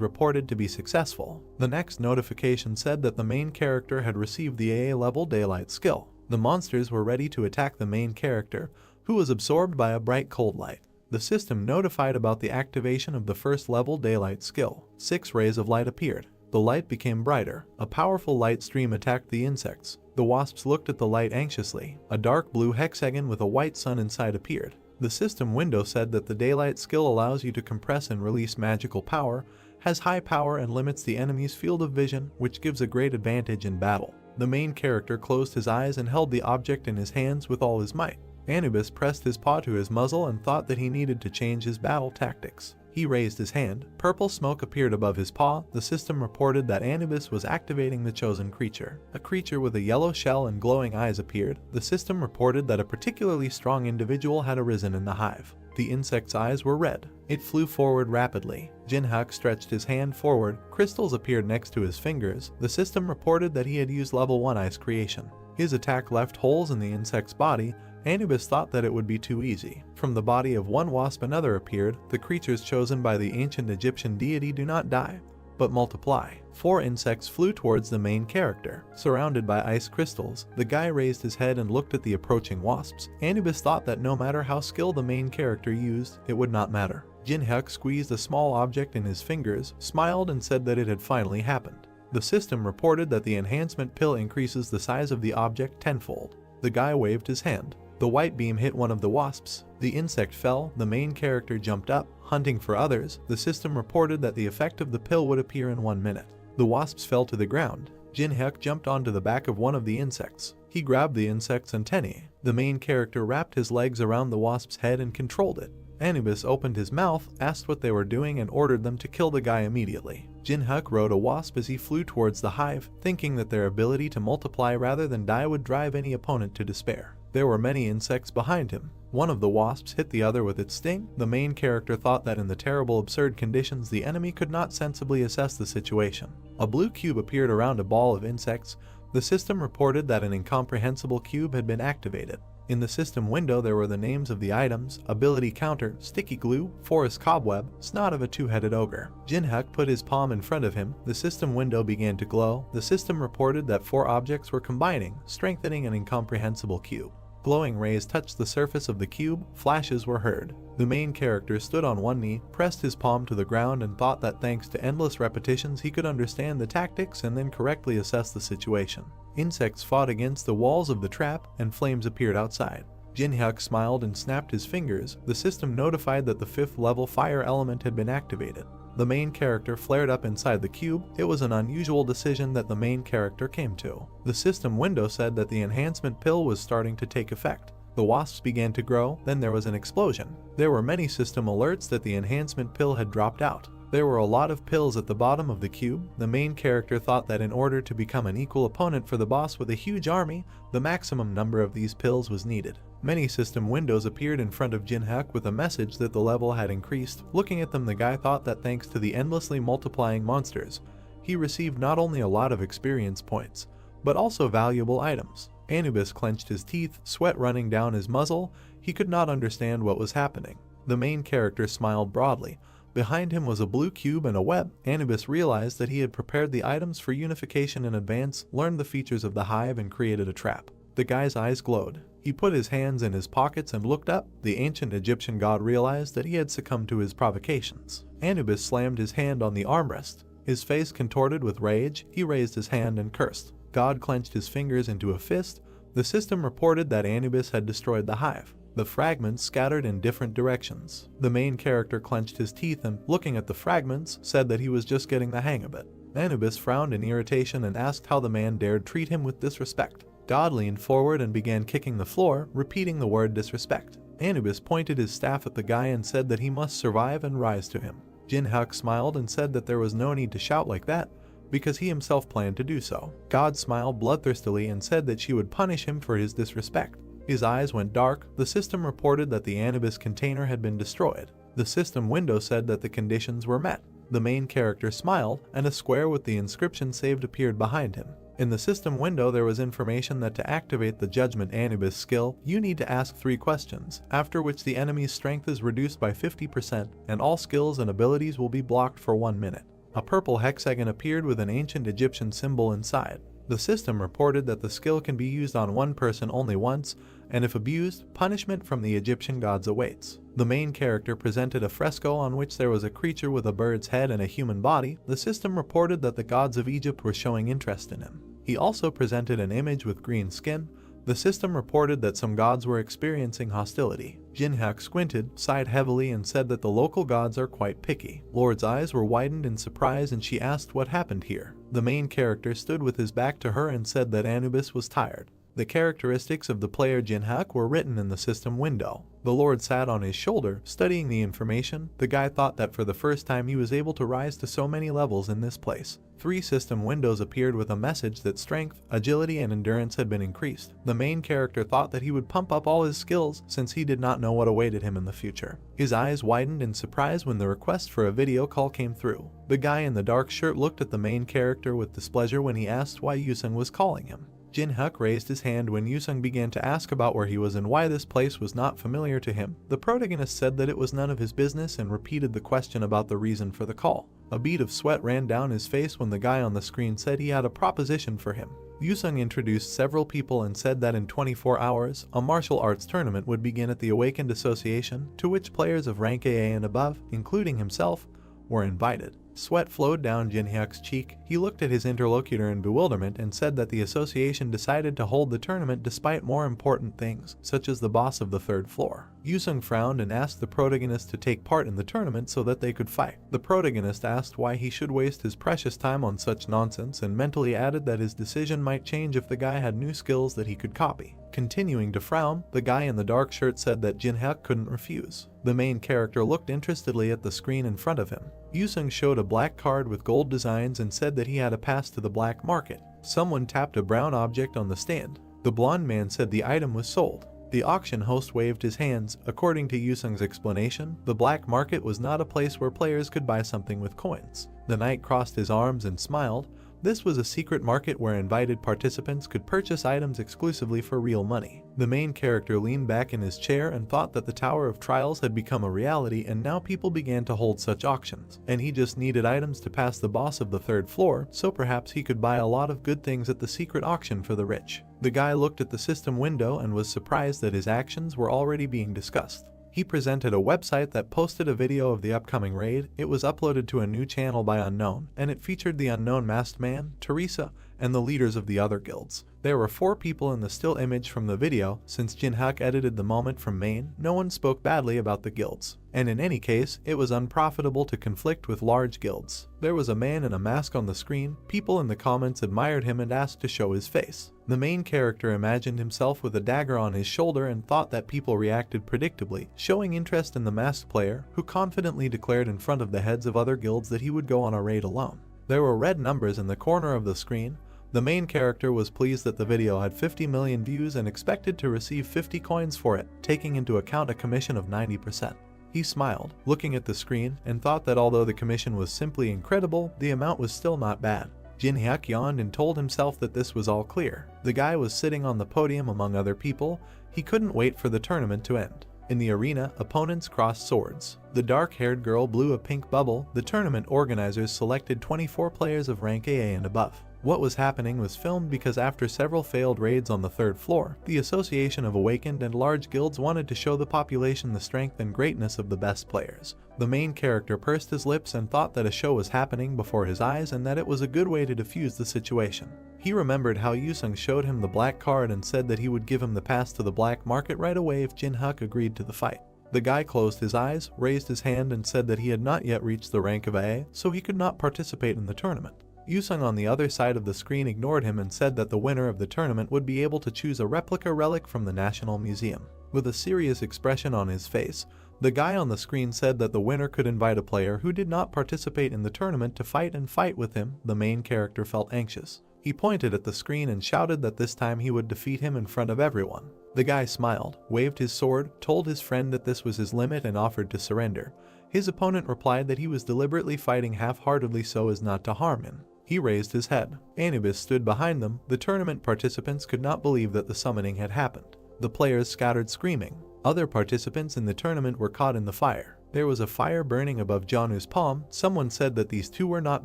reported to be successful. The next notification said that the main character had received the AA level daylight skill. The monsters were ready to attack the main character, who was absorbed by a bright cold light. The system notified about the activation of the first level daylight skill. 6 rays of light appeared. The light became brighter. A powerful light stream attacked the insects. The wasps looked at the light anxiously. A dark blue hexagon with a white sun inside appeared. The system window said that the daylight skill allows you to compress and release magical power, has high power and limits the enemy's field of vision, which gives a great advantage in battle. The main character closed his eyes and held the object in his hands with all his might. Anubis pressed his paw to his muzzle and thought that he needed to change his battle tactics. He raised his hand. Purple smoke appeared above his paw. The system reported that Anubis was activating the chosen creature. A creature with a yellow shell and glowing eyes appeared. The system reported that a particularly strong individual had arisen in the hive. The insect's eyes were red. It flew forward rapidly. Jinhyuk stretched his hand forward. Crystals appeared next to his fingers. The system reported that he had used level 1 ice creation. His attack left holes in the insect's body. Anubis thought that it would be too easy. From the body of one wasp another appeared. The creatures chosen by the ancient Egyptian deity do not die, but multiply. 4 insects flew towards the main character. Surrounded by ice crystals, the guy raised his head and looked at the approaching wasps. Anubis thought that no matter how skilled the main character used, it would not matter. Jinhyuk squeezed a small object in his fingers, smiled and said that it had finally happened. The system reported that the enhancement pill increases the size of the object tenfold. The guy waved his hand. The white beam hit one of the wasps. The insect fell. The main character jumped up, hunting for others. The system reported that the effect of the pill would appear in 1 minute. The wasps fell to the ground. Jinhyuk jumped onto the back of one of the insects. He grabbed the insect's antennae. The main character wrapped his legs around the wasp's head and controlled it. Anubis opened his mouth, asked what they were doing, and ordered them to kill the guy immediately. Jinhyuk rode a wasp as he flew towards the hive, thinking that their ability to multiply rather than die would drive any opponent to despair. There were many insects behind him. One of the wasps hit the other with its sting. The main character thought that in the terrible absurd conditions the enemy could not sensibly assess the situation. A blue cube appeared around a ball of insects. The system reported that an incomprehensible cube had been activated. In the system window there were the names of the items: ability counter, sticky glue, forest cobweb, snot of a 2-headed ogre. Jinhyuk put his palm in front of him. The system window began to glow. The system reported that 4 objects were combining, strengthening an incomprehensible cube. Glowing rays touched the surface of the cube. Flashes were heard. The main character stood on one knee, pressed his palm to the ground, and thought that thanks to endless repetitions he could understand the tactics and then correctly assess the situation. Insects fought against the walls of the trap, and flames appeared outside. Jinhyuk smiled and snapped his fingers. The system notified that the 5th level fire element had been activated. The main character flared up inside the cube. It was an unusual decision that the main character came to. The system window said that the enhancement pill was starting to take effect. The wasps began to grow. Then there was an explosion. There were many system alerts that the enhancement pill had dropped out. There were a lot of pills at the bottom of the cube. The main character thought that in order to become an equal opponent for the boss with a huge army, the maximum number of these pills was needed. Many system windows appeared in front of Jinhyuk with a message that the level had increased. Looking at them, the guy thought that thanks to the endlessly multiplying monsters, he received not only a lot of experience points, but also valuable items. Anubis clenched his teeth, sweat running down his muzzle. He could not understand what was happening. The main character smiled broadly. Behind him was a blue cube and a web. Anubis realized that he had prepared the items for unification in advance, learned the features of the hive, and created a trap. The guy's eyes glowed. He put his hands in his pockets and looked up. The ancient Egyptian god realized that he had succumbed to his provocations. Anubis slammed his hand on the armrest. His face contorted with rage. He raised his hand and cursed. God clenched his fingers into a fist. The system reported that Anubis had destroyed the hive. The fragments scattered in different directions. The main character clenched his teeth and, looking at the fragments, said that he was just getting the hang of it. Anubis frowned in irritation and asked how the man dared treat him with disrespect. God leaned forward and began kicking the floor, repeating the word disrespect. Anubis pointed his staff at the guy and said that he must survive and rise to him. Jinhyuk smiled and said that there was no need to shout like that, because he himself planned to do so. God smiled bloodthirstily and said that she would punish him for his disrespect. His eyes went dark. The system reported that the Anubis container had been destroyed. The system window said that the conditions were met. The main character smiled, and a square with the inscription saved appeared behind him. In the system window there was information that to activate the Judgment Anubis skill, you need to ask 3 questions, after which the enemy's strength is reduced by 50% and all skills and abilities will be blocked for 1 minute. A purple hexagon appeared with an ancient Egyptian symbol inside. The system reported that the skill can be used on one person only once, and if abused, punishment from the Egyptian gods awaits. The main character presented a fresco on which there was a creature with a bird's head and a human body. The system reported that the gods of Egypt were showing interest in him. He also presented an image with green skin. The system reported that some gods were experiencing hostility. Jinhyuk squinted, sighed heavily, and said that the local gods are quite picky. Lord's eyes were widened in surprise and she asked what happened here. The main character stood with his back to her and said that Anubis was tired. The characteristics of the player Jinhyuk were written in the system window. The Lord sat on his shoulder, studying the information. The guy thought that for the first time he was able to rise to so many levels in this place. 3 system windows appeared with a message that strength, agility, and endurance had been increased. The main character thought that he would pump up all his skills since he did not know what awaited him in the future. His eyes widened in surprise when the request for a video call came through. The guy in the dark shirt looked at the main character with displeasure when he asked why Yusung was calling him. Jinhyuk raised his hand when Yusung began to ask about where he was and why this place was not familiar to him. The protagonist said that it was none of his business and repeated the question about the reason for the call. A bead of sweat ran down his face when the guy on the screen said he had a proposition for him. Yusung introduced several people and said that in 24 hours, a martial arts tournament would begin at the Awakened Association, to which players of rank AA and above, including himself, were invited. Sweat flowed down Jinhyuk's cheek. He looked at his interlocutor in bewilderment and said that the association decided to hold the tournament despite more important things, such as the boss of the 3rd floor. Yusung frowned and asked the protagonist to take part in the tournament so that they could fight. The protagonist asked why he should waste his precious time on such nonsense and mentally added that his decision might change if the guy had new skills that he could copy. Continuing to frown, the guy in the dark shirt said that Jinhyuk couldn't refuse. The main character looked interestedly at the screen in front of him. Yusung showed a black card with gold designs and said that he had a pass to the black market. Someone tapped a brown object on the stand. The blonde man said the item was sold. The auction host waved his hands. According to Yusung's explanation, the black market was not a place where players could buy something with coins. The knight crossed his arms and smiled. This was a secret market where invited participants could purchase items exclusively for real money. The main character leaned back in his chair and thought that the Tower of Trials had become a reality and now people began to hold such auctions. And he just needed items to pass the boss of the 3rd floor, so perhaps he could buy a lot of good things at the secret auction for the rich. The guy looked at the system window and was surprised that his actions were already being discussed. He presented a website that posted a video of the upcoming raid. It was uploaded to a new channel by Unknown, and it featured the Unknown Masked Man, Teresa, and the leaders of the other guilds. There were 4 people in the still image from the video. Since Jinhyuk edited the moment from main, no one spoke badly about the guilds. And in any case, it was unprofitable to conflict with large guilds. There was a man in a mask on the screen. People in the comments admired him and asked to show his face. The main character imagined himself with a dagger on his shoulder and thought that people reacted predictably, showing interest in the masked player, who confidently declared in front of the heads of other guilds that he would go on a raid alone. There were red numbers in the corner of the screen. The main character was pleased that the video had 50 million views and expected to receive 50 coins for it, taking into account a commission of 90%. He smiled, looking at the screen, and thought that although the commission was simply incredible, the amount was still not bad. Jinhyuk yawned and told himself that this was all clear. The guy was sitting on the podium among other people. He couldn't wait for the tournament to end. In the arena, opponents crossed swords. The dark-haired girl blew a pink bubble. The tournament organizers selected 24 players of rank AA and above. What was happening was filmed because after several failed raids on the 3rd floor, the Association of Awakened and large guilds wanted to show the population the strength and greatness of the best players. The main character pursed his lips and thought that a show was happening before his eyes and that it was a good way to defuse the situation. He remembered how Yusung showed him the black card and said that he would give him the pass to the black market right away if Jinhyuk agreed to the fight. The guy closed his eyes, raised his hand and said that he had not yet reached the rank of AA, so he could not participate in the tournament. Yusung on the other side of the screen ignored him and said that the winner of the tournament would be able to choose a replica relic from the National Museum. With a serious expression on his face, the guy on the screen said that the winner could invite a player who did not participate in the tournament to fight with him. The main character felt anxious. He pointed at the screen and shouted that this time he would defeat him in front of everyone. The guy smiled, waved his sword, told his friend that this was his limit and offered to surrender. His opponent replied that he was deliberately fighting half-heartedly so as not to harm him. He raised his head. Anubis stood behind them. The tournament participants could not believe that the summoning had happened. The players scattered screaming. Other participants in the tournament were caught in the fire. There was a fire burning above Janu's palm. Someone said that these two were not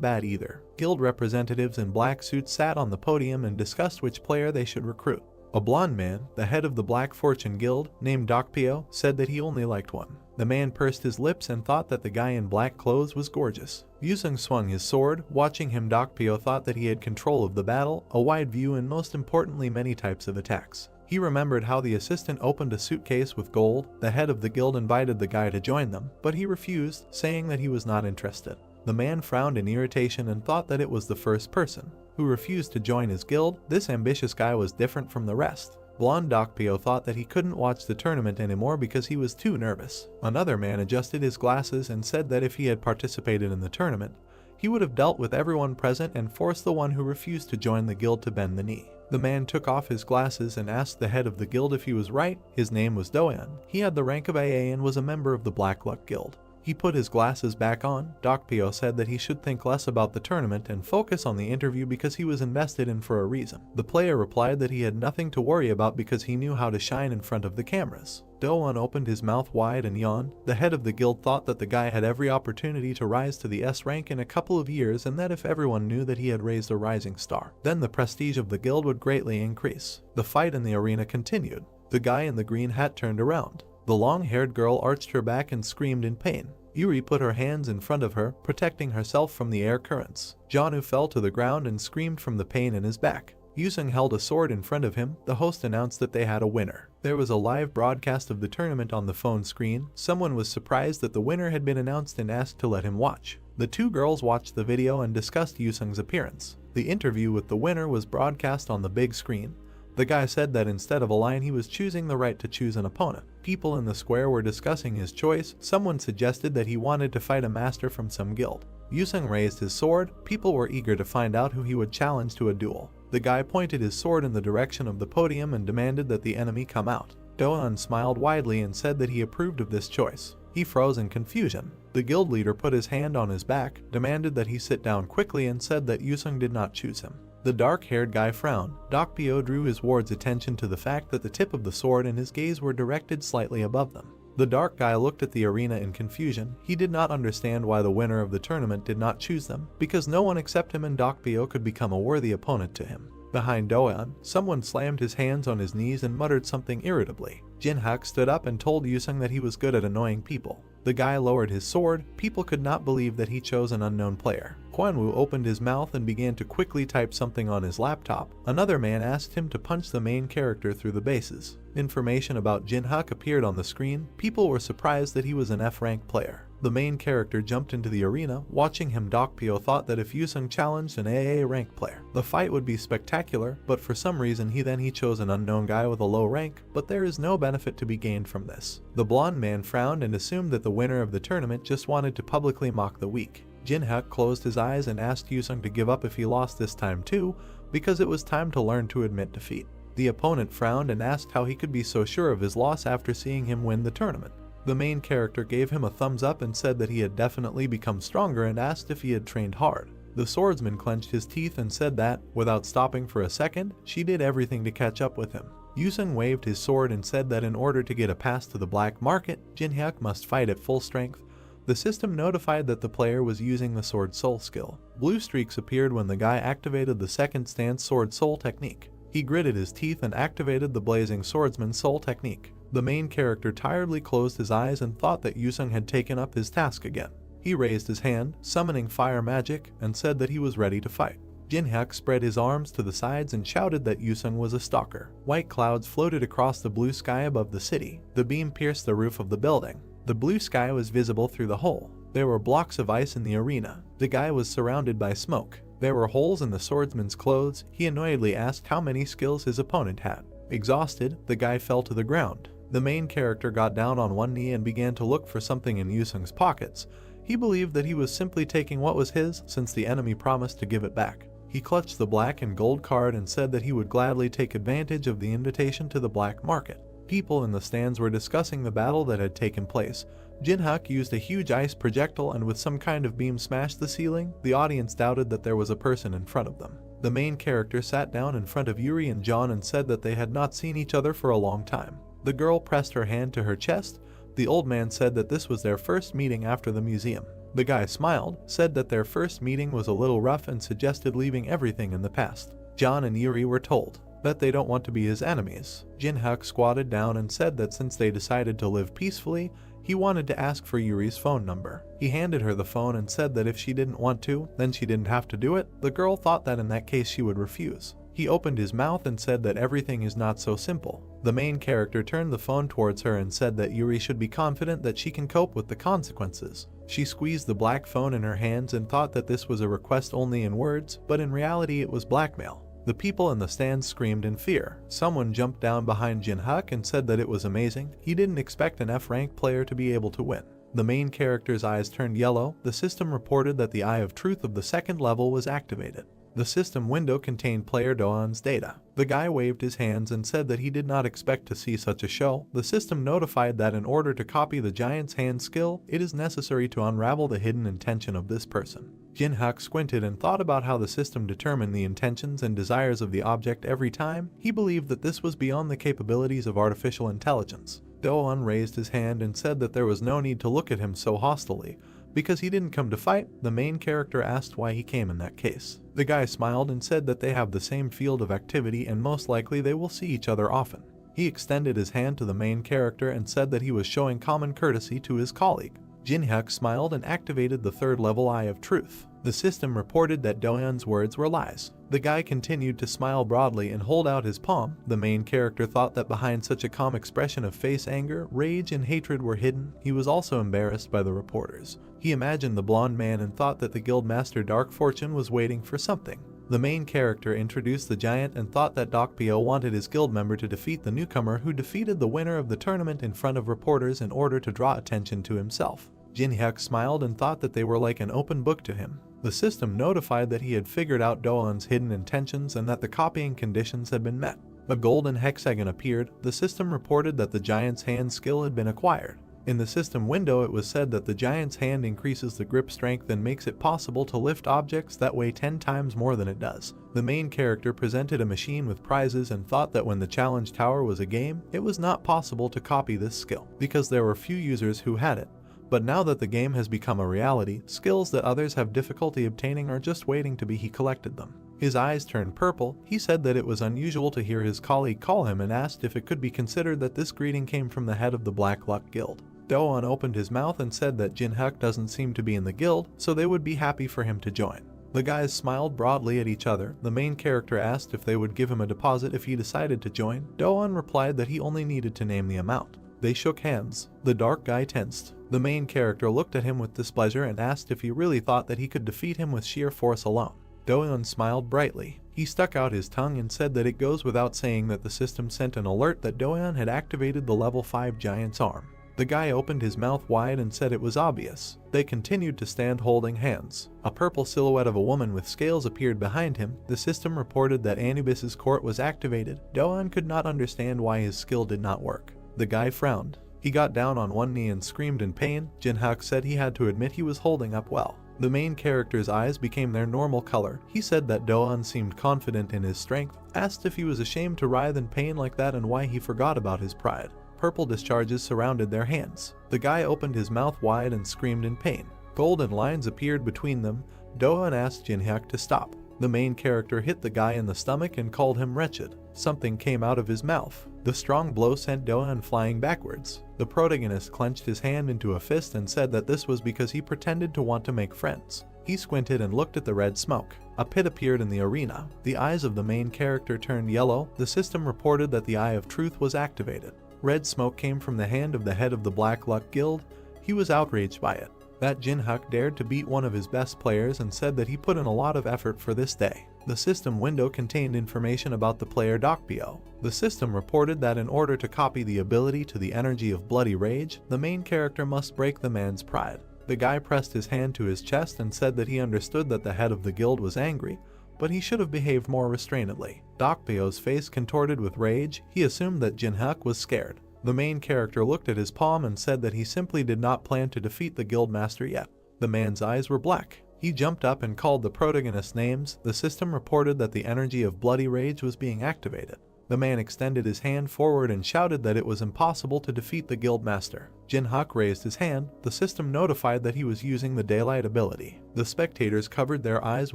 bad either. Guild representatives in black suits sat on the podium and discussed which player they should recruit. A blonde man, the head of the Black Fortune Guild, named Dokpyo, said that he only liked one. The man pursed his lips and thought that the guy in black clothes was gorgeous. Yusung swung his sword. Watching him, Dokpyo thought that he had control of the battle, a wide view, and most importantly many types of attacks. He remembered how the assistant opened a suitcase with gold. The head of the guild invited the guy to join them, but he refused, saying that he was not interested. The man frowned in irritation and thought that it was the first person who refused to join his guild. This ambitious guy was different from the rest. Blonde Dokpyo thought that he couldn't watch the tournament anymore because he was too nervous. Another man adjusted his glasses and said that if he had participated in the tournament, he would have dealt with everyone present and forced the one who refused to join the guild to bend the knee. The man took off his glasses and asked the head of the guild if he was right. His name was Doan. He had the rank of AA and was a member of the Black Luck Guild. He put his glasses back on. Dokpyo said that he should think less about the tournament and focus on the interview because he was invested in for a reason. The player replied that he had nothing to worry about because he knew how to shine in front of the cameras. Doan opened his mouth wide and yawned. The head of the guild thought that the guy had every opportunity to rise to the S rank in a couple of years, and that if everyone knew that he had raised a rising star, then the prestige of the guild would greatly increase. The fight in the arena continued. The guy in the green hat turned around. The long-haired girl arched her back and screamed in pain. Yuri put her hands in front of her, protecting herself from the air currents. Janu fell to the ground and screamed from the pain in his back. Yusung held a sword in front of him. The host announced that they had a winner. There was a live broadcast of the tournament on the phone screen. Someone was surprised that the winner had been announced and asked to let him watch. The two girls watched the video and discussed Yusung's appearance. The interview with the winner was broadcast on the big screen. The guy said that instead of a line he was choosing the right to choose an opponent. People in the square were discussing his choice. Someone suggested that he wanted to fight a master from some guild. Yusung raised his sword. People were eager to find out who he would challenge to a duel. The guy pointed his sword in the direction of the podium and demanded that the enemy come out. Doan smiled widely and said that he approved of this choice. He froze in confusion. The guild leader put his hand on his back, demanded that he sit down quickly, and said that Yusung did not choose him. The dark-haired guy frowned. Dokpyo drew his ward's attention to the fact that the tip of the sword and his gaze were directed slightly above them. The dark guy looked at the arena in confusion. He did not understand why the winner of the tournament did not choose them, because no one except him and Dokpyo could become a worthy opponent to him. Behind Doan, someone slammed his hands on his knees and muttered something irritably. Jinhak stood up and told Yusung that he was good at annoying people. The guy lowered his sword. People could not believe that he chose an unknown player. Kwanwoo opened his mouth and began to quickly type something on his laptop. Another man asked him to punch the main character through the bases. Information about Jinhak appeared on the screen. People were surprised that he was an F-rank player. The main character jumped into the arena. Watching him, Dokpyo thought that if Yusung challenged an AA rank player, the fight would be spectacular, but for some reason he chose an unknown guy with a low rank, but there is no benefit to be gained from this. The blonde man frowned and assumed that the winner of the tournament just wanted to publicly mock the weak. Jinhak closed his eyes and asked Yusung to give up if he lost this time too, because it was time to learn to admit defeat. The opponent frowned and asked how he could be so sure of his loss after seeing him win the tournament. The main character gave him a thumbs up and said that he had definitely become stronger and asked if he had trained hard. The swordsman clenched his teeth and said that, without stopping for a second, she did everything to catch up with him. Yusung waved his sword and said that in order to get a pass to the black market, Jinhyuk must fight at full strength. The system notified that the player was using the sword soul skill. Blue streaks appeared when the guy activated the second stance sword soul technique. He gritted his teeth and activated the blazing swordsman soul technique. The main character tiredly closed his eyes and thought that Yusung had taken up his task again. He raised his hand, summoning fire magic, and said that he was ready to fight. Jinhyuk spread his arms to the sides and shouted that Yusung was a stalker. White clouds floated across the blue sky above the city. The beam pierced the roof of the building. The blue sky was visible through the hole. There were blocks of ice in the arena. The guy was surrounded by smoke. There were holes in the swordsman's clothes. He annoyedly asked how many skills his opponent had. Exhausted, the guy fell to the ground. The main character got down on one knee and began to look for something in Yusung's pockets. He believed that he was simply taking what was his since the enemy promised to give it back. He clutched the black and gold card and said that he would gladly take advantage of the invitation to the black market. People in the stands were discussing the battle that had taken place. Jinhyuk used a huge ice projectile and with some kind of beam smashed the ceiling. The audience doubted that there was a person in front of them. The main character sat down in front of Yuri and John and said that they had not seen each other for a long time. The girl pressed her hand to her chest. The old man said that this was their first meeting after the museum. The guy smiled, said that their first meeting was a little rough and suggested leaving everything in the past. John and Yuri were told that they don't want to be his enemies. Jinhyuk squatted down and said that since they decided to live peacefully, he wanted to ask for Yuri's phone number. He handed her the phone and said that if she didn't want to, then she didn't have to do it. The girl thought that in that case she would refuse. He opened his mouth and said that everything is not so simple. The main character turned the phone towards her and said that Yuri should be confident that she can cope with the consequences. She squeezed the black phone in her hands and thought that this was a request only in words, but in reality it was blackmail. The people in the stands screamed in fear. Someone jumped down behind Jinhyuk and said that it was amazing. He didn't expect an F-rank player to be able to win. The main character's eyes turned yellow. The system reported that the Eye of Truth of the second level was activated. The system window contained player Doan's data. The guy waved his hands and said that he did not expect to see such a show. The system notified that in order to copy the giant's hand skill, it is necessary to unravel the hidden intention of this person. Jinhyuk squinted and thought about how the system determined the intentions and desires of the object every time. He believed that this was beyond the capabilities of artificial intelligence. Doan raised his hand and said that there was no need to look at him so hostilely. Because he didn't come to fight, the main character asked why he came in that case. The guy smiled and said that they have the same field of activity and most likely they will see each other often. He extended his hand to the main character and said that he was showing common courtesy to his colleague. Jinhyuk smiled and activated the third level Eye of Truth. The system reported that Doan's words were lies. The guy continued to smile broadly and hold out his palm. The main character thought that behind such a calm expression of face, anger, rage, and hatred were hidden. He was also embarrassed by the reporters. He imagined the blonde man and thought that the guildmaster Dark Fortune was waiting for something. The main character introduced the giant and thought that Dokpyo wanted his guild member to defeat the newcomer who defeated the winner of the tournament in front of reporters in order to draw attention to himself. Jinhyuk smiled and thought that they were like an open book to him. The system notified that he had figured out Doan's hidden intentions and that the copying conditions had been met. A golden hexagon appeared. The system reported that the giant's hand skill had been acquired. In the system window it was said that the giant's hand increases the grip strength and makes it possible to lift objects that weigh 10 times more than it does. The main character presented a machine with prizes and thought that when the challenge tower was a game, it was not possible to copy this skill, because there were few users who had it. But now that the game has become a reality, skills that others have difficulty obtaining are just waiting to be. He collected them. His eyes turned purple. He said that it was unusual to hear his colleague call him and asked if it could be considered that this greeting came from the head of the Black Luck Guild. Doan opened his mouth and said that Jinhyuk doesn't seem to be in the guild, so they would be happy for him to join. The guys smiled broadly at each other. The main character asked if they would give him a deposit if he decided to join. Doan replied that he only needed to name the amount. They shook hands. The dark guy tensed. The main character looked at him with displeasure and asked if he really thought that he could defeat him with sheer force alone. Doan smiled brightly. He stuck out his tongue and said that it goes without saying that the system sent an alert that Doan had activated the level 5 giant's arm. The guy opened his mouth wide and said it was obvious. They continued to stand holding hands. A purple silhouette of a woman with scales appeared behind him. The system reported that Anubis's court was activated. Doan could not understand why his skill did not work. The guy frowned. He got down on one knee and screamed in pain. Jinhyuk said he had to admit he was holding up well. The main character's eyes became their normal color. He said that Doan seemed confident in his strength, asked if he was ashamed to writhe in pain like that and why he forgot about his pride. Purple discharges surrounded their hands. The guy opened his mouth wide and screamed in pain. Golden lines appeared between them. Doan asked Jinhyuk to stop. The main character hit the guy in the stomach and called him wretched. Something came out of his mouth. The strong blow sent Doan flying backwards. The protagonist clenched his hand into a fist and said that this was because he pretended to want to make friends. He squinted and looked at the red smoke. A pit appeared in the arena. The eyes of the main character turned yellow. The system reported that the Eye of Truth was activated. Red smoke came from the hand of the head of the Black Luck Guild. He was outraged by it. that Jin-hyuk dared to beat one of his best players and said that he put in a lot of effort for this day. The system window contained information about the player Dokpyo. The system reported that in order to copy the ability to the energy of bloody rage, the main character must break the man's pride. The guy pressed his hand to his chest and said that he understood that the head of the guild was angry, but he should have behaved more restrainedly. Dokpyo's face contorted with rage. He assumed that Jin-hyuk was scared. The main character looked at his palm and said that he simply did not plan to defeat the guildmaster yet. The man's eyes were black. He jumped up and called the protagonist's names. The system reported that the energy of bloody rage was being activated. The man extended his hand forward and shouted that it was impossible to defeat the guildmaster. Jin-hyuk raised his hand. The system notified that he was using the daylight ability. The spectators covered their eyes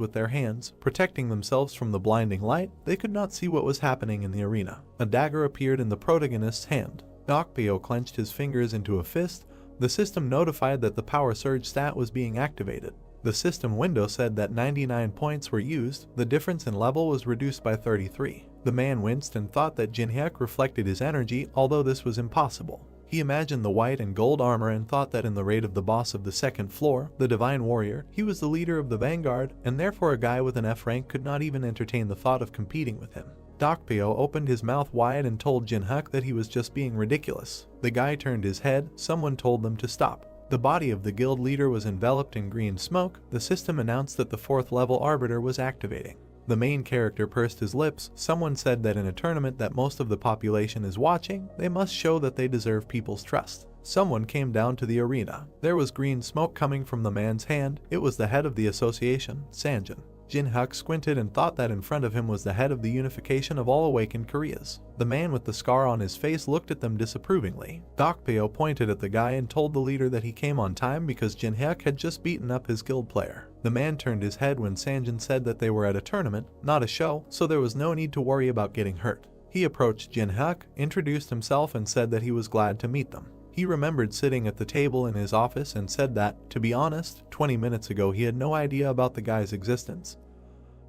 with their hands, protecting themselves from the blinding light. They could not see what was happening in the arena. A dagger appeared in the protagonist's hand. Dokpyo clenched his fingers into a fist. The system notified that the power surge stat was being activated. The system window said that 99 points were used. The difference in level was reduced by 33. The man winced and thought that Jin-hyuk reflected his energy, although this was impossible. He imagined the white and gold armor and thought that in the raid of the boss of the second floor, the Divine Warrior, he was the leader of the Vanguard, and therefore a guy with an F rank could not even entertain the thought of competing with him. Dokpyo opened his mouth wide and told Jin-hyuk that he was just being ridiculous. The guy turned his head. Someone told them to stop. The body of the guild leader was enveloped in green smoke. The system announced that the 4th level arbiter was activating. The main character pursed his lips. Someone said that in a tournament that most of the population is watching, they must show that they deserve people's trust. Someone came down to the arena. There was green smoke coming from the man's hand. It was the head of the association, Sanjin. Jin-hyuk squinted and thought that in front of him was the head of the unification of all awakened Koreas. The man with the scar on his face looked at them disapprovingly. Dokpyo pointed at the guy and told the leader that he came on time because Jin-hyuk had just beaten up his guild player. The man turned his head when Sanjin said that they were at a tournament, not a show, so there was no need to worry about getting hurt. He approached Jin-hyuk, introduced himself and said that he was glad to meet them. He remembered sitting at the table in his office and said that, to be honest, 20 minutes ago he had no idea about the guy's existence.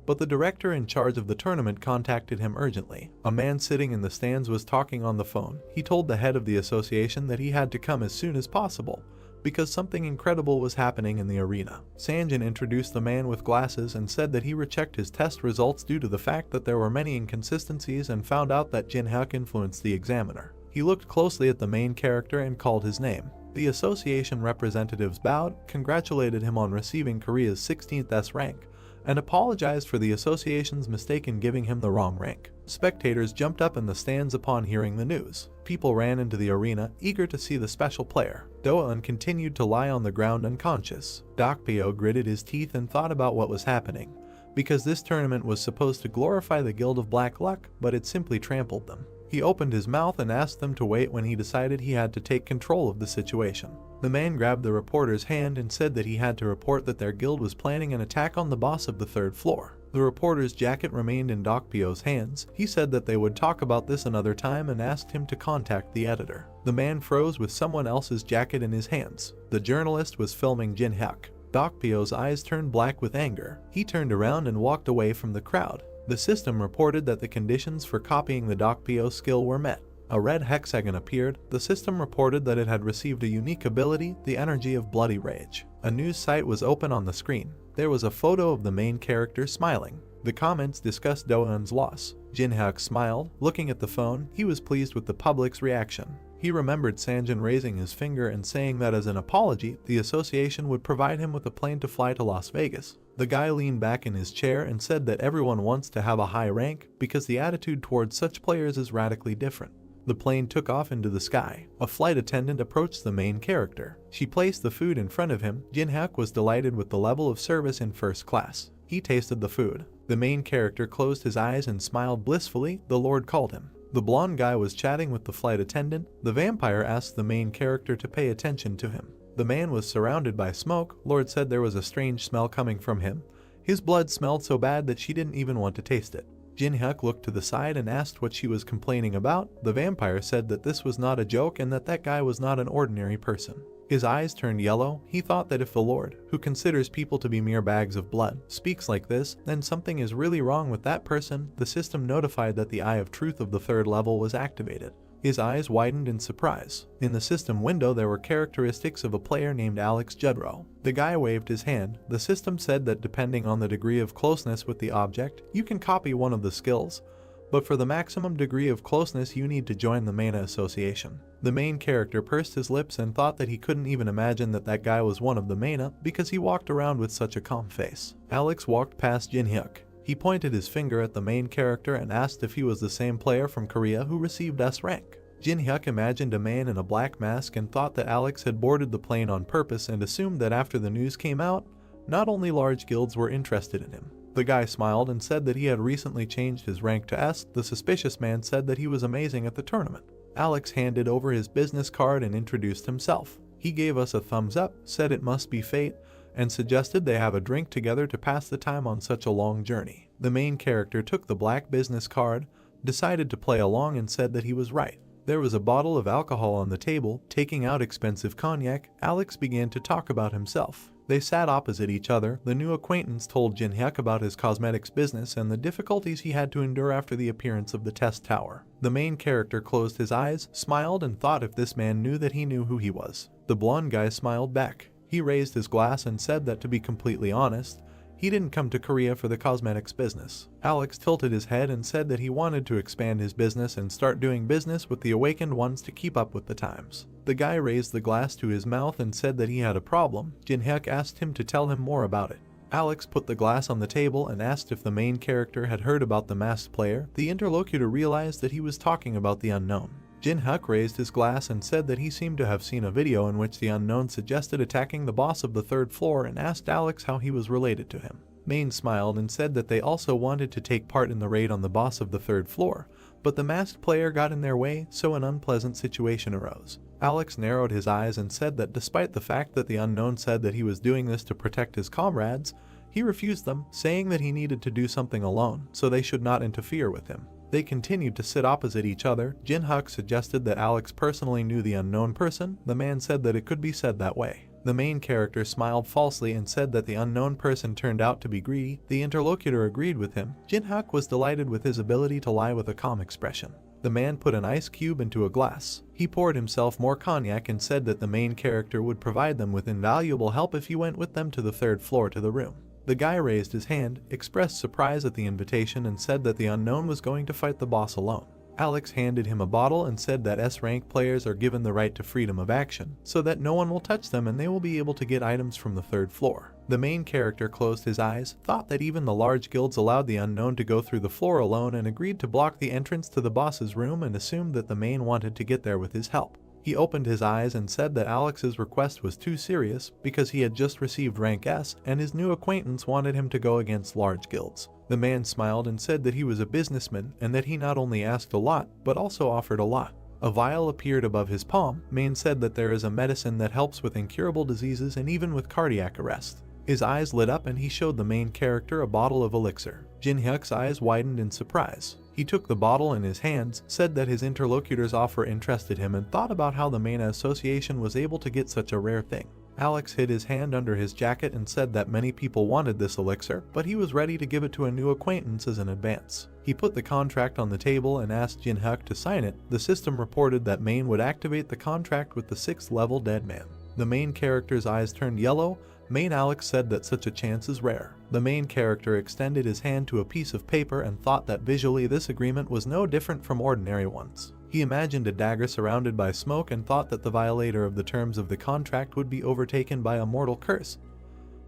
But the director in charge of the tournament contacted him urgently. A man sitting in the stands was talking on the phone. He told the head of the association that he had to come as soon as possible, because something incredible was happening in the arena. Sanjin introduced the man with glasses and said that he rechecked his test results due to the fact that there were many inconsistencies and found out that Jin-hyuk influenced the examiner. He looked closely at the main character and called his name. The association representatives bowed, congratulated him on receiving Korea's 16th S rank, and apologized for the association's mistake in giving him the wrong rank. Spectators jumped up in the stands upon hearing the news. People ran into the arena, eager to see the special player. Do-eun continued to lie on the ground unconscious. Dokpyo gritted his teeth and thought about what was happening, because this tournament was supposed to glorify the Guild of Black Luck, but it simply trampled them. He opened his mouth and asked them to wait when he decided he had to take control of the situation. The man grabbed the reporter's hand and said that he had to report that their guild was planning an attack on the boss of the 3rd floor. The reporter's jacket remained in Dokpyo's hands. He said that they would talk about this another time and asked him to contact the editor. The man froze with someone else's jacket in his hands. The journalist was filming Jin-hyuk. Dokpyo's eyes turned black with anger. He turned around and walked away from the crowd. The system reported that the conditions for copying the Dokpyo skill were met. A red hexagon appeared. The system reported that it had received a unique ability, the energy of bloody rage. A news site was open on the screen. There was a photo of the main character smiling. The comments discussed Do-eun's loss. Jin-hyuk smiled. Looking at the phone, he was pleased with the public's reaction. He remembered Sanjin raising his finger and saying that as an apology, the association would provide him with a plane to fly to Las Vegas. The guy leaned back in his chair and said that everyone wants to have a high rank because the attitude towards such players is radically different. The plane took off into the sky. A flight attendant approached the main character. She placed the food in front of him. Jin-hyuk was delighted with the level of service in first class. He tasted the food. The main character closed his eyes and smiled blissfully. The Lord called him. The blonde guy was chatting with the flight attendant. The vampire asked the main character to pay attention to him. The man was surrounded by smoke. Lord said there was a strange smell coming from him. His blood smelled so bad that she didn't even want to taste it. Jin-hyuk looked to the side and asked what she was complaining about. The vampire said that this was not a joke and that guy was not an ordinary person. His eyes turned yellow. He thought that if the Lord, who considers people to be mere bags of blood, speaks like this, then something is really wrong with that person. The system notified that the Eye of Truth of the 3rd level was activated. His eyes widened in surprise. In the system window there were characteristics of a player named Alex Judrow. The guy waved his hand. The system said that depending on the degree of closeness with the object, you can copy one of the skills, but for the maximum degree of closeness you need to join the Mana Association. The main character pursed his lips and thought that he couldn't even imagine that that guy was one of the Mana because he walked around with such a calm face. Alex walked past Jin-hyuk. He pointed his finger at the main character and asked if he was the same player from Korea who received S rank. Jin-hyuk imagined a man in a black mask and thought that Alex had boarded the plane on purpose and assumed that after the news came out, not only large guilds were interested in him. The guy smiled and said that he had recently changed his rank to S. The suspicious man said that he was amazing at the tournament. Alex handed over his business card and introduced himself. He gave us a thumbs up, said it must be fate, and suggested they have a drink together to pass the time on such a long journey. The main character took the black business card, decided to play along and said that he was right. There was a bottle of alcohol on the table. Taking out expensive cognac, Alex began to talk about himself. They sat opposite each other. The new acquaintance told Jin-hyuk about his cosmetics business and the difficulties he had to endure after the appearance of the test tower. The main character closed his eyes, smiled and thought if this man knew that he knew who he was. The blonde guy smiled back. He raised his glass and said that to be completely honest, he didn't come to Korea for the cosmetics business. Alex tilted his head and said that he wanted to expand his business and start doing business with the awakened ones to keep up with the times. The guy raised the glass to his mouth and said that he had a problem. Jin-hyuk asked him to tell him more about it. Alex put the glass on the table and asked if the main character had heard about the masked player. The interlocutor realized that he was talking about the unknown. Jin-hyuk raised his glass and said that he seemed to have seen a video in which the unknown suggested attacking the boss of the third floor and asked Alex how he was related to him. Main smiled and said that they also wanted to take part in the raid on the boss of the third floor, but the masked player got in their way, so an unpleasant situation arose. Alex narrowed his eyes and said that despite the fact that the unknown said that he was doing this to protect his comrades, he refused them, saying that he needed to do something alone, so they should not interfere with him. They continued to sit opposite each other. Jin-hyuk suggested that Alex personally knew the unknown person. The man said that it could be said that way. The main character smiled falsely and said that the unknown person turned out to be greedy. The interlocutor agreed with him. Jin-hyuk was delighted with his ability to lie with a calm expression. The man put an ice cube into a glass. He poured himself more cognac and said that the main character would provide them with invaluable help if he went with them to the third floor to the room. The guy raised his hand, expressed surprise at the invitation and said that the unknown was going to fight the boss alone. Alex handed him a bottle and said that S-rank players are given the right to freedom of action, so that no one will touch them and they will be able to get items from the third floor. The main character closed his eyes, thought that even the large guilds allowed the unknown to go through the floor alone and agreed to block the entrance to the boss's room and assumed that the main wanted to get there with his help. He opened his eyes and said that Alex's request was too serious because he had just received rank S and his new acquaintance wanted him to go against large guilds. The man smiled and said that he was a businessman and that he not only asked a lot but also offered a lot. A vial appeared above his palm. Main said that there is a medicine that helps with incurable diseases and even with cardiac arrest. His eyes lit up and he showed the main character a bottle of elixir. Jin-hyuk's eyes widened in surprise. He took the bottle in his hands, said that his interlocutor's offer interested him and thought about how the Mana Association was able to get such a rare thing. Alex hid his hand under his jacket and said that many people wanted this elixir, but he was ready to give it to a new acquaintance as an advance. He put the contract on the table and asked Jin-hyuk to sign it. The system reported that Main would activate the contract with the 6th level dead man. The main character's eyes turned yellow. Main Alex said that such a chance is rare. The main character extended his hand to a piece of paper and thought that visually this agreement was no different from ordinary ones. He imagined a dagger surrounded by smoke and thought that the violator of the terms of the contract would be overtaken by a mortal curse.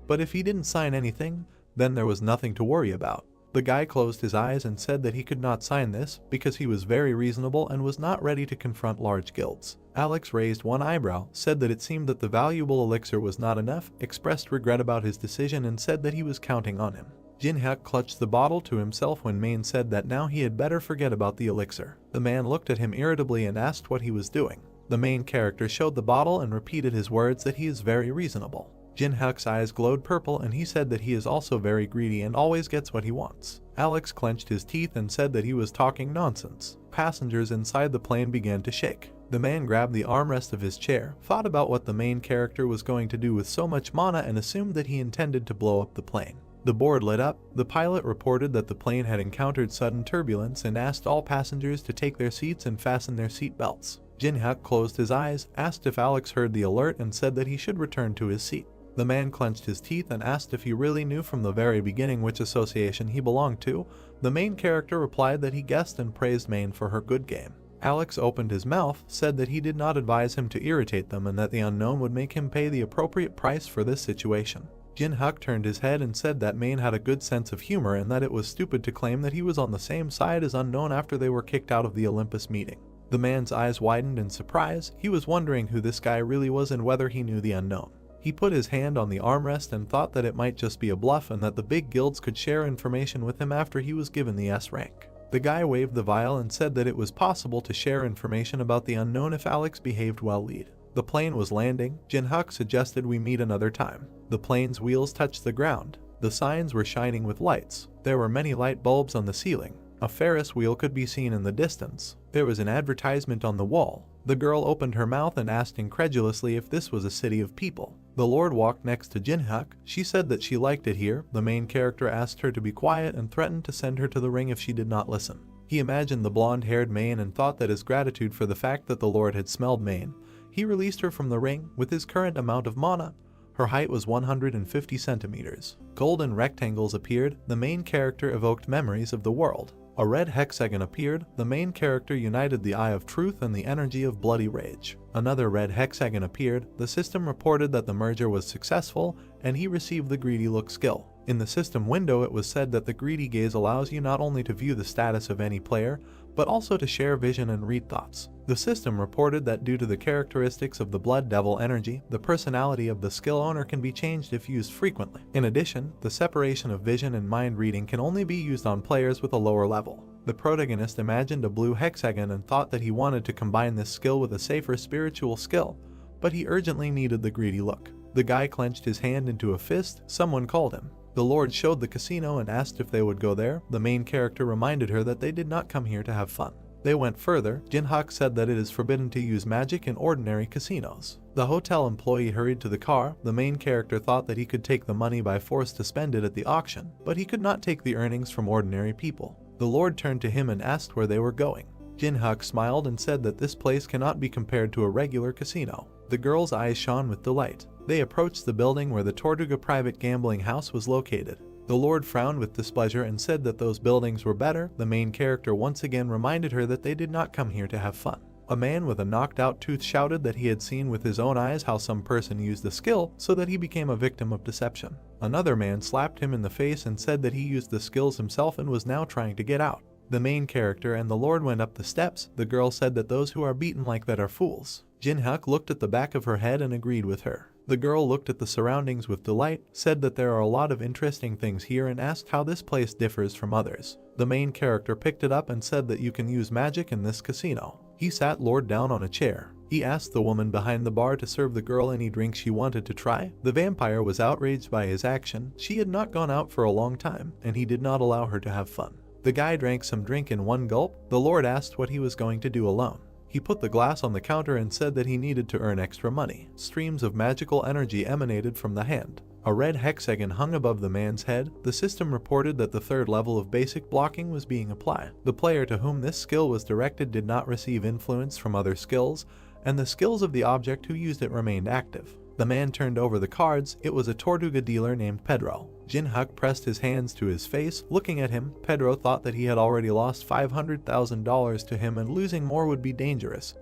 But if he didn't sign anything, then there was nothing to worry about. The guy closed his eyes and said that he could not sign this because he was very reasonable and was not ready to confront large guilds. Alex raised one eyebrow, said that it seemed that the valuable elixir was not enough, expressed regret about his decision and said that he was counting on him. Jin-hyuk clutched the bottle to himself when Main said that now he had better forget about the elixir. The man looked at him irritably and asked what he was doing. The main character showed the bottle and repeated his words that he is very reasonable. Jin-hyuk's eyes glowed purple and he said that he is also very greedy and always gets what he wants. Alex clenched his teeth and said that he was talking nonsense. Passengers inside the plane began to shake. The man grabbed the armrest of his chair, thought about what the main character was going to do with so much mana and assumed that he intended to blow up the plane. The board lit up. The pilot reported that the plane had encountered sudden turbulence and asked all passengers to take their seats and fasten their seat belts. Jin-hyuk closed his eyes, asked if Alex heard the alert, and said that he should return to his seat. The man clenched his teeth and asked if he really knew from the very beginning which association he belonged to. The main character replied that he guessed and praised Maine for her good game. Alex opened his mouth, said that he did not advise him to irritate them and that the unknown would make him pay the appropriate price for this situation. Jin-hyuk turned his head and said that Maine had a good sense of humor and that it was stupid to claim that he was on the same side as unknown after they were kicked out of the Olympus meeting. The man's eyes widened in surprise. He was wondering who this guy really was and whether he knew the unknown. He put his hand on the armrest and thought that it might just be a bluff and that the big guilds could share information with him after he was given the S rank. The guy waved the vial and said that it was possible to share information about the unknown if Alex behaved well. The plane was landing. Jin-hyuk suggested we meet another time. The plane's wheels touched the ground. The signs were shining with lights. There were many light bulbs on the ceiling. A Ferris wheel could be seen in the distance. There was an advertisement on the wall. The girl opened her mouth and asked incredulously if this was a city of people. The Lord walked next to Jin-hyuk. She said that she liked it here. The main character asked her to be quiet and threatened to send her to the ring if she did not listen. He imagined the blonde-haired Maine and thought that as gratitude for the fact that the Lord had smelled Maine, he released her from the ring with his current amount of mana. Her height was 150 centimeters. Golden rectangles appeared. The main character evoked memories of the world. A red hexagon appeared. The main character united the Eye of Truth and the energy of Bloody Rage. Another red hexagon appeared. The system reported that the merger was successful and he received the Greedy Look skill. In the system window, it was said that the Greedy Gaze allows you not only to view the status of any player, but also to share vision and read thoughts. The system reported that due to the characteristics of the Blood Devil energy, the personality of the skill owner can be changed if used frequently. In addition, the separation of vision and mind reading can only be used on players with a lower level. The protagonist imagined a blue hexagon and thought that he wanted to combine this skill with a safer spiritual skill, but he urgently needed the Greedy Look. The guy clenched his hand into a fist. Someone called him. The Lord showed the casino and asked if they would go there. The main character reminded her that they did not come here to have fun. They went further. Jin-hyuk said that it is forbidden to use magic in ordinary casinos. The hotel employee hurried to the car. The main character thought that he could take the money by force to spend it at the auction, but he could not take the earnings from ordinary people. The Lord turned to him and asked where they were going. Jin-hyuk smiled and said that this place cannot be compared to a regular casino. The girl's eyes shone with delight. They approached the building where the Tortuga private gambling house was located. The Lord frowned with displeasure and said that those buildings were better. The main character once again reminded her that they did not come here to have fun. A man with a knocked-out tooth shouted that he had seen with his own eyes how some person used the skill so that he became a victim of deception. Another man slapped him in the face and said that he used the skills himself and was now trying to get out. The main character and the Lord went up the steps. The girl said that those who are beaten like that are fools. Jin-hyuk looked at the back of her head and agreed with her. The girl looked at the surroundings with delight, said that there are a lot of interesting things here and asked how this place differs from others. The main character picked it up and said that you can use magic in this casino. He sat Lord down on a chair. He asked the woman behind the bar to serve the girl any drink she wanted to try. The vampire was outraged by his action. She had not gone out for a long time, and he did not allow her to have fun. The guy drank some drink in one gulp. The Lord asked what he was going to do alone. He put the glass on the counter and said that he needed to earn extra money. Streams of magical energy emanated from the hand. A red hexagon hung above the man's head. The system reported that the third level of basic blocking was being applied. The player to whom this skill was directed did not receive influence from other skills, and the skills of the object who used it remained active. The man turned over the cards. It was a Tortuga dealer named Pedro. Jin-hyuk pressed his hands to his face. Looking at him, Pedro thought that he had already lost $500,000 to him and losing more would be dangerous.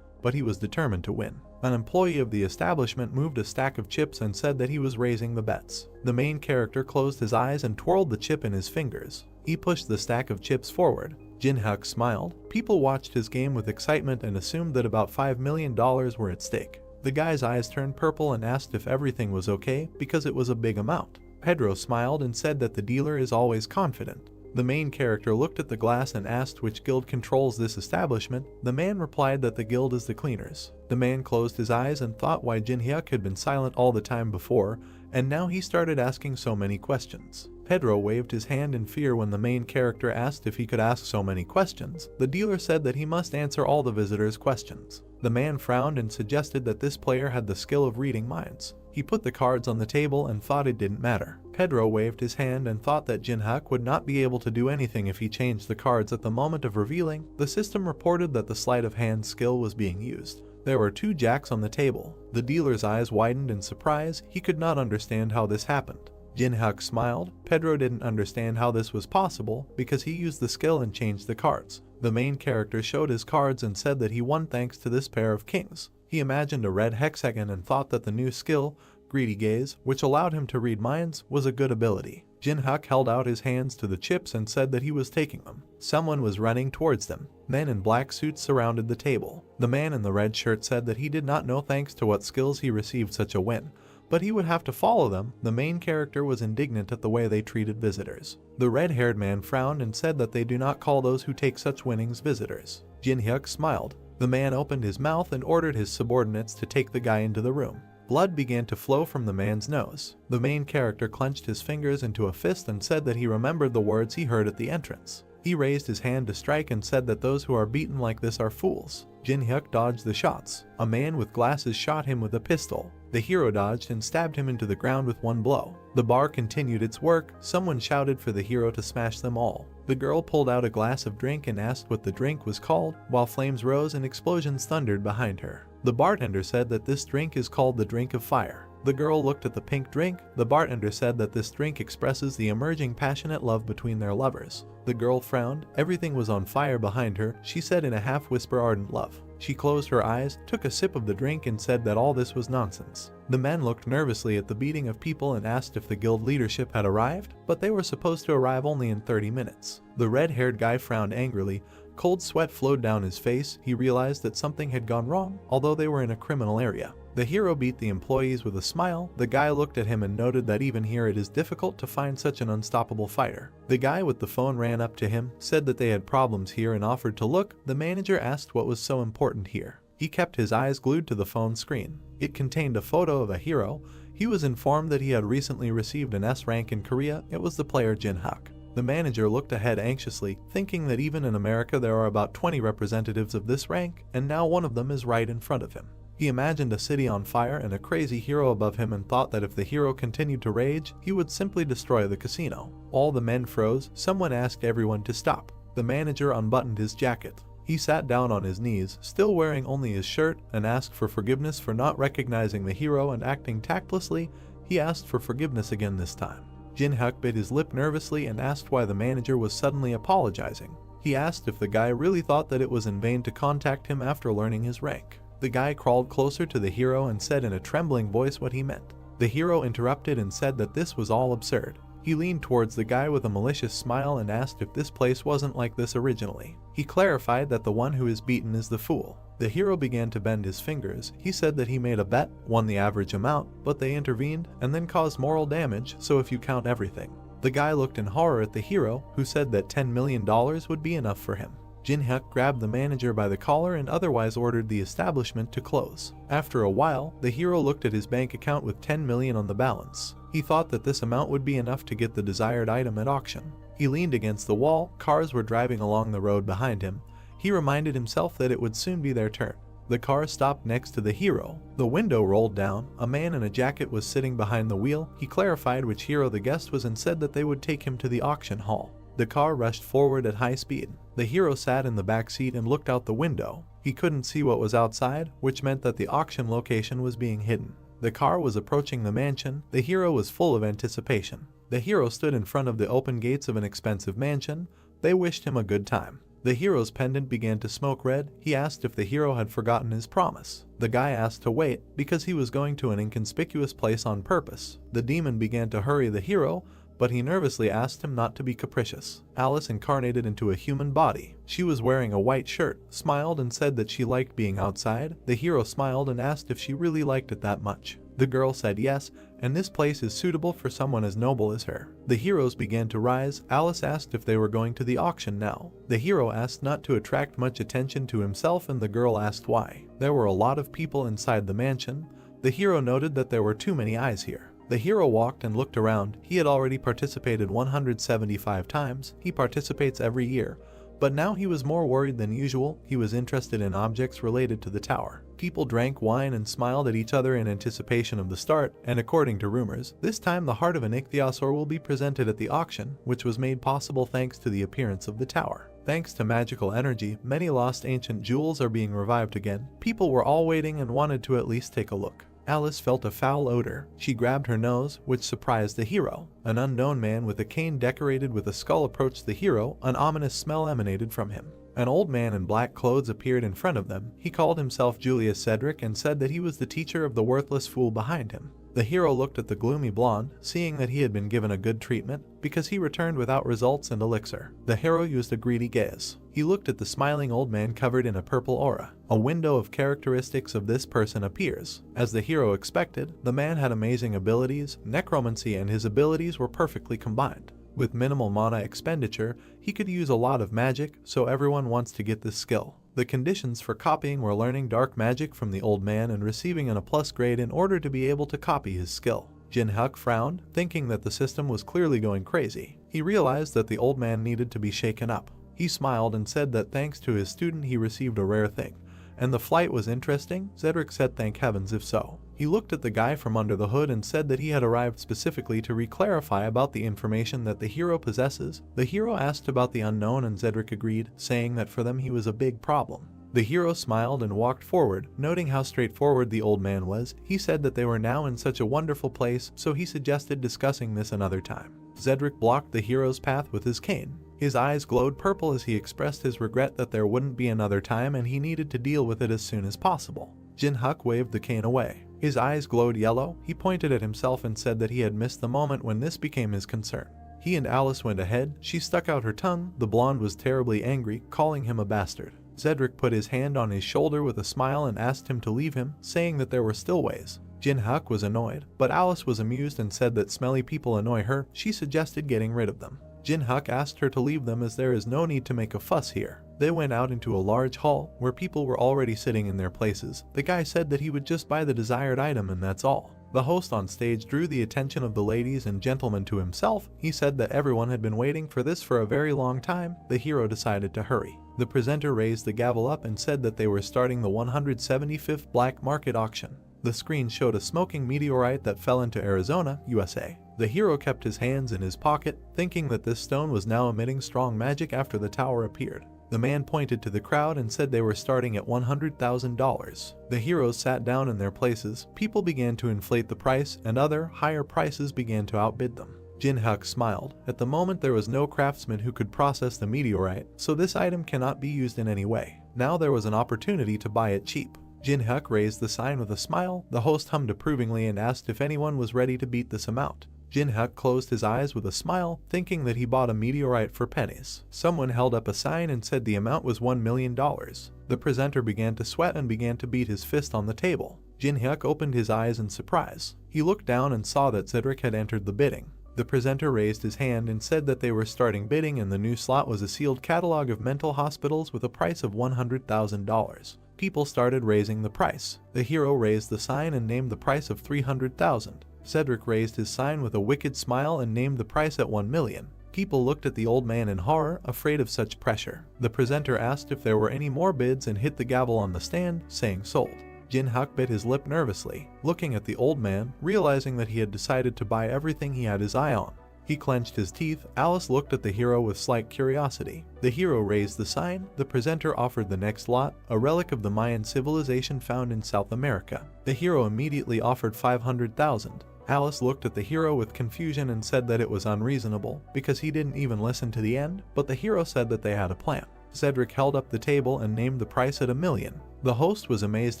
But he was determined to win. An employee of the establishment moved a stack of chips and said that he was raising the bets. The main character closed his eyes and twirled the chip in his fingers. He pushed the stack of chips forward. Jin-hyuk smiled. People watched his game with excitement and assumed that about $5 million were at stake. The guy's eyes turned purple and asked if everything was okay because it was a big amount. Pedro smiled and said that the dealer is always confident. The main character looked at the glass and asked which guild controls this establishment. The man replied that the guild is the cleaners. The man closed his eyes and thought why Jin-hyuk had been silent all the time before, and now he started asking so many questions. Pedro waved his hand in fear when the main character asked if he could ask so many questions. The dealer said that he must answer all the visitors' questions. The man frowned and suggested that this player had the skill of reading minds. He put the cards on the table and thought it didn't matter. Pedro waved his hand and thought that Jinhyuk would not be able to do anything if he changed the cards at the moment of revealing. The system reported that the sleight of hand skill was being used. There were 2 jacks on the table. The dealer's eyes widened in surprise. He could not understand how this happened. Jinhyuk smiled. Pedro didn't understand how this was possible because he used the skill and changed the cards. The main character showed his cards and said that he won thanks to this pair of kings. He imagined a red hexagon and thought that the new skill, Greedy Gaze, which allowed him to read minds, was a good ability. Jinhyuk held out his hands to the chips and said that he was taking them. Someone was running towards them. Men in black suits surrounded the table. The man in the red shirt said that he did not know thanks to what skills he received such a win, but he would have to follow them. The main character was indignant at the way they treated visitors. The red-haired man frowned and said that they do not call those who take such winnings visitors. Jinhyuk smiled. The man opened his mouth and ordered his subordinates to take the guy into the room. Blood began to flow from the man's nose. The main character clenched his fingers into a fist and said that he remembered the words he heard at the entrance. He raised his hand to strike and said that those who are beaten like this are fools. Jinhyuk dodged the shots. A man with glasses shot him with a pistol. The hero dodged and stabbed him into the ground with one blow. The bar continued its work. Someone shouted for the hero to smash them all. The girl pulled out a glass of drink and asked what the drink was called, while flames rose and explosions thundered behind her. The bartender said that this drink is called the drink of fire. The girl looked at the pink drink. The bartender said that this drink expresses the emerging passionate love between their lovers. The girl frowned. Everything was on fire behind her. She said in a half-whisper ardent love. She closed her eyes, took a sip of the drink and said that all this was nonsense. The men looked nervously at the beating of people and asked if the guild leadership had arrived, but they were supposed to arrive only in 30 minutes. The red-haired guy frowned angrily. Cold sweat flowed down his face. He realized that something had gone wrong, although they were in a criminal area. The hero beat the employees with a smile. The guy looked at him and noted that even here it is difficult to find such an unstoppable fighter. The guy with the phone ran up to him, said that they had problems here and offered to look. The manager asked what was so important here. He kept his eyes glued to the phone screen. It contained a photo of a hero. He was informed that he had recently received an S rank in Korea. It was the player Jinhyuk. The manager looked ahead anxiously, thinking that even in America there are about 20 representatives of this rank, and now one of them is right in front of him. He imagined a city on fire and a crazy hero above him and thought that if the hero continued to rage, he would simply destroy the casino. All the men froze. Someone asked everyone to stop. The manager unbuttoned his jacket. He sat down on his knees, still wearing only his shirt, and asked for forgiveness for not recognizing the hero and acting tactlessly. He asked for forgiveness again this time. Jinhyuk bit his lip nervously and asked why the manager was suddenly apologizing. He asked if the guy really thought that it was in vain to contact him after learning his rank. The guy crawled closer to the hero and said in a trembling voice what he meant. The hero interrupted and said that this was all absurd. He leaned towards the guy with a malicious smile and asked if this place wasn't like this originally. He clarified that the one who is beaten is the fool. The hero began to bend his fingers. He said that he made a bet, won the average amount, but they intervened and then caused moral damage, so if you count everything. The guy looked in horror at the hero, who said that $10 million would be enough for him. Jinhyuk grabbed the manager by the collar and otherwise ordered the establishment to close. After a while, the hero looked at his bank account with 10 million on the balance. He thought that this amount would be enough to get the desired item at auction. He leaned against the wall. Cars were driving along the road behind him. He reminded himself that it would soon be their turn. The car stopped next to the hero. The window rolled down. A man in a jacket was sitting behind the wheel. He clarified which hero the guest was and said that they would take him to the auction hall. The car rushed forward at high speed. The hero sat in the back seat and looked out the window. He couldn't see what was outside, which meant that the auction location was being hidden. The car was approaching the mansion. The hero was full of anticipation. The hero stood in front of the open gates of an expensive mansion. They wished him a good time. The hero's pendant began to smoke red. He asked if the hero had forgotten his promise. The guy asked to wait because he was going to an inconspicuous place on purpose. The demon began to hurry the hero, but he nervously asked him not to be capricious. Alice incarnated into a human body. She was wearing a white shirt, smiled and said that she liked being outside. The hero smiled and asked if she really liked it that much. The girl said yes, and this place is suitable for someone as noble as her. The heroes began to rise. Alice asked if they were going to the auction now. The hero asked not to attract much attention to himself and the girl asked why. There were a lot of people inside the mansion. The hero noted that there were too many eyes here. The hero walked and looked around. He had already participated 175 times. He participates every year, But now he was more worried than usual. He was interested in objects related to the tower. People drank wine and smiled at each other in anticipation of the start, and according to rumors, this time the heart of an ichthyosaur will be presented at the auction, which was made possible thanks to the appearance of the tower. Thanks to magical energy, many lost ancient jewels are being revived again. People were all waiting and wanted to at least take a look. Alice felt a foul odor. She grabbed her nose, which surprised the hero. An unknown man with a cane decorated with a skull approached the hero. An ominous smell emanated from him. An old man in black clothes appeared in front of them. He called himself Julius Cedric and said that he was the teacher of the worthless fool behind him. The hero looked at the gloomy blonde, seeing that he had been given a good treatment, because he returned without results and elixir. The hero used a greedy gaze. He looked at the smiling old man covered in a purple aura. A window of characteristics of this person appears. As the hero expected, the man had amazing abilities, necromancy, and his abilities were perfectly combined. With minimal mana expenditure, he could use a lot of magic, so everyone wants to get this skill. The conditions for copying were learning dark magic from the old man and receiving an A+ grade in order to be able to copy his skill. Jin-Hyuk frowned, thinking that the system was clearly going crazy. He realized that the old man needed to be shaken up. He smiled and said that thanks to his student he received a rare thing. And the flight was interesting? Cedric said thank heavens if so. He looked at the guy from under the hood and said that he had arrived specifically to re-clarify about the information that the hero possesses. The hero asked about the unknown and Cedric agreed, saying that for them he was a big problem. The hero smiled and walked forward, noting how straightforward the old man was. He said that they were now in such a wonderful place, so he suggested discussing this another time. Cedric blocked the hero's path with his cane. His eyes glowed purple as he expressed his regret that there wouldn't be another time and he needed to deal with it as soon as possible. Jin-Hyuk waved the cane away. His eyes glowed yellow. He pointed at himself and said that he had missed the moment when this became his concern. He and Alice went ahead. She stuck out her tongue. The blonde was terribly angry, calling him a bastard. Cedric put his hand on his shoulder with a smile and asked him to leave him, saying that there were still ways. Jin-Hyuk was annoyed, but Alice was amused and said that smelly people annoy her. She suggested getting rid of them. Jin-Hyuk asked her to leave them as there is no need to make a fuss here. They went out into a large hall where people were already sitting in their places. The guy said that he would just buy the desired item and that's all. The host on stage drew the attention of the ladies and gentlemen to himself. He said that everyone had been waiting for this for a very long time. The hero decided to hurry. The presenter raised the gavel up and said that they were starting the 175th black market auction. The screen showed a smoking meteorite that fell into Arizona, USA. The hero kept his hands in his pocket, thinking that this stone was now emitting strong magic after the tower appeared. The man pointed to the crowd and said they were starting at $100,000. The heroes sat down in their places. People began to inflate the price, and other, higher prices began to outbid them. Jin-Hyuk smiled. At the moment there was no craftsman who could process the meteorite, so this item cannot be used in any way. Now there was an opportunity to buy it cheap. Jin-Hyuk raised the sign with a smile. The host hummed approvingly and asked if anyone was ready to beat this amount. Jin-Hyuk closed his eyes with a smile, thinking that he bought a meteorite for pennies. Someone held up a sign and said the amount was $1 million. The presenter began to sweat and began to beat his fist on the table. Jin-Hyuk opened his eyes in surprise. He looked down and saw that Cedric had entered the bidding. The presenter raised his hand and said that they were starting bidding and the new slot was a sealed catalog of mental hospitals with a price of $100,000. People started raising the price. The hero raised the sign and named the price of $300,000. Cedric raised his sign with a wicked smile and named the price at $1 million. People looked at the old man in horror, afraid of such pressure. The presenter asked if there were any more bids and hit the gavel on the stand, saying sold. Jin-Hyuk bit his lip nervously, looking at the old man, realizing that he had decided to buy everything he had his eye on. He clenched his teeth. Alice looked at the hero with slight curiosity. The hero raised the sign. The presenter offered the next lot, a relic of the Mayan civilization found in South America. The hero immediately offered $500,000. Alice looked at the hero with confusion and said that it was unreasonable, because he didn't even listen to the end, but the hero said that they had a plan. Cedric held up the table and named the price at $1 million. The host was amazed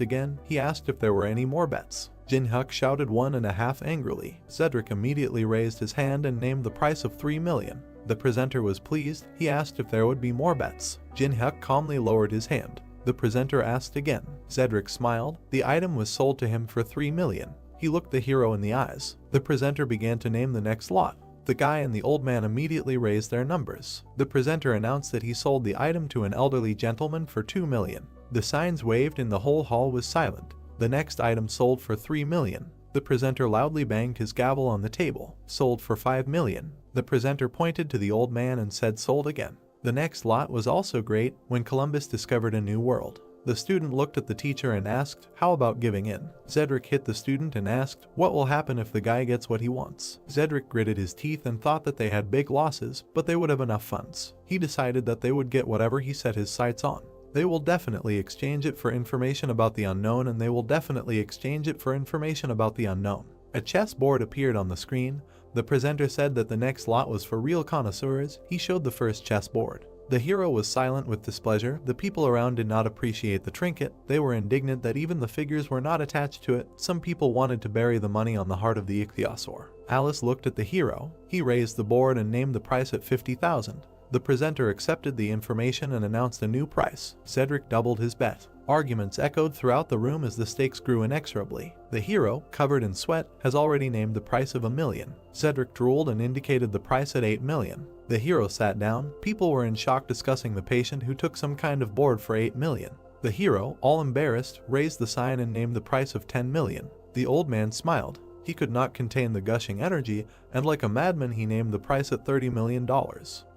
again. He asked if there were any more bets. Jin-Hyuk shouted 1.5 angrily. Cedric immediately raised his hand and named the price of $3 million. The presenter was pleased. He asked if there would be more bets. Jin-Hyuk calmly lowered his hand. The presenter asked again. Cedric smiled. The item was sold to him for $3 million. He looked the hero in the eyes. The presenter began to name the next lot. The guy and the old man immediately raised their numbers. The presenter announced that he sold the item to an elderly gentleman for $2 million. The signs waved and the whole hall was silent. The next item sold for $3 million. The presenter loudly banged his gavel on the table. Sold for $5 million. The presenter pointed to the old man and said sold again. The next lot was also great when Columbus discovered a new world. The student looked at the teacher and asked, "How about giving in?" Cedric hit the student and asked, "What will happen if the guy gets what he wants?" Cedric gritted his teeth and thought that they had big losses, but they would have enough funds. He decided that they would get whatever he set his sights on. They will definitely exchange it for information about the unknown, and they will definitely exchange it for information about the unknown. A chessboard appeared on the screen. The presenter said that the next lot was for real connoisseurs. He showed the first chessboard. The hero was silent with displeasure. The people around did not appreciate the trinket. They were indignant that even the figures were not attached to it. Some people wanted to bury the money on the heart of the ichthyosaur. Alice looked at the hero. He raised the board and named the price at 50,000. The presenter accepted the information and announced a new price. Cedric doubled his bet. Arguments echoed throughout the room as the stakes grew inexorably. The hero, covered in sweat, has already named the price of $1 million. Cedric drooled and indicated the price at $8 million. The hero sat down. People were in shock discussing the patient who took some kind of board for $8 million. The hero, all embarrassed, raised the sign and named the price of $10 million. The old man smiled. He could not contain the gushing energy, and like a madman he named the price at $30 million.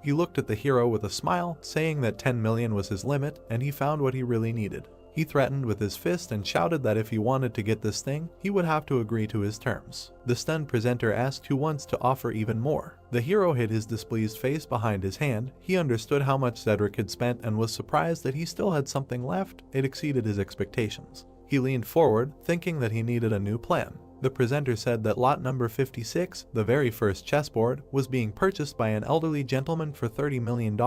He looked at the hero with a smile, saying that $10 million was his limit, and he found what he really needed. He threatened with his fist and shouted that if he wanted to get this thing, he would have to agree to his terms. The stunned presenter asked who wants to offer even more. The hero hid his displeased face behind his hand. He understood how much Cedric had spent and was surprised that he still had something left. It exceeded his expectations. He leaned forward, thinking that he needed a new plan. The presenter said that lot number 56, the very first chessboard, was being purchased by an elderly gentleman for $30 million.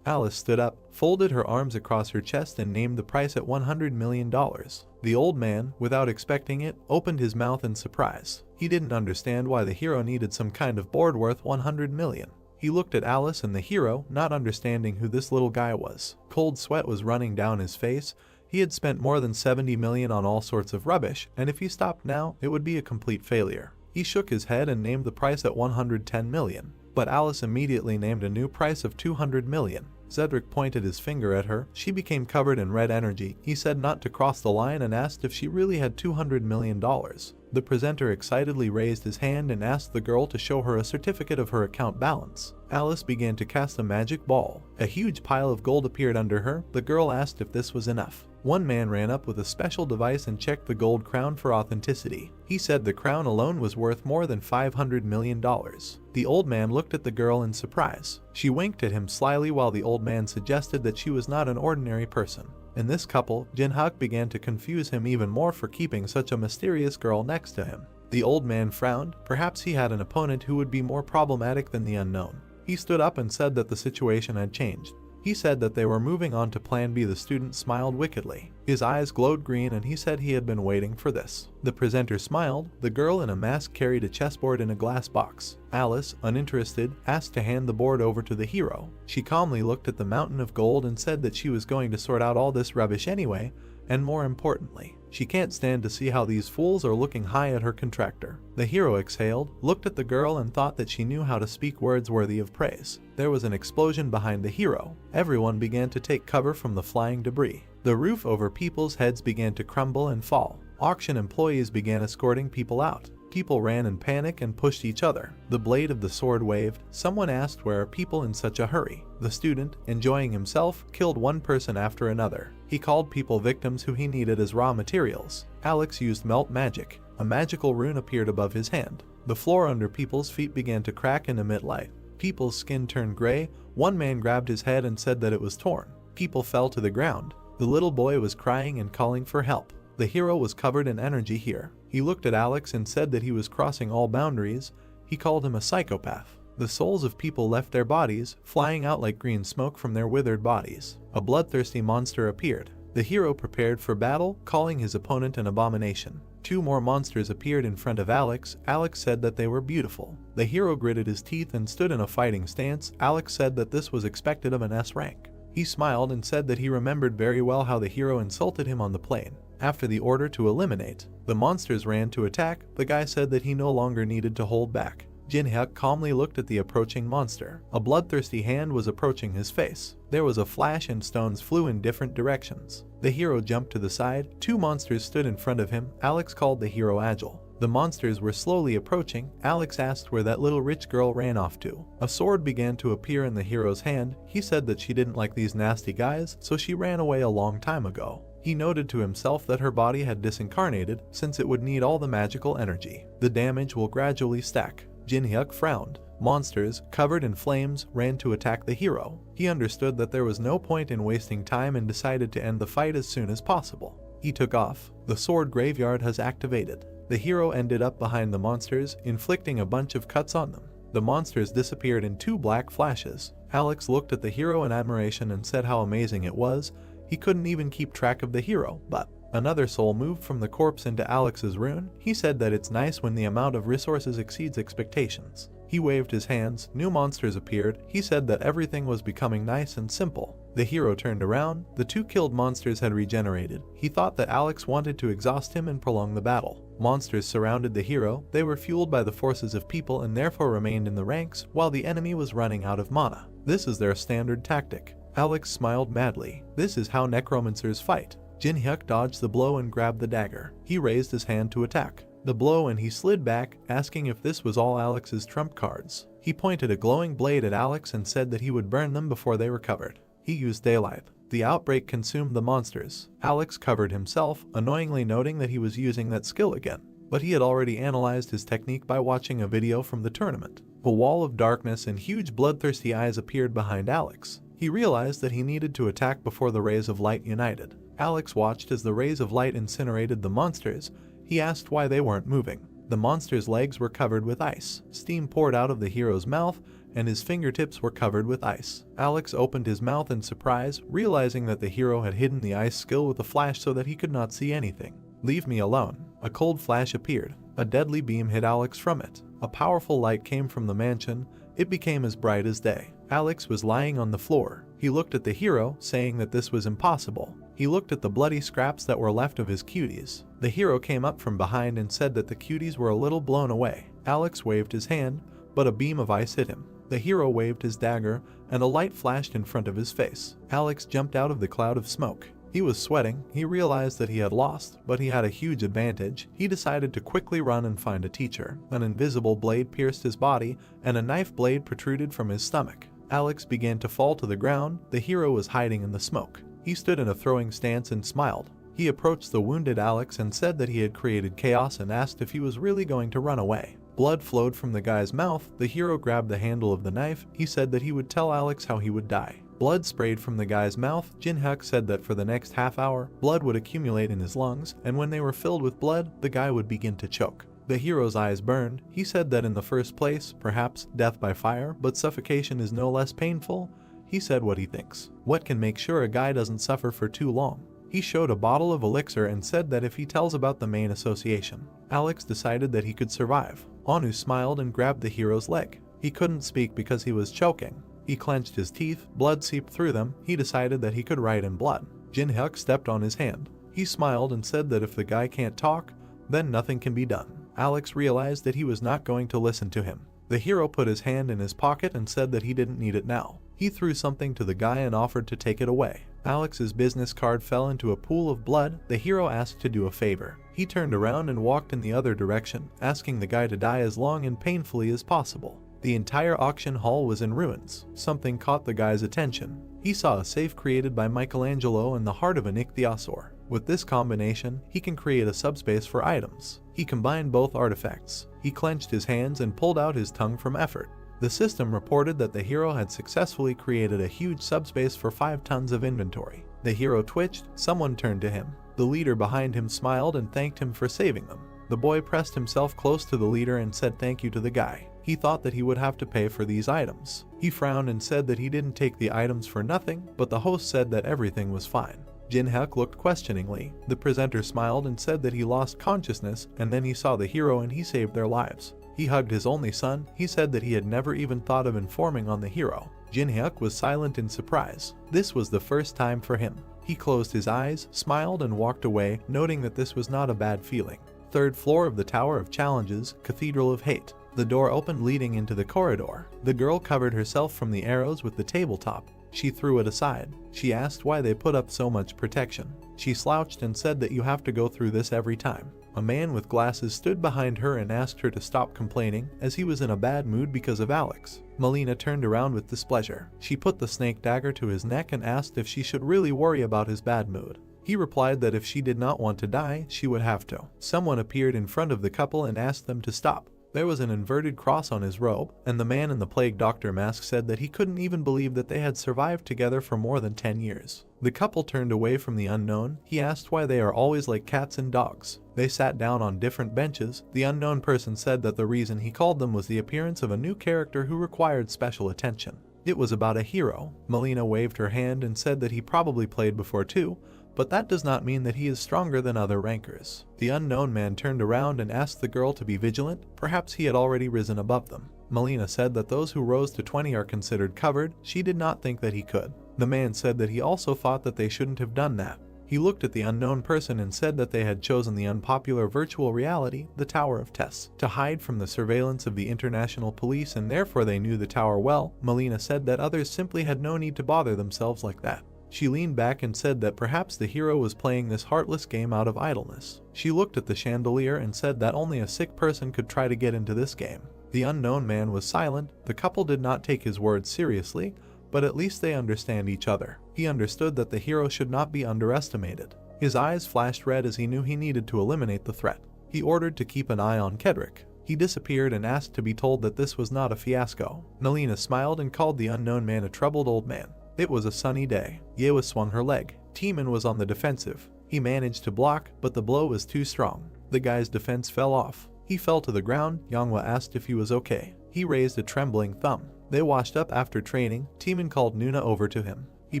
Alice stood up, folded her arms across her chest and named the price at $100 million. The old man, without expecting it, opened his mouth in surprise. He didn't understand why the hero needed some kind of board worth $100 million. He looked at Alice and the hero, not understanding who this little guy was. Cold sweat was running down his face. He had spent more than $70 million on all sorts of rubbish, and if he stopped now, it would be a complete failure. He shook his head and named the price at $110 million. But Alice immediately named a new price of $200 million. Cedric pointed his finger at her. She became covered in red energy. He said not to cross the line and asked if she really had $200 million. The presenter excitedly raised his hand and asked the girl to show her a certificate of her account balance. Alice began to cast a magic ball. A huge pile of gold appeared under her. The girl asked if this was enough. One man ran up with a special device and checked the gold crown for authenticity. He said the crown alone was worth more than $500 million. The old man looked at the girl in surprise. She winked at him slyly while the old man suggested that she was not an ordinary person. In this couple, Jin-Hak began to confuse him even more for keeping such a mysterious girl next to him. The old man frowned. Perhaps he had an opponent who would be more problematic than the unknown. He stood up and said that the situation had changed. He said that they were moving on to Plan B. The student smiled wickedly. His eyes glowed green and he said he had been waiting for this. The presenter smiled. The girl in a mask carried a chessboard in a glass box. Alice, uninterested, asked to hand the board over to the hero. She calmly looked at the mountain of gold and said that she was going to sort out all this rubbish anyway, and more importantly, she can't stand to see how these fools are looking high at her contractor. The hero exhaled, looked at the girl and thought that she knew how to speak words worthy of praise. There was an explosion behind the hero. Everyone began to take cover from the flying debris. The roof over people's heads began to crumble and fall. Auction employees began escorting people out. People ran in panic and pushed each other. The blade of the sword waved. Someone asked where are people in such a hurry. The student, enjoying himself, killed one person after another. He called people victims who he needed as raw materials. Alex used melt magic. A magical rune appeared above his hand. The floor under people's feet began to crack and emit light. People's skin turned gray. One man grabbed his head and said that it was torn. People fell to the ground. The little boy was crying and calling for help. The hero was covered in energy here. He looked at Alex and said that he was crossing all boundaries. He called him a psychopath. The souls of people left their bodies, flying out like green smoke from their withered bodies. A bloodthirsty monster appeared. The hero prepared for battle, calling his opponent an abomination. Two more monsters appeared in front of Alex. Alex said that they were beautiful. The hero gritted his teeth and stood in a fighting stance. Alex said that this was expected of an S rank. He smiled and said that he remembered very well how the hero insulted him on the plane. After the order to eliminate, the monsters ran to attack. The guy said that he no longer needed to hold back. Jin-Hyuk calmly looked at the approaching monster. A bloodthirsty hand was approaching his face. There was a flash and stones flew in different directions. The hero jumped to the side. Two monsters stood in front of him. Alex called the hero agile. The monsters were slowly approaching. Alex asked where that little rich girl ran off to. A sword began to appear in the hero's hand. He said that she didn't like these nasty guys, so she ran away a long time ago. He noted to himself that her body had disincarnated, since it would need all the magical energy. The damage will gradually stack. Jin-hyuk frowned. Monsters, covered in flames, ran to attack the hero. He understood that there was no point in wasting time and decided to end the fight as soon as possible. He took off. The sword graveyard has activated. The hero ended up behind the monsters, inflicting a bunch of cuts on them. The monsters disappeared in 2 black flashes. Alex looked at the hero in admiration and said how amazing it was. He couldn't even keep track of the hero, but another soul moved from the corpse into Alex's rune. He said that it's nice when the amount of resources exceeds expectations. He waved his hands. New monsters appeared. He said that everything was becoming nice and simple. The hero turned around. The 2 killed monsters had regenerated. He thought that Alex wanted to exhaust him and prolong the battle. Monsters surrounded the hero. They were fueled by the forces of people and therefore remained in the ranks while the enemy was running out of mana. This is their standard tactic. Alex smiled madly. This is how necromancers fight. Jin-hyuk dodged the blow and grabbed the dagger. He raised his hand to attack the blow and he slid back, asking if this was all Alex's trump cards. He pointed a glowing blade at Alex and said that he would burn them before they recovered. He used daylight. The outbreak consumed the monsters. Alex covered himself, annoyingly noting that he was using that skill again. But he had already analyzed his technique by watching a video from the tournament. A wall of darkness and huge bloodthirsty eyes appeared behind Alex. He realized that he needed to attack before the rays of light united. Alex watched as the rays of light incinerated the monsters. He asked why they weren't moving. The monster's legs were covered with ice. Steam poured out of the hero's mouth, and his fingertips were covered with ice. Alex opened his mouth in surprise, realizing that the hero had hidden the ice skill with a flash so that he could not see anything. "Leave me alone." A cold flash appeared. A deadly beam hit Alex from it. A powerful light came from the mansion. It became as bright as day. Alex was lying on the floor. He looked at the hero, saying that this was impossible. He looked at the bloody scraps that were left of his cuties. The hero came up from behind and said that the cuties were a little blown away. Alex waved his hand, but a beam of ice hit him. The hero waved his dagger, and a light flashed in front of his face. Alex jumped out of the cloud of smoke. He was sweating. He realized that he had lost, but he had a huge advantage. He decided to quickly run and find a teacher. An invisible blade pierced his body, and a knife blade protruded from his stomach. Alex began to fall to the ground. The hero was hiding in the smoke. He stood in a throwing stance and smiled. He approached the wounded Alex and said that he had created chaos and asked if he was really going to run away. Blood flowed from the guy's mouth. The hero grabbed the handle of the knife. He said that he would tell Alex how he would die. Blood sprayed from the guy's mouth. Jin-hyuk said that for the next half hour, blood would accumulate in his lungs, and when they were filled with blood, the guy would begin to choke. The hero's eyes burned. He said that in the first place, perhaps death by fire, but suffocation is no less painful. He said what he thinks. What can make sure a guy doesn't suffer for too long? He showed a bottle of elixir and said that if he tells about the main association, Alex decided that he could survive. Anu smiled and grabbed the hero's leg. He couldn't speak because he was choking. He clenched his teeth. Blood seeped through them. He decided that he could write in blood. Jin-hyuk stepped on his hand. He smiled and said that if the guy can't talk, then nothing can be done. Alex realized that he was not going to listen to him. The hero put his hand in his pocket and said that he didn't need it now. He threw something to the guy and offered to take it away. Alex's business card fell into a pool of blood. The hero asked to do a favor. He turned around and walked in the other direction, asking the guy to die as long and painfully as possible. The entire auction hall was in ruins. Something caught the guy's attention. He saw a safe created by Michelangelo in the heart of an ichthyosaur. With this combination, he can create a subspace for items. He combined both artifacts. He clenched his hands and pulled out his tongue from effort. The system reported that the hero had successfully created a huge subspace for 5 tons of inventory. The hero twitched. Someone turned to him. The leader behind him smiled and thanked him for saving them. The boy pressed himself close to the leader and said thank you to the guy. He thought that he would have to pay for these items. He frowned and said that he didn't take the items for nothing, but the host said that everything was fine. Jin-hyuk looked questioningly. The presenter smiled and said that he lost consciousness, and then he saw the hero and he saved their lives. He hugged his only son. He said that he had never even thought of informing on the hero. Jin-hyuk was silent in surprise. This was the first time for him. He closed his eyes, smiled and walked away, noting that this was not a bad feeling. 3rd floor of the Tower of Challenges, Cathedral of Hate. The door opened leading into the corridor. The girl covered herself from the arrows with the tabletop. She threw it aside. She asked why they put up so much protection. She slouched and said that you have to go through this every time. A man with glasses stood behind her and asked her to stop complaining, as he was in a bad mood because of Alex. Melina turned around with displeasure. She put the snake dagger to his neck and asked if she should really worry about his bad mood. He replied that if she did not want to die, she would have to. Someone appeared in front of the couple and asked them to stop. There was an inverted cross on his robe, and the man in the plague doctor mask said that he couldn't even believe that they had survived together for more than 10 years. The couple turned away from the unknown. He asked why they are always like cats and dogs. They sat down on different benches. The unknown person said that the reason he called them was the appearance of a new character who required special attention. It was about a hero. Melina waved her hand and said that he probably played before too, but that does not mean that he is stronger than other rankers. The unknown man turned around and asked the girl to be vigilant. Perhaps he had already risen above them. Melina said that those who rose to 20 are considered covered. She did not think that he could. The man said that he also thought that they shouldn't have done that. He looked at the unknown person and said that they had chosen the unpopular virtual reality, the Tower of Tests, to hide from the surveillance of the international police, and therefore they knew the tower well. Melina said that others simply had no need to bother themselves like that. She leaned back and said that perhaps the hero was playing this heartless game out of idleness. She looked at the chandelier and said that only a sick person could try to get into this game. The unknown man was silent. The couple did not take his words seriously, but at least they understand each other. He understood that the hero should not be underestimated. His eyes flashed red as he knew he needed to eliminate the threat. He ordered to keep an eye on Kedrick. He disappeared and asked to be told that this was not a fiasco. Melina smiled and called the unknown man a troubled old man. It was a sunny day. Yewa swung her leg. Timon was on the defensive. He managed to block, but the blow was too strong. The guy's defense fell off. He fell to the ground. Yangwa asked if he was okay. He raised a trembling thumb. They washed up after training. Timon called Nuna over to him. He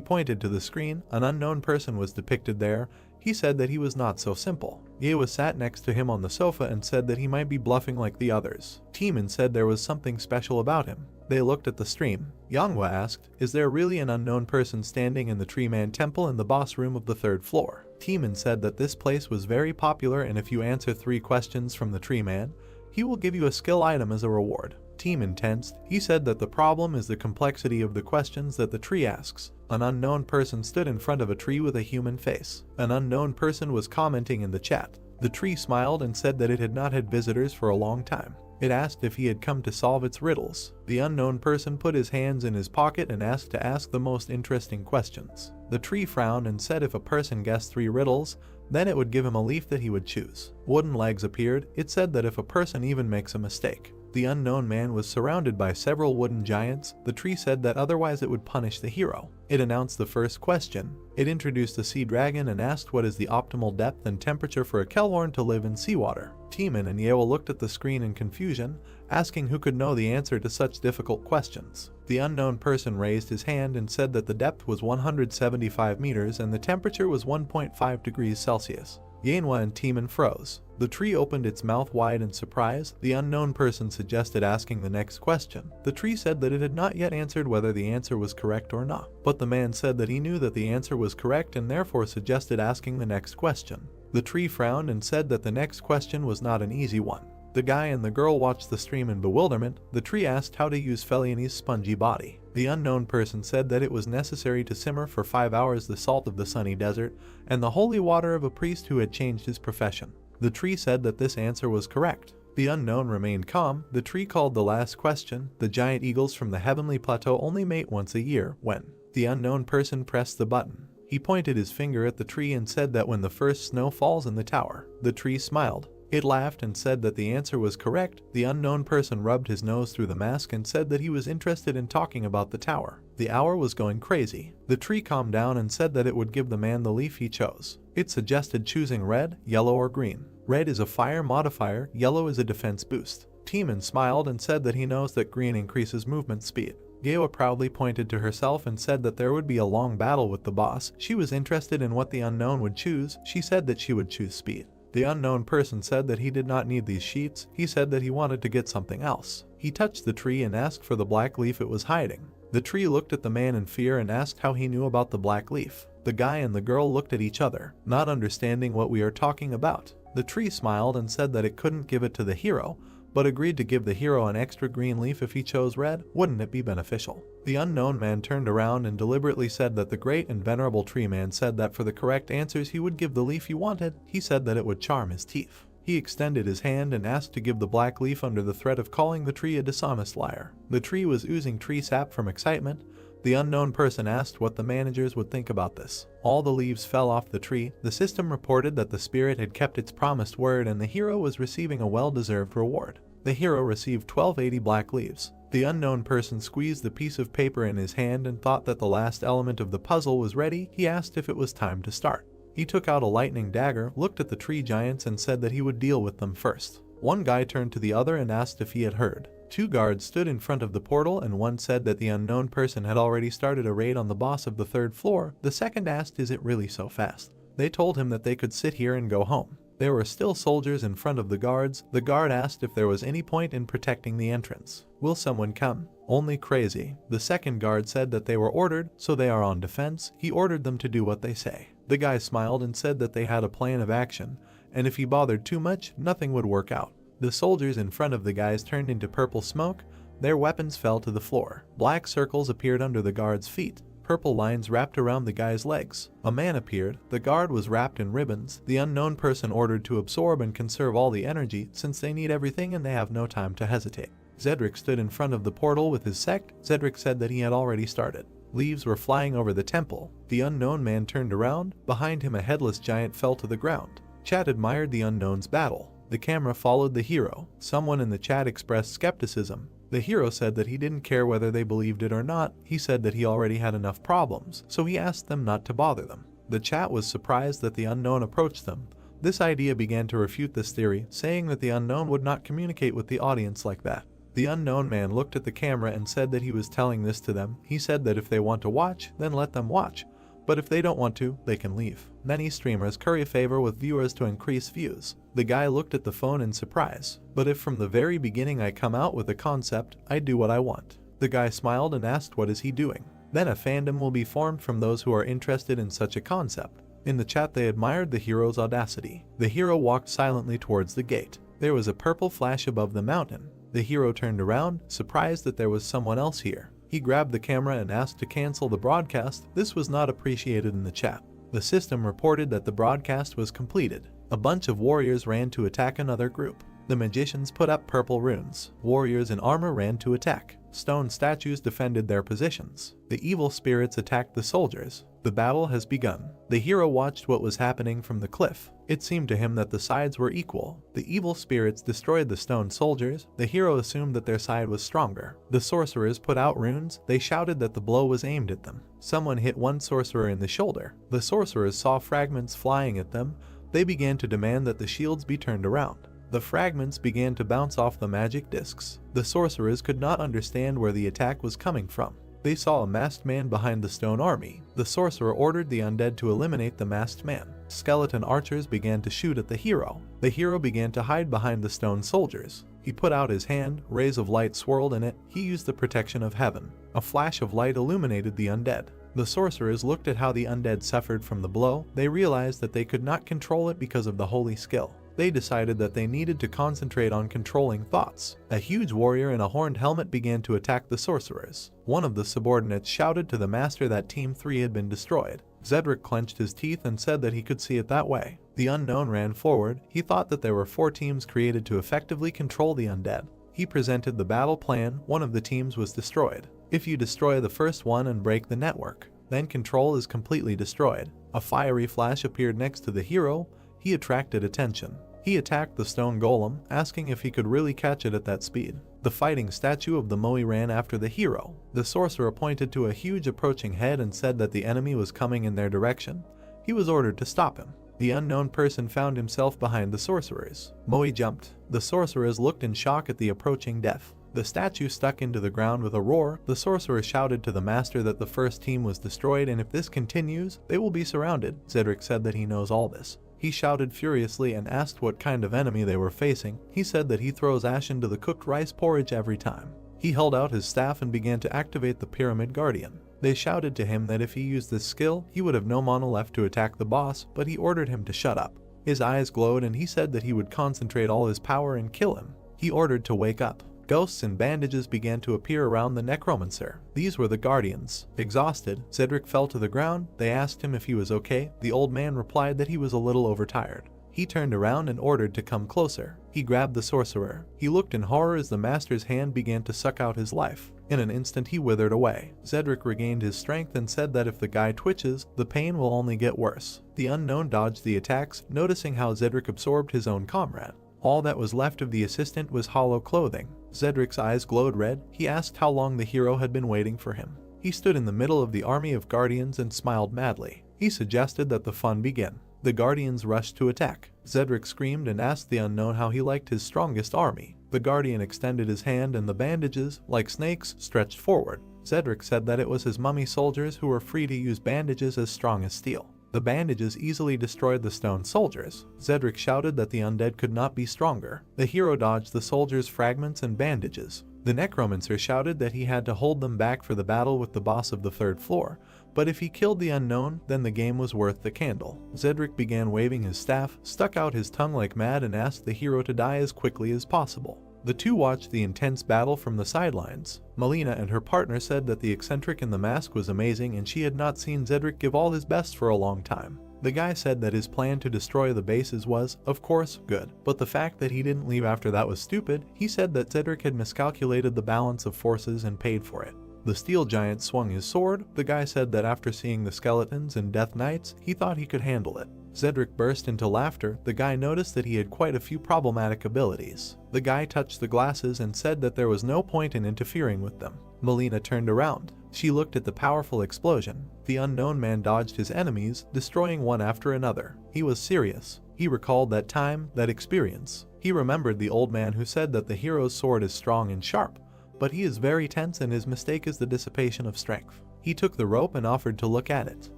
pointed to the screen. An unknown person was depicted there. He said that he was not so simple. Yewa sat next to him on the sofa and said that he might be bluffing like the others. Timon said there was something special about him. They looked at the stream. Yangwa asked, "Is there really an unknown person standing in the Tree Man Temple in the boss room of the 3rd floor?" Timon said that this place was very popular, and if you answer 3 questions from the Tree Man, he will give you a skill item as a reward. Timon tensed. He said that the problem is the complexity of the questions that the tree asks. An unknown person stood in front of a tree with a human face. An unknown person was commenting in the chat. The tree smiled and said that it had not had visitors for a long time. It asked if he had come to solve its riddles. The unknown person put his hands in his pocket and asked to ask the most interesting questions. The tree frowned and said if a person guessed 3 riddles, then it would give him a leaf that he would choose. Wooden legs appeared. It said that if a person even makes a mistake. The unknown man was surrounded by several wooden giants. The tree said that otherwise it would punish the hero. It announced the first question. It introduced a sea dragon and asked what is the optimal depth and temperature for a Kellhorn to live in seawater. Timon and Yewa looked at the screen in confusion, asking who could know the answer to such difficult questions. The unknown person raised his hand and said that the depth was 175 meters and the temperature was 1.5 degrees Celsius. Yanhwa and Timon froze. The tree opened its mouth wide in surprise. The unknown person suggested asking the next question. The tree said that it had not yet answered whether the answer was correct or not, but the man said that he knew that the answer was correct and therefore suggested asking the next question. The tree frowned and said that the next question was not an easy one. The guy and the girl watched the stream in bewilderment. The tree asked how to use Feliani's spongy body. The unknown person said that it was necessary to simmer for 5 hours the salt of the sunny desert and the holy water of a priest who had changed his profession. The tree said that this answer was correct. The unknown remained calm. The tree called the last question. The giant eagles from the heavenly plateau only mate once a year. When? The unknown person pressed the button. He pointed his finger at the tree and said that when the first snow falls in the tower. The tree smiled. It laughed and said that the answer was correct. The unknown person rubbed his nose through the mask and said that he was interested in talking about the tower. The hour was going crazy. The tree calmed down and said that it would give the man the leaf he chose. It suggested choosing red, yellow, or green. Red is a fire modifier, yellow is a defense boost. Timon smiled and said that he knows that green increases movement speed. Yewa proudly pointed to herself and said that there would be a long battle with the boss. She was interested in what the unknown would choose. She said that she would choose speed. The unknown person said that he did not need these sheets. He said that he wanted to get something else. He touched the tree and asked for the black leaf it was hiding. The tree looked at the man in fear and asked how he knew about the black leaf. The guy and the girl looked at each other, not understanding what we are talking about. The tree smiled and said that it couldn't give it to the hero, but agreed to give the hero an extra green leaf if he chose red. Wouldn't it be beneficial? The unknown man turned around and deliberately said that the great and venerable tree man said that for the correct answers he would give the leaf he wanted. He said that it would charm his teeth. He extended his hand and asked to give the black leaf under the threat of calling the tree a dishonest liar. The tree was oozing tree sap from excitement. The unknown person asked what the managers would think about this. All the leaves fell off the tree. The system reported that the spirit had kept its promised word and the hero was receiving a well-deserved reward. The hero received 1280 black leaves. The unknown person squeezed the piece of paper in his hand and thought that the last element of the puzzle was ready. He asked if it was time to start. He took out a lightning dagger, looked at the tree giants and said that he would deal with them first. One guy turned to the other and asked if he had heard. Two guards stood in front of the portal and one said that the unknown person had already started a raid on the boss of the third floor. The second asked, "Is it really so fast?" They told him that they could sit here and go home. There were still soldiers in front of the guards. The guard asked if there was any point in protecting the entrance. "Will someone come?" "Only crazy." The second guard said that they were ordered, so they are on defense. He ordered them to do what they say. The guy smiled and said that they had a plan of action, and if he bothered too much, nothing would work out. The soldiers in front of the guys turned into purple smoke. Their weapons fell to the floor. Black circles appeared under the guard's feet. Purple lines wrapped around the guy's legs. A man appeared. The guard was wrapped in ribbons. The unknown person ordered to absorb and conserve all the energy since they need everything and they have no time to hesitate. Zedric stood in front of the portal with his sect. Zedric said that he had already started. Leaves were flying over the temple. The unknown man turned around. Behind him a headless giant fell to the ground. Chat admired the unknown's battle. The camera followed the hero. Someone in the chat expressed skepticism. The hero said that he didn't care whether they believed it or not. He said that he already had enough problems, so he asked them not to bother them. The chat was surprised that the unknown approached them. This idea began to refute this theory, saying that the unknown would not communicate with the audience like that. The unknown man looked at the camera and said that he was telling this to them. He said that if they want to watch, then let them watch. But if they don't want to, they can leave. Many streamers curry favor with viewers to increase views. The guy looked at the phone in surprise. "But if from the very beginning I come out with a concept, I do what I want." The guy smiled and asked what is he doing. "Then a fandom will be formed from those who are interested in such a concept." In the chat they admired the hero's audacity. The hero walked silently towards the gate. There was a purple flash above the mountain. The hero turned around, surprised that there was someone else here. He grabbed the camera and asked to cancel the broadcast. This was not appreciated in the chat. The system reported that the broadcast was completed. A bunch of warriors ran to attack another group. The magicians put up purple runes. Warriors in armor ran to attack. Stone statues defended their positions. The evil spirits attacked the soldiers. The battle has begun. The hero watched what was happening from the cliff. It seemed to him that the sides were equal. The evil spirits destroyed the stone soldiers. The hero assumed that their side was stronger. The sorcerers put out runes. They shouted that the blow was aimed at them. Someone hit one sorcerer in the shoulder. The sorcerers saw fragments flying at them. They began to demand that the shields be turned around. The fragments began to bounce off the magic discs. The sorcerers could not understand where the attack was coming from. They saw a masked man behind the stone army. The sorcerer ordered the undead to eliminate the masked man. Skeleton archers began to shoot at the hero. The hero began to hide behind the stone soldiers. He put out his hand, rays of light swirled in it. He used the protection of heaven. A flash of light illuminated the undead. The sorcerers looked at how the undead suffered from the blow. They realized that they could not control it because of the holy skill. They decided that they needed to concentrate on controlling thoughts. A huge warrior in a horned helmet began to attack the sorcerers. One of the subordinates shouted to the master that Team 3 had been destroyed. Zedric clenched his teeth and said that he could see it that way. The unknown ran forward. He thought that there were 4 teams created to effectively control the undead. He presented the battle plan. One of the teams was destroyed. If you destroy the first one and break the network, then control is completely destroyed. A fiery flash appeared next to the hero. He attracted attention. He attacked the stone golem, asking if he could really catch it at that speed. The fighting statue of the Moe ran after the hero. The sorcerer pointed to a huge approaching head and said that the enemy was coming in their direction. He was ordered to stop him. The unknown person found himself behind the sorcerers. Moe jumped. The sorcerers looked in shock at the approaching death. The statue stuck into the ground with a roar. The sorcerer shouted to the master that the first team was destroyed and if this continues, they will be surrounded. Zedric said that he knows all this. He shouted furiously and asked what kind of enemy they were facing. He said that he throws ash into the cooked rice porridge every time. He held out his staff and began to activate the Pyramid Guardian. They shouted to him that if he used this skill, he would have no mana left to attack the boss, but he ordered him to shut up. His eyes glowed and he said that he would concentrate all his power and kill him. He ordered to wake up. Ghosts and bandages began to appear around the necromancer. These were the guardians. Exhausted, Zedric fell to the ground. They asked him if he was okay. The old man replied that he was a little overtired. He turned around and ordered to come closer. He grabbed the sorcerer. He looked in horror as the master's hand began to suck out his life. In an instant he withered away. Zedric regained his strength and said that if the guy twitches, the pain will only get worse. The unknown dodged the attacks, noticing how Zedric absorbed his own comrade. All that was left of the assistant was hollow clothing. Zedric's eyes glowed red. He asked how long the hero had been waiting for him. He stood in the middle of the army of guardians and smiled madly. He suggested that the fun begin. The guardians rushed to attack. Zedric screamed and asked the unknown how he liked his strongest army. The guardian extended his hand and the bandages, like snakes, stretched forward. Zedric said that it was his mummy soldiers who were free to use bandages as strong as steel. The bandages easily destroyed the stone soldiers. Zedric shouted that the undead could not be stronger. The hero dodged the soldiers' fragments and bandages. The necromancer shouted that he had to hold them back for the battle with the boss of the third floor, but if he killed the unknown, then the game was worth the candle. Zedric began waving his staff, stuck out his tongue like mad and asked the hero to die as quickly as possible. The two watched the intense battle from the sidelines. Melina and her partner said that the eccentric in the mask was amazing and she had not seen Zedric give all his best for a long time. The guy said that his plan to destroy the bases was, of course, good, but the fact that he didn't leave after that was stupid. He said that Zedric had miscalculated the balance of forces and paid for it. The steel giant swung his sword. The guy said that after seeing the skeletons and death knights, he thought he could handle it. Zedric burst into laughter. The guy noticed that he had quite a few problematic abilities. The guy touched the glasses and said that there was no point in interfering with them. Melina turned around. She looked at the powerful explosion. The unknown man dodged his enemies, destroying one after another. He was serious. He recalled that time, that experience. He remembered the old man who said that the hero's sword is strong and sharp, but he is very tense and his mistake is the dissipation of strength. He took the rope and offered to look at it.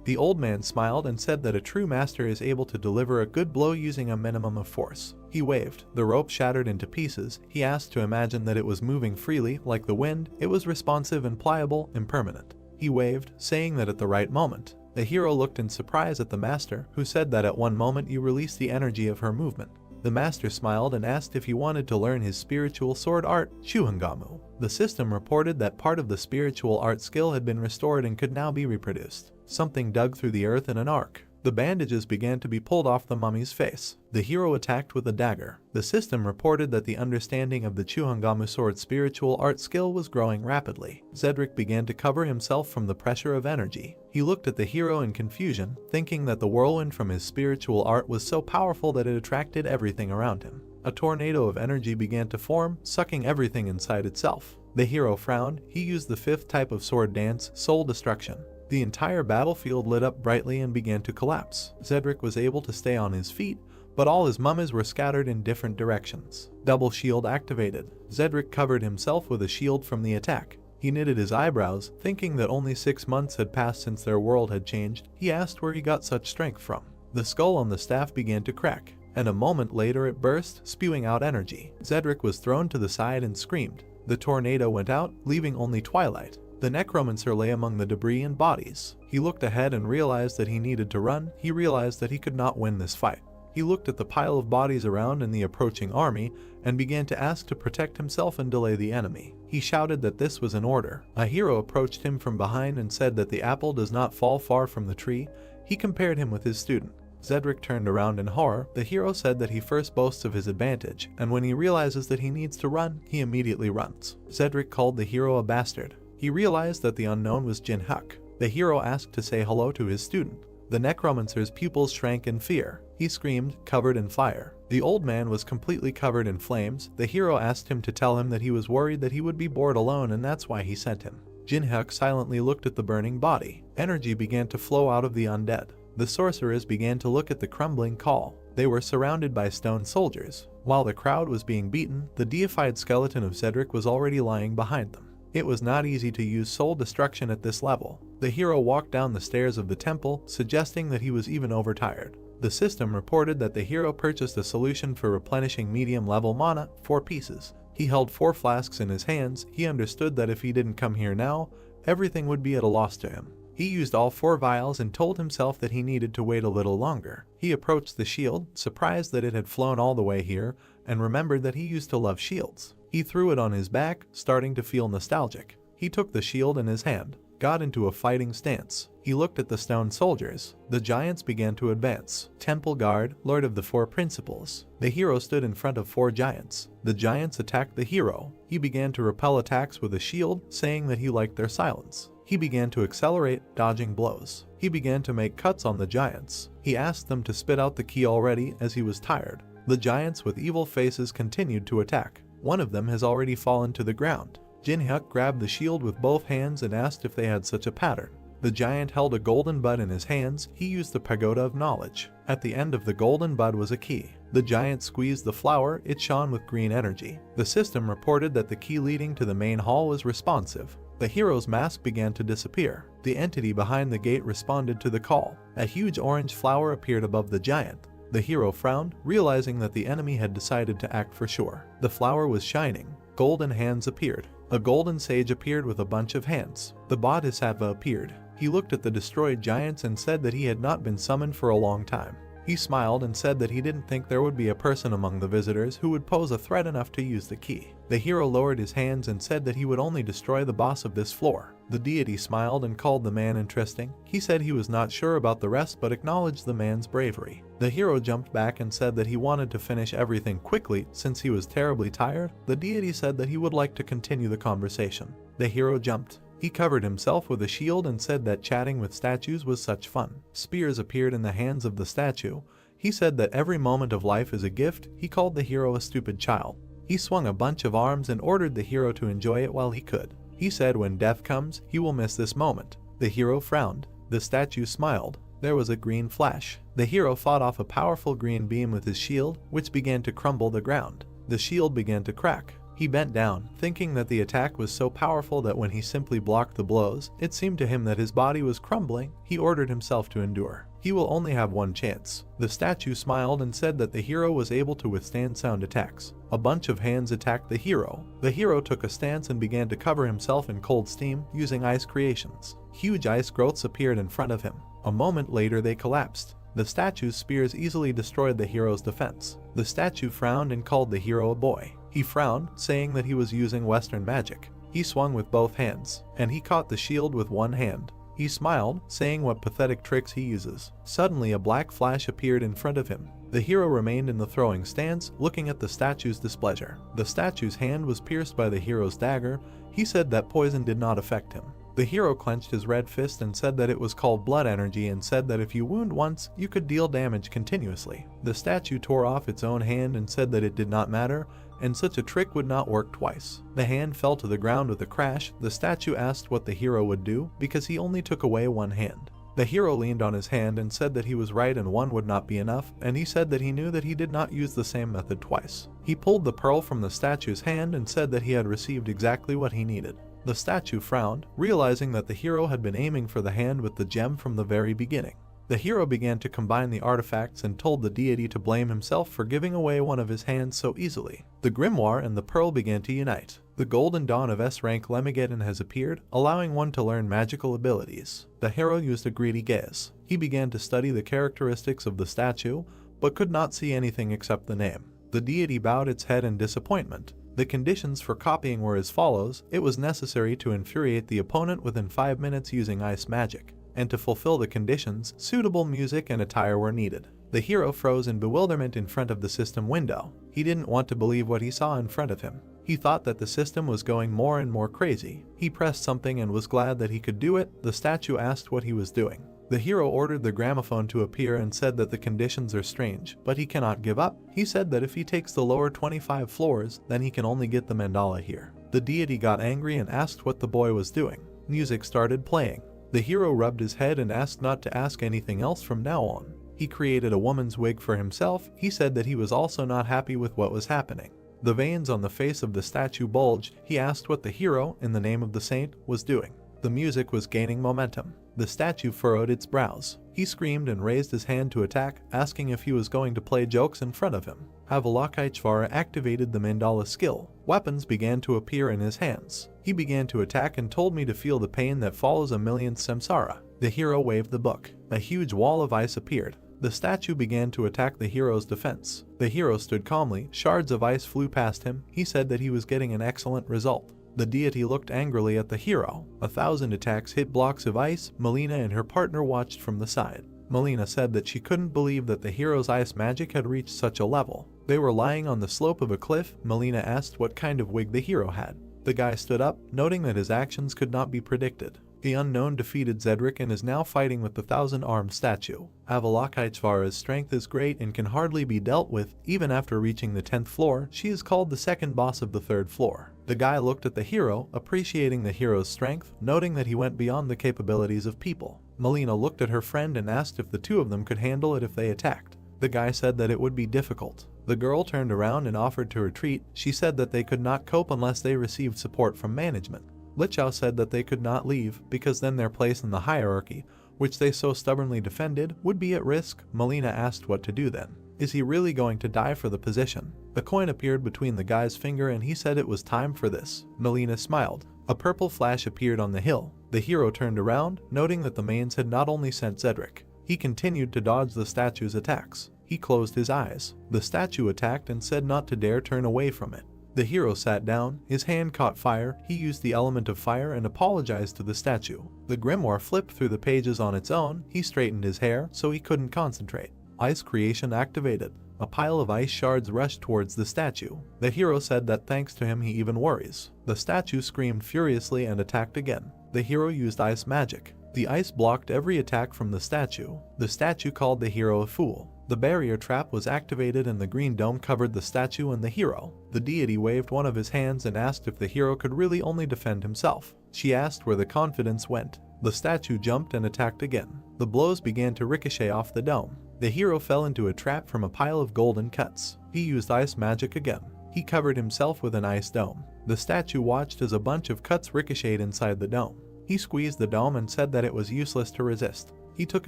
The old man smiled and said that a true master is able to deliver a good blow using a minimum of force. He waved. The rope shattered into pieces. He asked to imagine that it was moving freely, like the wind. It was responsive and pliable, impermanent. He waved, saying that at the right moment. The hero looked in surprise at the master, who said that at one moment you release the energy of her movement. The master smiled and asked if he wanted to learn his spiritual sword art, Shuhangamu. The system reported that part of the spiritual art skill had been restored and could now be reproduced. Something dug through the earth in an arc. The bandages began to be pulled off the mummy's face. The hero attacked with a dagger. The system reported that the understanding of the Shuhangamu sword's spiritual art skill was growing rapidly. Zedric began to cover himself from the pressure of energy. He looked at the hero in confusion, thinking that the whirlwind from his spiritual art was so powerful that it attracted everything around him. A tornado of energy began to form, sucking everything inside itself. The hero frowned. He used the fifth type of sword dance, soul destruction. The entire battlefield lit up brightly and began to collapse. Zedric was able to stay on his feet, but all his mummies were scattered in different directions. Double shield activated. Zedric covered himself with a shield from the attack. He knitted his eyebrows, thinking that only 6 months had passed since their world had changed. He asked where he got such strength from. The skull on the staff began to crack, and a moment later it burst, spewing out energy. Zedric was thrown to the side and screamed. The tornado went out, leaving only twilight. The necromancer lay among the debris and bodies. He looked ahead and realized that he needed to run. He realized that he could not win this fight. He looked at the pile of bodies around and the approaching army and began to ask to protect himself and delay the enemy. He shouted that this was an order. A hero approached him from behind and said that the apple does not fall far from the tree. He compared him with his student. Zedric turned around in horror. The hero said that he first boasts of his advantage, and when he realizes that he needs to run, he immediately runs. Zedric called the hero a bastard. He realized that the unknown was Jin Huk. The hero asked to say hello to his student. The necromancer's pupils shrank in fear. He screamed, covered in fire. The old man was completely covered in flames. The hero asked him to tell him that he was worried that he would be bored alone and that's why he sent him. Jin Huk silently looked at the burning body. Energy began to flow out of the undead. The sorcerers began to look at the crumbling call. They were surrounded by stone soldiers. While the crowd was being beaten, the deified skeleton of Zedric was already lying behind them. It was not easy to use soul destruction at this level. The hero walked down the stairs of the temple, suggesting that he was even overtired. The system reported that the hero purchased a solution for replenishing medium-level mana, 4 pieces. He held 4 flasks in his hands. He understood that if he didn't come here now, everything would be at a loss to him. He used all 4 vials and told himself that he needed to wait a little longer. He approached the shield, surprised that it had flown all the way here, and remembered that he used to love shields. He threw it on his back, starting to feel nostalgic. He took the shield in his hand. got into a fighting stance. He looked at the stone soldiers. The giants began to advance. Temple Guard, Lord of the Four Principles. The hero stood in front of 4 giants. The giants attacked the hero. He began to repel attacks with a shield, saying that he liked their silence. He began to accelerate, dodging blows. He began to make cuts on the giants. He asked them to spit out the key already, as he was tired. The giants with evil faces continued to attack. One of them has already fallen to the ground. Jinhyuk grabbed the shield with both hands and asked if they had such a pattern. The giant held a golden bud in his hands. He used the pagoda of knowledge. At the end of the golden bud was a key. The giant squeezed the flower. It shone with green energy. The system reported that the key leading to the main hall was responsive. The hero's mask began to disappear. The entity behind the gate responded to the call. A huge orange flower appeared above the giant. The hero frowned, realizing that the enemy had decided to act for sure. The flower was shining. Golden hands appeared. A golden sage appeared with a bunch of hands. The bodhisattva appeared. He looked at the destroyed giants and said that he had not been summoned for a long time. He smiled and said that he didn't think there would be a person among the visitors who would pose a threat enough to use the key. The hero lowered his hands and said that he would only destroy the boss of this floor. The deity smiled and called the man interesting. He said he was not sure about the rest but acknowledged the man's bravery. The hero jumped back and said that he wanted to finish everything quickly since he was terribly tired. The deity said that he would like to continue the conversation. The hero jumped. He covered himself with a shield and said that chatting with statues was such fun. Spears appeared in the hands of the statue. He said that every moment of life is a gift. He called the hero a stupid child. He swung a bunch of arms and ordered the hero to enjoy it while he could. He said when death comes, he will miss this moment. The hero frowned. The statue smiled. There was a green flash. The hero fought off a powerful green beam with his shield, which began to crumble the ground. The shield began to crack. He bent down, thinking that the attack was so powerful that when he simply blocked the blows, it seemed to him that his body was crumbling. He ordered himself to endure. He will only have one chance. The statue smiled and said that the hero was able to withstand sound attacks. A bunch of hands attacked the hero. The hero took a stance and began to cover himself in cold steam using ice creations. Huge ice growths appeared in front of him. A moment later they collapsed. The statue's spears easily destroyed the hero's defense. The statue frowned and called the hero a boy. He frowned, saying that he was using Western magic. He swung with both hands, and he caught the shield with one hand. He smiled, saying what pathetic tricks he uses. Suddenly a black flash appeared in front of him. The hero remained in the throwing stance, looking at the statue's displeasure. The statue's hand was pierced by the hero's dagger. He said that poison did not affect him. The hero clenched his red fist and said that it was called blood energy and said that if you wound once, you could deal damage continuously. The statue tore off its own hand and said that it did not matter, and such a trick would not work twice. The hand fell to the ground with a crash. The statue asked what the hero would do, because he only took away one hand. The hero leaned on his hand and said that he was right and one would not be enough, and he said that he knew that he did not use the same method twice. He pulled the pearl from the statue's hand and said that he had received exactly what he needed. The statue frowned, realizing that the hero had been aiming for the hand with the gem from the very beginning. The hero began to combine the artifacts and told the deity to blame himself for giving away one of his hands so easily. The grimoire and the pearl began to unite. The golden dawn of S-rank Lemigeddon has appeared, allowing one to learn magical abilities. The hero used a greedy gaze. He began to study the characteristics of the statue, but could not see anything except the name. The deity bowed its head in disappointment. The conditions for copying were as follows. It was necessary to infuriate the opponent within 5 minutes using ice magic, and to fulfill the conditions, suitable music and attire were needed. The hero froze in bewilderment in front of the system window. He didn't want to believe what he saw in front of him. He thought that the system was going more and more crazy. He pressed something and was glad that he could do it. The statue asked what he was doing. The hero ordered the gramophone to appear and said that the conditions are strange, but he cannot give up. He said that if he takes the lower 25 floors, then he can only get the mandala here. The deity got angry and asked what the boy was doing. Music started playing. The hero rubbed his head and asked not to ask anything else from now on. He created a woman's wig for himself. He said that he was also not happy with what was happening. The veins on the face of the statue bulged. He asked what the hero, in the name of the saint, was doing. The music was gaining momentum. The statue furrowed its brows. He screamed and raised his hand to attack, asking if he was going to play jokes in front of him. Avalokiteshvara activated the mandala skill. Weapons began to appear in his hands. He began to attack and told me to feel the pain that follows a millionth samsara. The hero waved the book. A huge wall of ice appeared. The statue began to attack the hero's defense. The hero stood calmly. Shards of ice flew past him. He said that he was getting an excellent result. The deity looked angrily at the hero. 1,000 attacks hit blocks of ice. Melina and her partner watched from the side. Melina said that she couldn't believe that the hero's ice magic had reached such a level. They were lying on the slope of a cliff. Melina asked what kind of wig the hero had. The guy stood up, noting that his actions could not be predicted. The unknown defeated Zedric and is now fighting with the 1,000-armed statue. Avalokiteshvara's strength is great and can hardly be dealt with. Even after reaching the 10th floor, she is called the second boss of the 3rd floor. The guy looked at the hero, appreciating the hero's strength, noting that he went beyond the capabilities of people. Melina looked at her friend and asked if the two of them could handle it if they attacked. The guy said that it would be difficult. The girl turned around and offered to retreat. She said that they could not cope unless they received support from management. Lichao said that they could not leave because then their place in the hierarchy, which they so stubbornly defended, would be at risk. Melina asked what to do then. Is he really going to die for the position? A coin appeared between the guy's finger and he said it was time for this. Melina smiled. A purple flash appeared on the hill. The hero turned around, noting that the mains had not only sent Zedric. He continued to dodge the statue's attacks. He closed his eyes. The statue attacked and said not to dare turn away from it. The hero sat down, his hand caught fire. He used the element of fire and apologized to the statue. The grimoire flipped through the pages on its own. He straightened his hair so he couldn't concentrate. Ice creation activated. A pile of ice shards rushed towards the statue. The hero said that thanks to him he even worries. The statue screamed furiously and attacked again. The hero used ice magic. The ice blocked every attack from the statue. The statue called the hero a fool. The barrier trap was activated and the green dome covered the statue and the hero. The deity waved one of his hands and asked if the hero could really only defend himself. She asked where the confidence went. The statue jumped and attacked again. The blows began to ricochet off the dome. The hero fell into a trap from a pile of golden cuts. He used ice magic again. He covered himself with an ice dome. The statue watched as a bunch of cuts ricocheted inside the dome. He squeezed the dome and said that it was useless to resist. He took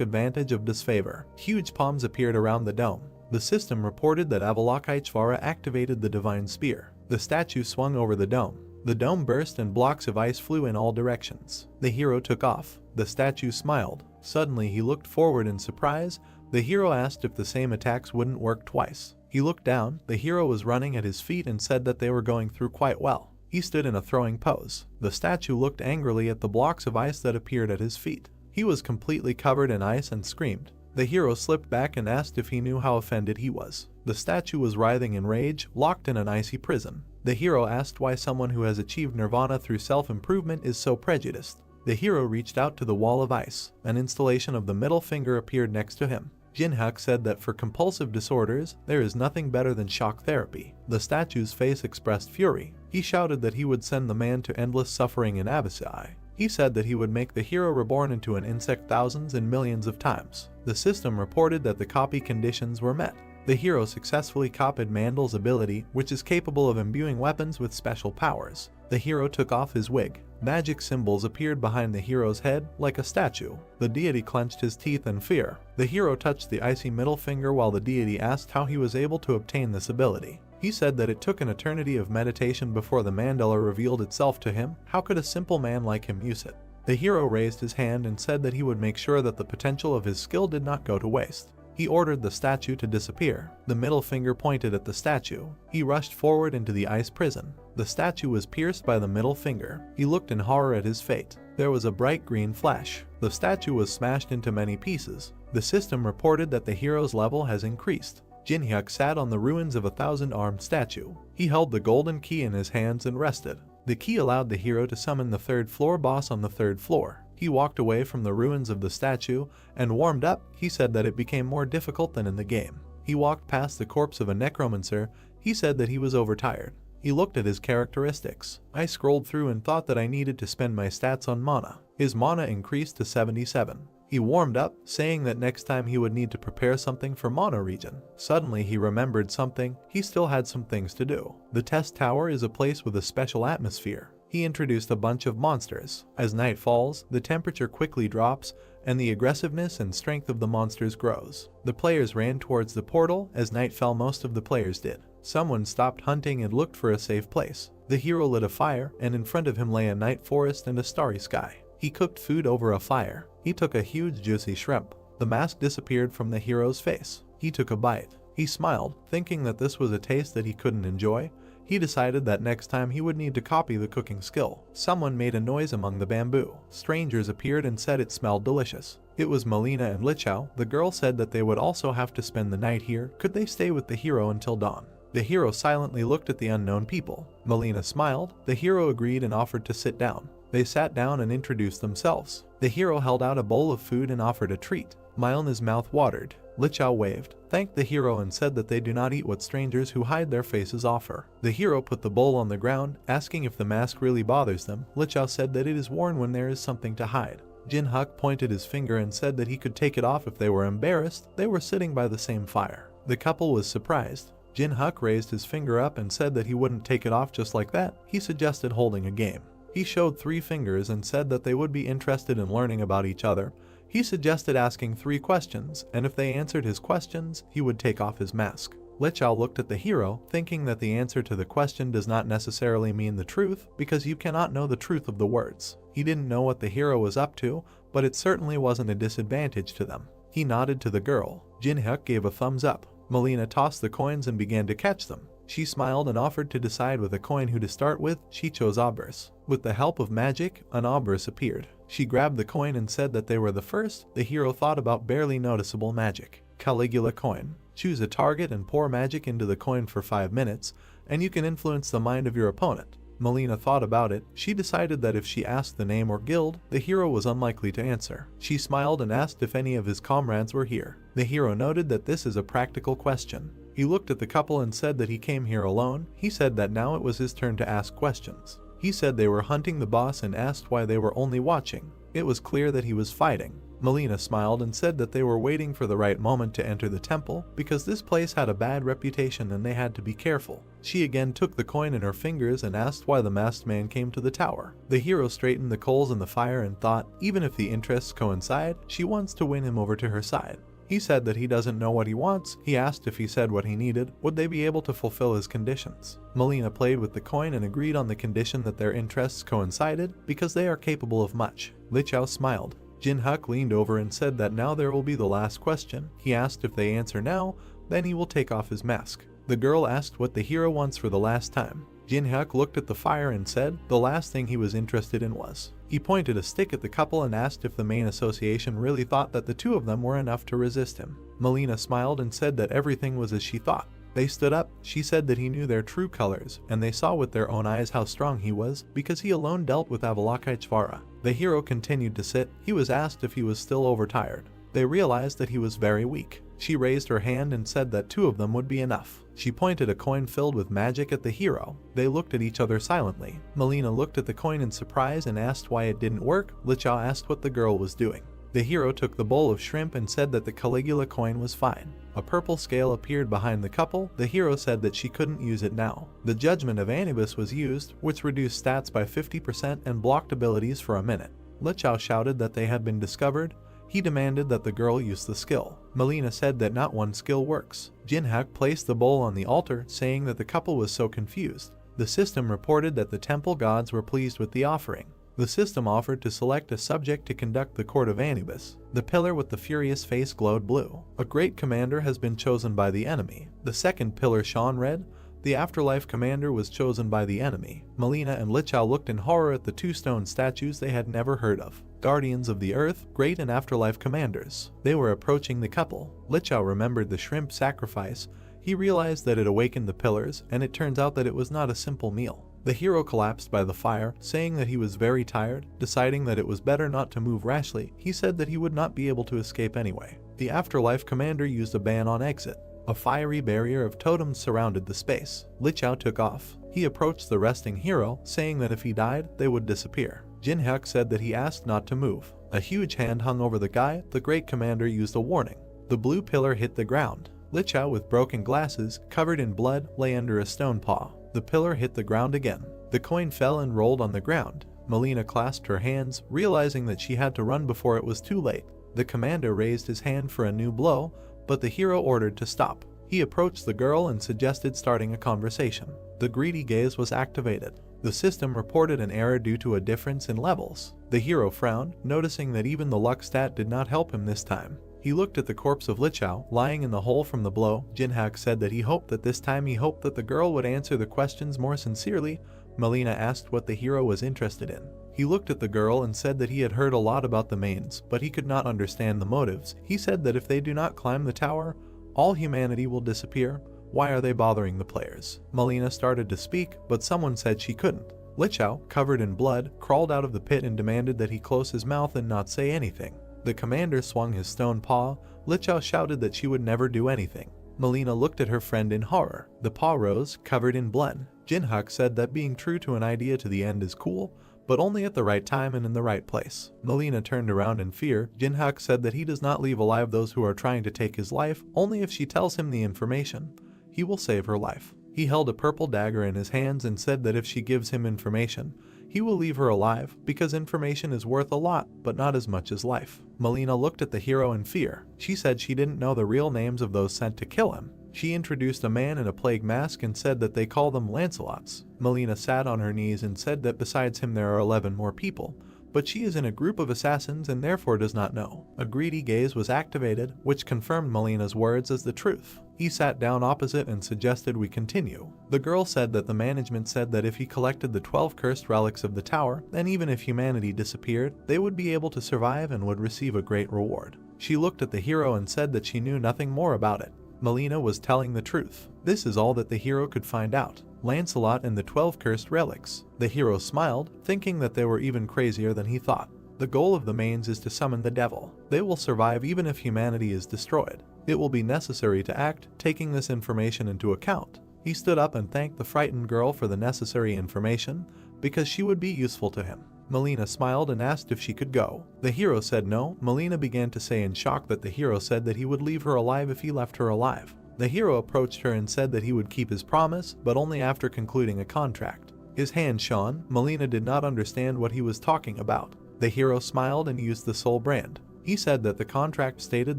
advantage of disfavor. Huge palms appeared around the dome. The system reported that Avalokiteshvara activated the divine spear. The statue swung over the dome. The dome burst and blocks of ice flew in all directions. The hero took off. The statue smiled. Suddenly he looked forward in surprise. The hero asked if the same attacks wouldn't work twice. He looked down. The hero was running at his feet and said that they were going through quite well. He stood in a throwing pose. The statue looked angrily at the blocks of ice that appeared at his feet. He was completely covered in ice and screamed. The hero slipped back and asked if he knew how offended he was. The statue was writhing in rage, locked in an icy prison. The hero asked why someone who has achieved nirvana through self-improvement is so prejudiced. The hero reached out to the wall of ice. An installation of the middle finger appeared next to him. Jinhyuk said that for compulsive disorders, there is nothing better than shock therapy. The statue's face expressed fury. He shouted that he would send the man to endless suffering in Abysai. He said that he would make the hero reborn into an insect thousands and millions of times. The system reported that the copy conditions were met. The hero successfully copied Mandal's ability, which is capable of imbuing weapons with special powers. The hero took off his wig. Magic symbols appeared behind the hero's head, like a statue. The deity clenched his teeth in fear. The hero touched the icy middle finger while the deity asked how he was able to obtain this ability. He said that it took an eternity of meditation before the mandala revealed itself to him. How could a simple man like him use it? The hero raised his hand and said that he would make sure that the potential of his skill did not go to waste. He ordered the statue to disappear. The middle finger pointed at the statue. He rushed forward into the ice prison. The statue was pierced by the middle finger. He looked in horror at his fate. There was a bright green flash. The statue was smashed into many pieces. The system reported that the hero's level has increased. Jinhyuk sat on the ruins of a 1,000-armed statue. He held the golden key in his hands and rested. The key allowed the hero to summon the 3rd floor boss on the 3rd floor. He walked away from the ruins of the statue and warmed up. He said that it became more difficult than in the game. He walked past the corpse of a necromancer. He said that he was overtired. He looked at his characteristics. I scrolled through and thought that I needed to spend my stats on mana. His mana increased to 77. He warmed up, saying that next time he would need to prepare something for mana regen. Suddenly he remembered something. He still had some things to do. The test tower is a place with a special atmosphere. He introduced a bunch of monsters. As night falls, the temperature quickly drops, and the aggressiveness and strength of the monsters grows. The players ran towards the portal. As night fell, most of the players did. Someone stopped hunting and looked for a safe place. The hero lit a fire, and in front of him lay a night forest and a starry sky. He cooked food over a fire. He took a huge juicy shrimp. The mask disappeared from the hero's face. He took a bite. He smiled, thinking that this was a taste that he couldn't enjoy. He decided that next time he would need to copy the cooking skill. Someone made a noise among the bamboo. Strangers appeared and said it smelled delicious. It was Melina and Lichao. The girl said that they would also have to spend the night here. Could they stay with the hero until dawn? The hero silently looked at the unknown people. Melina smiled. The hero agreed and offered to sit down. They sat down and introduced themselves. The hero held out a bowl of food and offered a treat. Myona's mouth watered. Lichao waved, thanked the hero and said that they do not eat what strangers who hide their faces offer. The hero put the bowl on the ground, asking if the mask really bothers them. Lichao said that it is worn when there is something to hide. Jinhuk pointed his finger and said that he could take it off if they were embarrassed. They were sitting by the same fire. The couple was surprised. Jinhuk raised his finger up and said that he wouldn't take it off just like that. He suggested holding a game. He showed 3 fingers and said that they would be interested in learning about each other. He suggested asking 3 questions, and if they answered his questions, he would take off his mask. Lichao looked at the hero, thinking that the answer to the question does not necessarily mean the truth, because you cannot know the truth of the words. He didn't know what the hero was up to, but it certainly wasn't a disadvantage to them. He nodded to the girl. Jinhyuk gave a thumbs up. Melina tossed the coins and began to catch them. She smiled and offered to decide with a coin who to start with. She chose obverse. With the help of magic, an obverse appeared. She grabbed the coin and said that they were the first. The hero thought about barely noticeable magic. Caligula coin. Choose a target and pour magic into the coin for 5 minutes, and you can influence the mind of your opponent. Melina thought about it. She decided that if she asked the name or guild, the hero was unlikely to answer. She smiled and asked if any of his comrades were here. The hero noted that this is a practical question. He looked at the couple and said that he came here alone. He said that now it was his turn to ask questions. He said they were hunting the boss and asked why they were only watching. It was clear that he was fighting. Melina smiled and said that they were waiting for the right moment to enter the temple, because this place had a bad reputation and they had to be careful. She again took the coin in her fingers and asked why the masked man came to the tower. The hero straightened the coals in the fire and thought, even if the interests coincide, she wants to win him over to her side. He said that he doesn't know what he wants. He asked if he said what he needed, would they be able to fulfill his conditions? Melina played with the coin and agreed on the condition that their interests coincided, because they are capable of much. Lichao smiled. Jinhyuk leaned over and said that now there will be the last question. He asked if they answer now, then he will take off his mask. The girl asked what the hero wants for the last time. Jinhyuk looked at the fire and said the last thing he was interested in was. He pointed a stick at the couple and asked if the main association really thought that the 2 of them were enough to resist him. Melina smiled and said that everything was as she thought. They stood up. She said that he knew their true colors, and they saw with their own eyes how strong he was, because he alone dealt with Avalokiteshvara. The hero continued to sit. He was asked if he was still overtired. They realized that he was very weak. She raised her hand and said that 2 of them would be enough. She pointed a coin filled with magic at the hero. They looked at each other silently. Melina looked at the coin in surprise and asked why it didn't work. Lichao asked what the girl was doing. The hero took the bowl of shrimp and said that the Caligula coin was fine. A purple scale appeared behind the couple. The hero said that she couldn't use it now. The judgment of Anubis was used, which reduced stats by 50% and blocked abilities for a minute. Lichao shouted that they had been discovered. He demanded that the girl use the skill. Melina said that not one skill works. Jinhyuk placed the bowl on the altar, saying that the couple was so confused. The system reported that the temple gods were pleased with the offering. The system offered to select a subject to conduct the court of Anubis. The pillar with the furious face glowed blue. A great commander has been chosen by the enemy. The second pillar shone red. The afterlife commander was chosen by the enemy. Melina and Lichao looked in horror at the 2 stone statues they had never heard of. Guardians of the Earth, great and afterlife commanders. They were approaching the couple. Lichao remembered the shrimp sacrifice. He realized that it awakened the pillars, and it turns out that it was not a simple meal. The hero collapsed by the fire, saying that he was very tired. Deciding that it was better not to move rashly, he said that he would not be able to escape anyway. The afterlife commander used a ban on exit. A fiery barrier of totems surrounded the space. Lichao took off. He approached the resting hero, saying that if he died, they would disappear. Jinhyuk said that he asked not to move. A huge hand hung over the guy. The great commander used a warning. The blue pillar hit the ground. Lichao, with broken glasses, covered in blood, lay under a stone paw. The pillar hit the ground again. The coin fell and rolled on the ground. Melina clasped her hands, realizing that she had to run before it was too late. The commander raised his hand for a new blow, but the hero ordered to stop. He approached the girl and suggested starting a conversation. The greedy gaze was activated. The system reported an error due to a difference in levels. The hero frowned, noticing that even the luck stat did not help him this time. He looked at the corpse of Lichao, lying in the hole from the blow. Jinhyuk said that he hoped that this time the girl would answer the questions more sincerely. Melina asked what the hero was interested in. He looked at the girl and said that he had heard a lot about the mains, but he could not understand the motives. He said that if they do not climb the tower, all humanity will disappear. Why are they bothering the players? Melina started to speak, but someone said she couldn't. Lichao, covered in blood, crawled out of the pit and demanded that he close his mouth and not say anything. The commander swung his stone paw. Lichao shouted that she would never do anything. Melina looked at her friend in horror. The paw rose, covered in blood. Jinhyuk said that being true to an idea to the end is cool, but only at the right time and in the right place. Melina turned around in fear. Jinhyuk said that he does not leave alive those who are trying to take his life, only if she tells him the information. He will save her life. He held a purple dagger in his hands and said that if she gives him information, he will leave her alive, because information is worth a lot, but not as much as life. Melina looked at the hero in fear. She said she didn't know the real names of those sent to kill him. She introduced a man in a plague mask and said that they call them Lancelots. Melina sat on her knees and said that besides him there are 11 more people, but she is in a group of assassins and therefore does not know. A greedy gaze was activated, which confirmed Melina's words as the truth. He sat down opposite and suggested we continue. The girl said that the management said that if he collected the 12 cursed relics of the tower, then even if humanity disappeared, they would be able to survive and would receive a great reward. She looked at the hero and said that she knew nothing more about it. Melina was telling the truth. This is all that the hero could find out. Lancelot and the 12 cursed relics. The hero smiled, thinking that they were even crazier than he thought. The goal of the mains is to summon the devil. They will survive even if humanity is destroyed. It will be necessary to act, taking this information into account. He stood up and thanked the frightened girl for the necessary information, because she would be useful to him. Melina smiled and asked if she could go. The hero said no. Melina began to say in shock that the hero said that he would leave her alive if he left her alive. The hero approached her and said that he would keep his promise, but only after concluding a contract. His hand shone. Melina did not understand what he was talking about. The hero smiled and used the soul brand. He said that the contract stated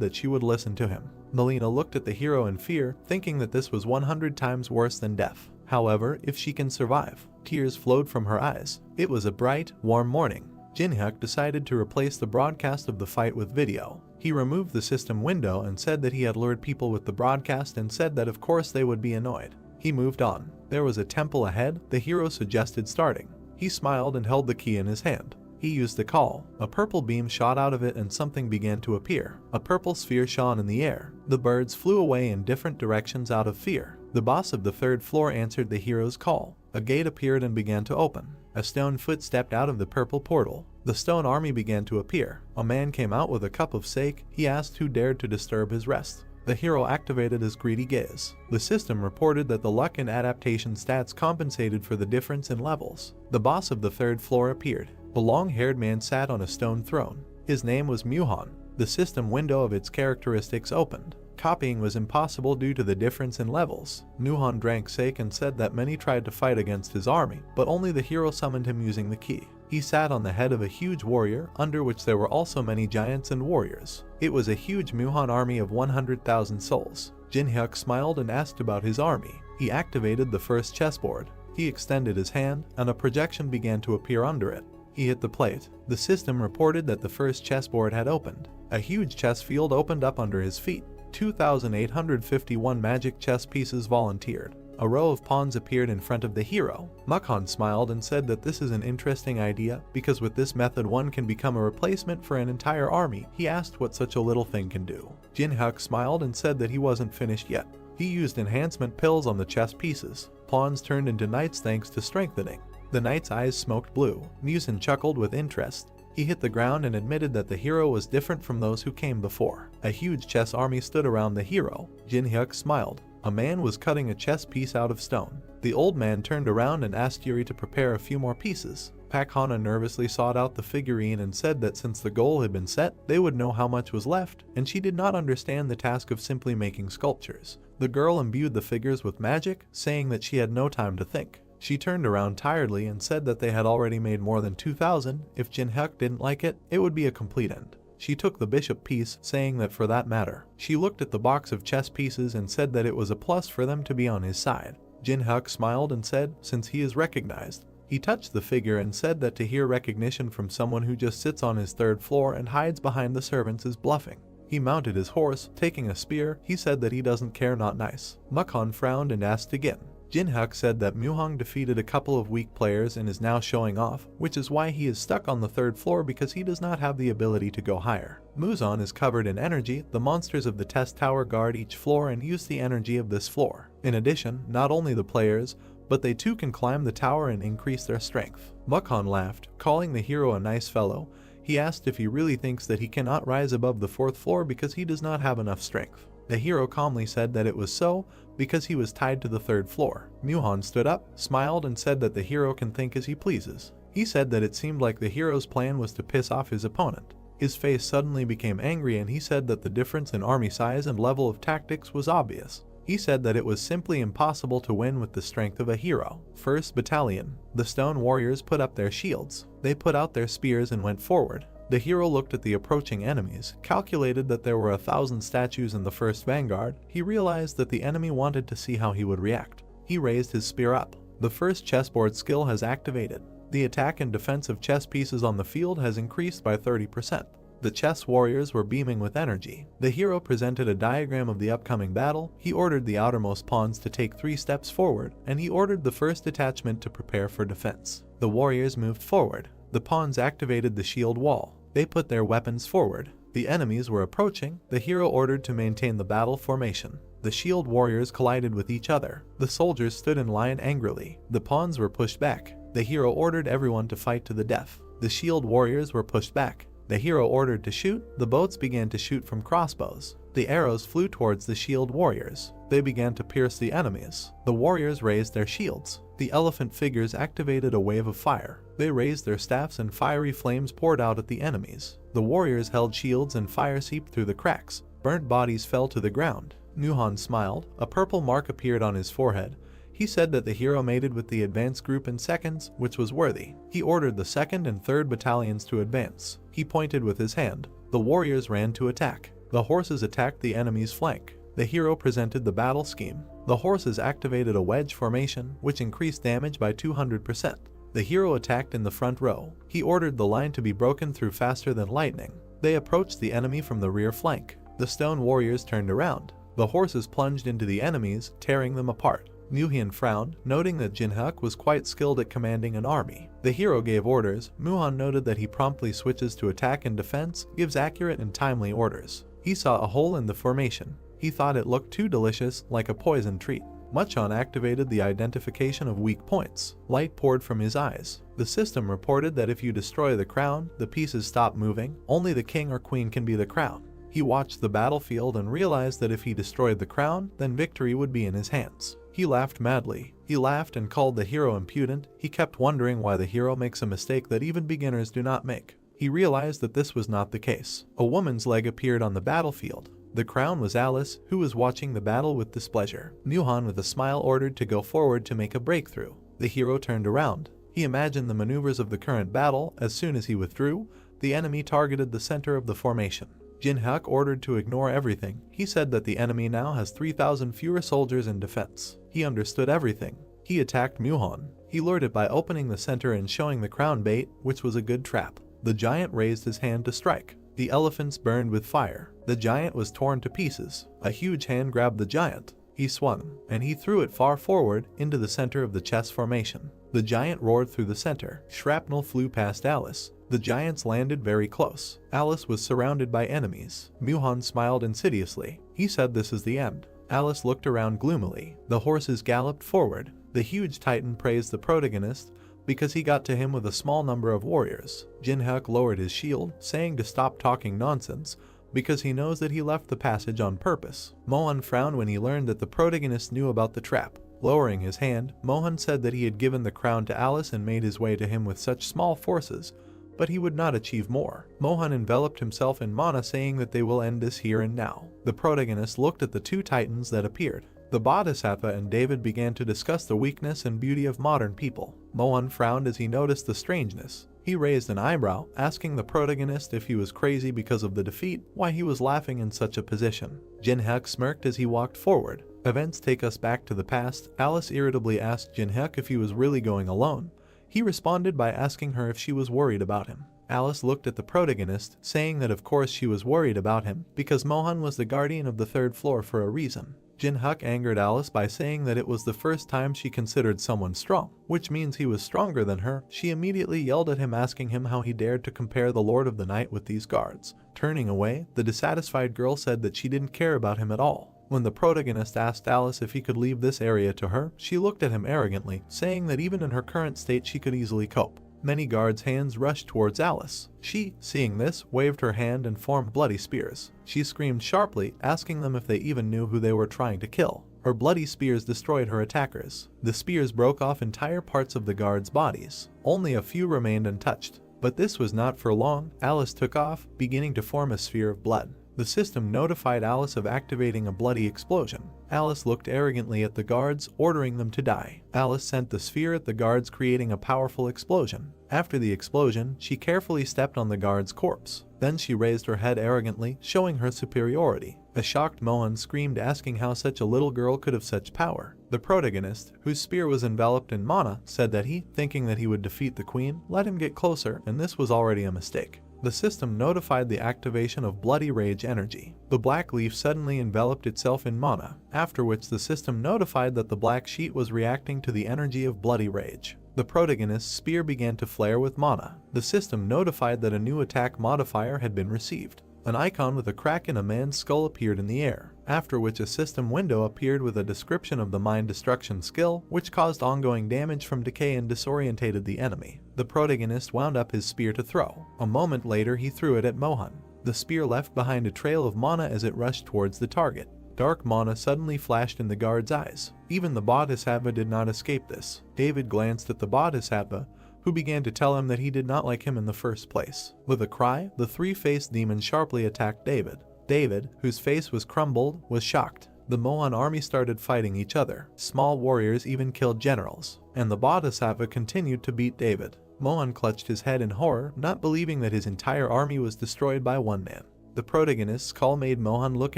that she would listen to him. Melina looked at the hero in fear, thinking that this was 100 times worse than death. However, if she can survive. Tears flowed from her eyes. It was a bright, warm morning. Jinhyuk decided to replace the broadcast of the fight with video. He removed the system window and said that he had lured people with the broadcast and said that of course they would be annoyed. He moved on. There was a temple ahead. The hero suggested starting. He smiled and held the key in his hand. He used the call. A purple beam shot out of it and something began to appear. A purple sphere shone in the air. The birds flew away in different directions out of fear. The boss of the 3rd floor answered the hero's call. A gate appeared and began to open. A stone foot stepped out of the purple portal. The stone army began to appear. A man came out with a cup of sake. He asked who dared to disturb his rest. The hero activated his greedy gaze. The system reported that the luck and adaptation stats compensated for the difference in levels. The boss of the 3rd floor appeared. A long-haired man sat on a stone throne. His name was Muhan. The system window of its characteristics opened. Copying was impossible due to the difference in levels. Muhan drank sake and said that many tried to fight against his army, but only the hero summoned him using the key. He sat on the head of a huge warrior, under which there were also many giants and warriors. It was a huge Muhan army of 100,000 souls. Jinhyuk smiled and asked about his army. He activated the first chessboard. He extended his hand, and a projection began to appear under it. He hit the plate. The system reported that the first chessboard had opened. A huge chess field opened up under his feet. 2,851 magic chess pieces volunteered. A row of pawns appeared in front of the hero. Mukhan smiled and said that this is an interesting idea, because with this method one can become a replacement for an entire army. He asked what such a little thing can do. Jinhyuk smiled and said that he wasn't finished yet. He used enhancement pills on the chess pieces. Pawns turned into knights thanks to strengthening. The knight's eyes smoked blue. Musen chuckled with interest. He hit the ground and admitted that the hero was different from those who came before. A huge chess army stood around the hero. Jinhyuk smiled. A man was cutting a chess piece out of stone. The old man turned around and asked Yuri to prepare a few more pieces. Pak Hana nervously sought out the figurine and said that since the goal had been set, they would know how much was left, and she did not understand the task of simply making sculptures. The girl imbued the figures with magic, saying that she had no time to think. She turned around tiredly and said that they had already made more than 2,000. If Jinhyuk didn't like it, it would be a complete end. She took the bishop piece, saying that for that matter. She looked at the box of chess pieces and said that it was a plus for them to be on his side. Jinhyuk smiled and said, since he is recognized. He touched the figure and said that to hear recognition from someone who just sits on his 3rd floor and hides behind the servants is bluffing. He mounted his horse, taking a spear. He said that he doesn't care, not nice. Mukhan frowned and asked again. Jinhyuk said that Muhang defeated a couple of weak players and is now showing off, which is why he is stuck on the 3rd floor because he does not have the ability to go higher. Muzan is covered in energy. The monsters of the test tower guard each floor and use the energy of this floor. In addition, not only the players, but they too can climb the tower and increase their strength. Mukhan laughed, calling the hero a nice fellow. He asked if he really thinks that he cannot rise above the 4th floor because he does not have enough strength. The hero calmly said that it was so because he was tied to the 3rd floor. Muhan stood up, smiled, and said that the hero can think as he pleases. He said that it seemed like the hero's plan was to piss off his opponent. His face suddenly became angry and he said that the difference in army size and level of tactics was obvious. He said that it was simply impossible to win with the strength of a hero. 1st Battalion. The stone warriors put up their shields. They put out their spears and went forward. The hero looked at the approaching enemies, calculated that there were 1,000 statues in the 1st vanguard. He realized that the enemy wanted to see how he would react. He raised his spear up. The 1st chessboard skill has activated. The attack and defense of chess pieces on the field has increased by 30%. The chess warriors were beaming with energy. The hero presented a diagram of the upcoming battle. He ordered the outermost pawns to take 3 steps forward, and he ordered the 1st detachment to prepare for defense. The warriors moved forward. The pawns activated the shield wall. They put their weapons forward. The enemies were approaching. The hero ordered to maintain the battle formation. The shield warriors collided with each other. The soldiers stood in line angrily. The pawns were pushed back. The hero ordered everyone to fight to the death. The shield warriors were pushed back. The hero ordered to shoot. The boats began to shoot from crossbows. The arrows flew towards the shield warriors. They began to pierce the enemies. The warriors raised their shields. The elephant figures activated a wave of fire. They raised their staffs and fiery flames poured out at the enemies. The warriors held shields and fire seeped through the cracks. Burnt bodies fell to the ground. Muhan smiled. A purple mark appeared on his forehead. He said that the hero mated with the advance group in seconds, which was worthy. He ordered the 2nd and 3rd battalions to advance. He pointed with his hand. The warriors ran to attack. The horses attacked the enemy's flank. The hero presented the battle scheme. The horses activated a wedge formation, which increased damage by 200%. The hero attacked in the front row. He ordered the line to be broken through faster than lightning. They approached the enemy from the rear flank. The stone warriors turned around. The horses plunged into the enemies, tearing them apart. Muhan frowned, noting that Jinhyuk was quite skilled at commanding an army. The hero gave orders. Muhan noted that he promptly switches to attack and defense, gives accurate and timely orders. He saw a hole in the formation. He thought it looked too delicious, like a poison treat. Muchon activated the identification of weak points. Light poured from his eyes. The system reported that if you destroy the crown, the pieces stop moving. Only the king or queen can be the crown. He watched the battlefield and realized that if he destroyed the crown, then victory would be in his hands. He laughed madly. He laughed and called the hero impudent. He kept wondering why the hero makes a mistake that even beginners do not make. He realized that this was not the case. A woman's leg appeared on the battlefield. The crown was Alice, who was watching the battle with displeasure. Muhan with a smile ordered to go forward to make a breakthrough. The hero turned around. He imagined the maneuvers of the current battle. As soon as he withdrew, the enemy targeted the center of the formation. Jinhyuk ordered to ignore everything. He said that the enemy now has 3,000 fewer soldiers in defense. He understood everything. He attacked Muhan. He lured it by opening the center and showing the crown bait, which was a good trap. The giant raised his hand to strike. The elephants burned with fire. The giant was torn to pieces. A huge hand grabbed the giant. He swung, and he threw it far forward into the center of the chess formation. The giant roared through the center. Shrapnel flew past Alice. The giants landed very close. Alice was surrounded by enemies. Muhan smiled insidiously. He said this is the end. Alice looked around gloomily. The horses galloped forward. The huge titan praised the protagonist because he got to him with a small number of warriors. Jinhyuk lowered his shield, saying to stop talking nonsense, because he knows that he left the passage on purpose. Mohan frowned when he learned that the protagonist knew about the trap. Lowering his hand, Mohan said that he had given the crown to Alice and made his way to him with such small forces, but he would not achieve more. Mohan enveloped himself in mana, saying that they will end this here and now. The protagonist looked at the 2 titans that appeared. The Bodhisattva and David began to discuss the weakness and beauty of modern people. Mohan frowned as he noticed the strangeness. He raised an eyebrow, asking the protagonist if he was crazy because of the defeat, why he was laughing in such a position. Jinhyuk smirked as he walked forward. Events take us back to the past. Alice irritably asked Jinhyuk if he was really going alone. He responded by asking her if she was worried about him. Alice looked at the protagonist, saying that of course she was worried about him, because Mohan was the guardian of the third floor for a reason. Jin-hyuk angered Alice by saying that it was the first time she considered someone strong, which means he was stronger than her. She immediately yelled at him, asking him how he dared to compare the Lord of the Night with these guards. Turning away, the dissatisfied girl said that she didn't care about him at all. When the protagonist asked Alice if he could leave this area to her, she looked at him arrogantly, saying that even in her current state she could easily cope. Many guards' hands rushed towards Alice. She, seeing this, waved her hand and formed bloody spears. She screamed sharply, asking them if they even knew who they were trying to kill. Her bloody spears destroyed her attackers. The spears broke off entire parts of the guards' bodies. Only a few remained untouched. But this was not for long. Alice took off, beginning to form a sphere of blood. The system notified Alice of activating a bloody explosion. Alice looked arrogantly at the guards, ordering them to die. Alice sent the sphere at the guards, creating a powerful explosion. After the explosion, she carefully stepped on the guard's corpse. Then she raised her head arrogantly, showing her superiority. A shocked Mohan screamed, asking how such a little girl could have such power. The protagonist, whose spear was enveloped in mana, said that he, thinking that he would defeat the queen, let him get closer, and this was already a mistake. The system notified the activation of Bloody Rage energy. The black leaf suddenly enveloped itself in mana, after which the system notified that the black sheet was reacting to the energy of Bloody Rage. The protagonist's spear began to flare with mana. The system notified that a new attack modifier had been received. An icon with a crack in a man's skull appeared in the air, after which a system window appeared with a description of the mind destruction skill, which caused ongoing damage from decay and disorientated the enemy. The protagonist wound up his spear to throw. A moment later he threw it at Mohan. The spear left behind a trail of mana as it rushed towards the target. Dark mana suddenly flashed in the guard's eyes. Even the bodhisattva did not escape this. David glanced at the bodhisattva, who began to tell him that he did not like him in the first place. With a cry, the three-faced demon sharply attacked David. David, whose face was crumbled, was shocked. The Mohan army started fighting each other. Small warriors even killed generals, and the bodhisattva continued to beat David. Mohan clutched his head in horror, not believing that his entire army was destroyed by one man. The protagonist's call made Mohan look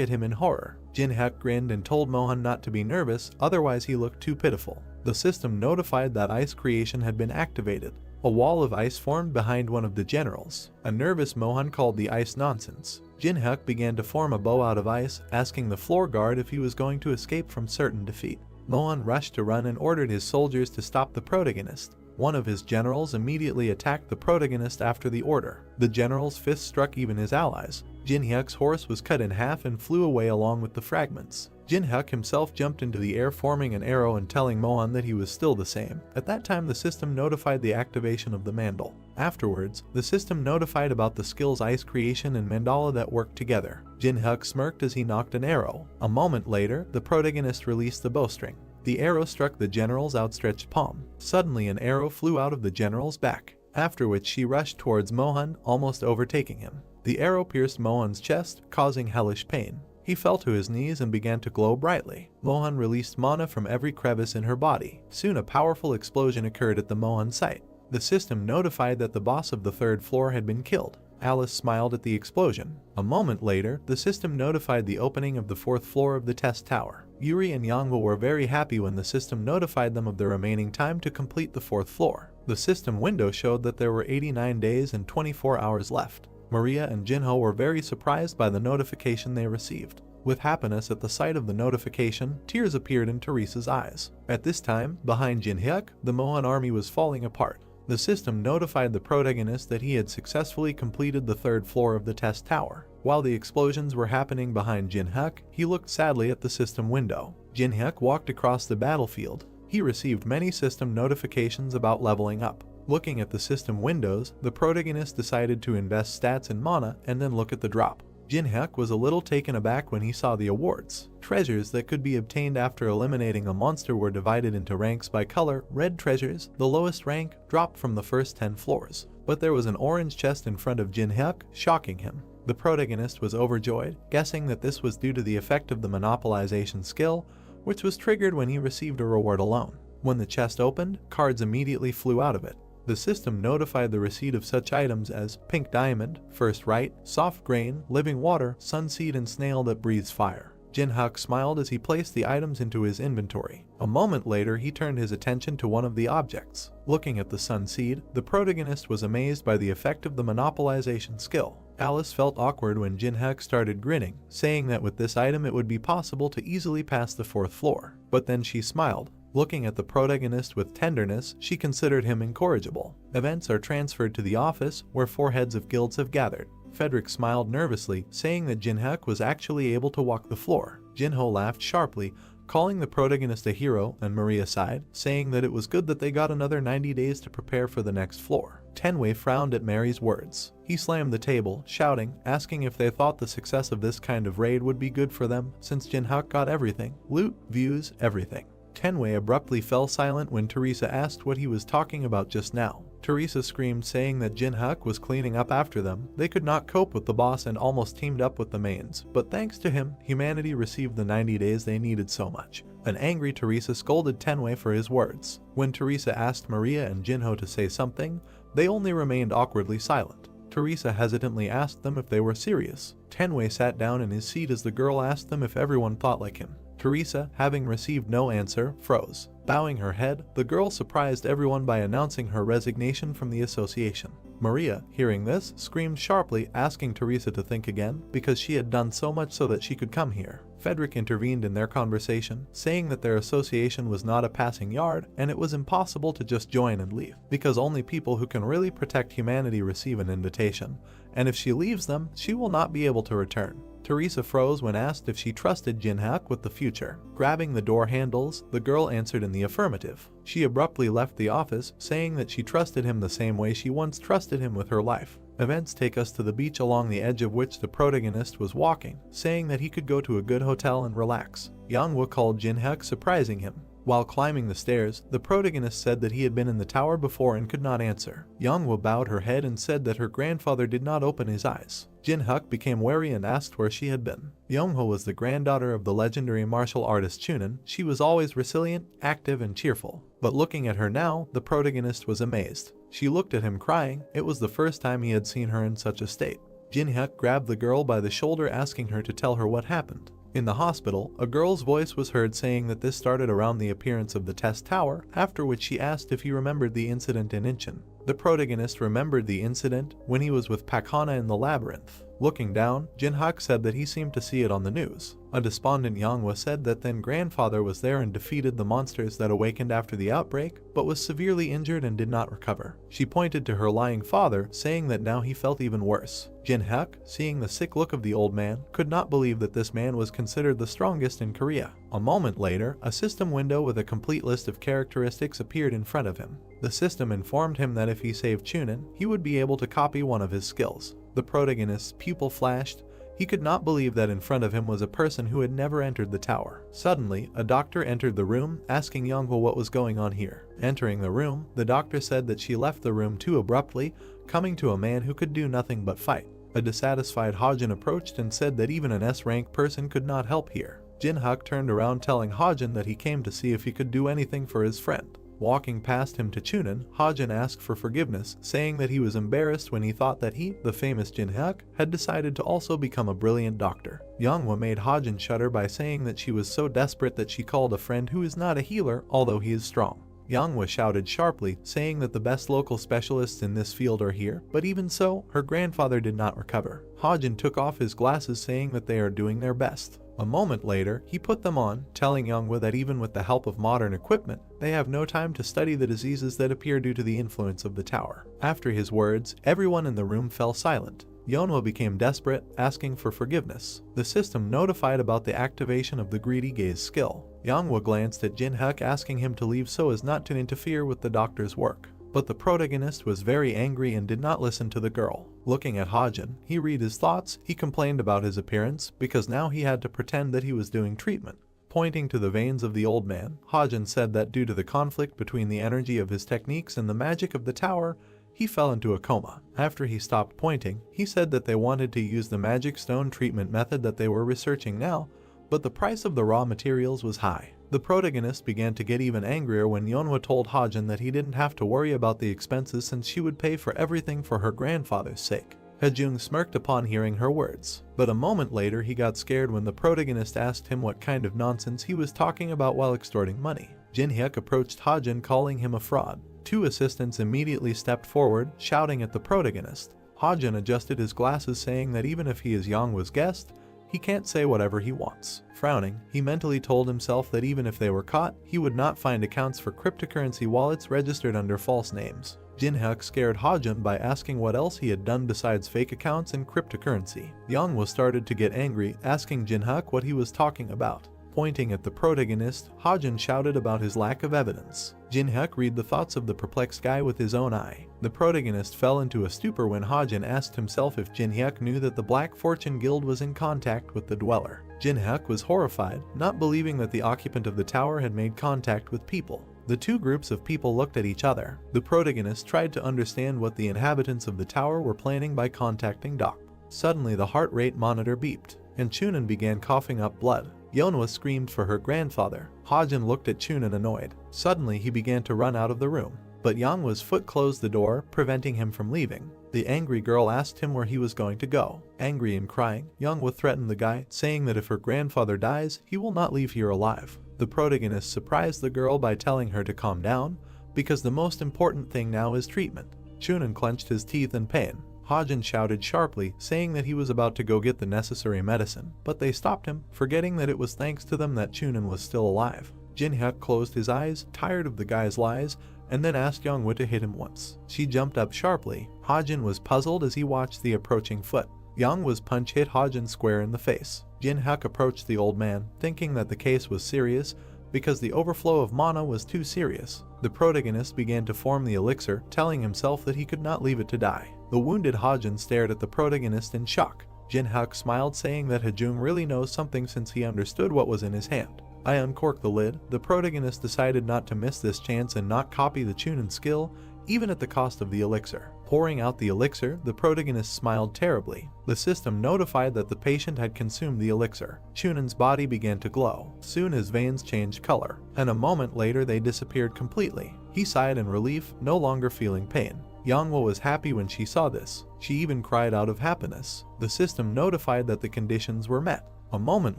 at him in horror. Jin-hyuk grinned and told Mohan not to be nervous, otherwise he looked too pitiful. The system notified that ice creation had been activated. A wall of ice formed behind one of the generals. A nervous Mohan called the ice nonsense. Jin-hyuk began to form a bow out of ice, asking the floor guard if he was going to escape from certain defeat. Mohan rushed to run and ordered his soldiers to stop the protagonist. One of his generals immediately attacked the protagonist after the order. The general's fist struck even his allies. Jin-hyuk's horse was cut in half and flew away along with the fragments. Jin-hyuk himself jumped into the air, forming an arrow and telling Mohan that he was still the same. At that time the system notified the activation of the mandal. Afterwards, the system notified about the skills ice creation and mandala that worked together. Jin-hyuk smirked as he knocked an arrow. A moment later, the protagonist released the bowstring. The arrow struck the general's outstretched palm. Suddenly an arrow flew out of the general's back, after which she rushed towards Mohan, almost overtaking him. The arrow pierced Mohan's chest, causing hellish pain. He fell to his knees and began to glow brightly. Mohan released mana from every crevice in her body. Soon a powerful explosion occurred at the Mohan site. The system notified that the boss of the third floor had been killed. Alice smiled at the explosion. A moment later, the system notified the opening of the fourth floor of the test tower. Yuri and Yangwa were very happy when the system notified them of the remaining time to complete the fourth floor. The system window showed that there were 89 days and 24 hours left. Maria and Jinho were very surprised by the notification they received. With happiness at the sight of the notification, tears appeared in Teresa's eyes. At this time, behind Jin-hyuk, the Mohan army was falling apart. The system notified the protagonist that he had successfully completed the third floor of the test tower. While the explosions were happening behind Jin-hyuk, he looked sadly at the system window. Jin-hyuk walked across the battlefield. He received many system notifications about leveling up. Looking at the system windows, the protagonist decided to invest stats in mana and then look at the drop. Jin-hyuk was a little taken aback when he saw the awards. Treasures that could be obtained after eliminating a monster were divided into ranks by color. Red treasures, the lowest rank, dropped from the first 10 floors. But there was an orange chest in front of Jin-hyuk, shocking him. The protagonist was overjoyed, guessing that this was due to the effect of the monopolization skill, which was triggered when he received a reward alone. When the chest opened, cards immediately flew out of it. The system notified the receipt of such items as pink diamond, first right, soft grain, living water, sunseed and snail that breathes fire. Jin-hyuk smiled as he placed the items into his inventory. A moment later, he turned his attention to one of the objects. Looking at the sun seed, the protagonist was amazed by the effect of the monopolization skill. Alice felt awkward when Jin-hyuk started grinning, saying that with this item it would be possible to easily pass the 4th floor. But then she smiled. Looking at the protagonist with tenderness, she considered him incorrigible. Events are transferred to the office, where 4 heads of guilds have gathered. Frederick smiled nervously, saying that Jin-hyuk was actually able to walk the floor. Jin-ho laughed sharply, calling the protagonist a hero, and Maria sighed, saying that it was good that they got another 90 days to prepare for the next floor. Tenwei frowned at Mary's words. He slammed the table, shouting, asking if they thought the success of this kind of raid would be good for them, since Jin-hyuk got everything. Loot, views, everything. Tenwei abruptly fell silent when Teresa asked what he was talking about just now. Teresa screamed, saying that Jin-hyuk was cleaning up after them. They could not cope with the boss and almost teamed up with the mains, but thanks to him, humanity received the 90 days they needed so much. An angry Teresa scolded Tenwei for his words. When Teresa asked Maria and Jinho to say something, they only remained awkwardly silent. Teresa hesitantly asked them if they were serious. Tenwei sat down in his seat as the girl asked them if everyone thought like him. Teresa, having received no answer, froze. Bowing her head, the girl surprised everyone by announcing her resignation from the association. Maria, hearing this, screamed sharply, asking Teresa to think again, because she had done so much so that she could come here. Frederick intervened in their conversation, saying that their association was not a passing yard, and it was impossible to just join and leave, because only people who can really protect humanity receive an invitation, and if she leaves them, she will not be able to return. Teresa froze when asked if she trusted Jin-hyuk with the future. Grabbing the door handles, the girl answered in the affirmative. She abruptly left the office, saying that she trusted him the same way she once trusted him with her life. Events take us to the beach along the edge of which the protagonist was walking, saying that he could go to a good hotel and relax. Yanghwa called Jin-hyuk, surprising him. While climbing the stairs, the protagonist said that he had been in the tower before and could not answer. Yanghwa bowed her head and said that her grandfather did not open his eyes. Jin-hyuk became wary and asked where she had been. Yanghwa was the granddaughter of the legendary martial artist Chunin. She was always resilient, active, and cheerful. But looking at her now, the protagonist was amazed. She looked at him crying. It was the first time he had seen her in such a state. Jin-hyuk grabbed the girl by the shoulder, asking her to tell her what happened. In the hospital, a girl's voice was heard saying that this started around the appearance of the test tower, after which she asked if he remembered the incident in Incheon. The protagonist remembered the incident when he was with Pakhana in the labyrinth. Looking down, Jin-hyuk said that he seemed to see it on the news. A despondent Yanghwa said that then grandfather was there and defeated the monsters that awakened after the outbreak, but was severely injured and did not recover. She pointed to her lying father, saying that now he felt even worse. Jin-hyuk, seeing the sick look of the old man, could not believe that this man was considered the strongest in Korea. A moment later, a system window with a complete list of characteristics appeared in front of him. The system informed him that if he saved Chunin, he would be able to copy one of his skills. The protagonist's pupil flashed. He could not believe that in front of him was a person who had never entered the tower. Suddenly, a doctor entered the room, asking Yanghwa what was going on here. Entering the room, the doctor said that she left the room too abruptly, coming to a man who could do nothing but fight. A dissatisfied Hajin approached and said that even an S-rank person could not help here. Jin-hyuk turned around, telling Hajin that he came to see if he could do anything for his friend. Walking past him to Chunin, Hajin asked for forgiveness, saying that he was embarrassed when he thought that he, the famous Jin-hyuk, had decided to also become a brilliant doctor. Yanghwa made Hajin shudder by saying that she was so desperate that she called a friend who is not a healer, although he is strong. Yanghwa shouted sharply, saying that the best local specialists in this field are here, but even so, her grandfather did not recover. Hajin took off his glasses, saying that they are doing their best. A moment later, he put them on, telling Yanghwa that even with the help of modern equipment, they have no time to study the diseases that appear due to the influence of the tower. After his words, everyone in the room fell silent. Yanghwa became desperate, asking for forgiveness. The system notified about the activation of the greedy gaze skill. Yanghwa glanced at Jin-hyuk, asking him to leave so as not to interfere with the doctor's work. But the protagonist was very angry and did not listen to the girl. Looking at Hajin, he read his thoughts. He complained about his appearance, because now he had to pretend that he was doing treatment. Pointing to the veins of the old man, Hajin said that due to the conflict between the energy of his techniques and the magic of the tower, he fell into a coma. After he stopped pointing, he said that they wanted to use the magic stone treatment method that they were researching now, but the price of the raw materials was high. The protagonist began to get even angrier when Yanghwa told Hajin that he didn't have to worry about the expenses since she would pay for everything for her grandfather's sake. Hajung smirked upon hearing her words, but a moment later he got scared when the protagonist asked him what kind of nonsense he was talking about while extorting money. Jin-hyuk approached Hajun calling him a fraud. Two assistants immediately stepped forward, shouting at the protagonist. Hajun adjusted his glasses, saying that even if he is Yonghwa's guest, he can't say whatever he wants. Frowning, he mentally told himself that even if they were caught, he would not find accounts for cryptocurrency wallets registered under false names. Jin-hyuk scared Hajun by asking what else he had done besides fake accounts and cryptocurrency. Yonghwa started to get angry, asking Jin-hyuk what he was talking about. Pointing at the protagonist, Hajun shouted about his lack of evidence. Jin-hyuk read the thoughts of the perplexed guy with his own eye. The protagonist fell into a stupor when Hajun asked himself if Jin-hyuk knew that the Black Fortune Guild was in contact with the Dweller. Jin-hyuk was horrified, not believing that the occupant of the tower had made contact with people. The two groups of people looked at each other. The protagonist tried to understand what the inhabitants of the tower were planning by contacting Doc. Suddenly the heart rate monitor beeped, and Chunin began coughing up blood. Yonghwa screamed for her grandfather. Hajun looked at Chunin annoyed. Suddenly he began to run out of the room, but Yonghwa's foot closed the door, preventing him from leaving. The angry girl asked him where he was going to go. Angry and crying, Yonghwa threatened the guy, saying that if her grandfather dies, he will not leave here alive. The protagonist surprised the girl by telling her to calm down, because the most important thing now is treatment. Chunin clenched his teeth in pain. Hajun shouted sharply, saying that he was about to go get the necessary medicine, but they stopped him, forgetting that it was thanks to them that Chunin was still alive. Jin-hyuk closed his eyes, tired of the guy's lies, and then asked Yonghwa to hit him once. She jumped up sharply. Hajun was puzzled as he watched the approaching foot. Yonghwa's punch hit Hajun square in the face. Jin-hyuk approached the old man, thinking that the case was serious, because the overflow of mana was too serious. The protagonist began to form the elixir, telling himself that he could not leave it to die. The wounded Hajun stared at the protagonist in shock. Jin-hyuk smiled, saying that Hajun really knows something since he understood what was in his hand. I uncorked the lid. The protagonist decided not to miss this chance and not copy the Chunin skill, even at the cost of the elixir. Pouring out the elixir, the protagonist smiled terribly. The system notified that the patient had consumed the elixir. Chunin's body began to glow. Soon his veins changed color, and a moment later they disappeared completely. He sighed in relief, no longer feeling pain. Yonghwa was happy when she saw this. She even cried out of happiness. The system notified that the conditions were met. A moment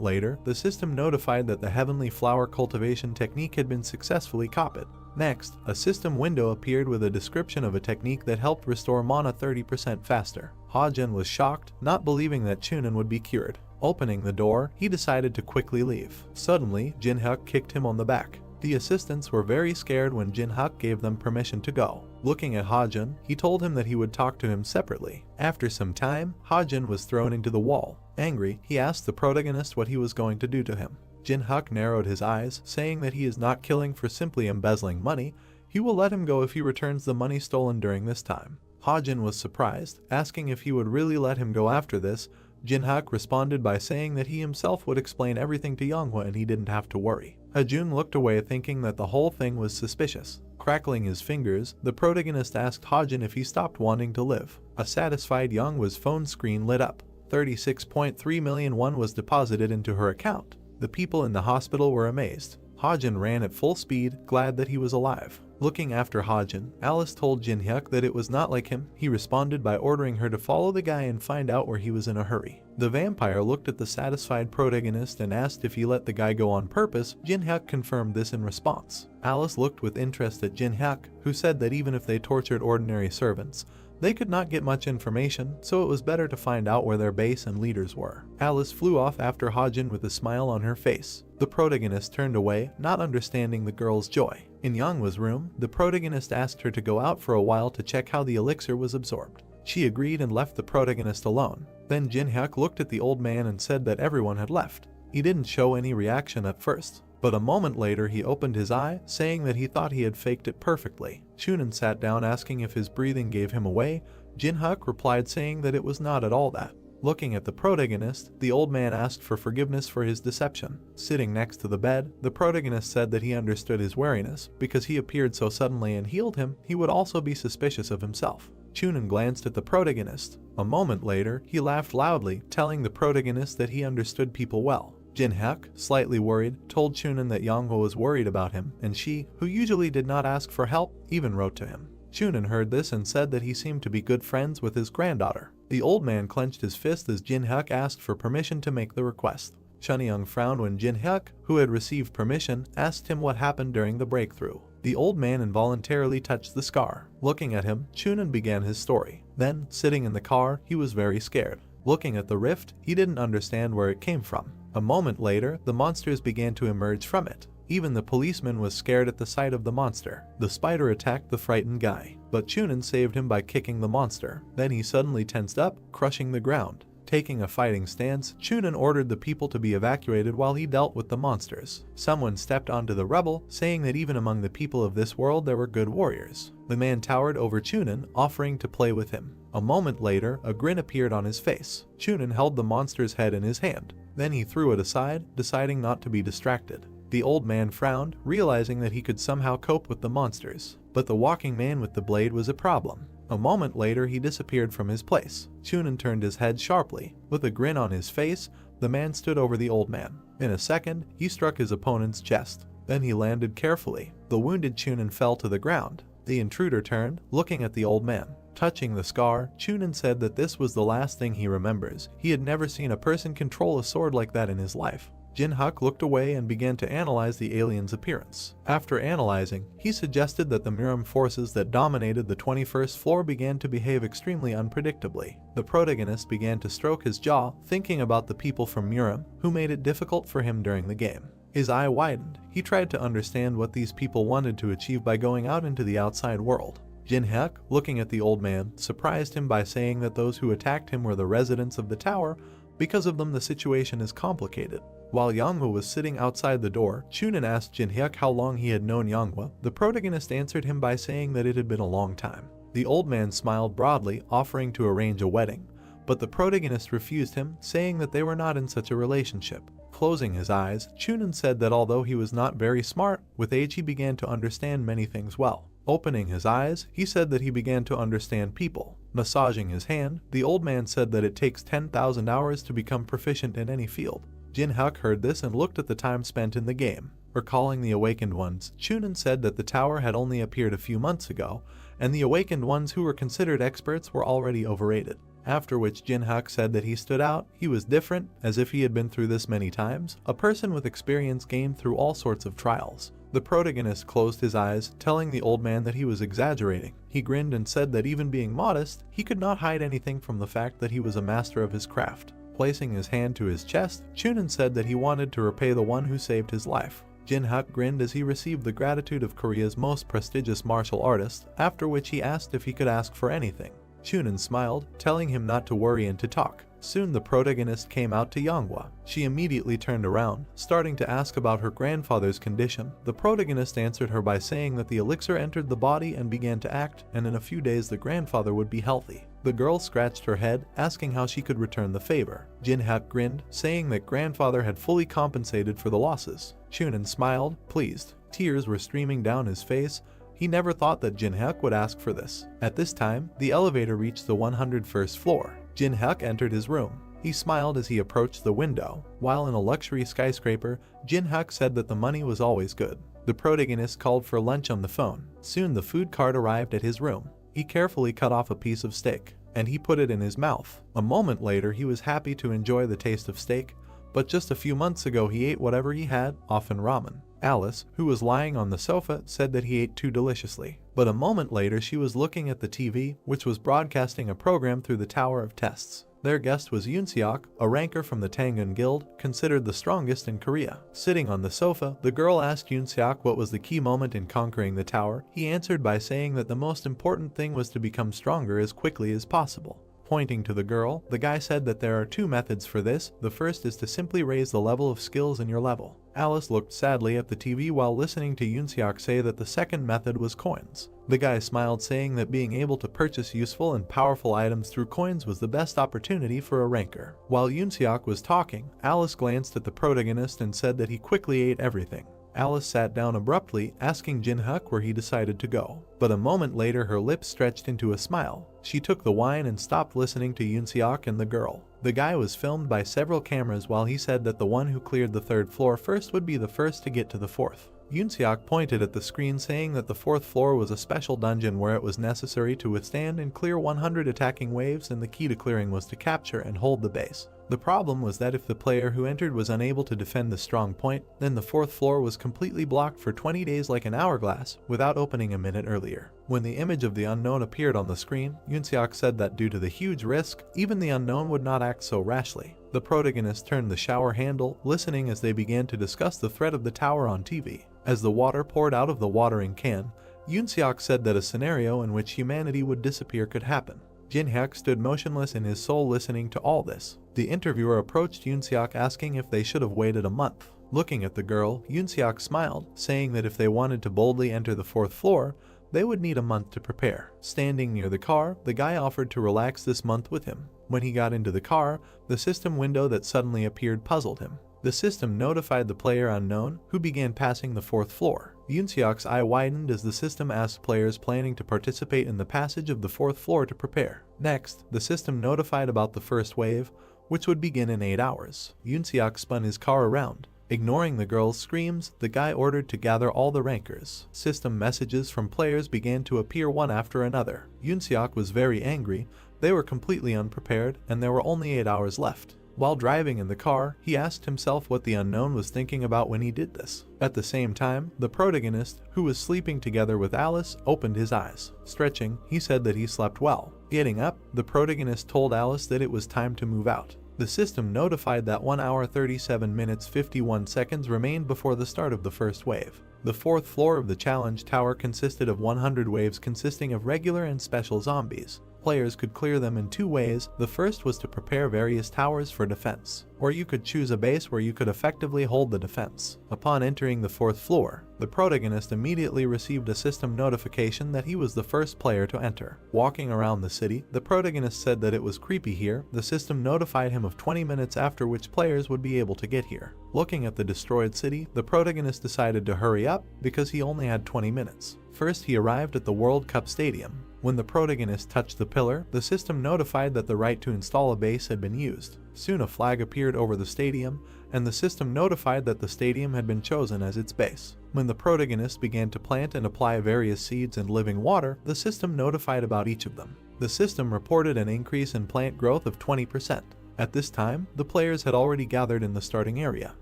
later, the system notified that the heavenly flower cultivation technique had been successfully copied. Next, a system window appeared with a description of a technique that helped restore mana 30% faster. Hajun was shocked, not believing that Chunin would be cured. Opening the door, he decided to quickly leave. Suddenly, Jin-hyuk kicked him on the back. The assistants were very scared when Jin-hyuk gave them permission to go. Looking at Hajun, he told him that he would talk to him separately. After some time, Hajun was thrown into the wall. Angry, he asked the protagonist what he was going to do to him. Jin-hyuk narrowed his eyes, saying that he is not killing for simply embezzling money. He will let him go if he returns the money stolen during this time. Hajun was surprised, asking if he would really let him go after this. Jin-hyuk responded by saying that he himself would explain everything to Yonghwa and he didn't have to worry. Hajun looked away, thinking that the whole thing was suspicious. Crackling his fingers, the protagonist asked Hajun if he stopped wanting to live. A satisfied Yonghwa's phone screen lit up. 36.3 million won was deposited into her account. The people in the hospital were amazed. Hajun ran at full speed, glad that he was alive. Looking after Hajun, Alice told Jin-hyuk that it was not like him. He responded by ordering her to follow the guy and find out where he was in a hurry. The vampire looked at the satisfied protagonist and asked if he let the guy go on purpose. Jin-hyuk confirmed this in response. Alice looked with interest at Jin-hyuk, who said that even if they tortured ordinary servants, they could not get much information, so it was better to find out where their base and leaders were. Alice flew off after Hajun with a smile on her face. The protagonist turned away, not understanding the girl's joy. In Yonghwa's room, the protagonist asked her to go out for a while to check how the elixir was absorbed. She agreed and left the protagonist alone. Then Jin-hyuk looked at the old man and said that everyone had left. He didn't show any reaction at first, but a moment later he opened his eye, saying that he thought he had faked it perfectly. Chunin sat down, asking if his breathing gave him away. Jin-hyuk replied, saying that it was not at all that. Looking at the protagonist, the old man asked for forgiveness for his deception. Sitting next to the bed, the protagonist said that he understood his wariness. Because he appeared so suddenly and healed him, he would also be suspicious of himself. Chunin glanced at the protagonist. A moment later, he laughed loudly, telling the protagonist that he understood people well. Jin-hyuk, slightly worried, told Chunin that Yonghwa was worried about him, and she, who usually did not ask for help, even wrote to him. Chunin heard this and said that he seemed to be good friends with his granddaughter. The old man clenched his fist as Jin-hyuk asked for permission to make the request. Chunyoung frowned when Jin-hyuk, who had received permission, asked him what happened during the breakthrough. The old man involuntarily touched the scar. Looking at him, Chunin began his story. Then, sitting in the car, he was very scared. Looking at the rift, he didn't understand where it came from. A moment later, the monsters began to emerge from it. Even the policeman was scared at the sight of the monster. The spider attacked the frightened guy, but Chunin saved him by kicking the monster. Then he suddenly tensed up, crushing the ground. Taking a fighting stance, Chunin ordered the people to be evacuated while he dealt with the monsters. Someone stepped onto the rubble, saying that even among the people of this world there were good warriors. The man towered over Chunin, offering to play with him. A moment later, a grin appeared on his face. Chunin held the monster's head in his hand. Then he threw it aside, deciding not to be distracted. The old man frowned, realizing that he could somehow cope with the monsters. But the walking man with the blade was a problem. A moment later, he disappeared from his place. Chunin turned his head sharply. With a grin on his face, the man stood over the old man. In a second, he struck his opponent's chest. Then he landed carefully. The wounded Chunin fell to the ground. The intruder turned, looking at the old man. Touching the scar, Chunin said that this was the last thing he remembers. He had never seen a person control a sword like that in his life. Jin-hyuk looked away and began to analyze the alien's appearance. After analyzing, he suggested that the Miram forces that dominated the 21st floor began to behave extremely unpredictably. The protagonist began to stroke his jaw, thinking about the people from Miram who made it difficult for him during the game. His eye widened. He tried to understand what these people wanted to achieve by going out into the outside world. Jin-hyuk, looking at the old man, surprised him by saying that those who attacked him were the residents of the tower. Because of them, the situation is complicated. While Yanghwa was sitting outside the door, Chunin asked Jin-hyuk how long he had known Yanghwa. The protagonist answered him by saying that it had been a long time. The old man smiled broadly, offering to arrange a wedding, but the protagonist refused him, saying that they were not in such a relationship. Closing his eyes, Chunin said that although he was not very smart, with age he began to understand many things well. Opening his eyes, he said that he began to understand people. Massaging his hand, the old man said that it takes 10,000 hours to become proficient in any field. Jin-hyuk heard this and looked at the time spent in the game. Recalling the Awakened Ones, Chunin said that the tower had only appeared a few months ago, and the Awakened Ones who were considered experts were already overrated. After which Jin-hyuk said that he stood out, he was different, as if he had been through this many times, a person with experience gained through all sorts of trials. The protagonist closed his eyes, telling the old man that he was exaggerating. He grinned and said that even being modest, he could not hide anything from the fact that he was a master of his craft. Placing his hand to his chest, Chunin said that he wanted to repay the one who saved his life. Jin-hyuk grinned as he received the gratitude of Korea's most prestigious martial artist, after which he asked if he could ask for anything. Chunin smiled, telling him not to worry and to talk. Soon the protagonist came out to Yanghwa. She immediately turned around, starting to ask about her grandfather's condition. The protagonist answered her by saying that the elixir entered the body and began to act, and in a few days the grandfather would be healthy. The girl scratched her head, asking how she could return the favor. Jin-hyuk grinned, saying that grandfather had fully compensated for the losses. Chunin smiled, pleased. Tears were streaming down his face. He never thought that Jin-hyuk would ask for this. At this time, the elevator reached the 101st floor. Jin-hyuk entered his room. He smiled as he approached the window. While in a luxury skyscraper, Jin-hyuk said that the money was always good. The protagonist called for lunch on the phone. Soon the food cart arrived at his room. He carefully cut off a piece of steak, and he put it in his mouth. A moment later, he was happy to enjoy the taste of steak, but just a few months ago he ate whatever he had, often ramen. Alice, who was lying on the sofa, said that he ate too deliciously. But a moment later she was looking at the TV, which was broadcasting a program through the Tower of Tests. Their guest was Yoon-seok, a ranker from the Tangun Guild, considered the strongest in Korea. Sitting on the sofa, the girl asked Yoon-seok what was the key moment in conquering the tower. He answered by saying that the most important thing was to become stronger as quickly as possible. Pointing to the girl, the guy said that there are two methods for this. The first is to simply raise the level of skills in your level. Alice looked sadly at the TV while listening to Yoon-seok say that the second method was coins. The guy smiled, saying that being able to purchase useful and powerful items through coins was the best opportunity for a ranker. While Yoon-seok was talking, Alice glanced at the protagonist and said that he quickly ate everything. Alice sat down abruptly, asking Jin-hyuk where he decided to go. But a moment later her lips stretched into a smile. She took the wine and stopped listening to Yoon-seok and the girl. The guy was filmed by several cameras while he said that the one who cleared the third floor first would be the first to get to the fourth. Yoon-seok pointed at the screen saying that the 4th floor was a special dungeon where it was necessary to withstand and clear 100 attacking waves, and the key to clearing was to capture and hold the base. The problem was that if the player who entered was unable to defend the strong point, then the 4th floor was completely blocked for 20 days like an hourglass, without opening a minute earlier. When the image of the unknown appeared on the screen, Yoon-seok said that due to the huge risk, even the unknown would not act so rashly. The protagonist turned the shower handle, listening as they began to discuss the threat of the tower on TV. As the water poured out of the watering can, Yoon-seok said that a scenario in which humanity would disappear could happen. Jin-hyuk stood motionless in his soul listening to all this. The interviewer approached Yoon-seok asking if they should have waited a month. Looking at the girl, Yoon-seok smiled, saying that if they wanted to boldly enter the 4th floor, they would need a month to prepare. Standing near the car, the guy offered to relax this month with him. When he got into the car, the system window that suddenly appeared puzzled him. The system notified the player unknown, who began passing the 4th floor. Yoon-seok's eye widened as the system asked players planning to participate in the passage of the 4th floor to prepare. Next, the system notified about the first wave, which would begin in 8 hours. Yoon-seok spun his car around. Ignoring the girl's screams, the guy ordered to gather all the rankers. System messages from players began to appear one after another. Yoon-seok was very angry. They were completely unprepared, and there were only 8 hours left. While driving in the car, he asked himself what the unknown was thinking about when he did this. At the same time, the protagonist, who was sleeping together with Alice, opened his eyes. Stretching, he said that he slept well. Getting up, the protagonist told Alice that it was time to move out. The system notified that 1 hour 37 minutes 51 seconds remained before the start of the first wave. The 4th floor of the challenge tower consisted of 100 waves consisting of regular and special zombies. Players could clear them in 2 ways. The first was to prepare various towers for defense, or you could choose a base where you could effectively hold the defense. Upon entering the 4th floor, the protagonist immediately received a system notification that he was the first player to enter. Walking around the city, the protagonist said that it was creepy here. The system notified him of 20 minutes after which players would be able to get here. Looking at the destroyed city, the protagonist decided to hurry up because he only had 20 minutes. First, he arrived at the World Cup Stadium. When the protagonist touched the pillar, the system notified that the right to install a base had been used. Soon a flag appeared over the stadium, and the system notified that the stadium had been chosen as its base. When the protagonist began to plant and apply various seeds and living water, the system notified about each of them. The system reported an increase in plant growth of 20%. At this time, the players had already gathered in the starting area.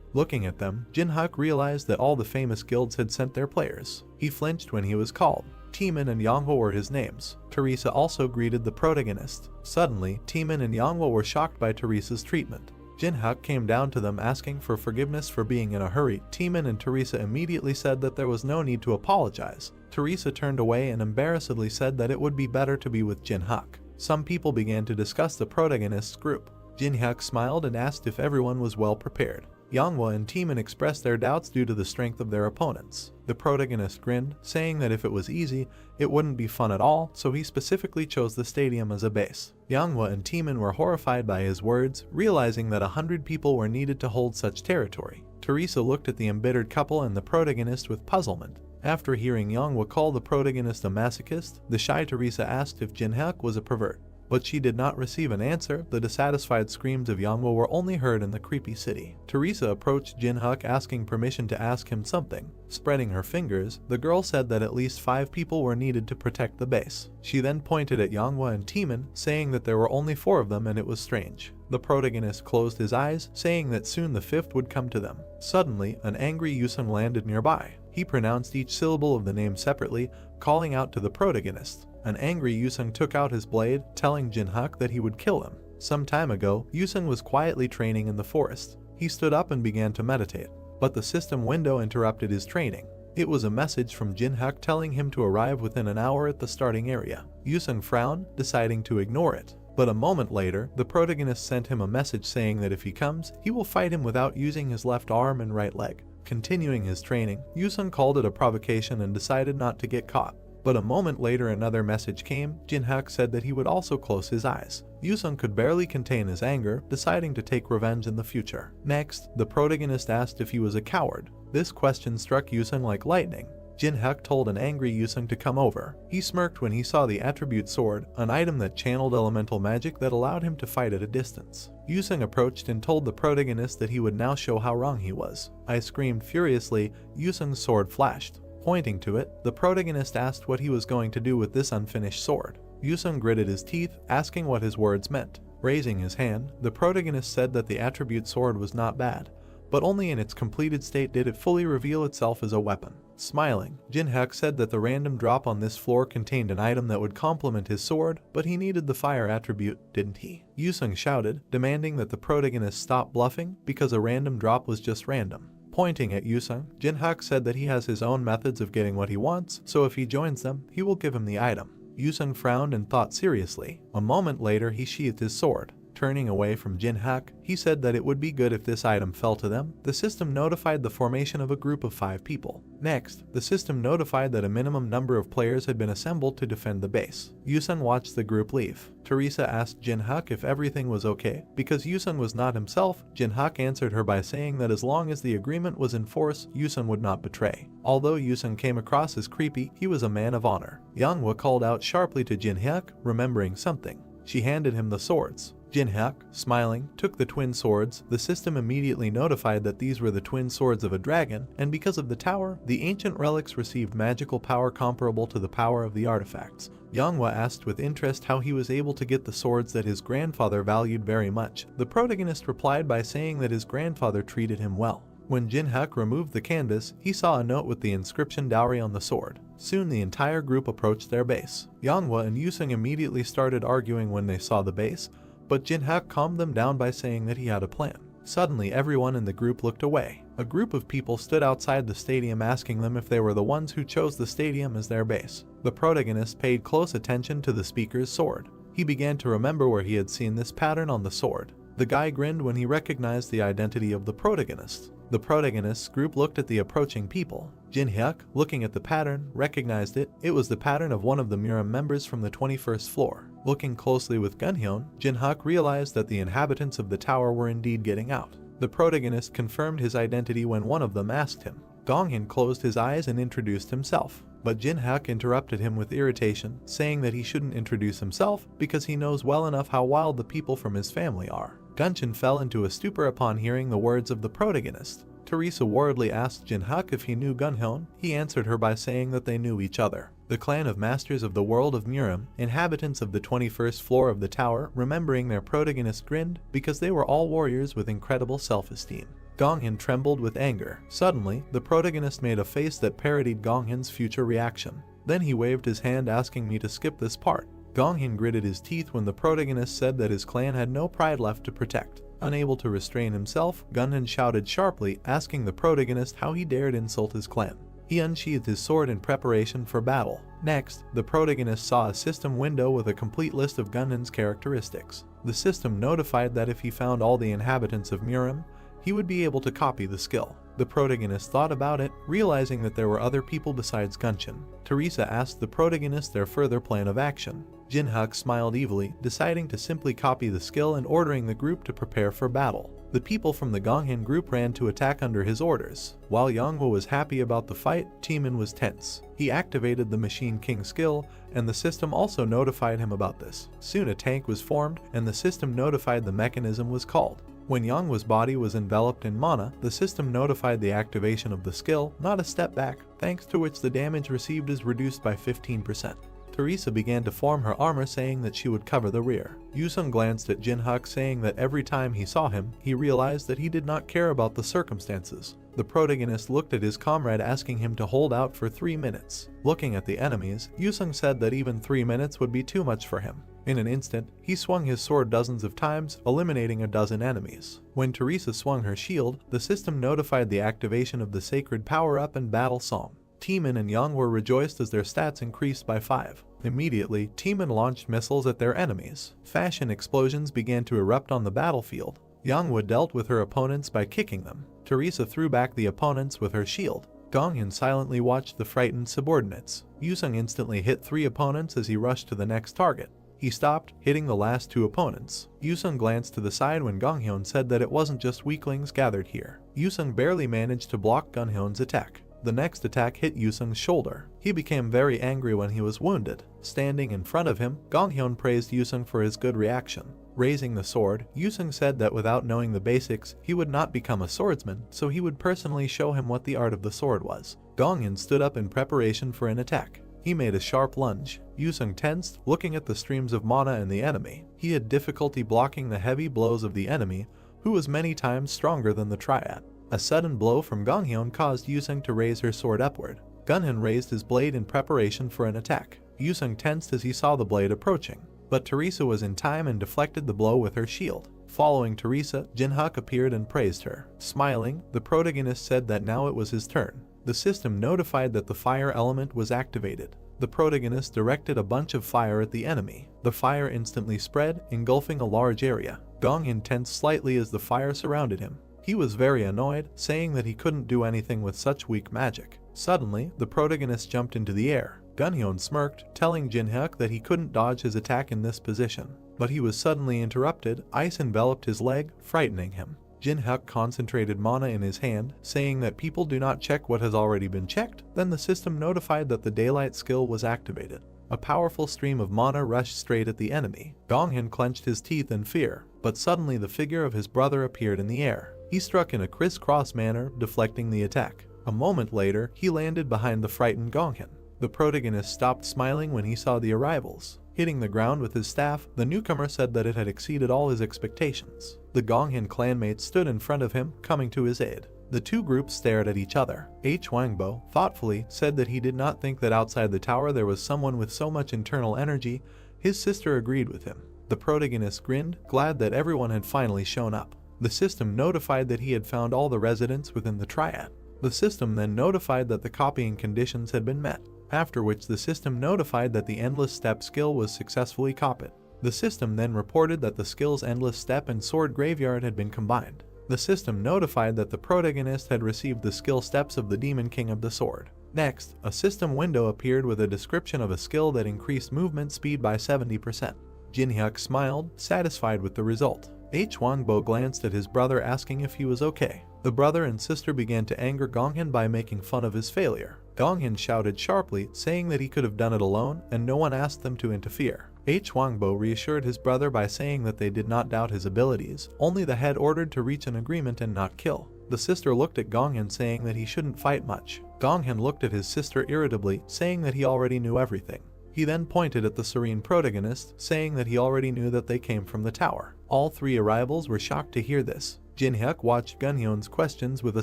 Looking at them, Jin-hyuk realized that all the famous guilds had sent their players. He flinched when he was called. Taemin and Yonghwa were his names. Teresa also greeted the protagonist. Suddenly, Taemin and Yonghwa were shocked by Teresa's treatment. Jin-hyuk came down to them asking for forgiveness for being in a hurry. Taemin and Teresa immediately said that there was no need to apologize. Teresa turned away and embarrassedly said that it would be better to be with Jin-hyuk. Some people began to discuss the protagonist's group. Jin-hyuk smiled and asked if everyone was well prepared. Yonghwa and Taemin expressed their doubts due to the strength of their opponents. The protagonist grinned, saying that if it was easy, it wouldn't be fun at all, so he specifically chose the stadium as a base. Yonghwa and Taemin were horrified by his words, realizing that 100 people were needed to hold such territory. Teresa looked at the embittered couple and the protagonist with puzzlement. After hearing Yonghwa call the protagonist a masochist, the shy Teresa asked if Jin-hyuk was a pervert. But she did not receive an answer. The dissatisfied screams of Yonghwa were only heard in the creepy city. Teresa approached Jin-hyuk asking permission to ask him something. Spreading her fingers, the girl said that at least 5 people were needed to protect the base. She then pointed at Yonghwa and Taemin, saying that there were only 4 of them and it was strange. The protagonist closed his eyes, saying that soon the 5th would come to them. Suddenly, an angry Yusung landed nearby. He pronounced each syllable of the name separately, calling out to the protagonist. An angry Yusung took out his blade, telling Jin-hyuk that he would kill him. Some time ago, Yusung was quietly training in the forest. He stood up and began to meditate, but the system window interrupted his training. It was a message from Jin-hyuk telling him to arrive within an hour at the starting area. Yusung frowned, deciding to ignore it. But a moment later, the protagonist sent him a message saying that if he comes, he will fight him without using his left arm and right leg. Continuing his training, Yusung called it a provocation and decided not to get caught. But a moment later another message came. Jin-hyuk said that he would also close his eyes. Yusung could barely contain his anger, deciding to take revenge in the future. Next, the protagonist asked if he was a coward. This question struck Yusung like lightning. Jin-hyuk told an angry Yusung to come over. He smirked when he saw the attribute sword, an item that channeled elemental magic that allowed him to fight at a distance. Yusung approached and told the protagonist that he would now show how wrong he was. I screamed furiously. Yusung's sword flashed. Pointing to it, the protagonist asked what he was going to do with this unfinished sword. Yusung gritted his teeth, asking what his words meant. Raising his hand, the protagonist said that the attribute sword was not bad, but only in its completed state did it fully reveal itself as a weapon. Smiling, Jin-hyuk said that the random drop on this floor contained an item that would complement his sword, but he needed the fire attribute, didn't he? Yusung shouted, demanding that the protagonist stop bluffing because a random drop was just random. Pointing at Yusung, Jin-hyuk said that he has his own methods of getting what he wants, so if he joins them, he will give him the item. Yusung frowned and thought seriously. A moment later, he sheathed his sword. Turning away from Jin-hyuk, he said that it would be good if this item fell to them. The system notified the formation of a group of 5 people. Next, the system notified that a minimum number of players had been assembled to defend the base. Yusung watched the group leave. Teresa asked Jin-hyuk if everything was okay. Because Yusung was not himself, Jin-hyuk answered her by saying that as long as the agreement was in force, Yusung would not betray. Although Yusung came across as creepy, he was a man of honor. Manhwa called out sharply to Jin-hyuk, remembering something. She handed him the swords. Jin-hyuk, smiling, took the twin swords. The system immediately notified that these were the twin swords of a dragon, and because of the tower, the ancient relics received magical power comparable to the power of the artifacts. Manhwa asked with interest how he was able to get the swords that his grandfather valued very much. The protagonist replied by saying that his grandfather treated him well. When Jin-hyuk removed the canvas, he saw a note with the inscription dowry on the sword. Soon the entire group approached their base. Manhwa and Yusung immediately started arguing when they saw the base, but Jin-hyuk calmed them down by saying that he had a plan. Suddenly everyone in the group looked away. A group of people stood outside the stadium asking them if they were the ones who chose the stadium as their base. The protagonist paid close attention to the speaker's sword. He began to remember where he had seen this pattern on the sword. The guy grinned when he recognized the identity of the protagonist. The protagonist's group looked at the approaching people. Jin-hyuk, looking at the pattern, recognized it. It was the pattern of one of the Miram members from the 21st floor. Looking closely with Gunhyun, Jin-hyuk realized that the inhabitants of the tower were indeed getting out. The protagonist confirmed his identity when one of them asked him. Gonghyun closed his eyes and introduced himself, but Jin-hyuk interrupted him with irritation, saying that he shouldn't introduce himself because he knows well enough how wild the people from his family are. Gunhyun fell into a stupor upon hearing the words of the protagonist. Teresa worriedly asked Jin-hyuk if he knew Gunhyun. He answered her by saying that they knew each other. The clan of masters of the world of Miram, inhabitants of the 21st floor of the tower, remembering their protagonist grinned because they were all warriors with incredible self-esteem. Gonghyun trembled with anger. Suddenly, the protagonist made a face that parodied Gonghyun's future reaction. Then he waved his hand asking me to skip this part. Gonghyun gritted his teeth when the protagonist said that his clan had no pride left to protect. Unable to restrain himself, Gunhyun shouted sharply, asking the protagonist how he dared insult his clan. He unsheathed his sword in preparation for battle. Next, the protagonist saw a system window with a complete list of Gunhyun's characteristics. The system notified that if he found all the inhabitants of Miram, he would be able to copy the skill. The protagonist thought about it, realizing that there were other people besides Gunhyun. Teresa asked the protagonist their further plan of action. Jin-hyuk smiled evilly, deciding to simply copy the skill and ordering the group to prepare for battle. The people from the Gonghyun group ran to attack under his orders. While Manhwa was happy about the fight, Taemin was tense. He activated the Machine King skill, and the system also notified him about this. Soon a tank was formed, and the system notified the mechanism was called. When Manhwa's body was enveloped in mana, the system notified the activation of the skill, not a step back, thanks to which the damage received is reduced by 15%. Teresa began to form her armor, saying that she would cover the rear. Yusung glanced at Jin-hyuk, saying that every time he saw him, he realized that he did not care about the circumstances. The protagonist looked at his comrade, asking him to hold out for 3 minutes. Looking at the enemies, Yusung said that even 3 minutes would be too much for him. In an instant, he swung his sword dozens of times, eliminating a dozen enemies. When Teresa swung her shield, the system notified the activation of the sacred power-up and battle song. Taemin and Manhwa rejoiced as their stats increased by 5. Immediately, Taemin launched missiles at their enemies. Fashion explosions began to erupt on the battlefield. Manhwa dealt with her opponents by kicking them. Teresa threw back the opponents with her shield. Gonghyun silently watched the frightened subordinates. Yusung instantly hit 3 opponents as he rushed to the next target. He stopped, hitting the last 2 opponents. Yusung glanced to the side when Gonghyun said that it wasn't just weaklings gathered here. Yusung barely managed to block Gunhyun's attack. The next attack hit Yusung's shoulder. He became very angry when he was wounded. Standing in front of him, Gonghyun praised Yusung for his good reaction. Raising the sword, Yusung said that without knowing the basics, he would not become a swordsman, so he would personally show him what the art of the sword was. Gonghyun stood up in preparation for an attack. He made a sharp lunge. Yusung tensed, looking at the streams of mana in the enemy. He had difficulty blocking the heavy blows of the enemy, who was many times stronger than the triad. A sudden blow from Gonghyun caused Yusung to raise her sword upward. Gunhyun raised his blade in preparation for an attack. Yusung tensed as he saw the blade approaching, but Teresa was in time and deflected the blow with her shield. Following Teresa, Jinhyuk appeared and praised her. Smiling, the protagonist said that now it was his turn. The system notified that the fire element was activated. The protagonist directed a bunch of fire at the enemy. The fire instantly spread, engulfing a large area. Gonghyun tensed slightly as the fire surrounded him. He was very annoyed, saying that he couldn't do anything with such weak magic. Suddenly, the protagonist jumped into the air. Gonghyun smirked, telling Jinhyuk that he couldn't dodge his attack in this position. But he was suddenly interrupted. Ice enveloped his leg, frightening him. Jinhyuk concentrated mana in his hand, saying that people do not check what has already been checked. Then the system notified that the daylight skill was activated. A powerful stream of mana rushed straight at the enemy. Gonghyun clenched his teeth in fear, but suddenly the figure of his brother appeared in the air. He struck in a crisscross manner, deflecting the attack. A moment later, he landed behind the frightened Gonghyun. The protagonist stopped smiling when he saw the arrivals. Hitting the ground with his staff, the newcomer said that it had exceeded all his expectations. The Gonghyun clanmates stood in front of him, coming to his aid. The two groups stared at each other. Wangbo, thoughtfully, said that he did not think that outside the tower there was someone with so much internal energy. His sister agreed with him. The protagonist grinned, glad that everyone had finally shown up. The system notified that he had found all the residents within the triad. The system then notified that the copying conditions had been met, after which the system notified that the endless step skill was successfully copied. The system then reported that the skills endless step and sword graveyard had been combined. The system notified that the protagonist had received the skill steps of the Demon King of the Sword. Next, a system window appeared with a description of a skill that increased movement speed by 70%. Jinhyuk smiled, satisfied with the result. Wangbo glanced at his brother asking if he was okay. The brother and sister began to anger Gonghyun by making fun of his failure. Gonghyun shouted sharply, saying that he could have done it alone and no one asked them to interfere. Wangbo reassured his brother by saying that they did not doubt his abilities, only the head ordered to reach an agreement and not kill. The sister looked at Gonghyun saying that he shouldn't fight much. Gonghyun looked at his sister irritably, saying that he already knew everything. He then pointed at the serene protagonist, saying that he already knew that they came from the tower. All three arrivals were shocked to hear this. Jinhyuk watched Gonghyun's questions with a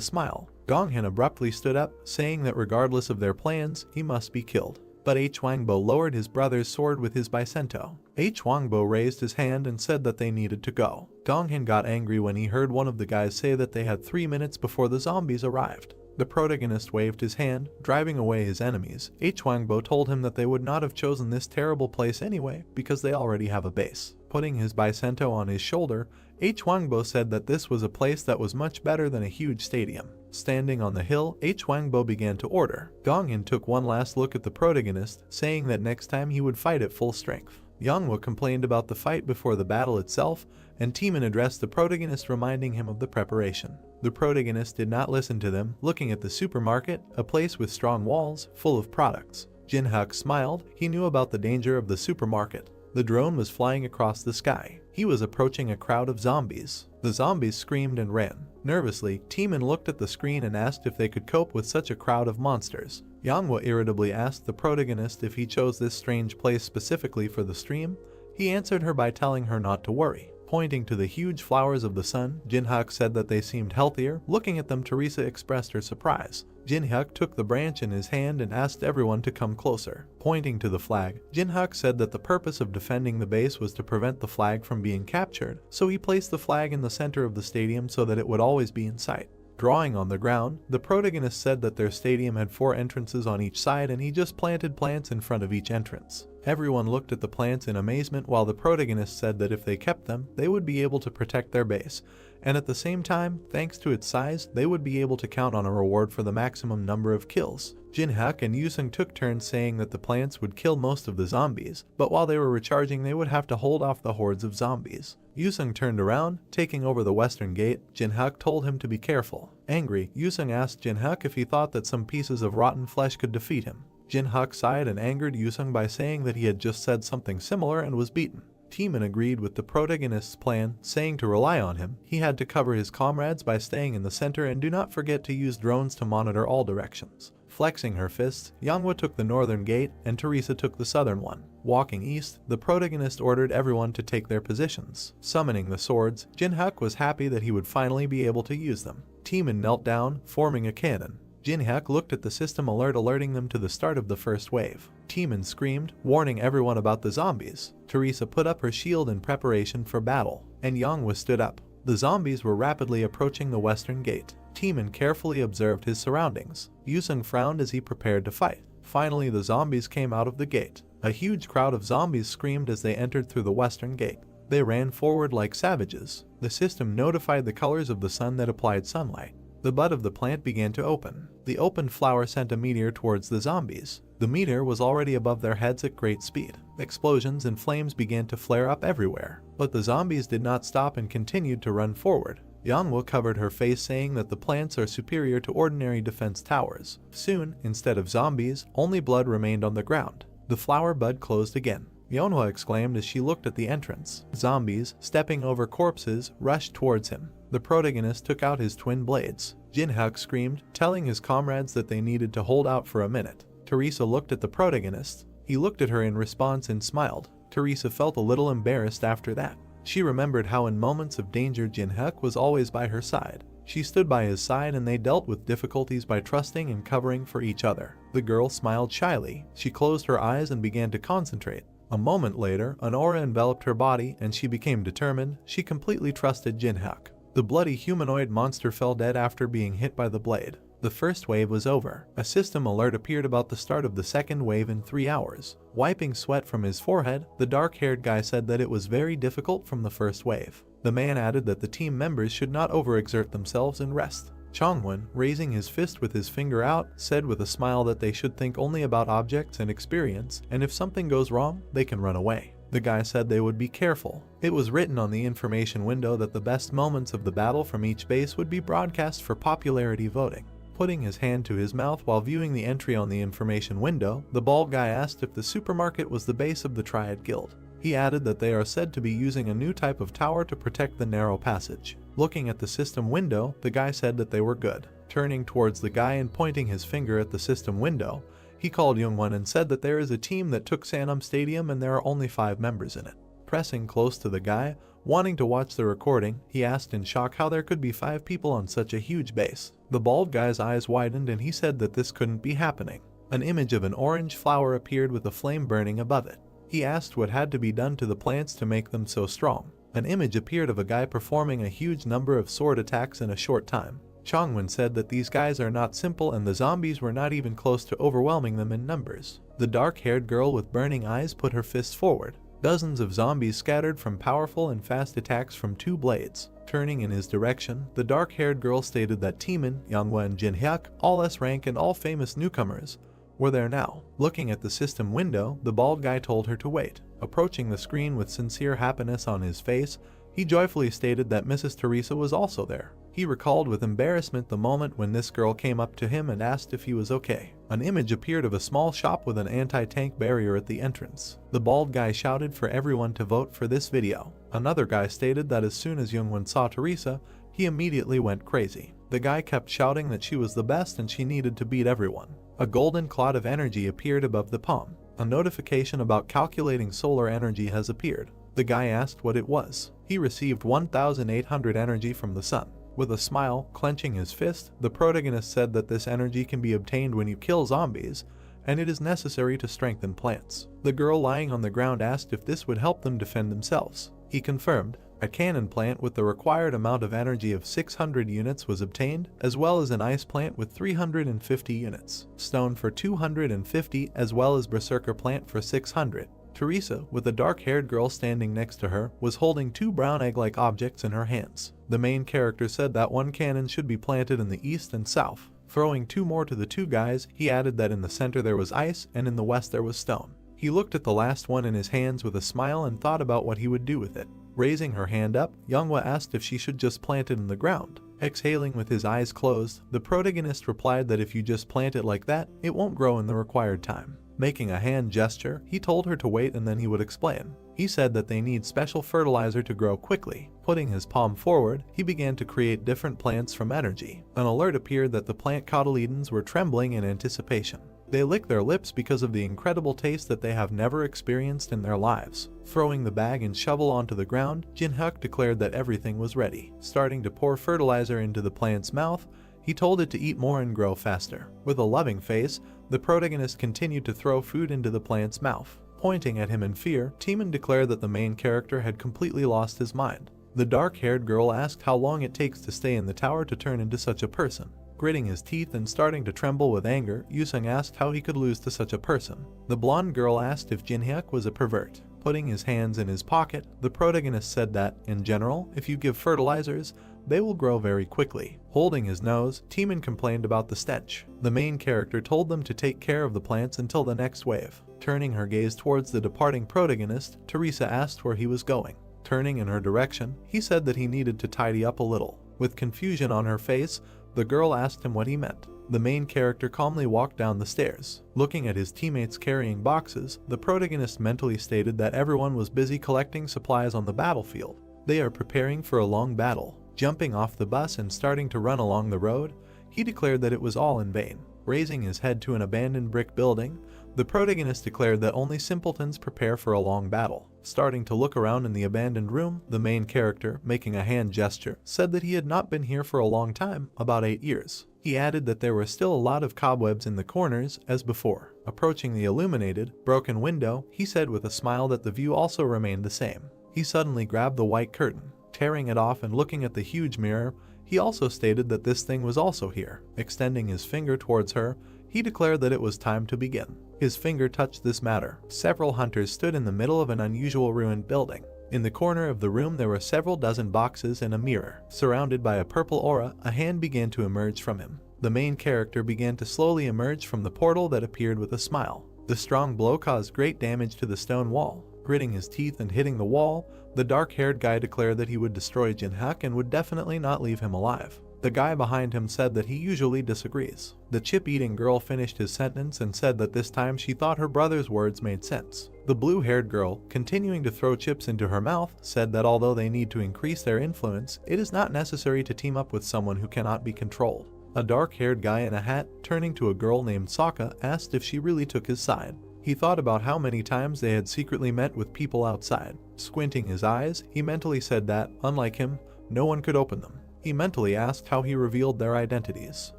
smile. Gonghyun abruptly stood up, saying that regardless of their plans, he must be killed. But Wangbo lowered his brother's sword with his bicento. Wangbo raised his hand and said that they needed to go. Gonghyun got angry when he heard one of the guys say that they had 3 minutes before the zombies arrived. The protagonist waved his hand, driving away his enemies. Wangbo told him that they would not have chosen this terrible place anyway because they already have a base. Putting his bicento on his shoulder, Wangbo said that this was a place that was much better than a huge stadium. Standing on the hill, Wangbo began to order. Gonghyun took one last look at the protagonist, saying that next time he would fight at full strength. Manhwa complained about the fight before the battle itself, and Taemin addressed the protagonist, reminding him of the preparation. The protagonist did not listen to them, looking at the supermarket, a place with strong walls, full of products. Jinhyuk smiled. He knew about the danger of the supermarket. The drone was flying across the sky. He was approaching a crowd of zombies. The zombies screamed and ran. Nervously, Taemin looked at the screen and asked if they could cope with such a crowd of monsters. Manhwa irritably asked the protagonist if he chose this strange place specifically for the stream. He answered her by telling her not to worry. Pointing to the huge flowers of the sun, Jinhyuk said that they seemed healthier. Looking at them, Teresa expressed her surprise. Jinhyuk took the branch in his hand and asked everyone to come closer. Pointing to the flag, Jinhyuk said that the purpose of defending the base was to prevent the flag from being captured, so he placed the flag in the center of the stadium so that it would always be in sight. Drawing on the ground, the protagonist said that their stadium had 4 entrances on each side and he just planted plants in front of each entrance. Everyone looked at the plants in amazement while the protagonist said that if they kept them, they would be able to protect their base, and at the same time, thanks to its size, they would be able to count on a reward for the maximum number of kills. Jin-hyuk and Yusung took turns saying that the plants would kill most of the zombies, but while they were recharging they would have to hold off the hordes of zombies. Yusung turned around, taking over the western gate. Jin-hyuk told him to be careful. Angry, Yusung asked Jin-hyuk if he thought that some pieces of rotten flesh could defeat him. Jin-hyuk sighed and angered Yusung by saying that he had just said something similar and was beaten. Teeman agreed with the protagonist's plan, saying to rely on him. He had to cover his comrades by staying in the center and do not forget to use drones to monitor all directions. Flexing her fists, Yanghwa took the northern gate and Teresa took the southern one. Walking east, the protagonist ordered everyone to take their positions. Summoning the swords, Jin-hyuk was happy that he would finally be able to use them. Teeman knelt down, forming a cannon. Jin-hyuk looked at the system alert alerting them to the start of the first wave. Teeman screamed, warning everyone about the zombies. Teresa put up her shield in preparation for battle, and Yanghwa stood up. The zombies were rapidly approaching the western gate. Teeman carefully observed his surroundings. Yusung frowned as he prepared to fight. Finally, the zombies came out of the gate. A huge crowd of zombies screamed as they entered through the western gate. They ran forward like savages. The system notified the colors of the sun that applied sunlight. The bud of the plant began to open. The opened flower sent a meteor towards the zombies. The meteor was already above their heads at great speed. Explosions and flames began to flare up everywhere. But the zombies did not stop and continued to run forward. Yanghwa covered her face saying that the plants are superior to ordinary defense towers. Soon, instead of zombies, only blood remained on the ground. The flower bud closed again. Yanghwa exclaimed as she looked at the entrance. Zombies, stepping over corpses, rushed towards him. The protagonist took out his twin blades. Jin-hyuk screamed, telling his comrades that they needed to hold out for a minute. Teresa looked at the protagonist. He looked at her in response and smiled. Teresa felt a little embarrassed after that. She remembered how in moments of danger Jin-hyuk was always by her side. She stood by his side and they dealt with difficulties by trusting and covering for each other. The girl smiled shyly. She closed her eyes and began to concentrate. A moment later, an aura enveloped her body and she became determined. She completely trusted Jin-hyuk. The bloody humanoid monster fell dead after being hit by the blade. The first wave was over. A system alert appeared about the start of the second wave in 3 hours. Wiping sweat from his forehead, the dark-haired guy said that it was very difficult from the first wave. The man added that the team members should not overexert themselves and rest. Chongwon, raising his fist with his finger out, said with a smile that they should think only about objects and experience, and if something goes wrong, they can run away. The guy said they would be careful. It was written on the information window that the best moments of the battle from each base would be broadcast for popularity voting. Putting his hand to his mouth while viewing the entry on the information window, the bald guy asked if the supermarket was the base of the Triad Guild. He added that they are said to be using a new type of tower to protect the narrow passage. Looking at the system window, the guy said that they were good. Turning towards the guy and pointing his finger at the system window, he called Youngwon and said that there is a team that took Sanam Stadium and there are only 5 members in it. Pressing close to the guy, wanting to watch the recording, he asked in shock how there could be 5 people on such a huge base. The bald guy's eyes widened and he said that this couldn't be happening. An image of an orange flower appeared with a flame burning above it. He asked what had to be done to the plants to make them so strong. An image appeared of a guy performing a huge number of sword attacks in a short time. Chongwon said that these guys are not simple and the zombies were not even close to overwhelming them in numbers. The dark-haired girl with burning eyes put her fists forward. Dozens of zombies scattered from powerful and fast attacks from 2 blades. Turning in his direction, the dark-haired girl stated that Teeman, Yanghwa and Jin-hyuk, all S-rank and all famous newcomers, were there now. Looking at the system window, the bald guy told her to wait. Approaching the screen with sincere happiness on his face, he joyfully stated that Mrs. Teresa was also there. He recalled with embarrassment the moment when this girl came up to him and asked if he was okay. An image appeared of a small shop with an anti-tank barrier at the entrance. The bald guy shouted for everyone to vote for this video. Another guy stated that as soon as Youngwon saw Teresa, he immediately went crazy. The guy kept shouting that she was the best and she needed to beat everyone. A golden cloud of energy appeared above the palm. A notification about calculating solar energy has appeared. The guy asked what it was. He received 1,800 energy from the sun. With a smile, clenching his fist, the protagonist said that this energy can be obtained when you kill zombies, and it is necessary to strengthen plants. The girl lying on the ground asked if this would help them defend themselves. He confirmed, A cannon plant with the required amount of energy of 600 units was obtained, as well as an ice plant with 350 units, stone for 250, as well as berserker plant for 600. Teresa, with a dark-haired girl standing next to her, was holding two brown egg-like objects in her hands. The main character said that one cannon should be planted in the east and south. Throwing two more to the two guys, he added that in the center there was ice and in the west there was stone. He looked at the last one in his hands with a smile and thought about what he would do with it. Raising her hand up, Manhwa asked if she should just plant it in the ground. Exhaling with his eyes closed, the protagonist replied that if you just plant it like that, it won't grow in the required time. Making a hand gesture, he told her to wait and then he would explain. He said that they need special fertilizer to grow quickly. Putting his palm forward, he began to create different plants from energy. An alert appeared that the plant cotyledons were trembling in anticipation. They lick their lips because of the incredible taste that they have never experienced in their lives. Throwing the bag and shovel onto the ground, Jinhyuk declared that everything was ready. Starting to pour fertilizer into the plant's mouth, he told it to eat more and grow faster. With a loving face, the protagonist continued to throw food into the plant's mouth. Pointing at him in fear, Timon declared that the main character had completely lost his mind. The dark-haired girl asked how long it takes to stay in the tower to turn into such a person. Gritting his teeth and starting to tremble with anger, Yusung asked how he could lose to such a person. The blonde girl asked if Jinhyuk was a pervert. Putting his hands in his pocket, the protagonist said that, in general, if you give fertilizers, they will grow very quickly. Holding his nose, Timon complained about the stench. The main character told them to take care of the plants until the next wave. Turning her gaze towards the departing protagonist, Teresa asked where he was going. Turning in her direction, he said that he needed to tidy up a little. With confusion on her face, the girl asked him what he meant. The main character calmly walked down the stairs. Looking at his teammates carrying boxes, the protagonist mentally stated that everyone was busy collecting supplies on the battlefield. They are preparing for a long battle. Jumping off the bus and starting to run along the road, he declared that it was all in vain. Raising his head to an abandoned brick building, the protagonist declared that only simpletons prepare for a long battle. Starting to look around in the abandoned room, the main character, making a hand gesture, said that he had not been here for a long time, about 8 years. He added that there were still a lot of cobwebs in the corners, as before. Approaching the illuminated, broken window, he said with a smile that the view also remained the same. He suddenly grabbed the white curtain. Tearing it off and looking at the huge mirror, he also stated that this thing was also here. Extending his finger towards her, he declared that it was time to begin. His finger touched this matter. Several hunters stood in the middle of an unusual ruined building. In the corner of the room there were several dozen boxes and a mirror. Surrounded by a purple aura, a hand began to emerge from him. The main character began to slowly emerge from the portal that appeared with a smile. The strong blow caused great damage to the stone wall. Gritting his teeth and hitting the wall, the dark-haired guy declared that he would destroy Jinhyuk and would definitely not leave him alive. The guy behind him said that he usually disagrees. The chip-eating girl finished his sentence and said that this time she thought her brother's words made sense. The blue-haired girl, continuing to throw chips into her mouth, said that although they need to increase their influence, it is not necessary to team up with someone who cannot be controlled. A dark-haired guy in a hat, turning to a girl named Sokka, asked if she really took his side. He thought about how many times they had secretly met with people outside. Squinting his eyes, he mentally said that, unlike him, no one could open them. He mentally asked how he revealed their identities.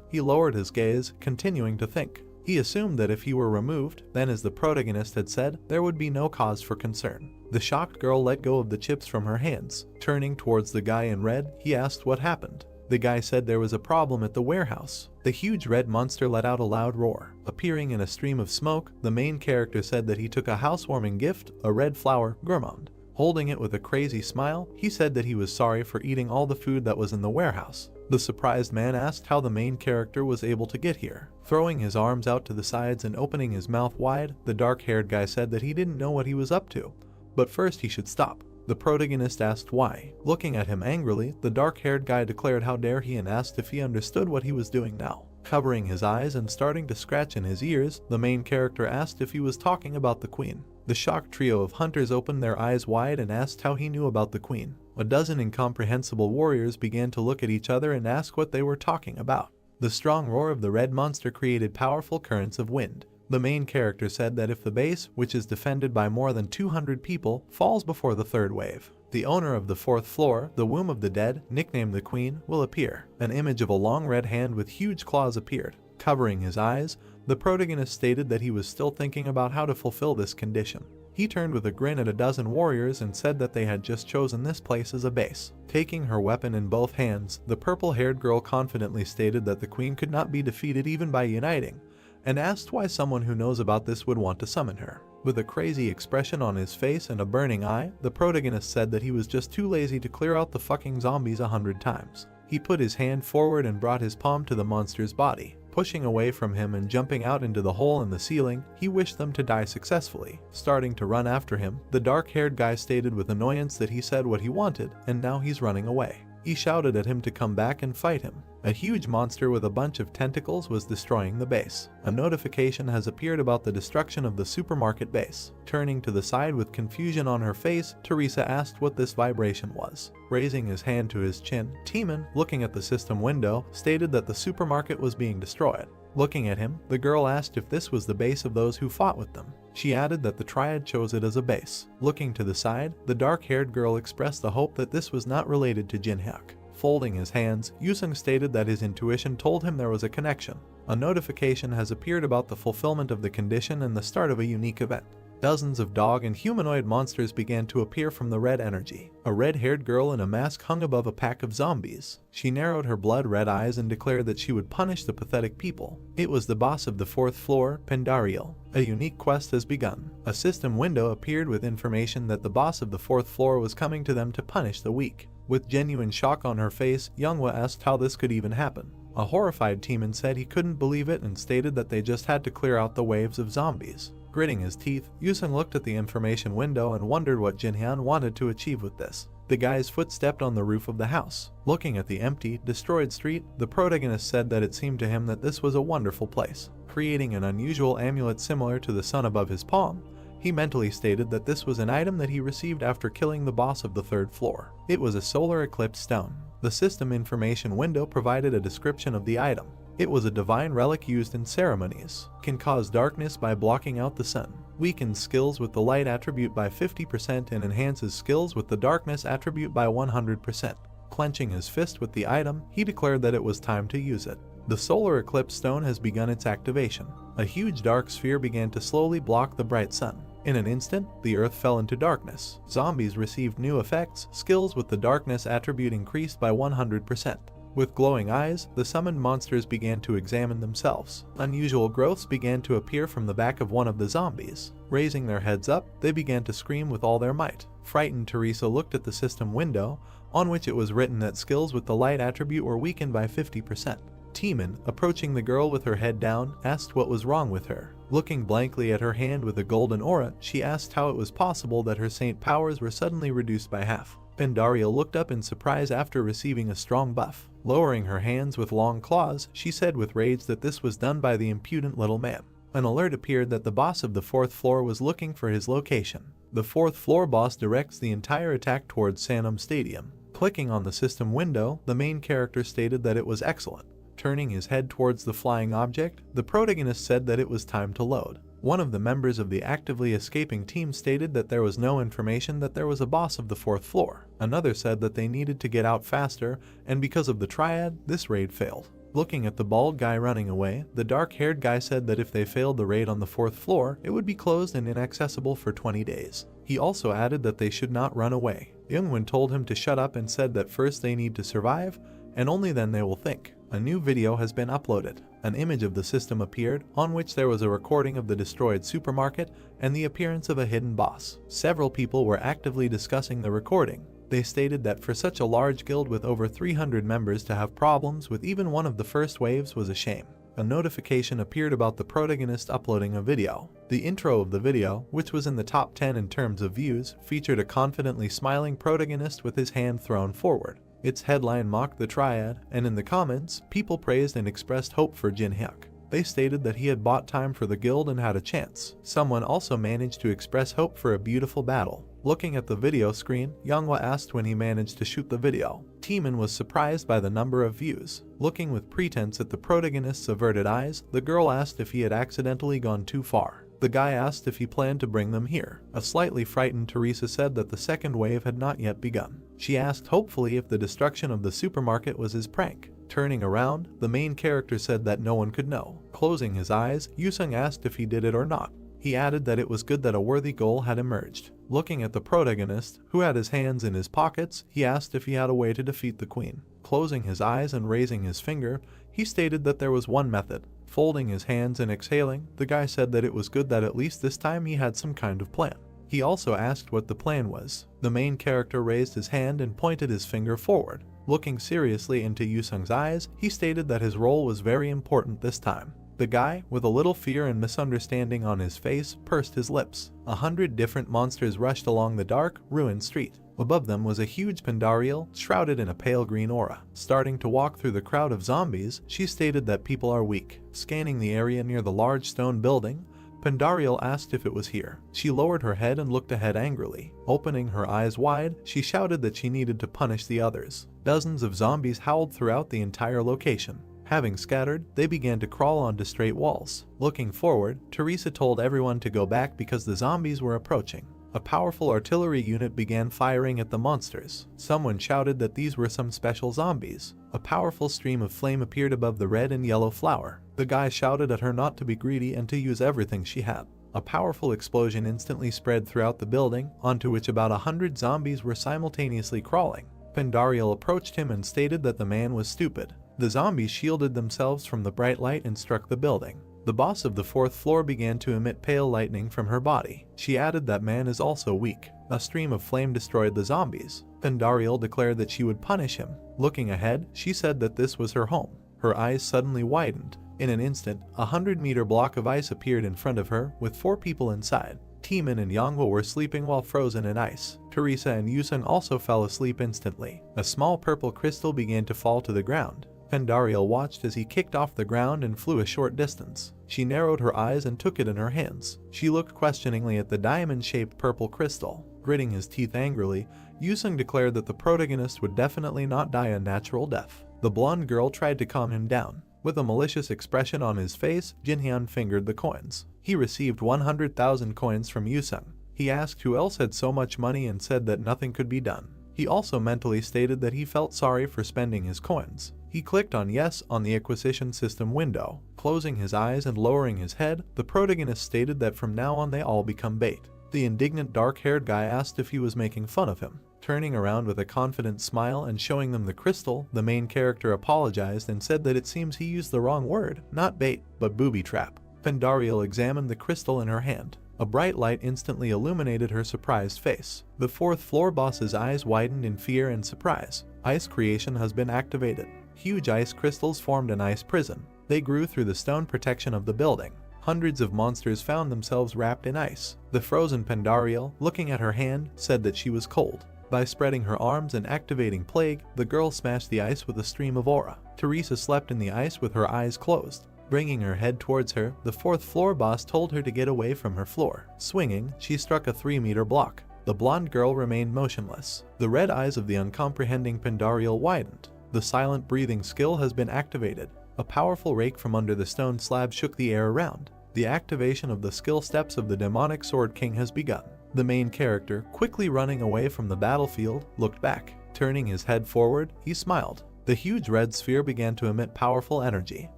He lowered his gaze, continuing to think. He assumed that if he were removed, then as the protagonist had said, there would be no cause for concern. The shocked girl let go of the chips from her hands. Turning towards the guy in red, he asked what happened. The guy said there was a problem at the warehouse. The huge red monster let out a loud roar. Appearing in a stream of smoke, the main character said that he took a housewarming gift, a red flower, gourmand. Holding it with a crazy smile, he said that he was sorry for eating all the food that was in the warehouse. The surprised man asked how the main character was able to get here. Throwing his arms out to the sides and opening his mouth wide, the dark-haired guy said that he didn't know what he was up to, but first he should stop. The protagonist asked why. Looking at him angrily, the dark-haired guy declared how dare he and asked if he understood what he was doing now. Covering his eyes and starting to scratch in his ears, the main character asked if he was talking about the queen. The shocked trio of hunters opened their eyes wide and asked how he knew about the queen. A dozen incomprehensible warriors began to look at each other and ask what they were talking about. The strong roar of the red monster created powerful currents of wind. The main character said that if the base, which is defended by more than 200 people, falls before the third wave, the owner of the fourth floor, the womb of the dead, nicknamed the queen, will appear. An image of a long red hand with huge claws appeared. Covering his eyes, the protagonist stated that he was still thinking about how to fulfill this condition. He turned with a grin at a dozen warriors and said that they had just chosen this place as a base. Taking her weapon in both hands, the purple-haired girl confidently stated that the queen could not be defeated even by uniting, and asked why someone who knows about this would want to summon her. With a crazy expression on his face and a burning eye, the protagonist said that he was just too lazy to clear out the fucking zombies 100 times. He put his hand forward and brought his palm to the monster's body. Pushing away from him and jumping out into the hole in the ceiling, he wished them to die successfully. Starting to run after him, the dark-haired guy stated with annoyance that he said what he wanted, and now he's running away. He shouted at him to come back and fight him. A huge monster with a bunch of tentacles was destroying the base. A notification has appeared about the destruction of the supermarket base. Turning to the side with confusion on her face, Teresa asked what this vibration was. Raising his hand to his chin, Timon, looking at the system window, stated that the supermarket was being destroyed. Looking at him, the girl asked if this was the base of those who fought with them. She added that the triad chose it as a base. Looking to the side, the dark-haired girl expressed the hope that this was not related to Jinhyuk. Folding his hands, Yusung stated that his intuition told him there was a connection. A notification has appeared about the fulfillment of the condition and the start of a unique event. Dozens of dog and humanoid monsters began to appear from the red energy. A red-haired girl in a mask hung above a pack of zombies. She narrowed her blood-red eyes and declared that she would punish the pathetic people. It was the boss of the 4th floor, Pendariel. A unique quest has begun. A system window appeared with information that the boss of the 4th floor was coming to them to punish the weak. With genuine shock on her face, Younghwa asked how this could even happen. A horrified Timon said he couldn't believe it and stated that they just had to clear out the waves of zombies. Gritting his teeth, Yusung looked at the information window and wondered what Jinhyun wanted to achieve with this. The guy's foot stepped on the roof of the house. Looking at the empty, destroyed street, the protagonist said that it seemed to him that this was a wonderful place. Creating an unusual amulet similar to the sun above his palm, he mentally stated that this was an item that he received after killing the boss of the 3rd floor. It was a solar eclipse stone. The system information window provided a description of the item. It was a divine relic used in ceremonies. Can cause darkness by blocking out the sun. Weakens skills with the light attribute by 50% and enhances skills with the darkness attribute by 100%. Clenching his fist with the item, he declared that it was time to use it. The solar eclipse stone has begun its activation. A huge dark sphere began to slowly block the bright sun. In an instant, the earth fell into darkness. Zombies received new effects. Skills with the darkness attribute increased by 100%. With glowing eyes, the summoned monsters began to examine themselves. Unusual growths began to appear from the back of one of the zombies. Raising their heads up, they began to scream with all their might. Frightened Teresa looked at the system window, on which it was written that skills with the light attribute were weakened by 50%. Timon, approaching the girl with her head down, asked what was wrong with her. Looking blankly at her hand with a golden aura, she asked how it was possible that her saint powers were suddenly reduced by half. Pendariel looked up in surprise after receiving a strong buff. Lowering her hands with long claws, she said with rage that this was done by the impudent little man. An alert appeared that the boss of the 4th floor was looking for his location. The 4th floor boss directs the entire attack towards Sanam Stadium. Clicking on the system window, the main character stated that it was excellent. Turning his head towards the flying object, the protagonist said that it was time to load. One of the members of the actively escaping team stated that there was no information that there was a boss of the 4th floor. Another said that they needed to get out faster, and because of the triad, this raid failed. Looking at the bald guy running away, the dark-haired guy said that if they failed the raid on the 4th floor, it would be closed and inaccessible for 20 days. He also added that they should not run away. Youngwon told him to shut up and said that first they need to survive, and only then they will think. A new video has been uploaded. An image of the system appeared, on which there was a recording of the destroyed supermarket and the appearance of a hidden boss. Several people were actively discussing the recording. They stated that for such a large guild with over 300 members to have problems with even one of the first waves was a shame. A notification appeared about the protagonist uploading a video. The intro of the video, which was in the top 10 in terms of views, featured a confidently smiling protagonist with his hand thrown forward. Its headline mocked the triad, and in the comments, people praised and expressed hope for Jinhyuk. They stated that he had bought time for the guild and had a chance. Someone also managed to express hope for a beautiful battle. Looking at the video screen, Younghwa asked when he managed to shoot the video. Timon was surprised by the number of views. Looking with pretense at the protagonist's averted eyes, the girl asked if he had accidentally gone too far. The guy asked if he planned to bring them here. A slightly frightened Teresa said that the second wave had not yet begun. She asked hopefully if the destruction of the supermarket was his prank. Turning around, the main character said that no one could know. Closing his eyes, Yusung asked if he did it or not. He added that it was good that a worthy goal had emerged. Looking at the protagonist, who had his hands in his pockets, he asked if he had a way to defeat the queen. Closing his eyes and raising his finger, he stated that there was one method. Folding his hands and exhaling, the guy said that it was good that at least this time he had some kind of plan. He also asked what the plan was. The main character raised his hand and pointed his finger forward. Looking seriously into Yusung's eyes, he stated that his role was very important this time. The guy, with a little fear and misunderstanding on his face, pursed his lips. 100 different monsters rushed along the dark, ruined street. Above them was a huge Pandariel, shrouded in a pale green aura. Starting to walk through the crowd of zombies, she stated that people are weak. Scanning the area near the large stone building, Pandariel asked if it was here. She lowered her head and looked ahead angrily. Opening her eyes wide, she shouted that she needed to punish the others. Dozens of zombies howled throughout the entire location. Having scattered, they began to crawl onto straight walls. Looking forward, Teresa told everyone to go back because the zombies were approaching. A powerful artillery unit began firing at the monsters. Someone shouted that these were some special zombies. A powerful stream of flame appeared above the red and yellow flower. The guy shouted at her not to be greedy and to use everything she had. A powerful explosion instantly spread throughout the building, onto which about 100 zombies were simultaneously crawling. Pandariel approached him and stated that the man was stupid. The zombies shielded themselves from the bright light and struck the building. The boss of the 4th floor began to emit pale lightning from her body. She added that man is also weak. A stream of flame destroyed the zombies. Pandariel declared that she would punish him. Looking ahead, she said that this was her home. Her eyes suddenly widened. In an instant, a 100-meter block of ice appeared in front of her, with 4 people inside. Timin and Yonghwa were sleeping while frozen in ice. Teresa and Yusung also fell asleep instantly. A small purple crystal began to fall to the ground. Pandariel watched as he kicked off the ground and flew a short distance. She narrowed her eyes and took it in her hands. She looked questioningly at the diamond-shaped purple crystal. Gritting his teeth angrily, Yusung declared that the protagonist would definitely not die a natural death. The blonde girl tried to calm him down. With a malicious expression on his face, Jinhyun fingered the coins. He received 100,000 coins from Yusung. He asked who else had so much money and said that nothing could be done. He also mentally stated that he felt sorry for spending his coins. He clicked on yes on the acquisition system window. Closing his eyes and lowering his head, the protagonist stated that from now on they all become bait. The indignant dark-haired guy asked if he was making fun of him. Turning around with a confident smile and showing them the crystal, the main character apologized and said that it seems he used the wrong word, not bait, but booby trap. Pandariel examined the crystal in her hand. A bright light instantly illuminated her surprised face. The 4th floor boss's eyes widened in fear and surprise. Ice creation has been activated. Huge ice crystals formed an ice prison. They grew through the stone protection of the building. Hundreds of monsters found themselves wrapped in ice. The frozen Pandariel, looking at her hand, said that she was cold. By spreading her arms and activating Plague, the girl smashed the ice with a stream of aura. Teresa slept in the ice with her eyes closed. Bringing her head towards her, the 4th floor boss told her to get away from her floor. Swinging, she struck a 3-meter block. The blonde girl remained motionless. The red eyes of the uncomprehending Pandariel widened. The silent breathing skill has been activated. A powerful rake from under the stone slab shook the air around. The activation of the skill steps of the demonic Sword King has begun. The main character, quickly running away from the battlefield, looked back. Turning his head forward, he smiled. The huge red sphere began to emit powerful energy.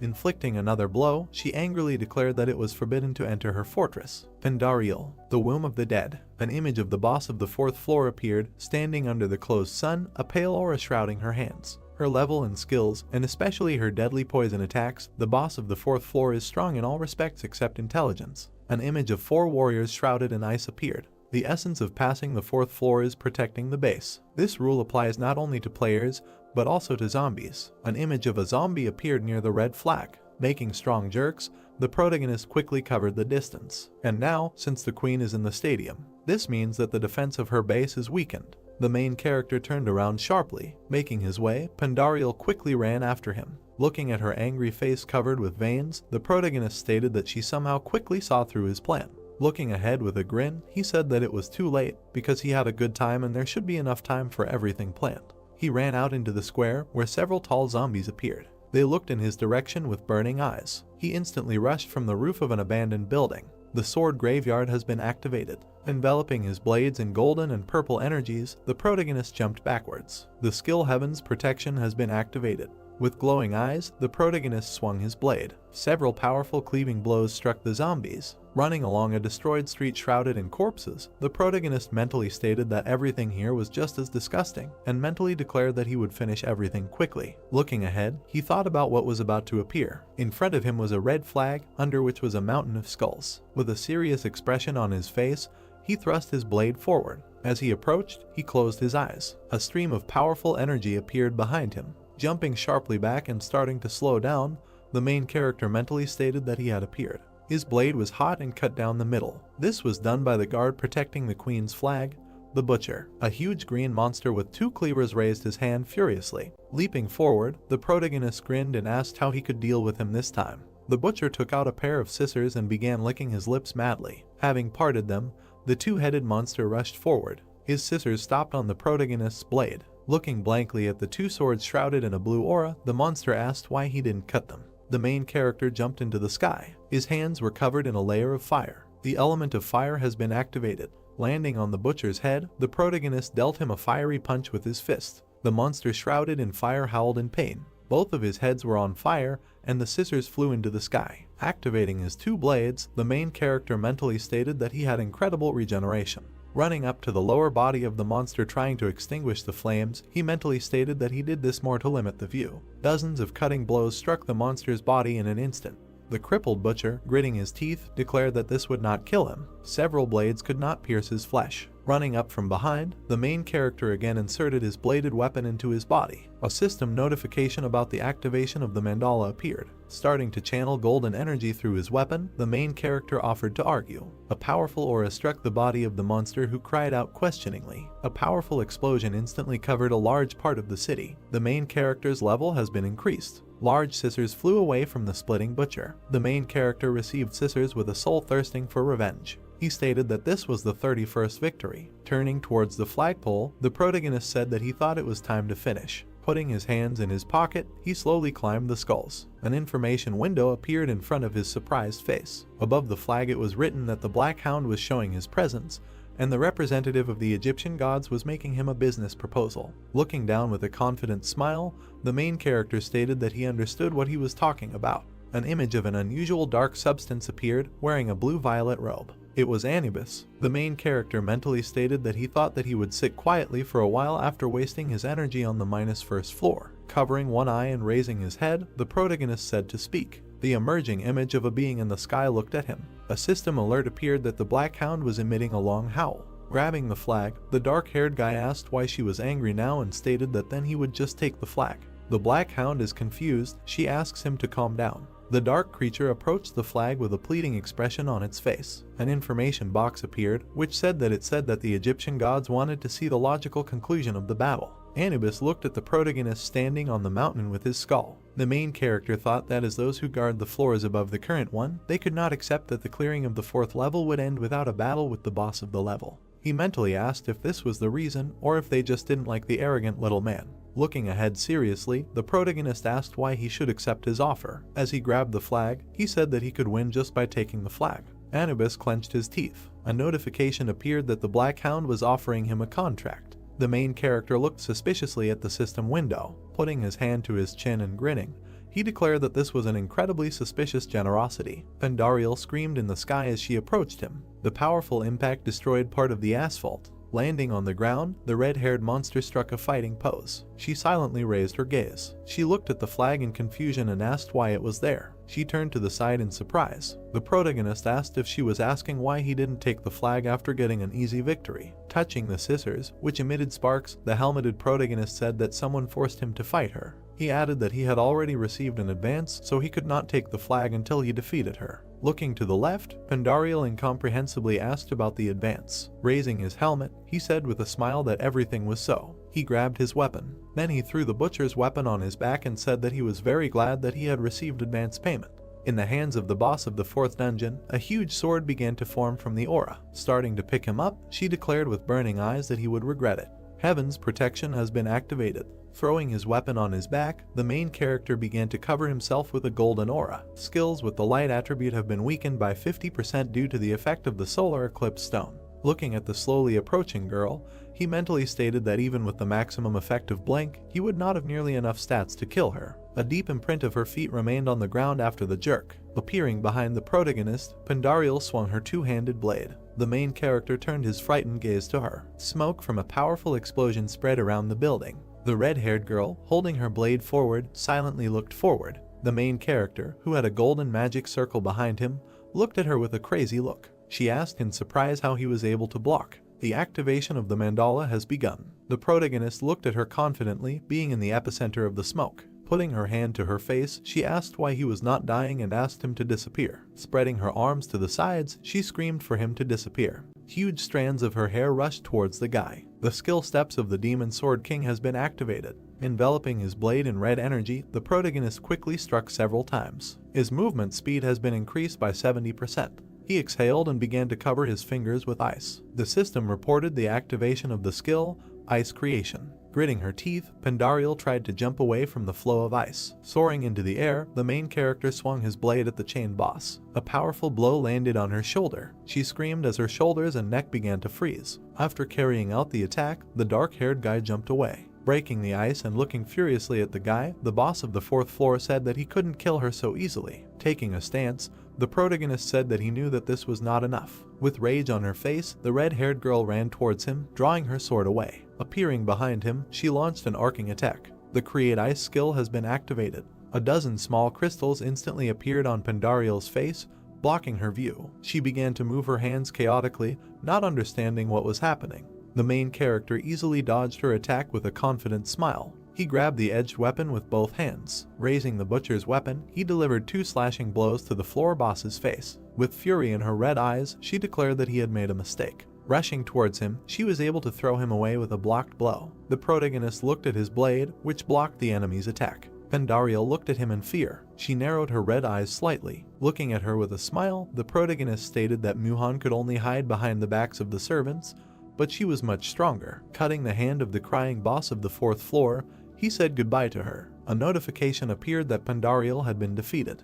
Inflicting another blow, she angrily declared that it was forbidden to enter her fortress. Pandariel, the womb of the dead. An image of the boss of the 4th floor appeared, standing under the closed sun, a pale aura shrouding her hands. Her level and skills, and especially her deadly poison attacks, the boss of the 4th floor is strong in all respects except intelligence. An image of 4 warriors shrouded in ice appeared. The essence of passing the 4th floor is protecting the base. This rule applies not only to players, but also to zombies. An image of a zombie appeared near the red flag. Making strong jerks, the protagonist quickly covered the distance. And now, since the queen is in the stadium, this means that the defense of her base is weakened. The main character turned around sharply. Making his way, Pandariel quickly ran after him. Looking at her angry face covered with veins, the protagonist stated that she somehow quickly saw through his plan. Looking ahead with a grin, he said that it was too late, because he had a good time and there should be enough time for everything planned. He ran out into the square, where several tall zombies appeared. They looked in his direction with burning eyes. He instantly rushed from the roof of an abandoned building. The sword graveyard has been activated. Enveloping his blades in golden and purple energies, the protagonist jumped backwards. The skill Heaven's protection has been activated. With glowing eyes, the protagonist swung his blade. Several powerful cleaving blows struck the zombies. Running along a destroyed street shrouded in corpses, the protagonist mentally stated that everything here was just as disgusting, and mentally declared that he would finish everything quickly. Looking ahead, he thought about what was about to appear. In front of him was a red flag, under which was a mountain of skulls. With a serious expression on his face, he thrust his blade forward. As he approached, he closed his eyes. A stream of powerful energy appeared behind him. Jumping sharply back and starting to slow down, the main character mentally stated that he had appeared. His blade was hot and cut down the middle. This was done by the guard protecting the queen's flag, the butcher. A huge green monster with 2 cleavers raised his hand furiously. Leaping forward, the protagonist grinned and asked how he could deal with him this time. The butcher took out a pair of scissors and began licking his lips madly. Having parted them, the 2-headed monster rushed forward. His scissors stopped on the protagonist's blade. Looking blankly at the 2 swords shrouded in a blue aura, the monster asked why he didn't cut them. The main character jumped into the sky. His hands were covered in a layer of fire. The element of fire has been activated. Landing on the butcher's head, the protagonist dealt him a fiery punch with his fist. The monster shrouded in fire howled in pain. Both of his heads were on fire, and the scissors flew into the sky. Activating his 2 blades, the main character mentally stated that he had incredible regeneration. Running up to the lower body of the monster trying to extinguish the flames, he mentally stated that he did this more to limit the view. Dozens of cutting blows struck the monster's body in an instant. The crippled butcher, gritting his teeth, declared that this would not kill him. Several blades could not pierce his flesh. Running up from behind, the main character again inserted his bladed weapon into his body. A system notification about the activation of the mandala appeared. Starting to channel golden energy through his weapon, the main character offered to argue. A powerful aura struck the body of the monster, who cried out questioningly. A powerful explosion instantly covered a large part of the city. The main character's level has been increased. Large scissors flew away from the splitting butcher. The main character received scissors with a soul thirsting for revenge. He stated that this was the 31st victory. Turning towards the flagpole, the protagonist said that he thought it was time to finish. Putting his hands in his pocket, he slowly climbed the skulls. An information window appeared in front of his surprised face. Above the flag it was written that the Black Hound was showing his presence, and the representative of the Egyptian gods was making him a business proposal. Looking down with a confident smile, the main character stated that he understood what he was talking about. An image of an unusual dark substance appeared, wearing a blue-violet robe. It was Anubis. The main character mentally stated that he thought that he would sit quietly for a while after wasting his energy on the -1st floor. Covering one eye and raising his head, the protagonist said to speak. The emerging image of a being in the sky looked at him. A system alert appeared that the Black Hound was emitting a long howl. Grabbing the flag, the dark-haired guy asked why she was angry now and stated that then he would just take the flag. The Black Hound is confused. She asks him to calm down. The dark creature approached the flag with a pleading expression on its face. An information box appeared, which said that the Egyptian gods wanted to see the logical conclusion of the battle. Anubis looked at the protagonist standing on the mountain with his skull. The main character thought that as those who guard the floors above the current one, they could not accept that the clearing of the 4th level would end without a battle with the boss of the level. He mentally asked if this was the reason, or if they just didn't like the arrogant little man. Looking ahead seriously, the protagonist asked why he should accept his offer. As he grabbed the flag, he said that he could win just by taking the flag. Anubis clenched his teeth. A notification appeared that the Black Hound was offering him a contract. The main character looked suspiciously at the system window. Putting his hand to his chin and grinning, he declared that this was an incredibly suspicious generosity. Pandariel screamed in the sky as she approached him. The powerful impact destroyed part of the asphalt. Landing on the ground, the red-haired monster struck a fighting pose. She silently raised her gaze. She looked at the flag in confusion and asked why it was there. She turned to the side in surprise. The protagonist asked if she was asking why he didn't take the flag after getting an easy victory. Touching the scissors, which emitted sparks, the helmeted protagonist said that someone forced him to fight her. He added that he had already received an advance, so he could not take the flag until he defeated her. Looking to the left, Pandariel incomprehensibly asked about the advance. Raising his helmet, he said with a smile that everything was so. He grabbed his weapon. Then he threw the butcher's weapon on his back and said that he was very glad that he had received advance payment. In the hands of the boss of the 4th dungeon, a huge sword began to form from the aura. Starting to pick him up, she declared with burning eyes that he would regret it. Heaven's protection has been activated. Throwing his weapon on his back, the main character began to cover himself with a golden aura. Skills with the light attribute have been weakened by 50% due to the effect of the solar eclipse stone. Looking at the slowly approaching girl, he mentally stated that even with the maximum effect of blink, he would not have nearly enough stats to kill her. A deep imprint of her feet remained on the ground after the jerk. Appearing behind the protagonist, Pandariel swung her two-handed blade. The main character turned his frightened gaze to her. Smoke from a powerful explosion spread around the building. The red-haired girl, holding her blade forward, silently looked forward. The main character, who had a golden magic circle behind him, looked at her with a crazy look. She asked in surprise how he was able to block. The activation of the mandala has begun. The protagonist looked at her confidently, being in the epicenter of the smoke. Putting her hand to her face, she asked why he was not dying and asked him to disappear. Spreading her arms to the sides, she screamed for him to disappear. Huge strands of her hair rushed towards the guy. The skill steps of the Demon Sword King has been activated. Enveloping his blade in red energy, the protagonist quickly struck several times. His movement speed has been increased by 70%. He exhaled and began to cover his fingers with ice. The system reported the activation of the skill, Ice Creation. Gritting her teeth, Pandariel tried to jump away from the flow of ice. Soaring into the air, the main character swung his blade at the chain boss. A powerful blow landed on her shoulder. She screamed as her shoulders and neck began to freeze. After carrying out the attack, the dark-haired guy jumped away. Breaking the ice and looking furiously at the guy, the boss of the fourth floor said that he couldn't kill her so easily. Taking a stance, the protagonist said that he knew that this was not enough. With rage on her face, the red-haired girl ran towards him, drawing her sword away. Appearing behind him, she launched an arcing attack. The Create Ice skill has been activated. A dozen small crystals instantly appeared on Pandariel's face, blocking her view. She began to move her hands chaotically, not understanding what was happening. The main character easily dodged her attack with a confident smile. He grabbed the edged weapon with both hands. Raising the butcher's weapon, he delivered 2 slashing blows to the floor boss's face. With fury in her red eyes, she declared that he had made a mistake. Rushing towards him, she was able to throw him away with a blocked blow. The protagonist looked at his blade, which blocked the enemy's attack. Pandariel looked at him in fear. She narrowed her red eyes slightly. Looking at her with a smile, the protagonist stated that Muhan could only hide behind the backs of the servants, but she was much stronger. Cutting the hand of the crying boss of the fourth floor, he said goodbye to her. A notification appeared that Pandariel had been defeated.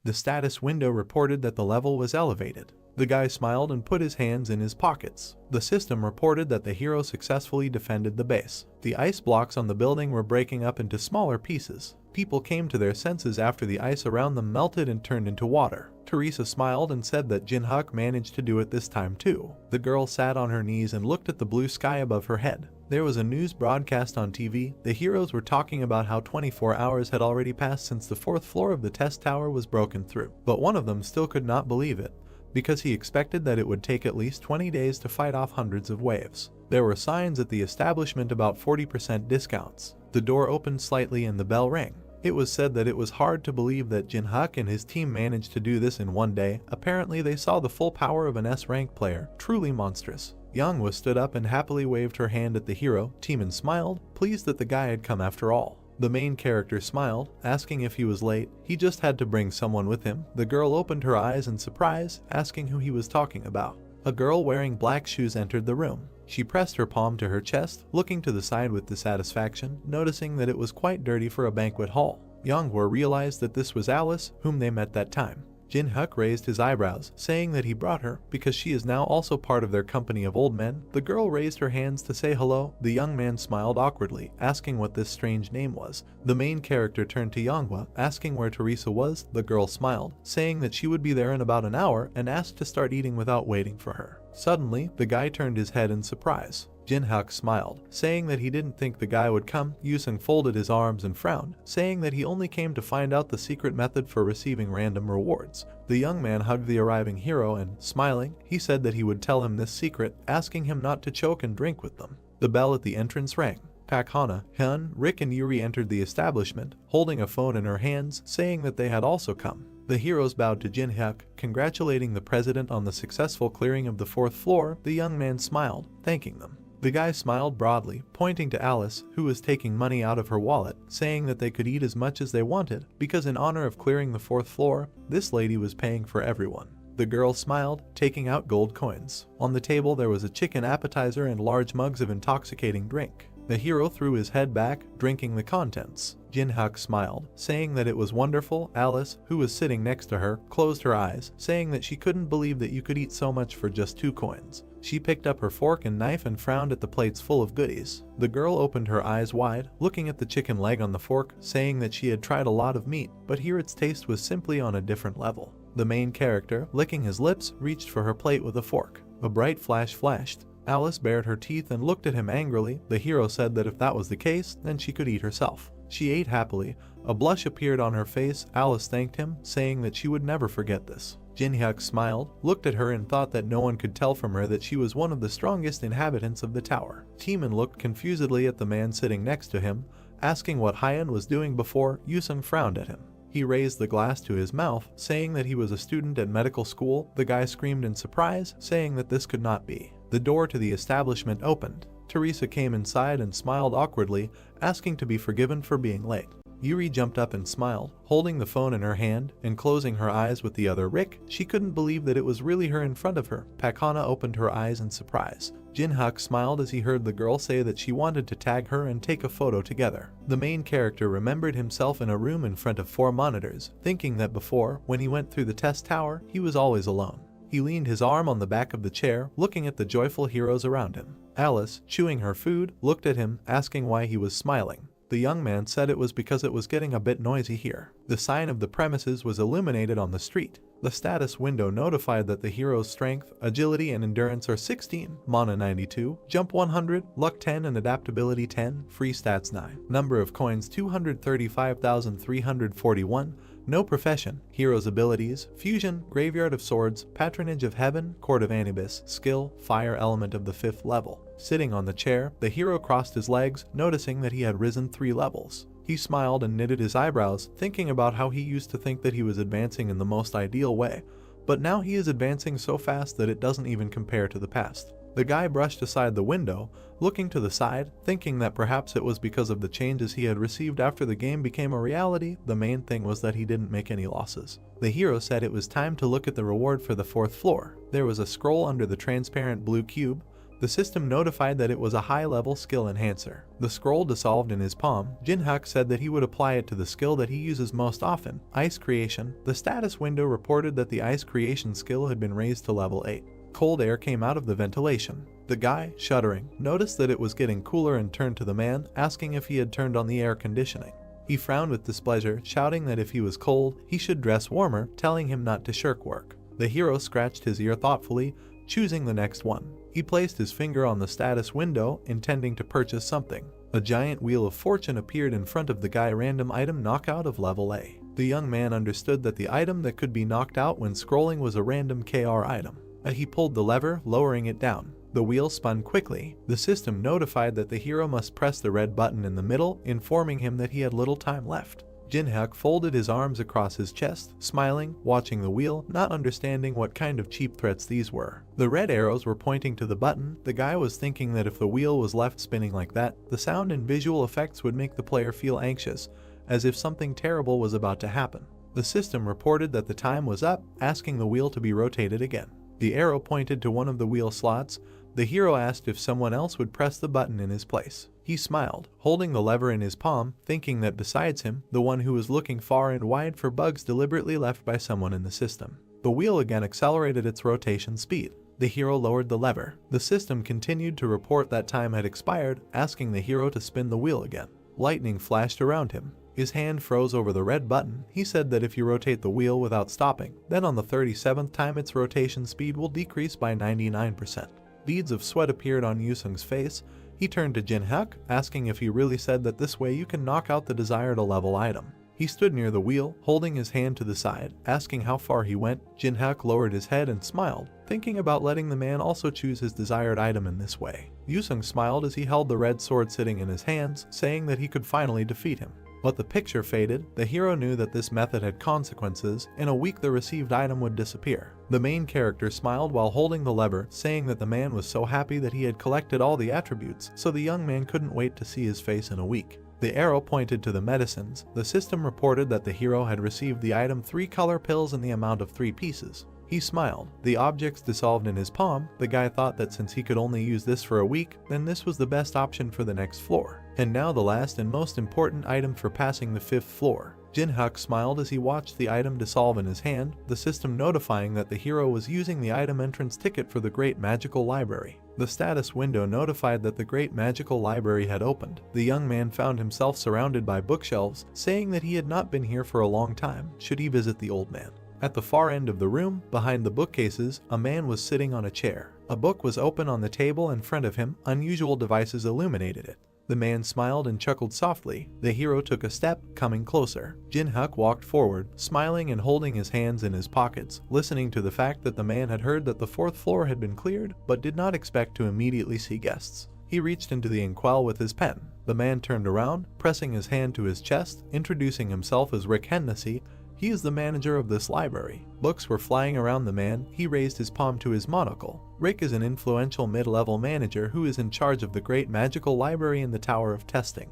The status window reported that the level was elevated. The guy smiled and put his hands in his pockets. The system reported that the hero successfully defended the base. The ice blocks on the building were breaking up into smaller pieces. People came to their senses after the ice around them melted and turned into water. Teresa smiled and said that Jinhuk managed to do it this time too. The girl sat on her knees and looked at the blue sky above her head. There was a news broadcast on TV. The heroes were talking about how 24 hours had already passed since the fourth floor of the test tower was broken through. But one of them still could not believe it, because he expected that it would take at least 20 days to fight off hundreds of waves. There were signs at the establishment about 40% discounts. The door opened slightly and the bell rang. It was said that it was hard to believe that Jinhuk and his team managed to do this in one day. Apparently they saw the full power of an S-rank player. Truly monstrous. Manhwa stood up and happily waved her hand at the hero. Timon smiled, pleased that the guy had come after all. The main character smiled, asking if he was late. He just had to bring someone with him. The girl opened her eyes in surprise, asking who he was talking about. A girl wearing black shoes entered the room. She pressed her palm to her chest, looking to the side with dissatisfaction, noticing that it was quite dirty for a banquet hall. Manhwa realized that this was Alice, whom they met that time. Jinhuk raised his eyebrows, saying that he brought her because she is now also part of their company of old men. The girl raised her hands to say hello. The young man smiled awkwardly, asking what this strange name was. The main character turned to Manhwa, asking where Teresa was. The girl smiled, saying that she would be there in about an hour, and asked to start eating without waiting for her. Suddenly, the guy turned his head in surprise. Jinhuk smiled, saying that he didn't think the guy would come. Yusung folded his arms and frowned, saying that he only came to find out the secret method for receiving random rewards. The young man hugged the arriving hero and, smiling, he said that he would tell him this secret, asking him not to choke and drink with them. The bell at the entrance rang. Pak Hana, Hyun, Rick and Yuri entered the establishment, holding a phone in her hands, saying that they had also come. The heroes bowed to Jinhuk, congratulating the president on the successful clearing of the fourth floor. The young man smiled, thanking them. The guy smiled broadly, pointing to Alice, who was taking money out of her wallet, saying that they could eat as much as they wanted, because in honor of clearing the fourth floor, this lady was paying for everyone. The girl smiled, taking out gold coins. On the table there was a chicken appetizer and large mugs of intoxicating drink. The hero threw his head back, drinking the contents. Jinhuk smiled, saying that it was wonderful. Alice, who was sitting next to her, closed her eyes, saying that she couldn't believe that you could eat so much for just 2 coins. She picked up her fork and knife and frowned at the plates full of goodies. The girl opened her eyes wide, looking at the chicken leg on the fork, saying that she had tried a lot of meat, but here its taste was simply on a different level. The main character, licking his lips, reached for her plate with a fork. A bright flash flashed. Alice bared her teeth and looked at him angrily. The hero said that if that was the case, then she could eat herself. She ate happily. A blush appeared on her face. Alice thanked him, saying that she would never forget this. Jin-hyuk smiled, looked at her and thought that no one could tell from her that she was one of the strongest inhabitants of the tower. Taemin looked confusedly at the man sitting next to him, asking what Hyan was doing before. Yusung frowned at him. He raised the glass to his mouth, saying that he was a student at medical school. The guy screamed in surprise, saying that this could not be. The door to the establishment opened. Teresa came inside and smiled awkwardly, asking to be forgiven for being late. Yuri jumped up and smiled, holding the phone in her hand and closing her eyes with the other. Rick, she couldn't believe that it was really her in front of her. Pakhana opened her eyes in surprise. Jin-hyuk smiled as he heard the girl say that she wanted to tag her and take a photo together. The main character remembered himself in a room in front of 4 monitors, thinking that before, when he went through the test tower, he was always alone. He leaned his arm on the back of the chair, looking at the joyful heroes around him. Alice, chewing her food, looked at him, asking why he was smiling. The young man said it was because it was getting a bit noisy here. The sign of the premises was illuminated on the street. The status window notified that the hero's strength, agility, and endurance are 16, mana 92, jump 100, luck 10, and adaptability 10, free stats 9. Number of coins 235,341. No profession. Hero's abilities: Fusion, Graveyard of Swords, Patronage of Heaven, Court of Anubis, Skill, Fire element of the 5th level. Sitting on the chair, the hero crossed his legs, noticing that he had risen 3 levels. He smiled and knitted his eyebrows, thinking about how he used to think that he was advancing in the most ideal way, but now he is advancing so fast that it doesn't even compare to the past. The guy brushed aside the window, looking to the side, thinking that perhaps it was because of the changes he had received after the game became a reality. The main thing was that he didn't make any losses. The hero said it was time to look at the reward for the 4th floor. There was a scroll under the transparent blue cube. The system notified that it was a high-level skill enhancer. The scroll dissolved in his palm. Jin-hyuk said that he would apply it to the skill that he uses most often, Ice Creation. The status window reported that the Ice Creation skill had been raised to level 8. Cold air came out of the ventilation. The guy, shuddering, noticed that it was getting cooler and turned to the man, asking if he had turned on the air conditioning. He frowned with displeasure, shouting that if he was cold, he should dress warmer, telling him not to shirk work. The hero scratched his ear thoughtfully, choosing the next one. He placed his finger on the status window, intending to purchase something. A giant wheel of fortune appeared in front of the guy. Random item knockout of level A. The young man understood that the item that could be knocked out when scrolling was a random KR item. He pulled the lever, lowering it down. The wheel spun quickly. The system notified that the hero must press the red button in the middle, informing him that he had little time left. Jin-hyuk folded his arms across his chest, smiling, watching the wheel, not understanding what kind of cheap threats these were. The red arrows were pointing to the button. The guy was thinking that if the wheel was left spinning like that, the sound and visual effects would make the player feel anxious, as if something terrible was about to happen. The system reported that the time was up, asking the wheel to be rotated again. The arrow pointed to one of the wheel slots. The hero asked if someone else would press the button in his place. He smiled, holding the lever in his palm, thinking that besides him, the one who was looking far and wide for bugs deliberately left by someone in the system. The wheel again accelerated its rotation speed. The hero lowered the lever. The system continued to report that time had expired, asking the hero to spin the wheel again. Lightning flashed around him. His hand froze over the red button. He said that if you rotate the wheel without stopping, then on the 37th time its rotation speed will decrease by 99%. Beads of sweat appeared on Yusung's face. He turned to Jin-hyuk, asking if he really said that this way you can knock out the desired level item. He stood near the wheel, holding his hand to the side, asking how far he went. Jin-hyuk lowered his head and smiled, thinking about letting the man also choose his desired item in this way. Yusung smiled as he held the red sword sitting in his hands, saying that he could finally defeat him. But the picture faded. The hero knew that this method had consequences. In a week the received item would disappear. The main character smiled while holding the lever, saying that the man was so happy that he had collected all the attributes, so the young man couldn't wait to see his face in a week. The arrow pointed to the medicines. The system reported that the hero had received the item 3 color pills in the amount of 3 pieces. He smiled. The objects dissolved in his palm. The guy thought that since he could only use this for a week, then this was the best option for the next floor. And now the last and most important item for passing the 5th floor. Jin-Hyuk smiled as he watched the item dissolve in his hand, the system notifying that the hero was using the item entrance ticket for the Great Magical Library. The status window notified that the Great Magical Library had opened. The young man found himself surrounded by bookshelves, saying that he had not been here for a long time, should he visit the old man. At the far end of the room, behind the bookcases, a man was sitting on a chair. A book was open on the table in front of him, unusual devices illuminated it. The man smiled and chuckled softly. The hero took a step, coming closer. Jin-Hyuk walked forward, smiling and holding his hands in his pockets, listening to the fact that the man had heard that the 4th floor had been cleared, but did not expect to immediately see guests. He reached into the inkwell with his pen. The man turned around, pressing his hand to his chest, introducing himself as Rick Hennessy. He is the manager of this library. Books were flying around the man. He raised his palm to his monocle. Rick is an influential mid-level manager who is in charge of the Great Magical Library in the Tower of Testing.